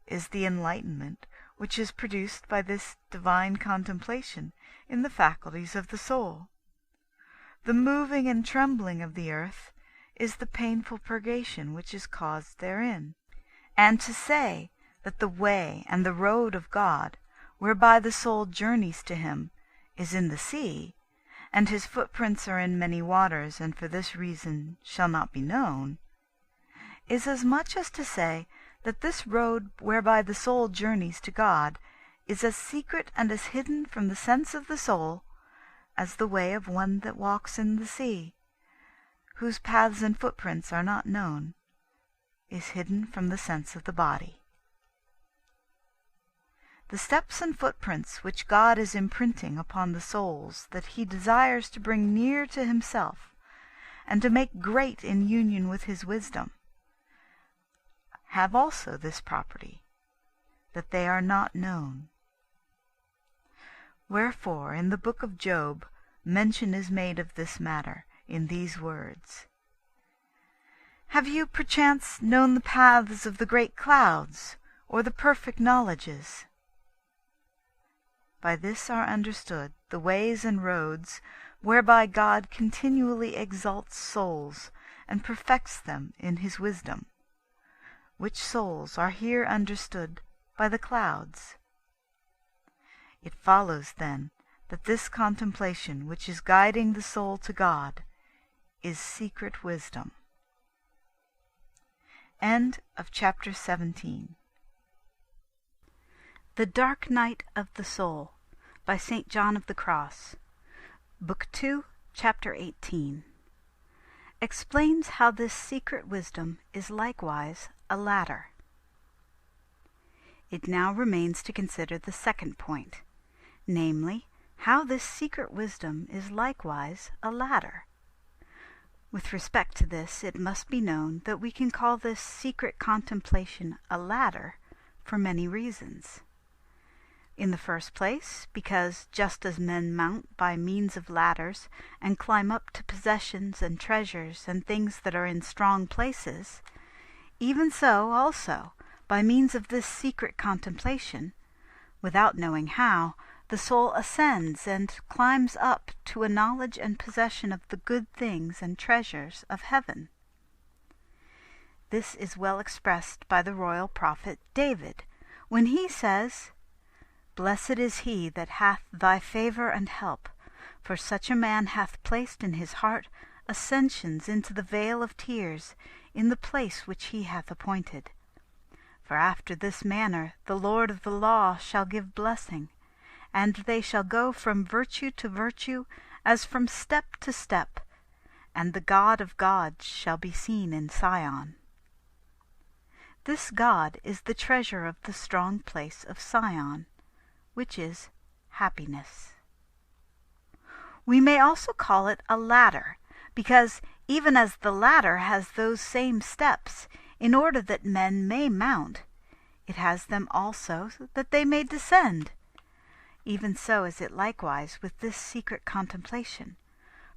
is the enlightenment which is produced by this divine contemplation in the faculties of the soul. The moving and trembling of the earth is the painful purgation which is caused therein. And to say that the way and the road of God, whereby the soul journeys to him, is in the sea, and his footprints are in many waters, and for this reason shall not be known, is as much as to say that this road whereby the soul journeys to God is as secret and as hidden from the sense of the soul as the way of one that walks in the sea, whose paths and footprints are not known, is hidden from the sense of the body. The steps and footprints which God is imprinting upon the souls that he desires to bring near to himself, and to make great in union with his wisdom, have also this property, that they are not known. Wherefore in the book of Job mention is made of this matter in these words, Have you perchance known the paths of the great clouds, or the perfect knowledges? By this are understood the ways and roads whereby God continually exalts souls and perfects them in his wisdom, which souls are here understood by the clouds. It follows, then, that this contemplation which is guiding the soul to God is secret wisdom. End of chapter 17. The Dark Night of the Soul by St. John of the Cross, Book 2, Chapter 18, explains how this secret wisdom is likewise a ladder. It now remains to consider the second point, namely, how this secret wisdom is likewise a ladder. With respect to this, it must be known that we can call this secret contemplation a ladder for many reasons. In the first place, because just as men mount by means of ladders and climb up to possessions and treasures and things that are in strong places, even so also, by means of this secret contemplation, without knowing how, the soul ascends and climbs up to a knowledge and possession of the good things and treasures of heaven. This is well expressed by the royal prophet David, when he says, Blessed is he that hath thy favour and help, for such a man hath placed in his heart ascensions into the vale of tears, in the place which he hath appointed. For after this manner the Lord of the law shall give blessing, and they shall go from virtue to virtue, as from step to step, and the God of gods shall be seen in Sion. This God is the treasure of the strong place of Sion, which is happiness. We may also call it a ladder, because even as the ladder has those same steps in order that men may mount, it has them also that they may descend. Even so is it likewise with this secret contemplation,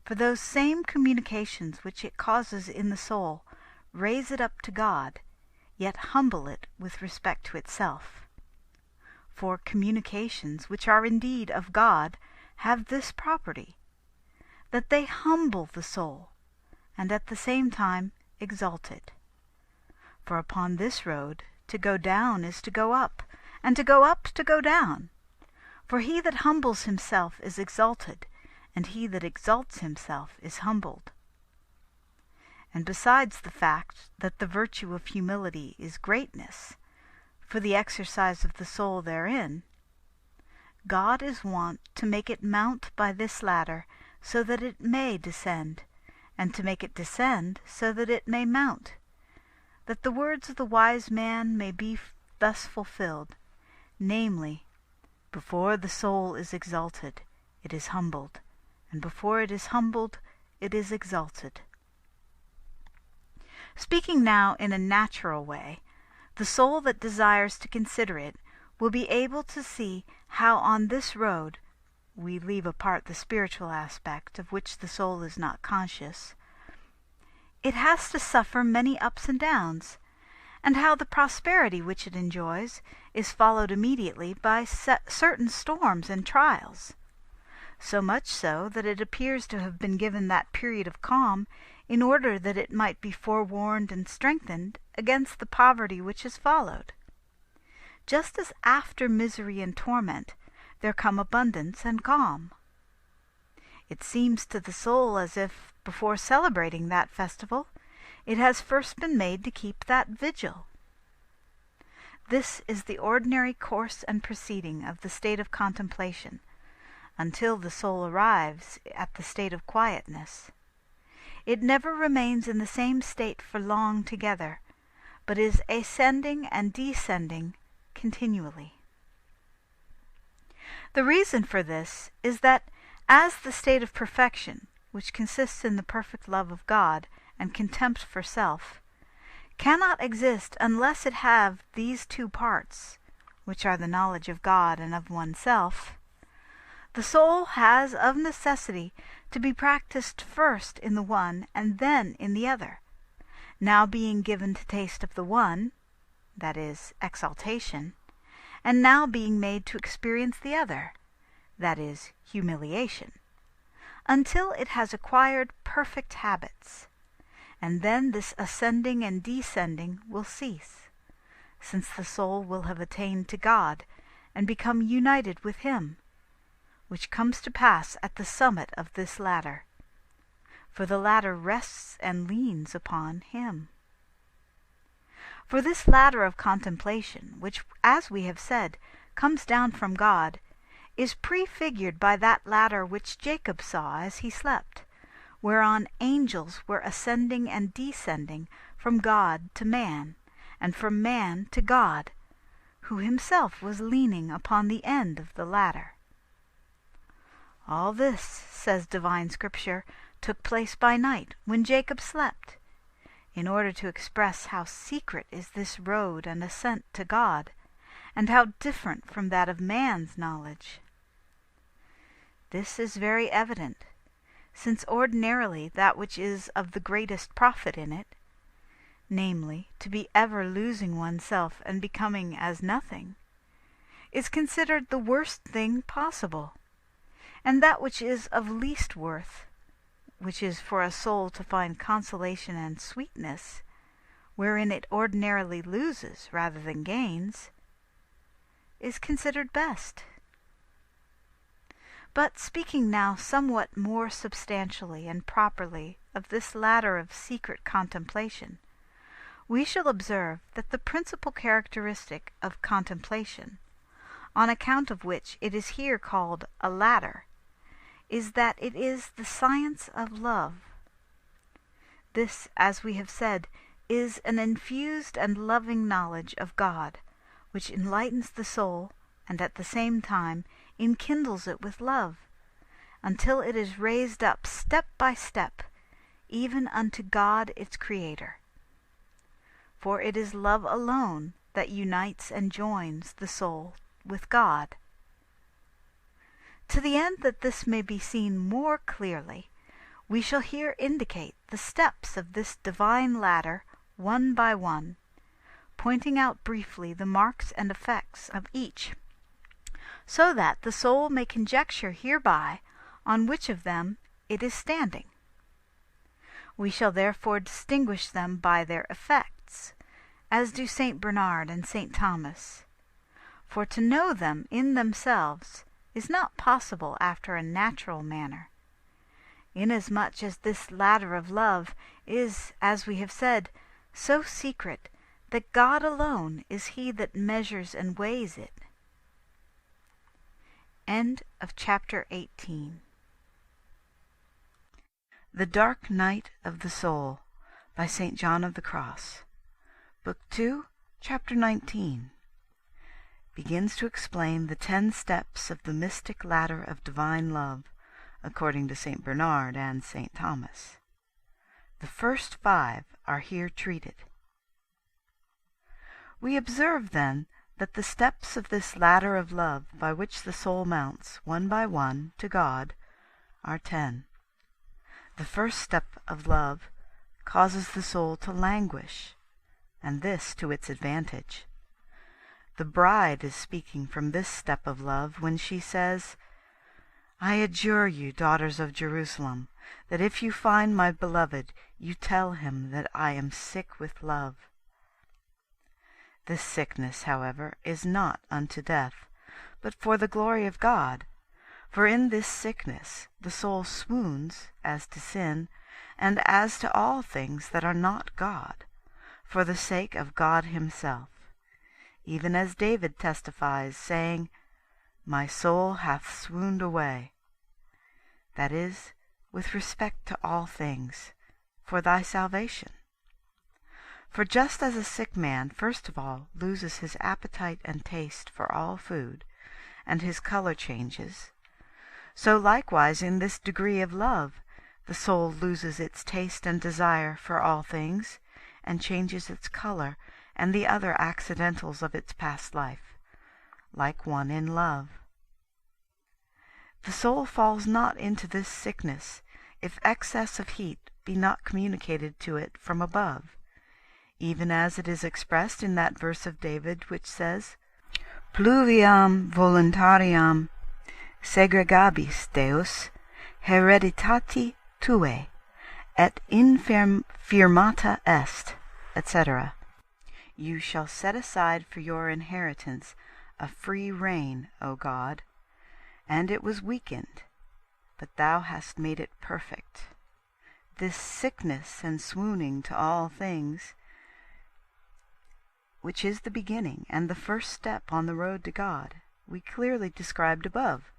for those same communications which it causes in the soul raise it up to God, yet humble it with respect to itself. For communications which are indeed of God have this property, that they humble the soul, and at the same time exalt it. For upon this road to go down is to go up, and to go up to go down. For he that humbles himself is exalted, and he that exalts himself is humbled. And besides the fact that the virtue of humility is greatness, for the exercise of the soul therein, God is wont to make it mount by this ladder, so that it may descend, and to make it descend, so that it may mount, that the words of the wise man may be thus fulfilled, namely, before the soul is exalted, it is humbled, and before it is humbled, it is exalted. Speaking now in a natural way, the soul that desires to consider it will be able to see how on this road we leave apart the spiritual aspect, of which the soul is not conscious, it has to suffer many ups and downs, and how the prosperity which it enjoys is followed immediately by certain storms and trials, so much so that it appears to have been given that period of calm in order that it might be forewarned and strengthened against the poverty which has followed. Just as after misery and torment there come abundance and calm. It seems to the soul as if, before celebrating that festival, it has first been made to keep that vigil. This is the ordinary course and proceeding of the state of contemplation, until the soul arrives at the state of quietness. It never remains in the same state for long together, but is ascending and descending continually. The reason for this is that as the state of perfection, which consists in the perfect love of God and contempt for self, cannot exist unless it have these two parts, which are the knowledge of God and of oneself, the soul has of necessity to be practised first in the one and then in the other, now being given to taste of the one, that is, exaltation, and now being made to experience the other, that is, humiliation, until it has acquired perfect habits, and then this ascending and descending will cease, since the soul will have attained to God and become united with Him, which comes to pass at the summit of this ladder, for the ladder rests and leans upon Him. For this ladder of contemplation, which, as we have said, comes down from God, is prefigured by that ladder which Jacob saw as he slept, whereon angels were ascending and descending from God to man, and from man to God, who himself was leaning upon the end of the ladder. All this, says divine Scripture, took place by night, when Jacob slept, in order to express how secret is this road and ascent to God, and how different from that of man's knowledge. This is very evident, since ordinarily that which is of the greatest profit in it, namely, to be ever losing oneself and becoming as nothing, is considered the worst thing possible, and that which is of least worth, which is for a soul to find consolation and sweetness, wherein it ordinarily loses rather than gains, is considered best. But speaking now somewhat more substantially and properly of this ladder of secret contemplation, we shall observe that the principal characteristic of contemplation, on account of which it is here called a ladder, is that it is the science of love. This, as we have said, is an infused and loving knowledge of God, which enlightens the soul, and at the same time enkindles it with love, until it is raised up step by step, even unto God its Creator. For it is love alone that unites and joins the soul with God. To the end that this may be seen more clearly, we shall here indicate the steps of this divine ladder one by one, pointing out briefly the marks and effects of each, so that the soul may conjecture hereby on which of them it is standing. We shall therefore distinguish them by their effects, as do St. Bernard and St. Thomas. For to know them in themselves is not possible after a natural manner, inasmuch as this ladder of love is, as we have said, so secret that God alone is he that measures and weighs it. End of chapter 18. The Dark Night of the Soul by St. John of the Cross, Book 2, Chapter 19, begins to explain the 10 steps of the mystic ladder of divine love, according to St. Bernard and St. Thomas. The first 5 are here treated. We observe, then, that the steps of this ladder of love by which the soul mounts, one by one, to God, are 10. The first step of love causes the soul to languish, and this to its advantage. The bride is speaking from this step of love when she says, "I adjure you, daughters of Jerusalem, that if you find my beloved, you tell him that I am sick with love." This sickness, however, is not unto death, but for the glory of God. For in this sickness the soul swoons as to sin, and as to all things that are not God, for the sake of God himself, even as David testifies, saying, "My soul hath swooned away," that is, with respect to all things, for thy salvation. For just as a sick man first of all loses his appetite and taste for all food, and his color changes, so likewise in this degree of love the soul loses its taste and desire for all things, and changes its color and the other accidentals of its past life, like one in love. The soul falls not into this sickness if excess of heat be not communicated to it from above, even as it is expressed in that verse of David which says, "Pluviam voluntariam segregabis Deus hereditati tuae, et infirmata est," etc. You shall set aside for your inheritance a free rein, O God, and it was weakened, but thou hast made it perfect. This sickness and swooning to all things, which is the beginning and the first step on the road to God, we clearly described above,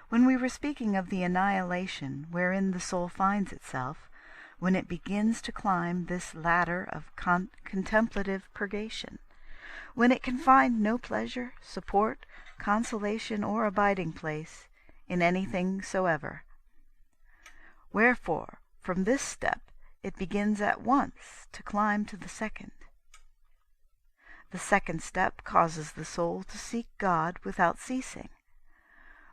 when we were speaking of the annihilation wherein the soul finds itself, when it begins to climb this ladder of contemplative purgation, when it can find no pleasure, support, consolation, or abiding place in anything soever. Wherefore, from this step it begins at once to climb to the second. The second step causes the soul to seek God without ceasing.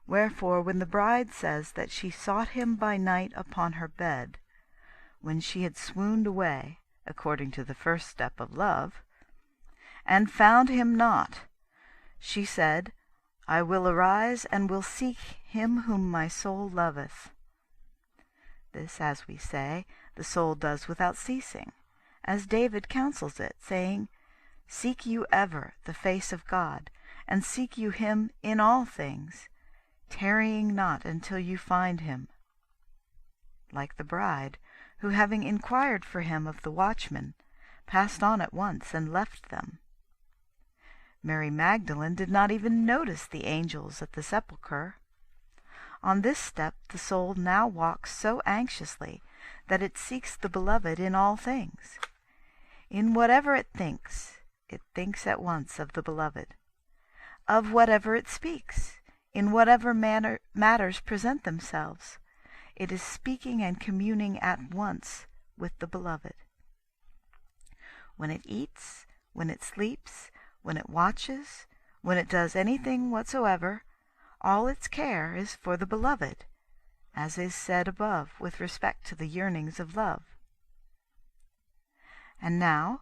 Wherefore, when the bride says that she sought him by night upon her bed, when she had swooned away, according to the first step of love, and found him not, she said, "I will arise and will seek him whom my soul loveth." This, as we say, the soul does without ceasing, as David counsels it, saying, "Seek you ever the face of God, and seek you him in all things, tarrying not until you find him. Like the bride, who having inquired for him of the watchmen, passed on at once and left them. Mary Magdalene did not even notice the angels at the sepulchre. On this step the soul now walks so anxiously that it seeks the beloved in all things. In whatever it thinks at once of the beloved. Of whatever it speaks, in whatever matters present themselves, it is speaking and communing at once with the beloved. When it eats, when it sleeps, when it watches, when it does anything whatsoever, all its care is for the beloved, as is said above with respect to the yearnings of love. And now,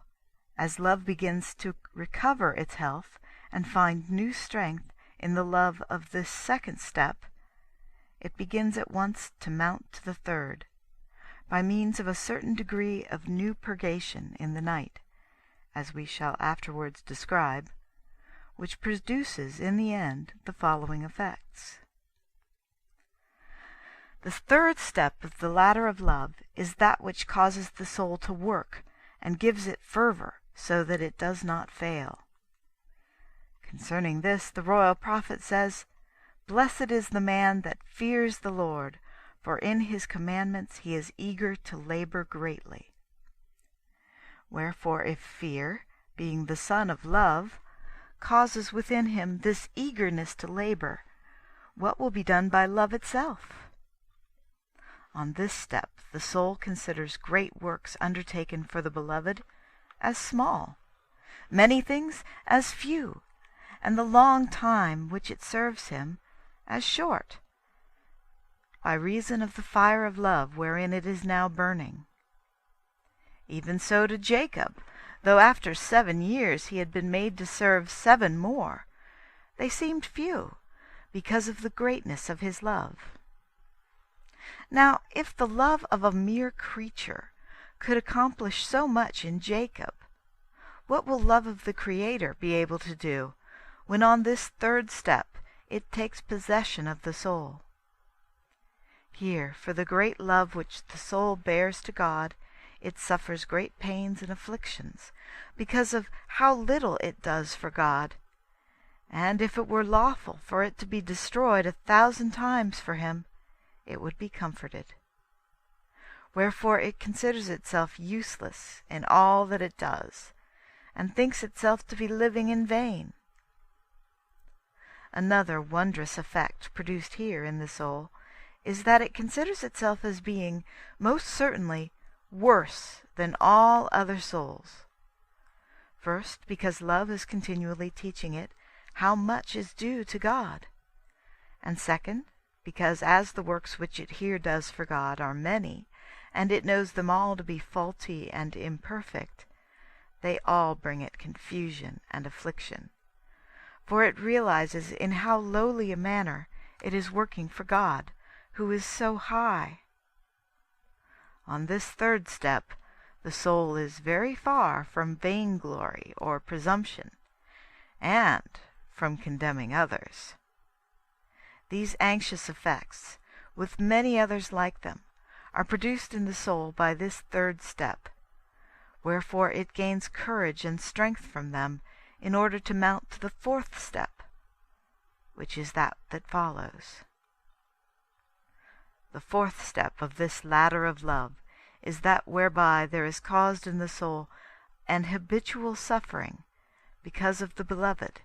as love begins to recover its health and find new strength in the love of this second step, it begins at once to mount to the third, by means of a certain degree of new purgation in the night, as we shall afterwards describe, which produces in the end the following effects. The third step of the ladder of love is that which causes the soul to work and gives it fervor so that it does not fail. Concerning this, the royal prophet says, "Blessed is the man that fears the Lord, for in his commandments he is eager to labor greatly." Wherefore, if fear, being the son of love, causes within him this eagerness to labor, what will be done by love itself? On this step the soul considers great works undertaken for the beloved as small, many things as few, and the long time which it serves him as short, by reason of the fire of love wherein it is now burning. Even so did Jacob, though after 7 years he had been made to serve 7 more, they seemed few, because of the greatness of his love. Now, if the love of a mere creature could accomplish so much in Jacob, what will love of the Creator be able to do, when on this third step it takes possession of the soul? Here, for the great love which the soul bears to God, it suffers great pains and afflictions, because of how little it does for God. And if it were lawful for it to be destroyed 1,000 times for him, it would be comforted. Wherefore it considers itself useless in all that it does, and thinks itself to be living in vain. Another wondrous effect produced here in the soul is that it considers itself as being most certainly worse than all other souls. First, because love is continually teaching it how much is due to God, and second, because as the works which it here does for God are many, and it knows them all to be faulty and imperfect, they all bring it confusion and affliction, for it realizes in how lowly a manner it is working for God, who is so high. On this third step, the soul is very far from vainglory or presumption, and from condemning others. These anxious effects, with many others like them, are produced in the soul by this third step, wherefore it gains courage and strength from them in order to mount to the fourth step, which is that follows. The fourth step of this ladder of love is that whereby there is caused in the soul an habitual suffering because of the beloved,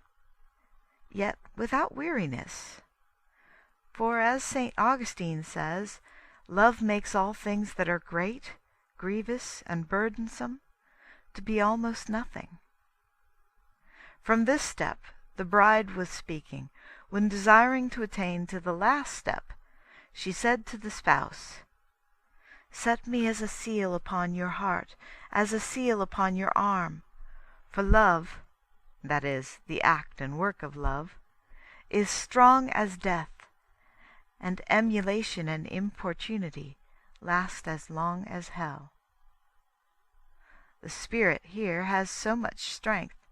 yet without weariness. For as St. Augustine says, love makes all things that are great, grievous, and burdensome to be almost nothing. From this step the bride was speaking, when desiring to attain to the last step, she said to the spouse, "Set me as a seal upon your heart, as a seal upon your arm, for love," that is, the act and work of love, "is strong as death, and emulation and importunity last as long as hell." The spirit here has so much strength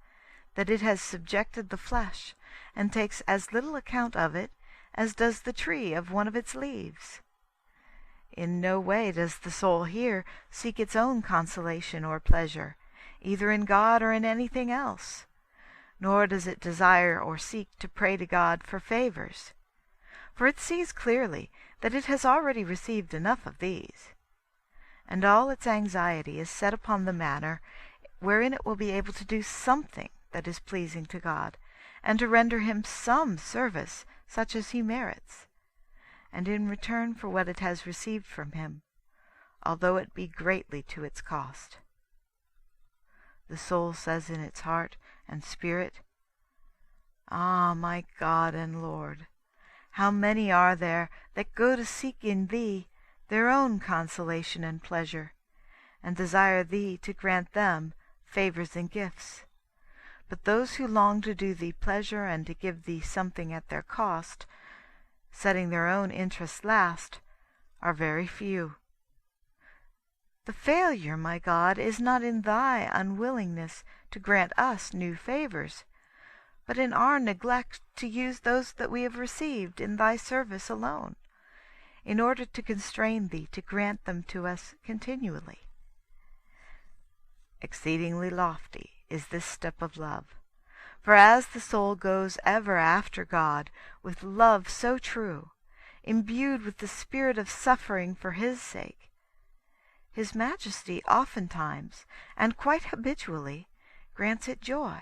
that it has subjected the flesh, and takes as little account of it as does the tree of one of its leaves. In no way does the soul here seek its own consolation or pleasure, either in God or in anything else, nor does it desire or seek to pray to God for favors, for it sees clearly that it has already received enough of these, and all its anxiety is set upon the manner wherein it will be able to do something that is pleasing to God, and to render him some service such as he merits, and in return for what it has received from him, although it be greatly to its cost. The soul says in its heart and spirit, "Ah, my God and Lord, how many are there that go to seek in Thee their own consolation and pleasure, and desire Thee to grant them favors and gifts. But those who long to do Thee pleasure and to give Thee something at their cost, setting their own interests last, are very few. The failure, my God, is not in Thy unwillingness to grant us new favors, but in our neglect to use those that we have received in Thy service alone, in order to constrain Thee to grant them to us continually. Exceedingly lofty is this step of love, for as the soul goes ever after God with love so true, imbued with the spirit of suffering for His sake, His Majesty oftentimes, and quite habitually, grants it joy,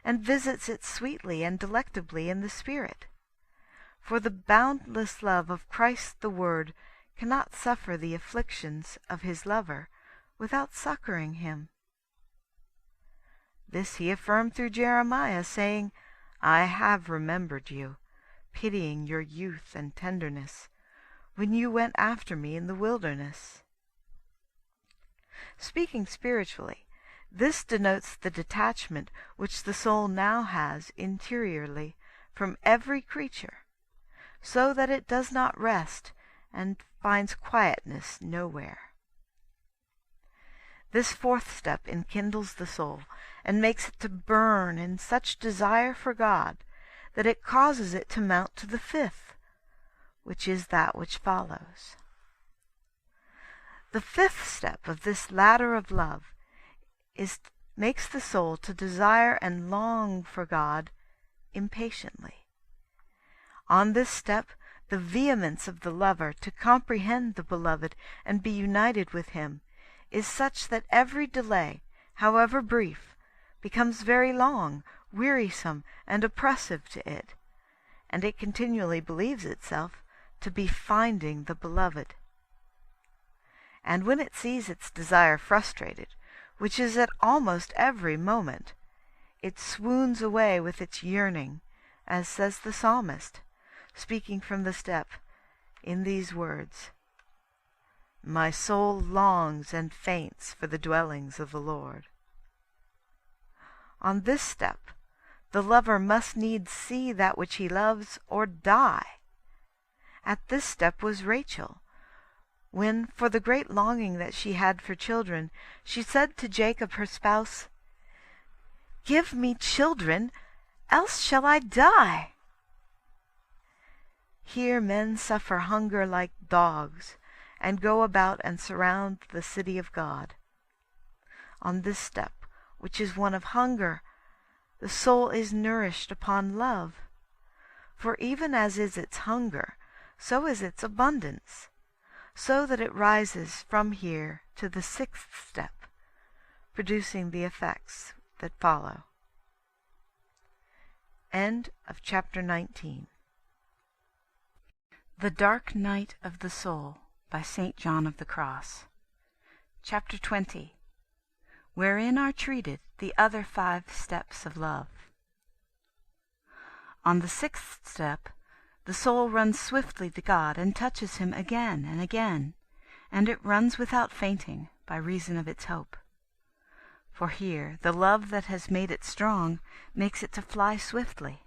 and visits it sweetly and delectably in the spirit. For the boundless love of Christ the Word cannot suffer the afflictions of His lover without succoring him. This He affirmed through Jeremiah, saying, I have remembered you, pitying your youth and tenderness, when you went after me in the wilderness. Speaking spiritually, this denotes the detachment which the soul now has interiorly from every creature, so that it does not rest and finds quietness nowhere. This fourth step enkindles the soul and makes it to burn in such desire for God that it causes it to mount to the fifth, which is that which follows. The fifth step of this ladder of love makes the soul to desire and long for God impatiently. On this step, the vehemence of the lover to comprehend the beloved and be united with him is such that every delay, however brief, becomes very long, wearisome, and oppressive to it, and it continually believes itself to be finding the beloved. And when it sees its desire frustrated, which is at almost every moment, it swoons away with its yearning, as says the psalmist, speaking from the step, in these words, My soul longs and faints for the dwellings of the Lord. On this step, the lover must needs see that which he loves or die. At this step was Rachel, when, for the great longing that she had for children, she said to Jacob her spouse, Give me children, else shall I die. Here men suffer hunger like dogs, and go about and surround the city of God. On this step, which is one of hunger, the soul is nourished upon love. For even as is its hunger, so is its abundance, so that it rises from here to the sixth step, producing the effects that follow. End of chapter 19. The Dark Night of the Soul by St. John of the Cross. Chapter 20, wherein are treated the other 5 steps of love. On the 6th step, the soul runs swiftly to God and touches Him again and again, and it runs without fainting by reason of its hope. For here the love that has made it strong makes it to fly swiftly.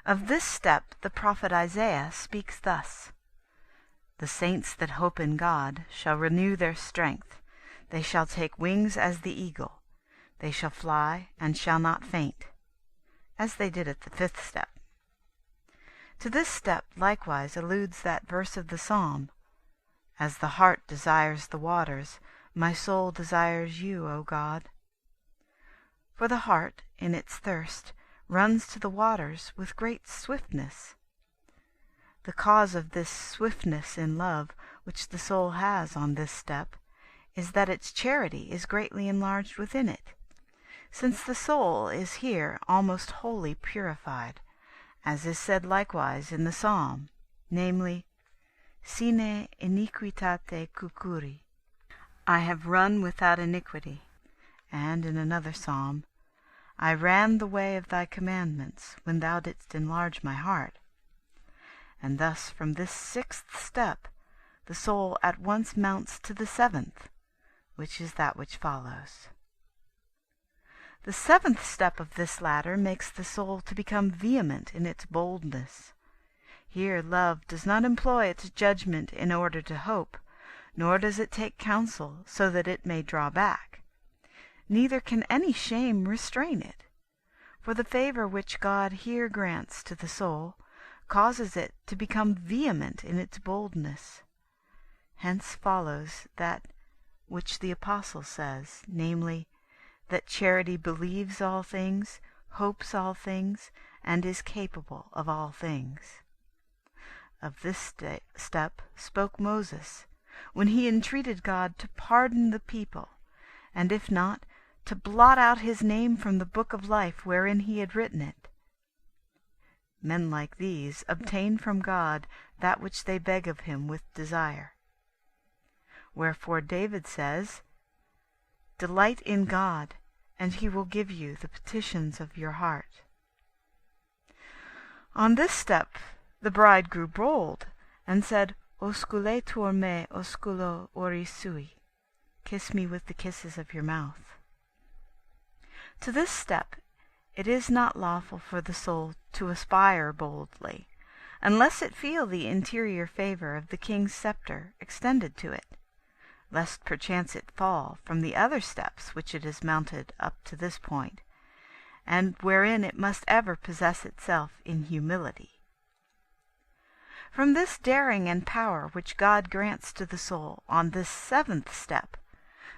Of this step the prophet Isaiah speaks thus, The saints that hope in God shall renew their strength. They shall take wings as the eagle. They shall fly and shall not faint, as they did at the 5th step. To this step likewise alludes that verse of the psalm, "As the hart desires the waters, my soul desires you, O God." For the heart, in its thirst, runs to the waters with great swiftness. The cause of this swiftness in love which the soul has on this step is that its charity is greatly enlarged within it, since the soul is here almost wholly purified, as is said likewise in the psalm, namely, "Sine iniquitate cucuri," I have run without iniquity, and in another psalm, "I ran the way of thy commandments when thou didst enlarge my heart." And thus from this 6th step the soul at once mounts to the 7th, which is that which follows. The 7th step of this ladder makes the soul to become vehement in its boldness. Here love does not employ its judgment in order to hope, nor does it take counsel so that it may draw back. Neither can any shame restrain it, for the favor which God here grants to the soul causes it to become vehement in its boldness. Hence follows that which the Apostle says, namely, that charity believes all things, hopes all things, and is capable of all things. Of this step spoke Moses, when he entreated God to pardon the people, and if not, to blot out his name from the book of life wherein he had written it. Men like these obtain from God that which they beg of him with desire. Wherefore David says, "Delight in God, and he will give you the petitions of your heart." On this step the bride grew bold, and said, "Osculetur me osculo ori sui," kiss me with the kisses of your mouth. To this step it is not lawful for the soul to aspire boldly, unless it feel the interior favor of the king's scepter extended to it, lest perchance it fall from the other steps which it has mounted up to this point, and wherein it must ever possess itself in humility. From this daring and power which God grants to the soul on this 7th step,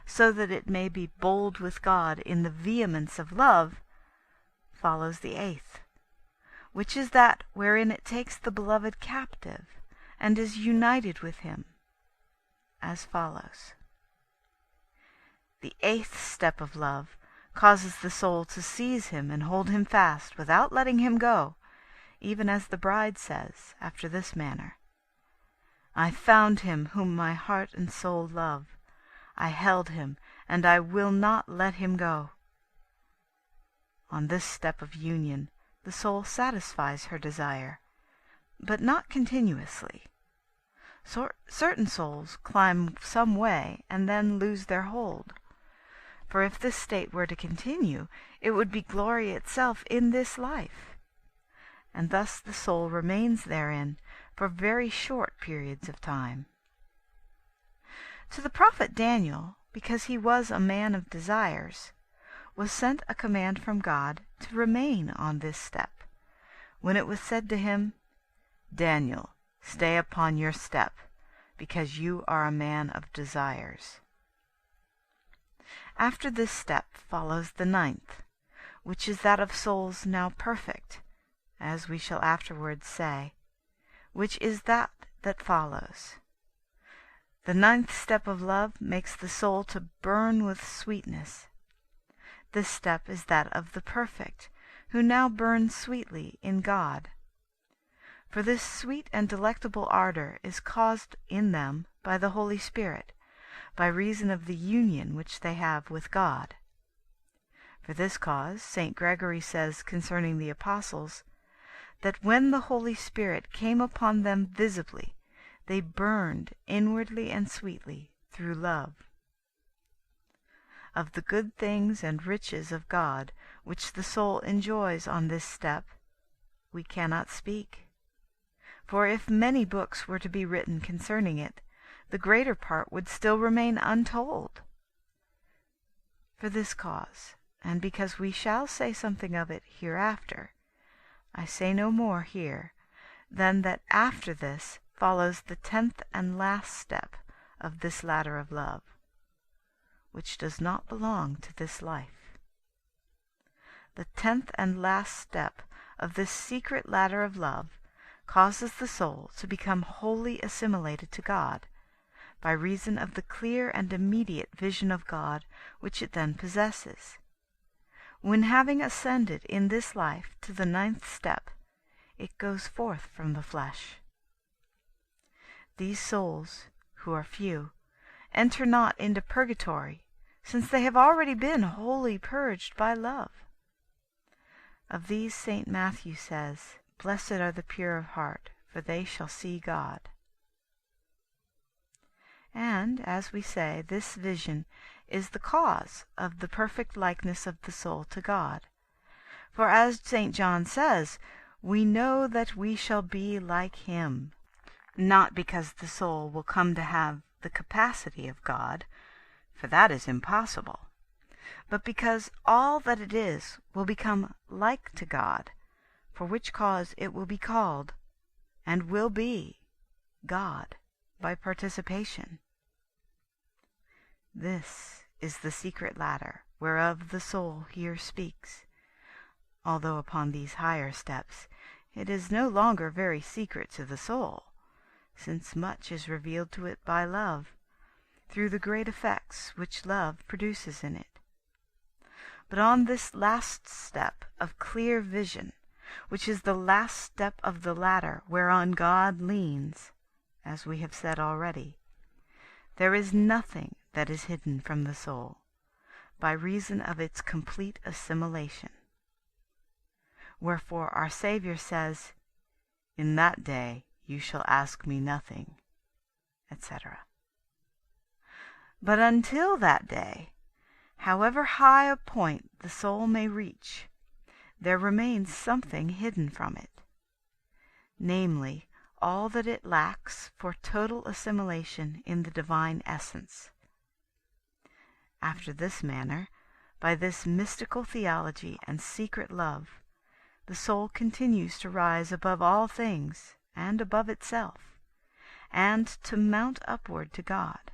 so that it may be bold with God in the vehemence of love, follows the 8th, which is that wherein it takes the beloved captive, and is united with him, as follows. The 8th step of love causes the soul to seize him and hold him fast without letting him go, even as the bride says, after this manner, "I found him whom my heart and soul love. I held him, and I will not let him go." On this step of union the soul satisfies her desire, but not continuously. Certain souls climb some way and then lose their hold. For if this state were to continue, it would be glory itself in this life. And thus the soul remains therein for very short periods of time. To the prophet Daniel, because he was a man of desires, was sent a command from God to remain on this step, when it was said to him, "Daniel, stay upon your step, because you are a man of desires." After this step follows the 9th, which is that of souls now perfect, as we shall afterwards say, which is that follows. The 9th step of love makes the soul to burn with sweetness. This step is that of the perfect, who now burn sweetly in God. For this sweet and delectable ardor is caused in them by the Holy Spirit, by reason of the union which they have with God. For this cause St. Gregory says concerning the apostles, that when the Holy Spirit came upon them visibly, they burned inwardly and sweetly through love. Of the good things and riches of God which the soul enjoys on this step, we cannot speak. For if many books were to be written concerning it, the greater part would still remain untold. For this cause, and because we shall say something of it hereafter, I say no more here than that after this follows the 10th and last step of this ladder of love, which does not belong to this life. The 10th and last step of this secret ladder of love causes the soul to become wholly assimilated to God, by reason of the clear and immediate vision of God which it then possesses. When having ascended in this life to the 9th step, it goes forth from the flesh. These souls, who are few, enter not into purgatory, since they have already been wholly purged by love. Of these St. Matthew says, "Blessed are the pure of heart, for they shall see God." And, as we say, this vision is the cause of the perfect likeness of the soul to God. For as St. John says, we know that we shall be like him, not because the soul will come to have the capacity of God, for that is impossible, but because all that it is will become like to God, for which cause it will be called, and will be, God by participation. This is the secret ladder whereof the soul here speaks, although upon these higher steps it is no longer very secret to the soul, since much is revealed to it by love, through the great effects which love produces in it. But on this last step of clear vision, which is the last step of the ladder whereon God leans, as we have said already, there is nothing that is hidden from the soul, by reason of its complete assimilation. Wherefore our Saviour says, "In that day you shall ask me nothing," etc. But until that day, however high a point the soul may reach, there remains something hidden from it, namely, all that it lacks for total assimilation in the divine essence. After this manner, by this mystical theology and secret love, the soul continues to rise above all things and above itself, and to mount upward to God.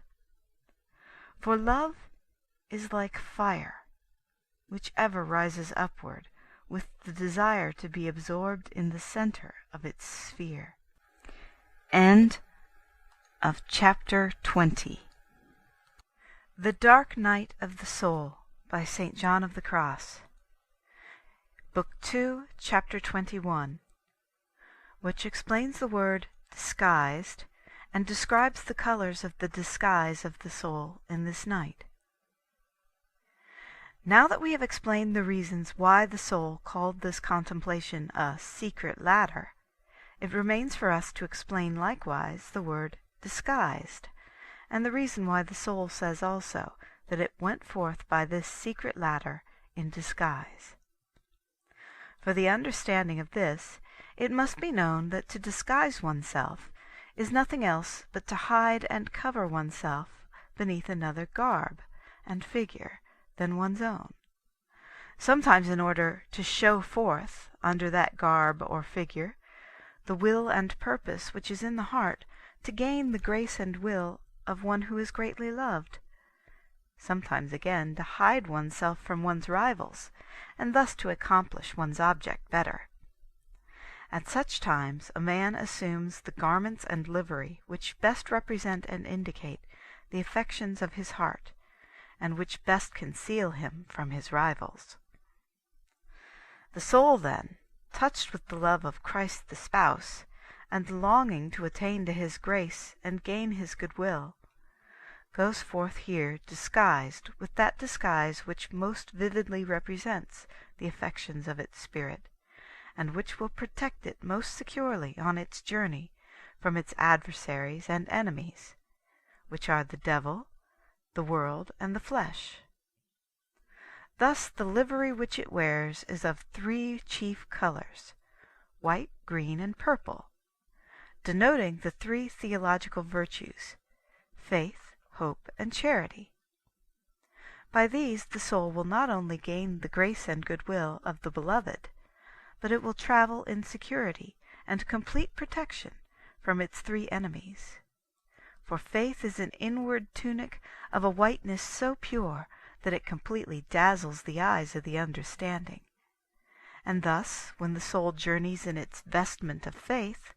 For love is like fire, which ever rises upward with the desire to be absorbed in the center of its sphere. End of chapter 20. The Dark Night of the Soul by St. John of the Cross. Book 2, chapter 21, which explains the word disguised and describes the colors of the disguise of the soul in this night. Now that we have explained the reasons why the soul called this contemplation a secret ladder, it remains for us to explain likewise the word disguised, and the reason why the soul says also that it went forth by this secret ladder in disguise. For the understanding of this, it must be known that to disguise oneself is nothing else but to hide and cover oneself beneath another garb and figure than one's own, sometimes in order to show forth under that garb or figure the will and purpose which is in the heart to gain the grace and will of one who is greatly loved, sometimes again to hide oneself from one's rivals, and thus to accomplish one's object better. At such times a man assumes the garments and livery which best represent and indicate the affections of his heart, and which best conceal him from his rivals. The soul, then, touched with the love of Christ the Spouse, and longing to attain to his grace and gain his goodwill, goes forth here disguised with that disguise which most vividly represents the affections of its spirit, and which will protect it most securely on its journey from its adversaries and enemies, which are the devil, the world, and the flesh. Thus the livery which it wears is of 3 chief colors, white, green, and purple, denoting the 3 theological virtues, faith, hope, and charity. By these the soul will not only gain the grace and goodwill of the Beloved, but it will travel in security and complete protection from its three enemies. For faith is an inward tunic of a whiteness so pure that it completely dazzles the eyes of the understanding. And thus, when the soul journeys in its vestment of faith,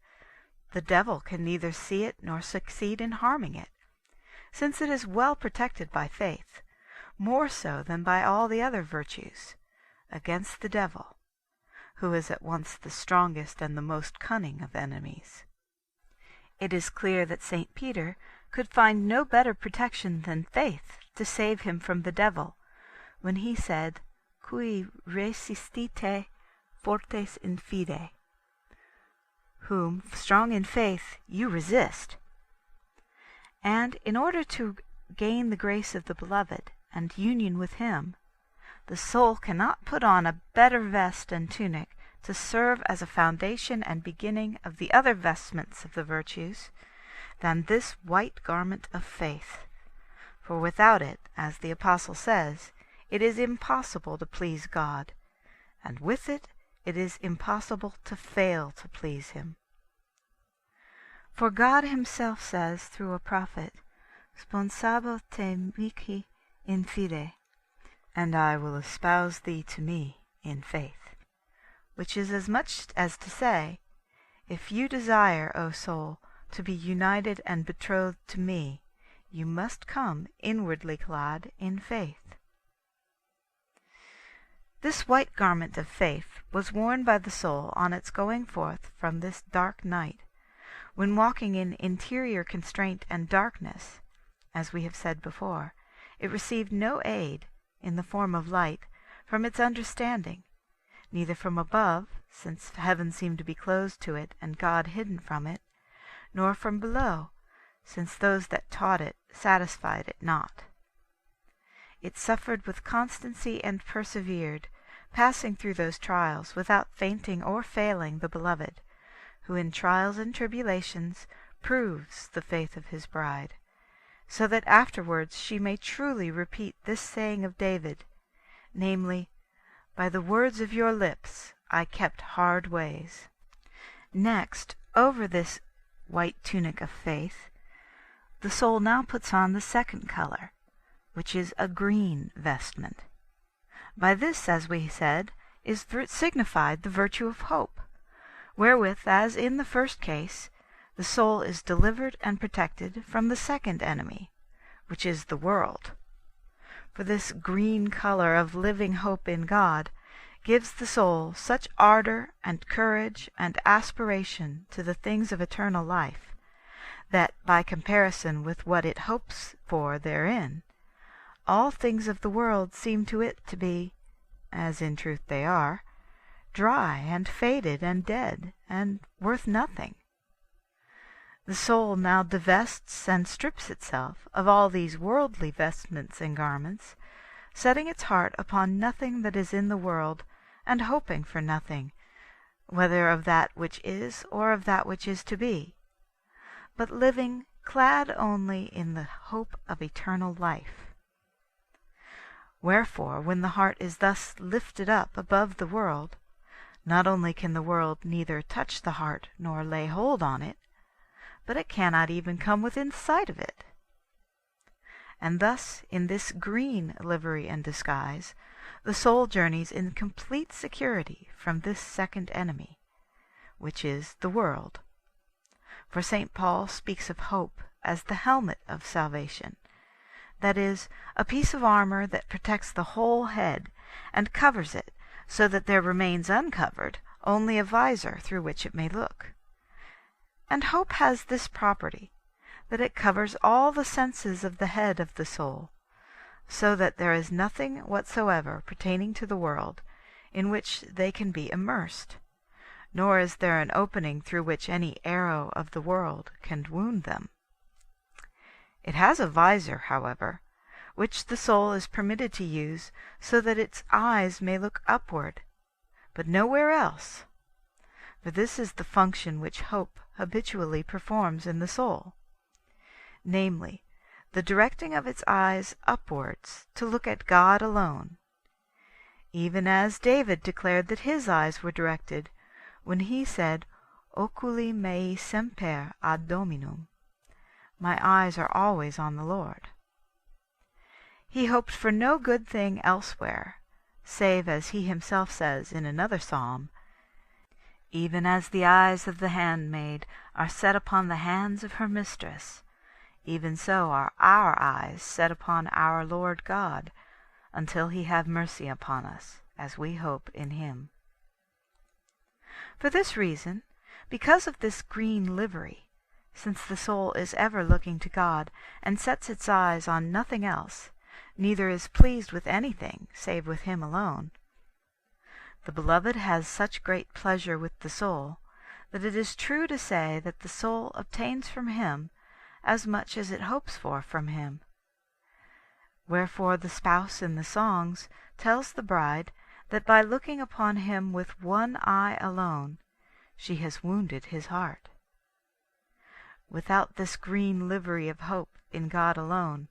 the devil can neither see it nor succeed in harming it, since it is well protected by faith, more so than by all the other virtues, against the devil, who is at once the strongest and the most cunning of enemies. It is clear that St. Peter could find no better protection than faith to save him from the devil, when he said, Cui resistite fortes in fide, whom, strong in faith, you resist. And in order to gain the grace of the Beloved and union with him, the soul cannot put on a better vest and tunic to serve as a foundation and beginning of the other vestments of the virtues than this white garment of faith. For without it, as the Apostle says, it is impossible to please God, and with it it is impossible to fail to please him. For God himself says through a prophet, Sponsabo te mihi in fide, and I will espouse thee to me in faith, which is as much as to say, if you desire, O soul, to be united and betrothed to me, you must come inwardly clad in faith. This white garment of faith was worn by the soul on its going forth from this dark night, when walking in interior constraint and darkness, as we have said before, it received no aid, in the form of light, from its understanding, neither from above, since heaven seemed to be closed to it and God hidden from it, nor from below, since those that taught it satisfied it not. It suffered with constancy and persevered, passing through those trials without fainting or failing the Beloved, who in trials and tribulations proves the faith of his bride, so that afterwards she may truly repeat this saying of David, namely, By the words of your lips I kept hard ways. Next, over this white tunic of faith, the soul now puts on the second color, which is a green vestment. By this, as we said, is signified the virtue of hope, wherewith, as in the first case, the soul is delivered and protected from the second enemy, which is the world. For this green color of living hope in God gives the soul such ardor and courage and aspiration to the things of eternal life, that, by comparison with what it hopes for therein, all things of the world seem to it to be, as in truth they are, dry and faded and dead, and worth nothing. The soul now divests and strips itself of all these worldly vestments and garments, setting its heart upon nothing that is in the world, and hoping for nothing, whether of that which is or of that which is to be, but living clad only in the hope of eternal life. Wherefore, when the heart is thus lifted up above the world, not only can the world neither touch the heart nor lay hold on it, but it cannot even come within sight of it. And thus, in this green livery and disguise, the soul journeys in complete security from this second enemy, which is the world. For St. Paul speaks of hope as the helmet of salvation, that is, a piece of armor that protects the whole head and covers it so that there remains uncovered only a visor through which it may look. And hope has this property, that it covers all the senses of the head of the soul, so that there is nothing whatsoever pertaining to the world in which they can be immersed, nor is there an opening through which any arrow of the world can wound them. It has a visor, however, which the soul is permitted to use so that its eyes may look upward, but nowhere else. For this is the function which hope habitually performs in the soul, namely, the directing of its eyes upwards to look at God alone, even as David declared that his eyes were directed when he said, Oculi mei semper ad Dominum, my eyes are always on the Lord. He hoped for no good thing elsewhere, save, as he himself says in another psalm, even as the eyes of the handmaid are set upon the hands of her mistress, even so are our eyes set upon our Lord God, until he have mercy upon us, as we hope in him. For this reason, because of this green livery, since the soul is ever looking to God, and sets its eyes on nothing else, neither is pleased with anything save with him alone, the Beloved has such great pleasure with the soul, that it is true to say that the soul obtains from him as much as it hopes for from him. Wherefore the spouse in the songs tells the bride that by looking upon him with one eye alone, she has wounded his heart. Without this green livery of hope in God alone,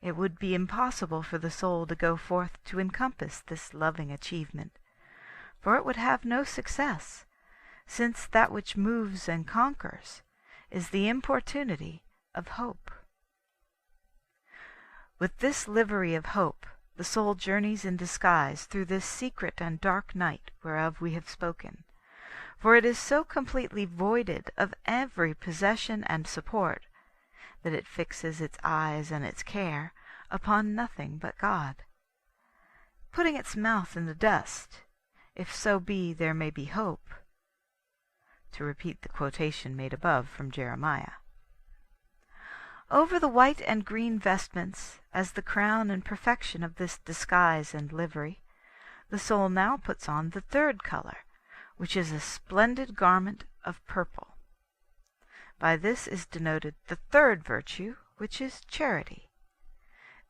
it would be impossible for the soul to go forth to encompass this loving achievement, for it would have no success, since that which moves and conquers is the importunity of hope. With this livery of hope, the soul journeys in disguise through this secret and dark night whereof we have spoken, for it is so completely voided of every possession and support, that it fixes its eyes and its care upon nothing but God, putting its mouth in the dust, if so be there may be hope, to repeat the quotation made above from Jeremiah. Over the white and green vestments, as the crown and perfection of this disguise and livery, the soul now puts on the third color, which is a splendid garment of purple. By this is denoted the third virtue, which is charity.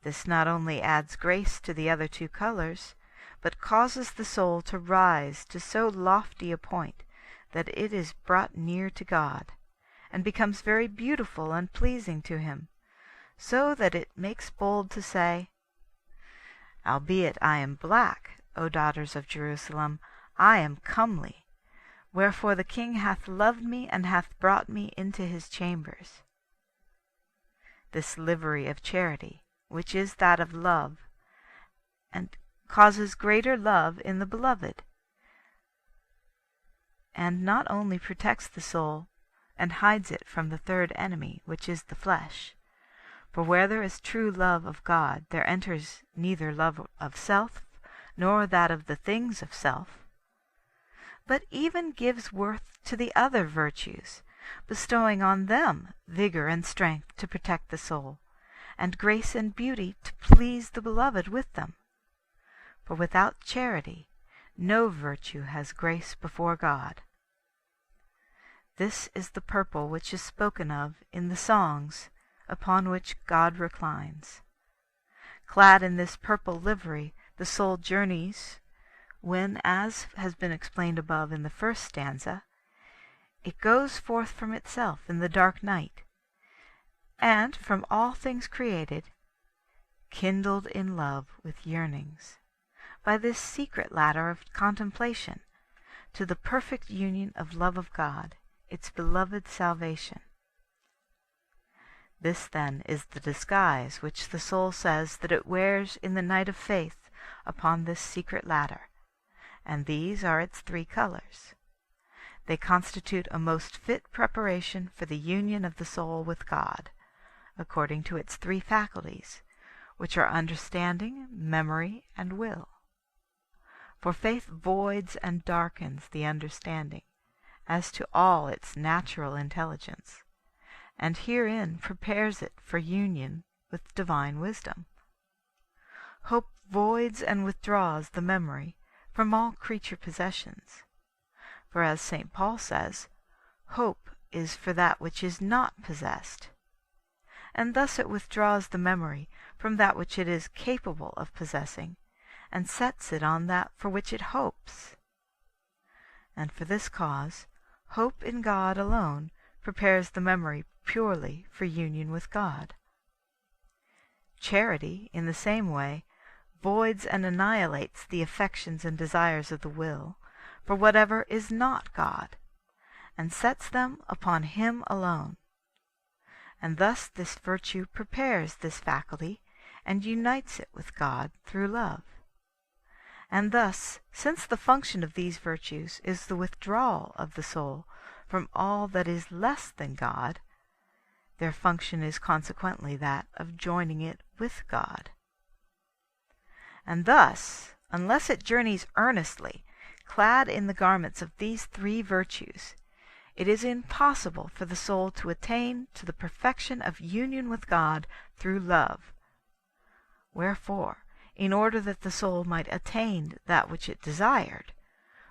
This not only adds grace to the other two colors, but causes the soul to rise to so lofty a point that it is brought near to God, and becomes very beautiful and pleasing to him, so that it makes bold to say, Albeit I am black, O daughters of Jerusalem, I am comely, wherefore the King hath loved me and hath brought me into his chambers. This livery of charity, which is that of love, and causes greater love in the Beloved, and not only protects the soul and hides it from the third enemy, which is the flesh, for where there is true love of God there enters neither love of self nor that of the things of self, but even gives worth to the other virtues, bestowing on them vigor and strength to protect the soul, and grace and beauty to please the Beloved with them. For without charity no virtue has grace before God. This is the purple which is spoken of in the songs, upon which God reclines. Clad in this purple livery, the soul journeys when, as has been explained above in the first stanza, it goes forth from itself in the dark night, and from all things created, kindled in love with yearnings, by this secret ladder of contemplation, to the perfect union of love of God, its beloved salvation. This, then, is the disguise which the soul says that it wears in the night of faith upon this secret ladder, and these are its three colors. They constitute a most fit preparation for the union of the soul with God, according to its three faculties, which are understanding, memory, and will. For faith voids and darkens the understanding, as to all its natural intelligence, and herein prepares it for union with divine wisdom. Hope voids and withdraws the memory from all creature possessions, for as St. Paul says, hope is for that which is not possessed, and thus it withdraws the memory from that which it is capable of possessing, and sets it on that for which it hopes. And for this cause, hope in God alone prepares the memory purely for union with God. Charity, in the same way, voids and annihilates the affections and desires of the will for whatever is not God, and sets them upon Him alone. And thus this virtue prepares this faculty and unites it with God through love. And thus, since the function of these virtues is the withdrawal of the soul from all that is less than God, their function is consequently that of joining it with God. And thus, unless it journeys earnestly, clad in the garments of these three virtues, it is impossible for the soul to attain to the perfection of union with God through love. Wherefore, in order that the soul might attain that which it desired,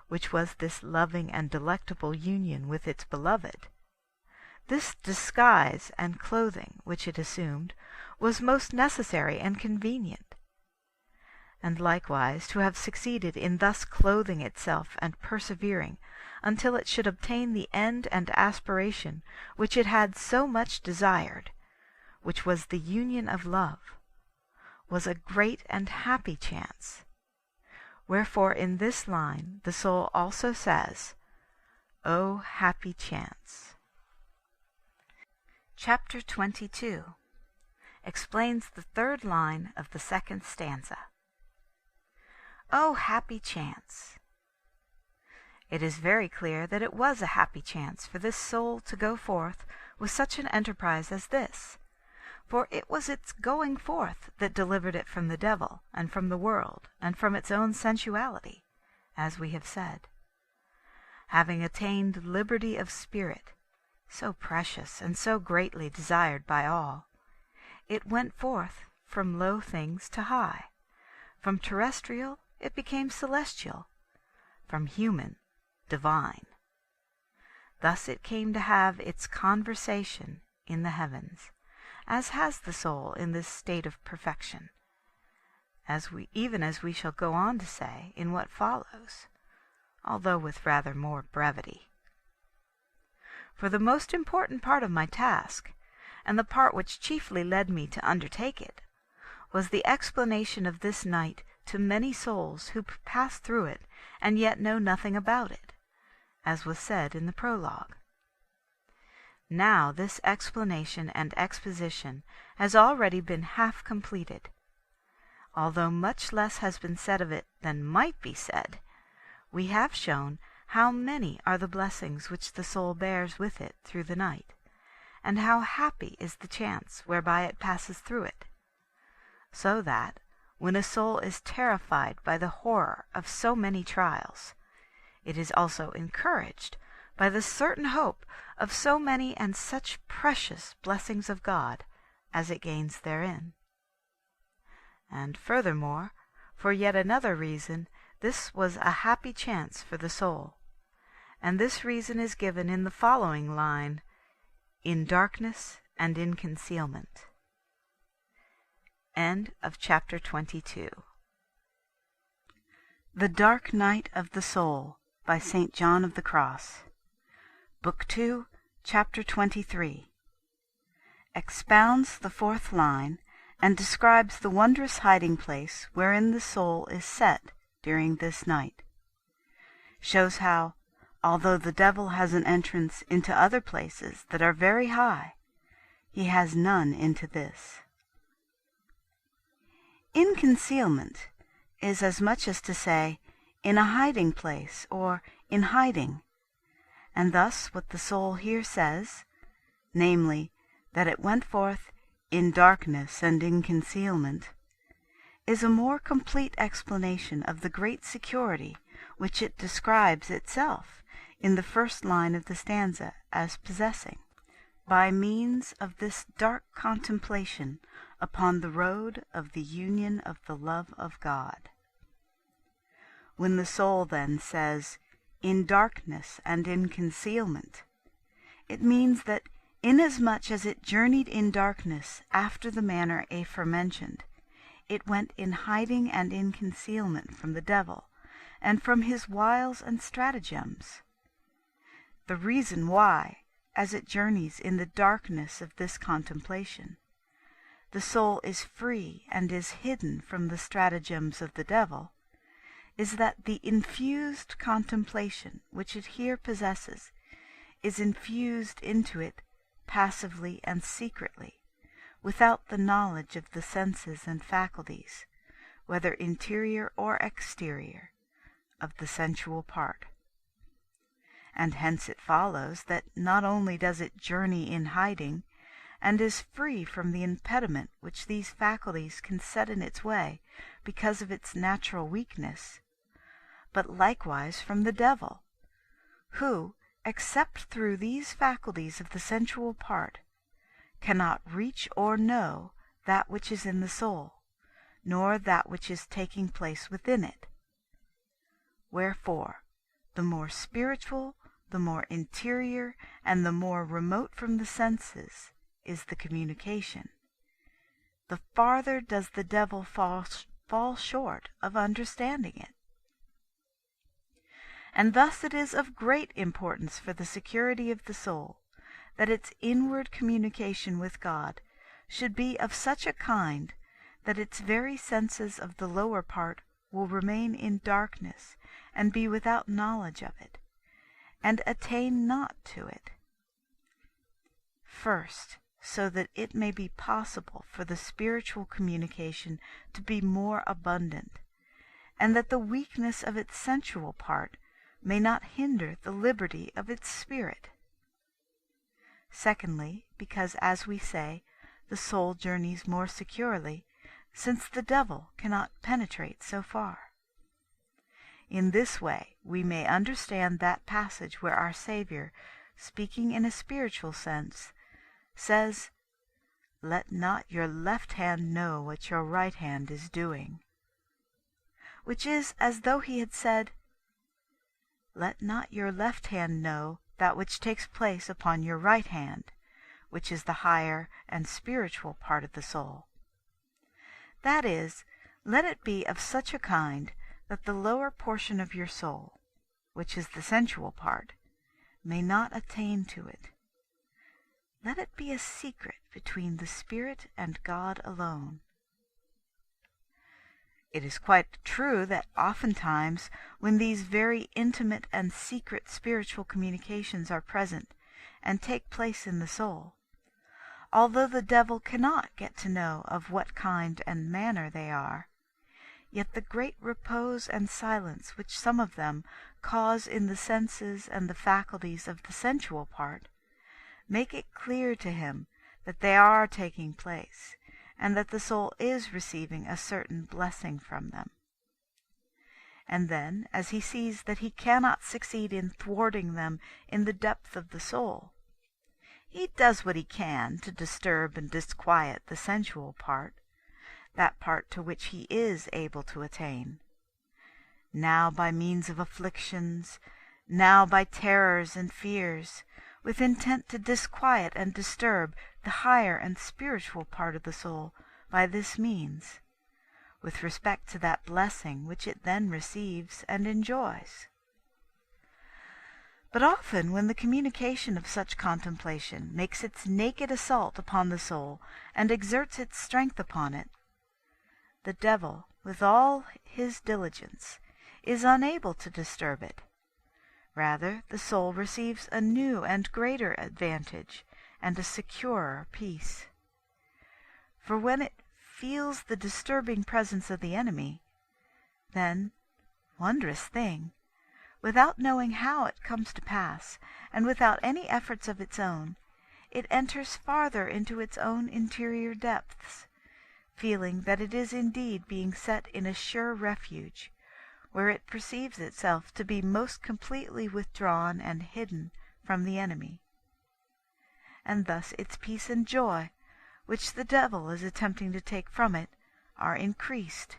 which was this loving and delectable union with its beloved, this disguise and clothing which it assumed was most necessary and convenient. And likewise to have succeeded in thus clothing itself and persevering until it should obtain the end and aspiration which it had so much desired, which was the union of love, was a great and happy chance. Wherefore in this line the soul also says, O happy chance. Chapter 22 explains the third line of the second stanza. O happy chance! It is very clear that it was a happy chance for this soul to go forth with such an enterprise as this, for it was its going forth that delivered it from the devil, and from the world, and from its own sensuality, as we have said. Having attained liberty of spirit, so precious and so greatly desired by all, it went forth from low things to high. From terrestrial it became celestial, from human, divine. Thus it came to have its conversation in the heavens, as has the soul in this state of perfection, even as we shall go on to say in what follows, although with rather more brevity. For the most important part of my task, and the part which chiefly led me to undertake it, was the explanation of this night to many souls who pass through it and yet know nothing about it, as was said in the prologue. Now this explanation and exposition has already been half completed. Although much less has been said of it than might be said, we have shown how many are the blessings which the soul bears with it through the night, and how happy is the chance whereby it passes through it, so that, when a soul is terrified by the horror of so many trials, it is also encouraged by the certain hope of so many and such precious blessings of God as it gains therein. And furthermore, for yet another reason, this was a happy chance for the soul, and this reason is given in the following line, in darkness and in concealment. End of chapter 22. The Dark Night of the Soul by St. John of the Cross. Book 2, Chapter 23. Expounds the fourth line and describes the wondrous hiding place wherein the soul is set during this night. Shows how, although the devil has an entrance into other places that are very high, he has none into this. In concealment is as much as to say, in a hiding place, or in hiding, and thus what the soul here says, namely, that it went forth in darkness and in concealment, is a more complete explanation of the great security which it describes itself in the first line of the stanza as possessing, by means of this dark contemplation upon the road of the union of the love of God. When the soul then says, in darkness and in concealment, it means that inasmuch as it journeyed in darkness after the manner aforementioned, it went in hiding and in concealment from the devil, and from his wiles and stratagems. The reason why, as it journeys in the darkness of this contemplation, the soul is free and is hidden from the stratagems of the devil, is that the infused contemplation which it here possesses is infused into it passively and secretly, without the knowledge of the senses and faculties, whether interior or exterior, of the sensual part. And hence it follows that not only does it journey in hiding, and is free from the impediment which these faculties can set in its way because of its natural weakness, but likewise from the devil, who, except through these faculties of the sensual part, cannot reach or know that which is in the soul, nor that which is taking place within it. Wherefore, the more spiritual, the more interior, and the more remote from the senses is the communication, the farther does the devil fall short of understanding it. And thus it is of great importance for the security of the soul that its inward communication with God should be of such a kind that its very senses of the lower part will remain in darkness and be without knowledge of it, and attain not to it. First, so that it may be possible for the spiritual communication to be more abundant, and that the weakness of its sensual part may not hinder the liberty of its spirit. Secondly, because, as we say, the soul journeys more securely, since the devil cannot penetrate so far. In this way we may understand that passage where our Saviour, speaking in a spiritual sense, says, "Let not your left hand know what your right hand is doing," which is as though he had said, "Let not your left hand know that which takes place upon your right hand," which is the higher and spiritual part of the soul. That is, let it be of such a kind that the lower portion of your soul, which is the sensual part, may not attain to it. Let it be a secret between the spirit and God alone. It is quite true that oftentimes, when these very intimate and secret spiritual communications are present and take place in the soul, although the devil cannot get to know of what kind and manner they are, yet the great repose and silence which some of them cause in the senses and the faculties of the sensual part make it clear to him that they are taking place, and that the soul is receiving a certain blessing from them. And then, as he sees that he cannot succeed in thwarting them in the depth of the soul, he does what he can to disturb and disquiet the sensual part, that part to which he is able to attain, now by means of afflictions, now by terrors and fears, with intent to disquiet and disturb the higher and spiritual part of the soul by this means, with respect to that blessing which it then receives and enjoys. But often when the communication of such contemplation makes its naked assault upon the soul and exerts its strength upon it, the devil, with all his diligence, is unable to disturb it. Rather, the soul receives a new and greater advantage and a securer peace. For when it feels the disturbing presence of the enemy, then, wondrous thing, without knowing how it comes to pass, and without any efforts of its own, it enters farther into its own interior depths, feeling that it is indeed being set in a sure refuge, where it perceives itself to be most completely withdrawn and hidden from the enemy. And thus its peace and joy, which the devil is attempting to take from it, are increased,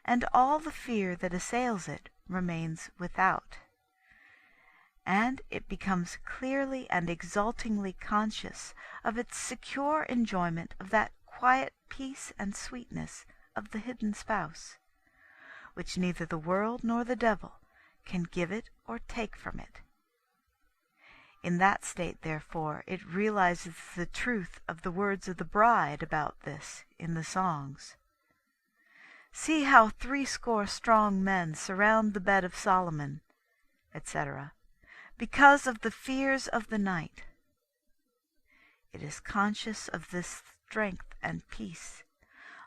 and all the fear that assails it remains without, and it becomes clearly and exultingly conscious of its secure enjoyment of that quiet peace and sweetness of the hidden spouse, which neither the world nor the devil can give it or take from it. In that state, therefore, it realizes the truth of the words of the bride about this in the songs. See how 80 strong men surround the bed of Solomon, etc., because of the fears of the night. It is conscious of this strength and peace,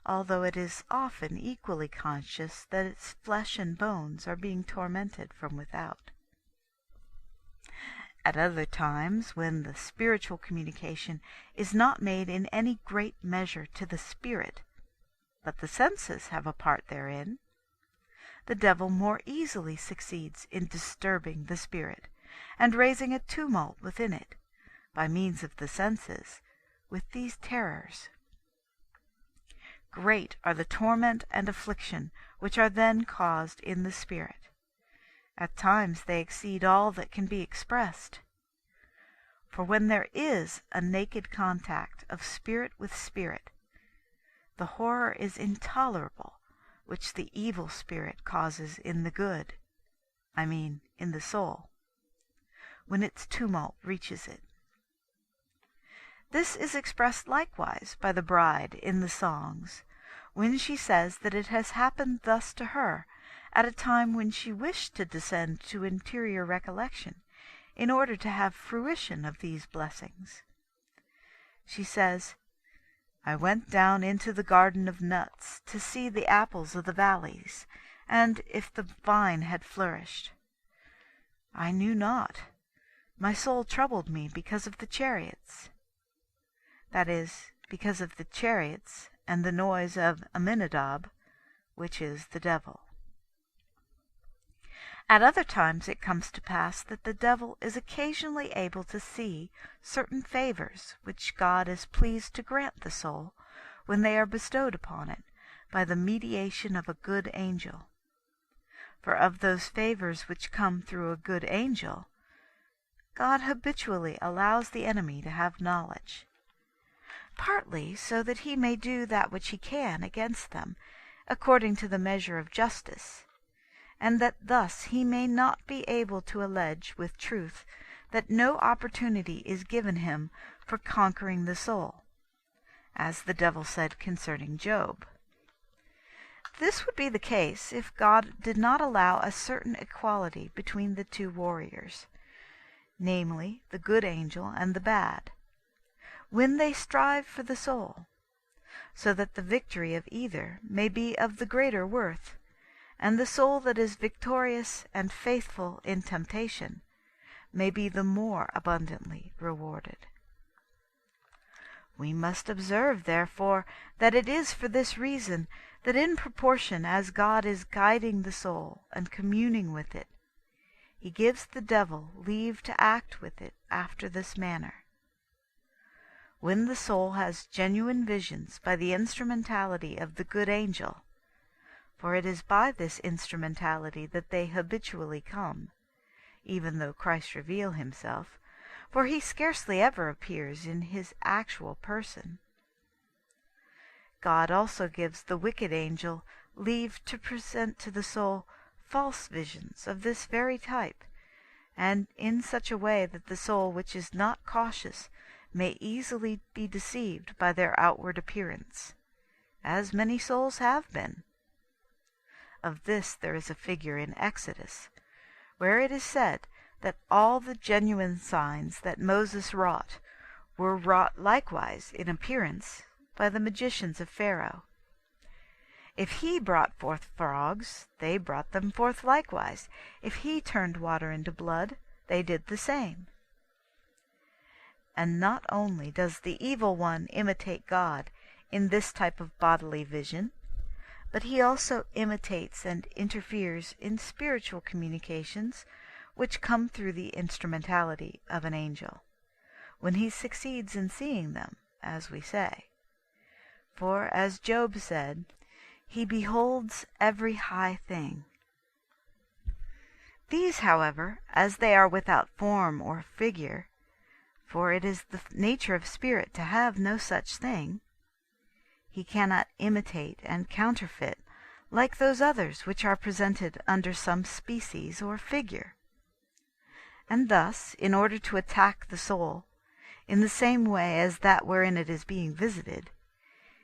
although it is often equally conscious that its flesh and bones are being tormented from without. At other times, when the spiritual communication is not made in any great measure to the spirit, but the senses have a part therein, the devil more easily succeeds in disturbing the spirit, and raising a tumult within it, by means of the senses, with these terrors. Great are the torment and affliction which are then caused in the spirit. At times they exceed all that can be expressed. For when there is a naked contact of spirit with spirit, the horror is intolerable which the evil spirit causes in the good, I mean in the soul, when its tumult reaches it. This is expressed likewise by the bride in the songs, when she says that it has happened thus to her at a time when she wished to descend to interior recollection in order to have fruition of these blessings. She says, I went down into the garden of nuts to see the apples of the valleys, and if the vine had flourished. I knew not. My soul troubled me because of the chariots. That is, because of the chariots and the noise of Aminadab, which is the devil. At other times it comes to pass that the devil is occasionally able to see certain favors which God is pleased to grant the soul when they are bestowed upon it by the mediation of a good angel. For of those favors which come through a good angel, God habitually allows the enemy to have knowledge, partly so that he may do that which he can against them, according to the measure of justice, and that thus he may not be able to allege with truth that no opportunity is given him for conquering the soul, as the devil said concerning Job. This would be the case if God did not allow a certain equality between the two warriors, namely, the good angel and the bad, when they strive for the soul, so that the victory of either may be of the greater worth, and the soul that is victorious and faithful in temptation may be the more abundantly rewarded. We must observe, therefore, that it is for this reason that in proportion as God is guiding the soul and communing with it, he gives the devil leave to act with it after this manner. When the soul has genuine visions by the instrumentality of the good angel, for it is by this instrumentality that they habitually come, even though Christ reveal himself, for he scarcely ever appears in his actual person. God also gives the wicked angel leave to present to the soul false visions of this very type, and in such a way that the soul which is not cautious may easily be deceived by their outward appearance, as many souls have been. Of this there is a figure in Exodus, where it is said that all the genuine signs that Moses wrought were wrought likewise in appearance by the magicians of Pharaoh. If he brought forth frogs, they brought them forth likewise. If he turned water into blood, they did the same. And not only does the evil one imitate God in this type of bodily vision, but he also imitates and interferes in spiritual communications which come through the instrumentality of an angel, when he succeeds in seeing them, as we say. For, as Job said, he beholds every high thing. These, however, as they are without form or figure, for it is the nature of spirit to have no such thing, he cannot imitate and counterfeit like those others which are presented under some species or figure. And thus, in order to attack the soul, in the same way as that wherein it is being visited,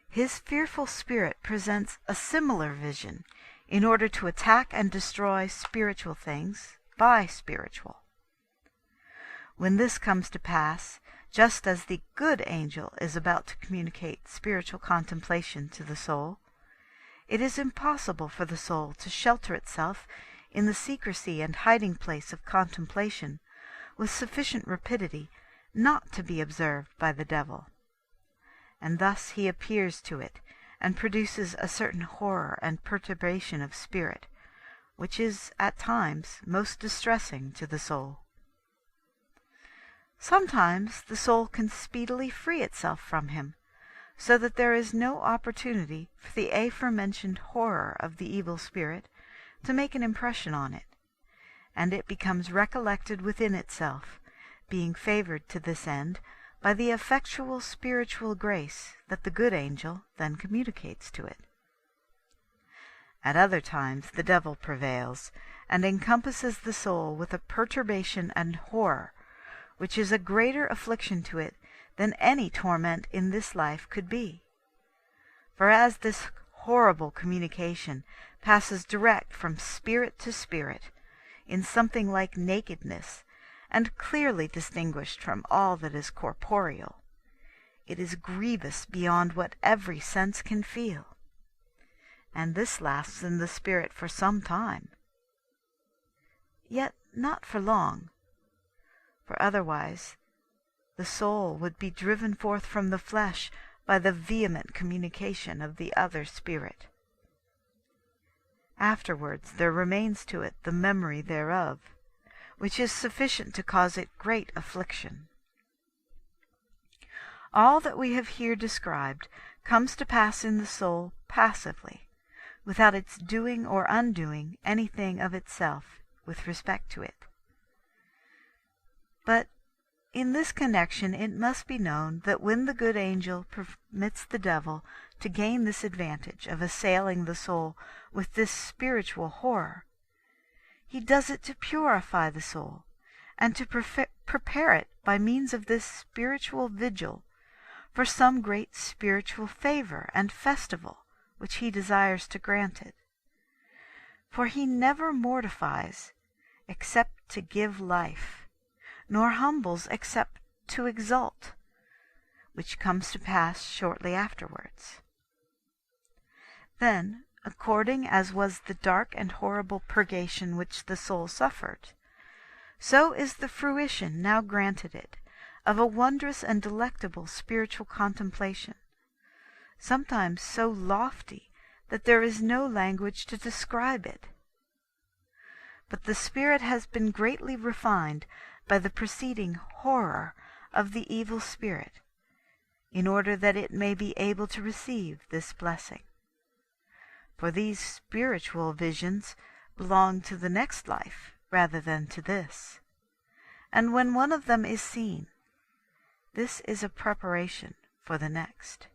his fearful spirit presents a similar vision in order to attack and destroy spiritual things by spiritual. When this comes to pass, just as the good angel is about to communicate spiritual contemplation to the soul, it is impossible for the soul to shelter itself in the secrecy and hiding place of contemplation with sufficient rapidity not to be observed by the devil. And thus he appears to it, and produces a certain horror and perturbation of spirit, which is at times most distressing to the soul. Sometimes the soul can speedily free itself from him, so that there is no opportunity for the aforementioned horror of the evil spirit to make an impression on it, and it becomes recollected within itself, being favored to this end by the effectual spiritual grace that the good angel then communicates to it. At other times the devil prevails, and encompasses the soul with a perturbation and horror, which is a greater affliction to it than any torment in this life could be. For as this horrible communication passes direct from spirit to spirit, in something like nakedness, and clearly distinguished from all that is corporeal, it is grievous beyond what every sense can feel, and this lasts in the spirit for some time, yet not for long, for otherwise the soul would be driven forth from the flesh by the vehement communication of the other spirit. Afterwards there remains to it the memory thereof, which is sufficient to cause it great affliction. All that we have here described comes to pass in the soul passively, without its doing or undoing anything of itself with respect to it. But in this connection it must be known that when the good angel permits the devil to gain this advantage of assailing the soul with this spiritual horror, he does it to purify the soul, and to prepare it by means of this spiritual vigil for some great spiritual favor and festival which he desires to grant it. For he never mortifies except to give life, nor humbles except to exalt, which comes to pass shortly afterwards. Then, according as was the dark and horrible purgation which the soul suffered, so is the fruition now granted it of a wondrous and delectable spiritual contemplation, sometimes so lofty that there is no language to describe it. But the spirit has been greatly refined by the preceding horror of the evil spirit, in order that it may be able to receive this blessing. For these spiritual visions belong to the next life rather than to this. And when one of them is seen, this is a preparation for the next.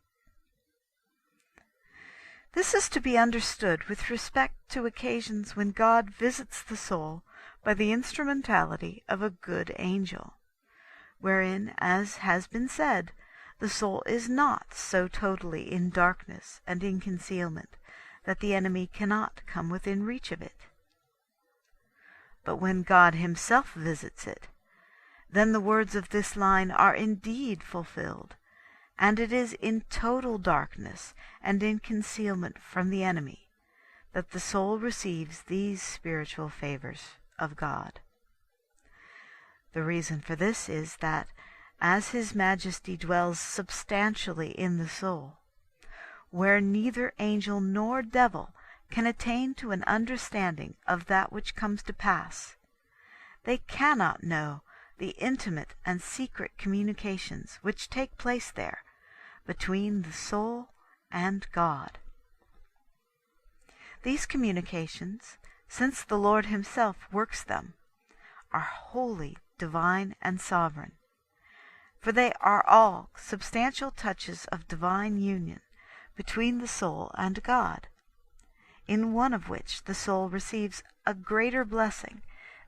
This is to be understood with respect to occasions when God visits the soul by the instrumentality of a good angel, wherein, as has been said, the soul is not so totally in darkness and in concealment that the enemy cannot come within reach of it. But when God himself visits it, then the words of this line are indeed fulfilled, and it is in total darkness and in concealment from the enemy that the soul receives these spiritual favors of God. The reason for this is that, as His Majesty dwells substantially in the soul, where neither angel nor devil can attain to an understanding of that which comes to pass, they cannot know the intimate and secret communications which take place there between the soul and God. These communications, since the Lord himself works them, are wholly divine and sovereign, for they are all substantial touches of divine union between the soul and God, in one of which the soul receives a greater blessing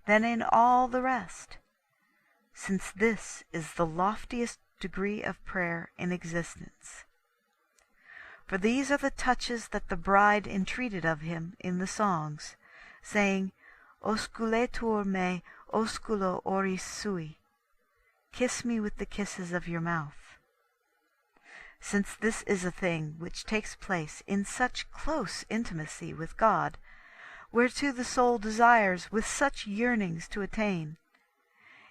than in all the rest, since this is the loftiest degree of prayer in existence. For these are the touches that the bride entreated of him in the songs, saying, Osculetur me osculo oris sui, kiss me with the kisses of your mouth. Since this is a thing which takes place in such close intimacy with God, whereto the soul desires with such yearnings to attain,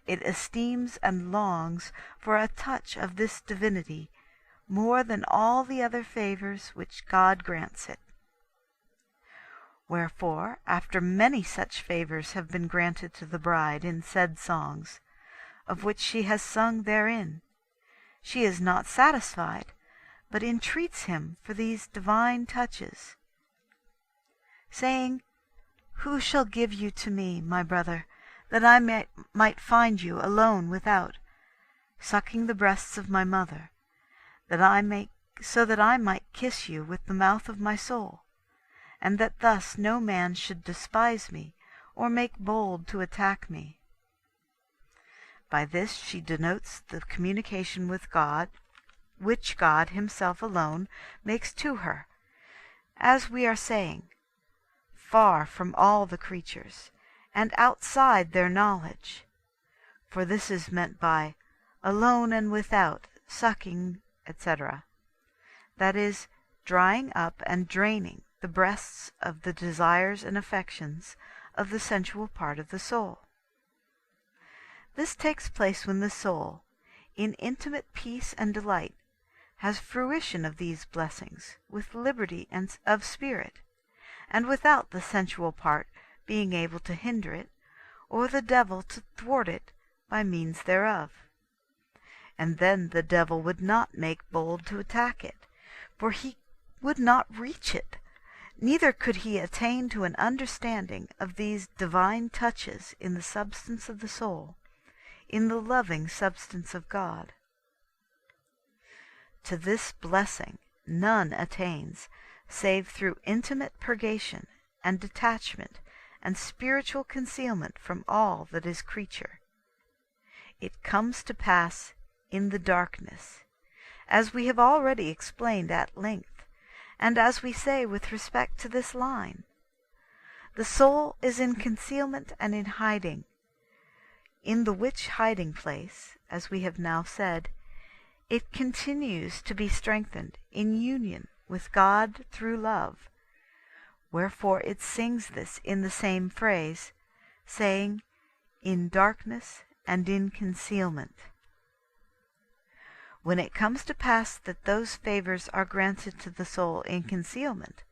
it esteems and longs for a touch of this divinity more than all the other favors which God grants it. Wherefore, after many such favors have been granted to the bride in said songs, of which she has sung therein, she is not satisfied, but entreats him for these divine touches, saying, Who shall give you to me, my brother, that I might find you alone without, sucking the breasts of my mother, so that I might kiss you with the mouth of my soul, and that thus no man should despise me, or make bold to attack me. By this she denotes the communication with God, which God himself alone makes to her, as we are saying, far from all the creatures, and outside their knowledge. For this is meant by alone and without, sucking, etc., that is, drying up and draining the breasts of the desires and affections of the sensual part of the soul. This takes place when the soul, in intimate peace and delight, has fruition of these blessings with liberty and of spirit, and without the sensual part being able to hinder it, or the devil to thwart it by means thereof. And then the devil would not make bold to attack it, for he would not reach it, neither could he attain to an understanding of these divine touches in the substance of the soul, in the loving substance of God. To this blessing none attains, save through intimate purgation and detachment and spiritual concealment from all that is creature. It comes to pass in the darkness, as we have already explained at length, and as we say with respect to this line. The soul is in concealment and in hiding, in the which hiding place, as we have now said, it continues to be strengthened in union with God through love, wherefore it sings this in the same phrase, saying, in darkness and in concealment. When it comes to pass that those favors are granted to the soul in concealment,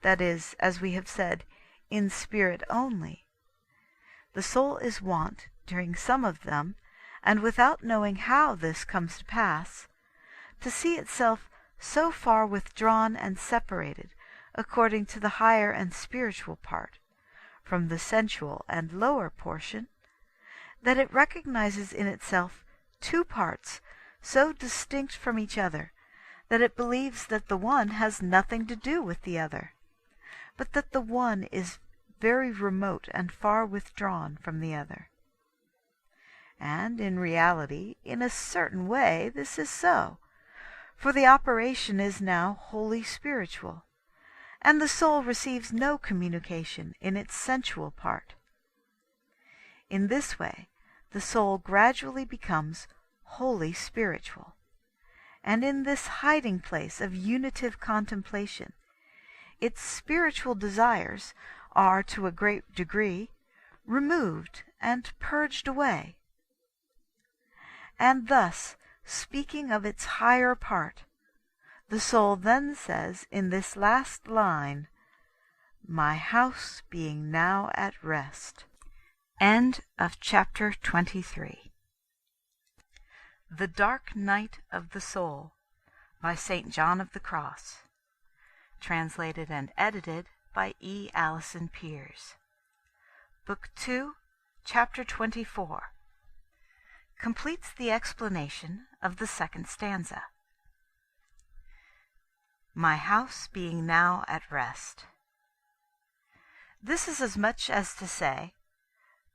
that is, as we have said, in spirit only, the soul is wont, during some of them, and without knowing how this comes to pass, to see itself so far withdrawn and separated, according to the higher and spiritual part, from the sensual and lower portion, that it recognizes in itself two parts so distinct from each other, that it believes that the one has nothing to do with the other, but that the one is very remote and far withdrawn from the other. And in reality, in a certain way, this is so, for the operation is now wholly spiritual, and the soul receives no communication in its sensual part. In this way, the soul gradually becomes wholly spiritual, and in this hiding place of unitive contemplation, its spiritual desires are to a great degree removed and purged away. And thus, speaking of its higher part, the soul then says in this last line, My house being now at rest. End of chapter 23. The Dark Night of the Soul by St. John of the Cross. Translated and edited by E. Allison Piers. Book 2, Chapter 24. Completes the explanation of the second stanza. My house being now at rest. This is as much as to say,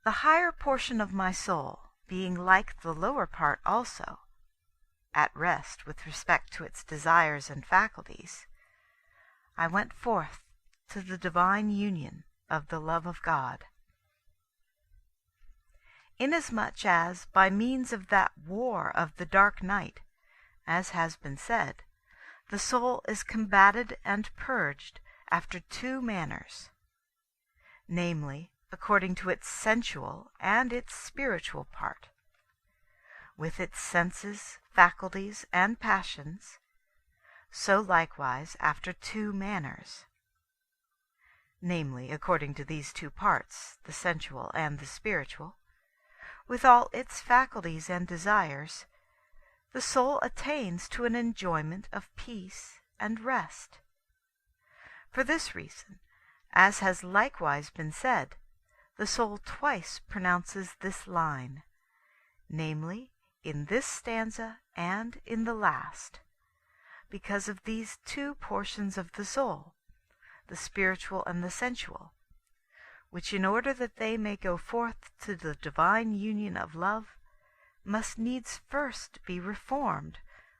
the higher portion of my soul, being like the lower part also, at rest with respect to its desires and faculties, I went forth to the divine union of the love of God. Inasmuch as, by means of that war of the dark night, as has been said, the soul is combated and purged after two manners, namely, according to its sensual and its spiritual part, with its senses, faculties, and passions, so likewise after two manners, namely, according to these two parts, the sensual and the spiritual, with all its faculties and desires, the soul attains to an enjoyment of peace and rest. For this reason, as has likewise been said, the soul twice pronounces this line, namely, in this stanza and in the last, because of these two portions of the soul, the spiritual and the sensual, which in order that they may go forth to the divine union of love, must needs first be reformed,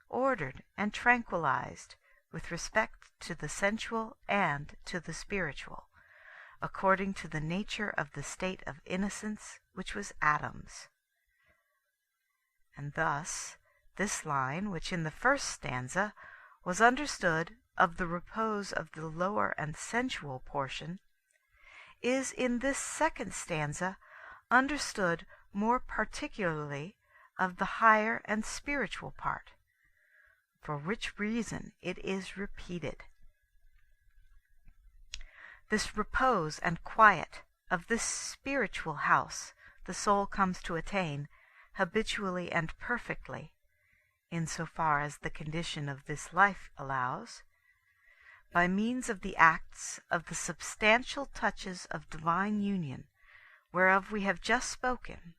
ordered, and tranquilized with respect to the sensual and to the spiritual, according to the nature of the state of innocence which was Adam's. And thus this line, which in the first stanza was understood of the repose of the lower and sensual portion, is in this second stanza understood more particularly of the higher and spiritual part, for which reason it is repeated. This repose and quiet of this spiritual house the soul comes to attain habitually and perfectly, in so far as the condition of this life allows, by means of the acts of the substantial touches of divine union, whereof we have just spoken,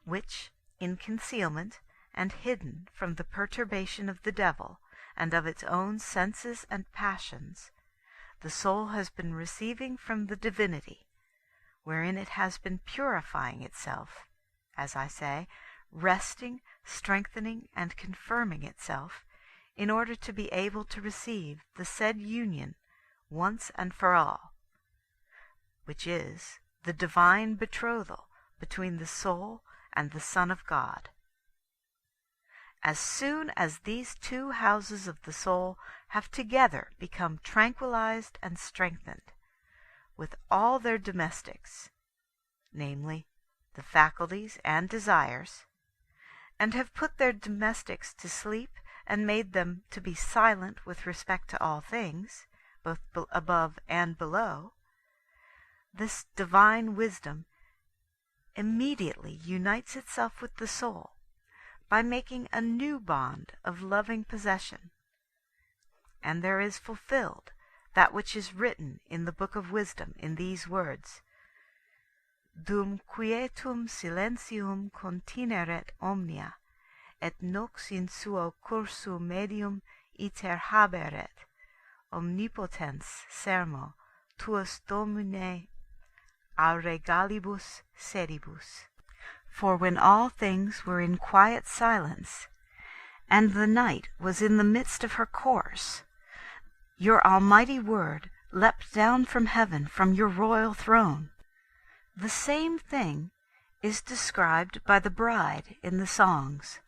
which, in concealment and hidden from the perturbation of the devil and of its own senses and passions, the soul has been receiving from the divinity, wherein it has been purifying itself, as I say, resting, strengthening, and confirming itself, in order to be able to receive the said union once and for all, which is the divine betrothal between the soul and the Son of God. As soon as these two houses of the soul have together become tranquilized and strengthened, with all their domestics, namely, the faculties and desires, and have put their domestics to sleep and made them to be silent with respect to all things, both above and below, this divine wisdom immediately unites itself with the soul by making a new bond of loving possession, and there is fulfilled that which is written in the Book of Wisdom in these words, Dum quietum silentium contineret omnia, et nox in suo cursu medium iter haberet, omnipotens sermo tuus Domine a regalibus sedibus. For when all things were in quiet silence, and the night was in the midst of her course, your almighty word leapt down from heaven from your royal throne. The same thing is described by the bride in the songs,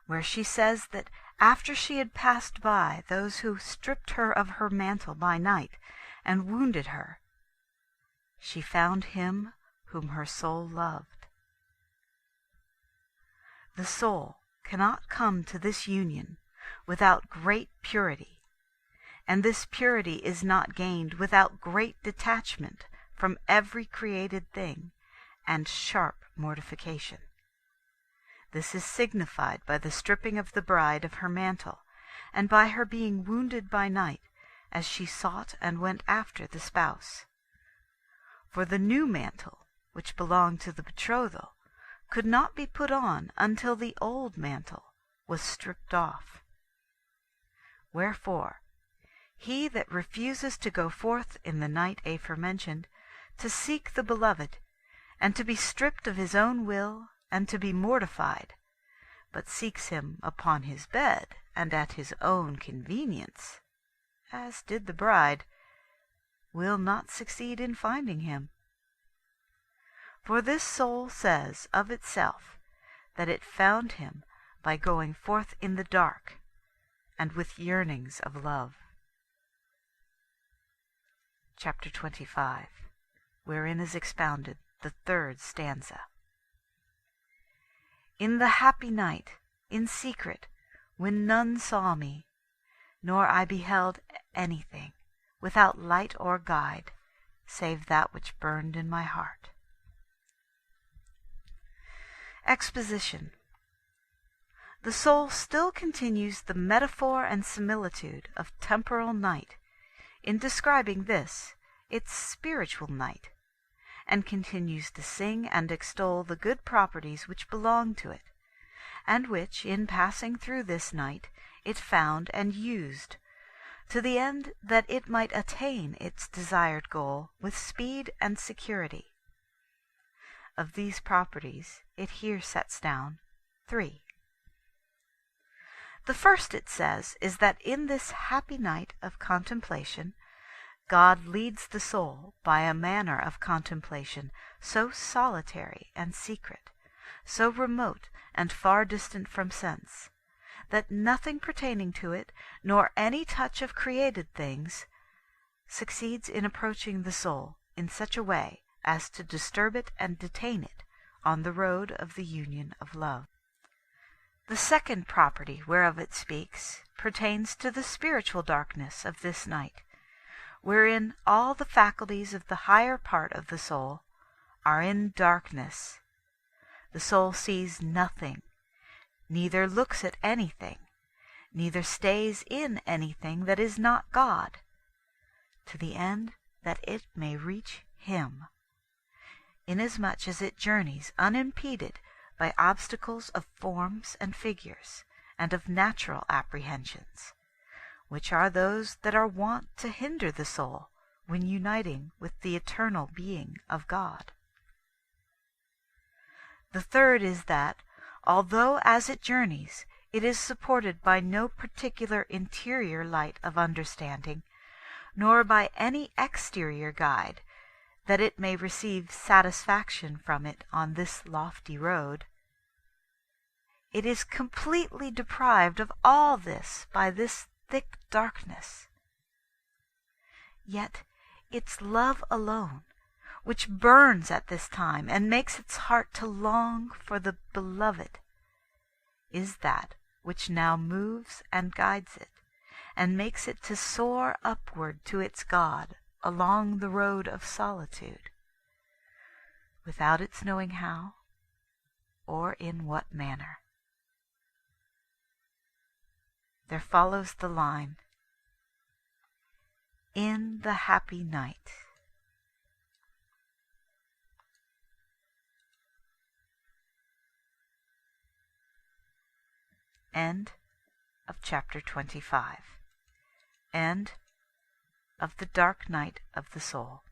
where she says that after she had passed by those who stripped her of her mantle by night and wounded her, she found him whom her soul loved. The soul cannot come to this union without great purity, and this purity is not gained without great detachment from every created thing and sharp mortification. This is signified by the stripping of the bride of her mantle, and by her being wounded by night, as she sought and went after the spouse. For the new mantle, which belonged to the betrothal, could not be put on until the old mantle was stripped off. Wherefore, he that refuses to go forth in the night aforementioned, to seek the beloved, and to be stripped of his own will and to be mortified, but seeks him upon his bed and at his own convenience, as did the bride, will not succeed in finding him. For this soul says of itself that it found him by going forth in the dark and with yearnings of love. Chapter 25, wherein is expounded the third stanza. In the happy night, in secret, when none saw me, nor I beheld anything, without light or guide, save that which burned in my heart. Exposition. The soul still continues the metaphor and similitude of temporal night in describing this, its spiritual night, and continues to sing and extol the good properties which belong to it, and which, in passing through this night, it found and used, to the end that it might attain its desired goal with speed and security. Of these properties it here sets down 3. The first, it says, is that in this happy night of contemplation God leads the soul by a manner of contemplation so solitary and secret, so remote and far distant from sense, that nothing pertaining to it, nor any touch of created things, succeeds in approaching the soul in such a way as to disturb it and detain it on the road of the union of love. The second property whereof it speaks pertains to the spiritual darkness of this night, wherein all the faculties of the higher part of the soul are in darkness. The soul sees nothing, neither looks at anything, neither stays in anything that is not God, to the end that it may reach Him, inasmuch as it journeys unimpeded by obstacles of forms and figures, and of natural apprehensions, which are those that are wont to hinder the soul when uniting with the eternal being of God. The third is that, although as it journeys it is supported by no particular interior light of understanding, nor by any exterior guide, that it may receive satisfaction from it on this lofty road, it is completely deprived of all this by this thick darkness. Yet its love alone, which burns at this time and makes its heart to long for the beloved, is that which now moves and guides it, and makes it to soar upward to its God along the road of solitude, without its knowing how or in what manner. There follows the line, in the happy night. End of chapter 25. End of the dark night of the soul.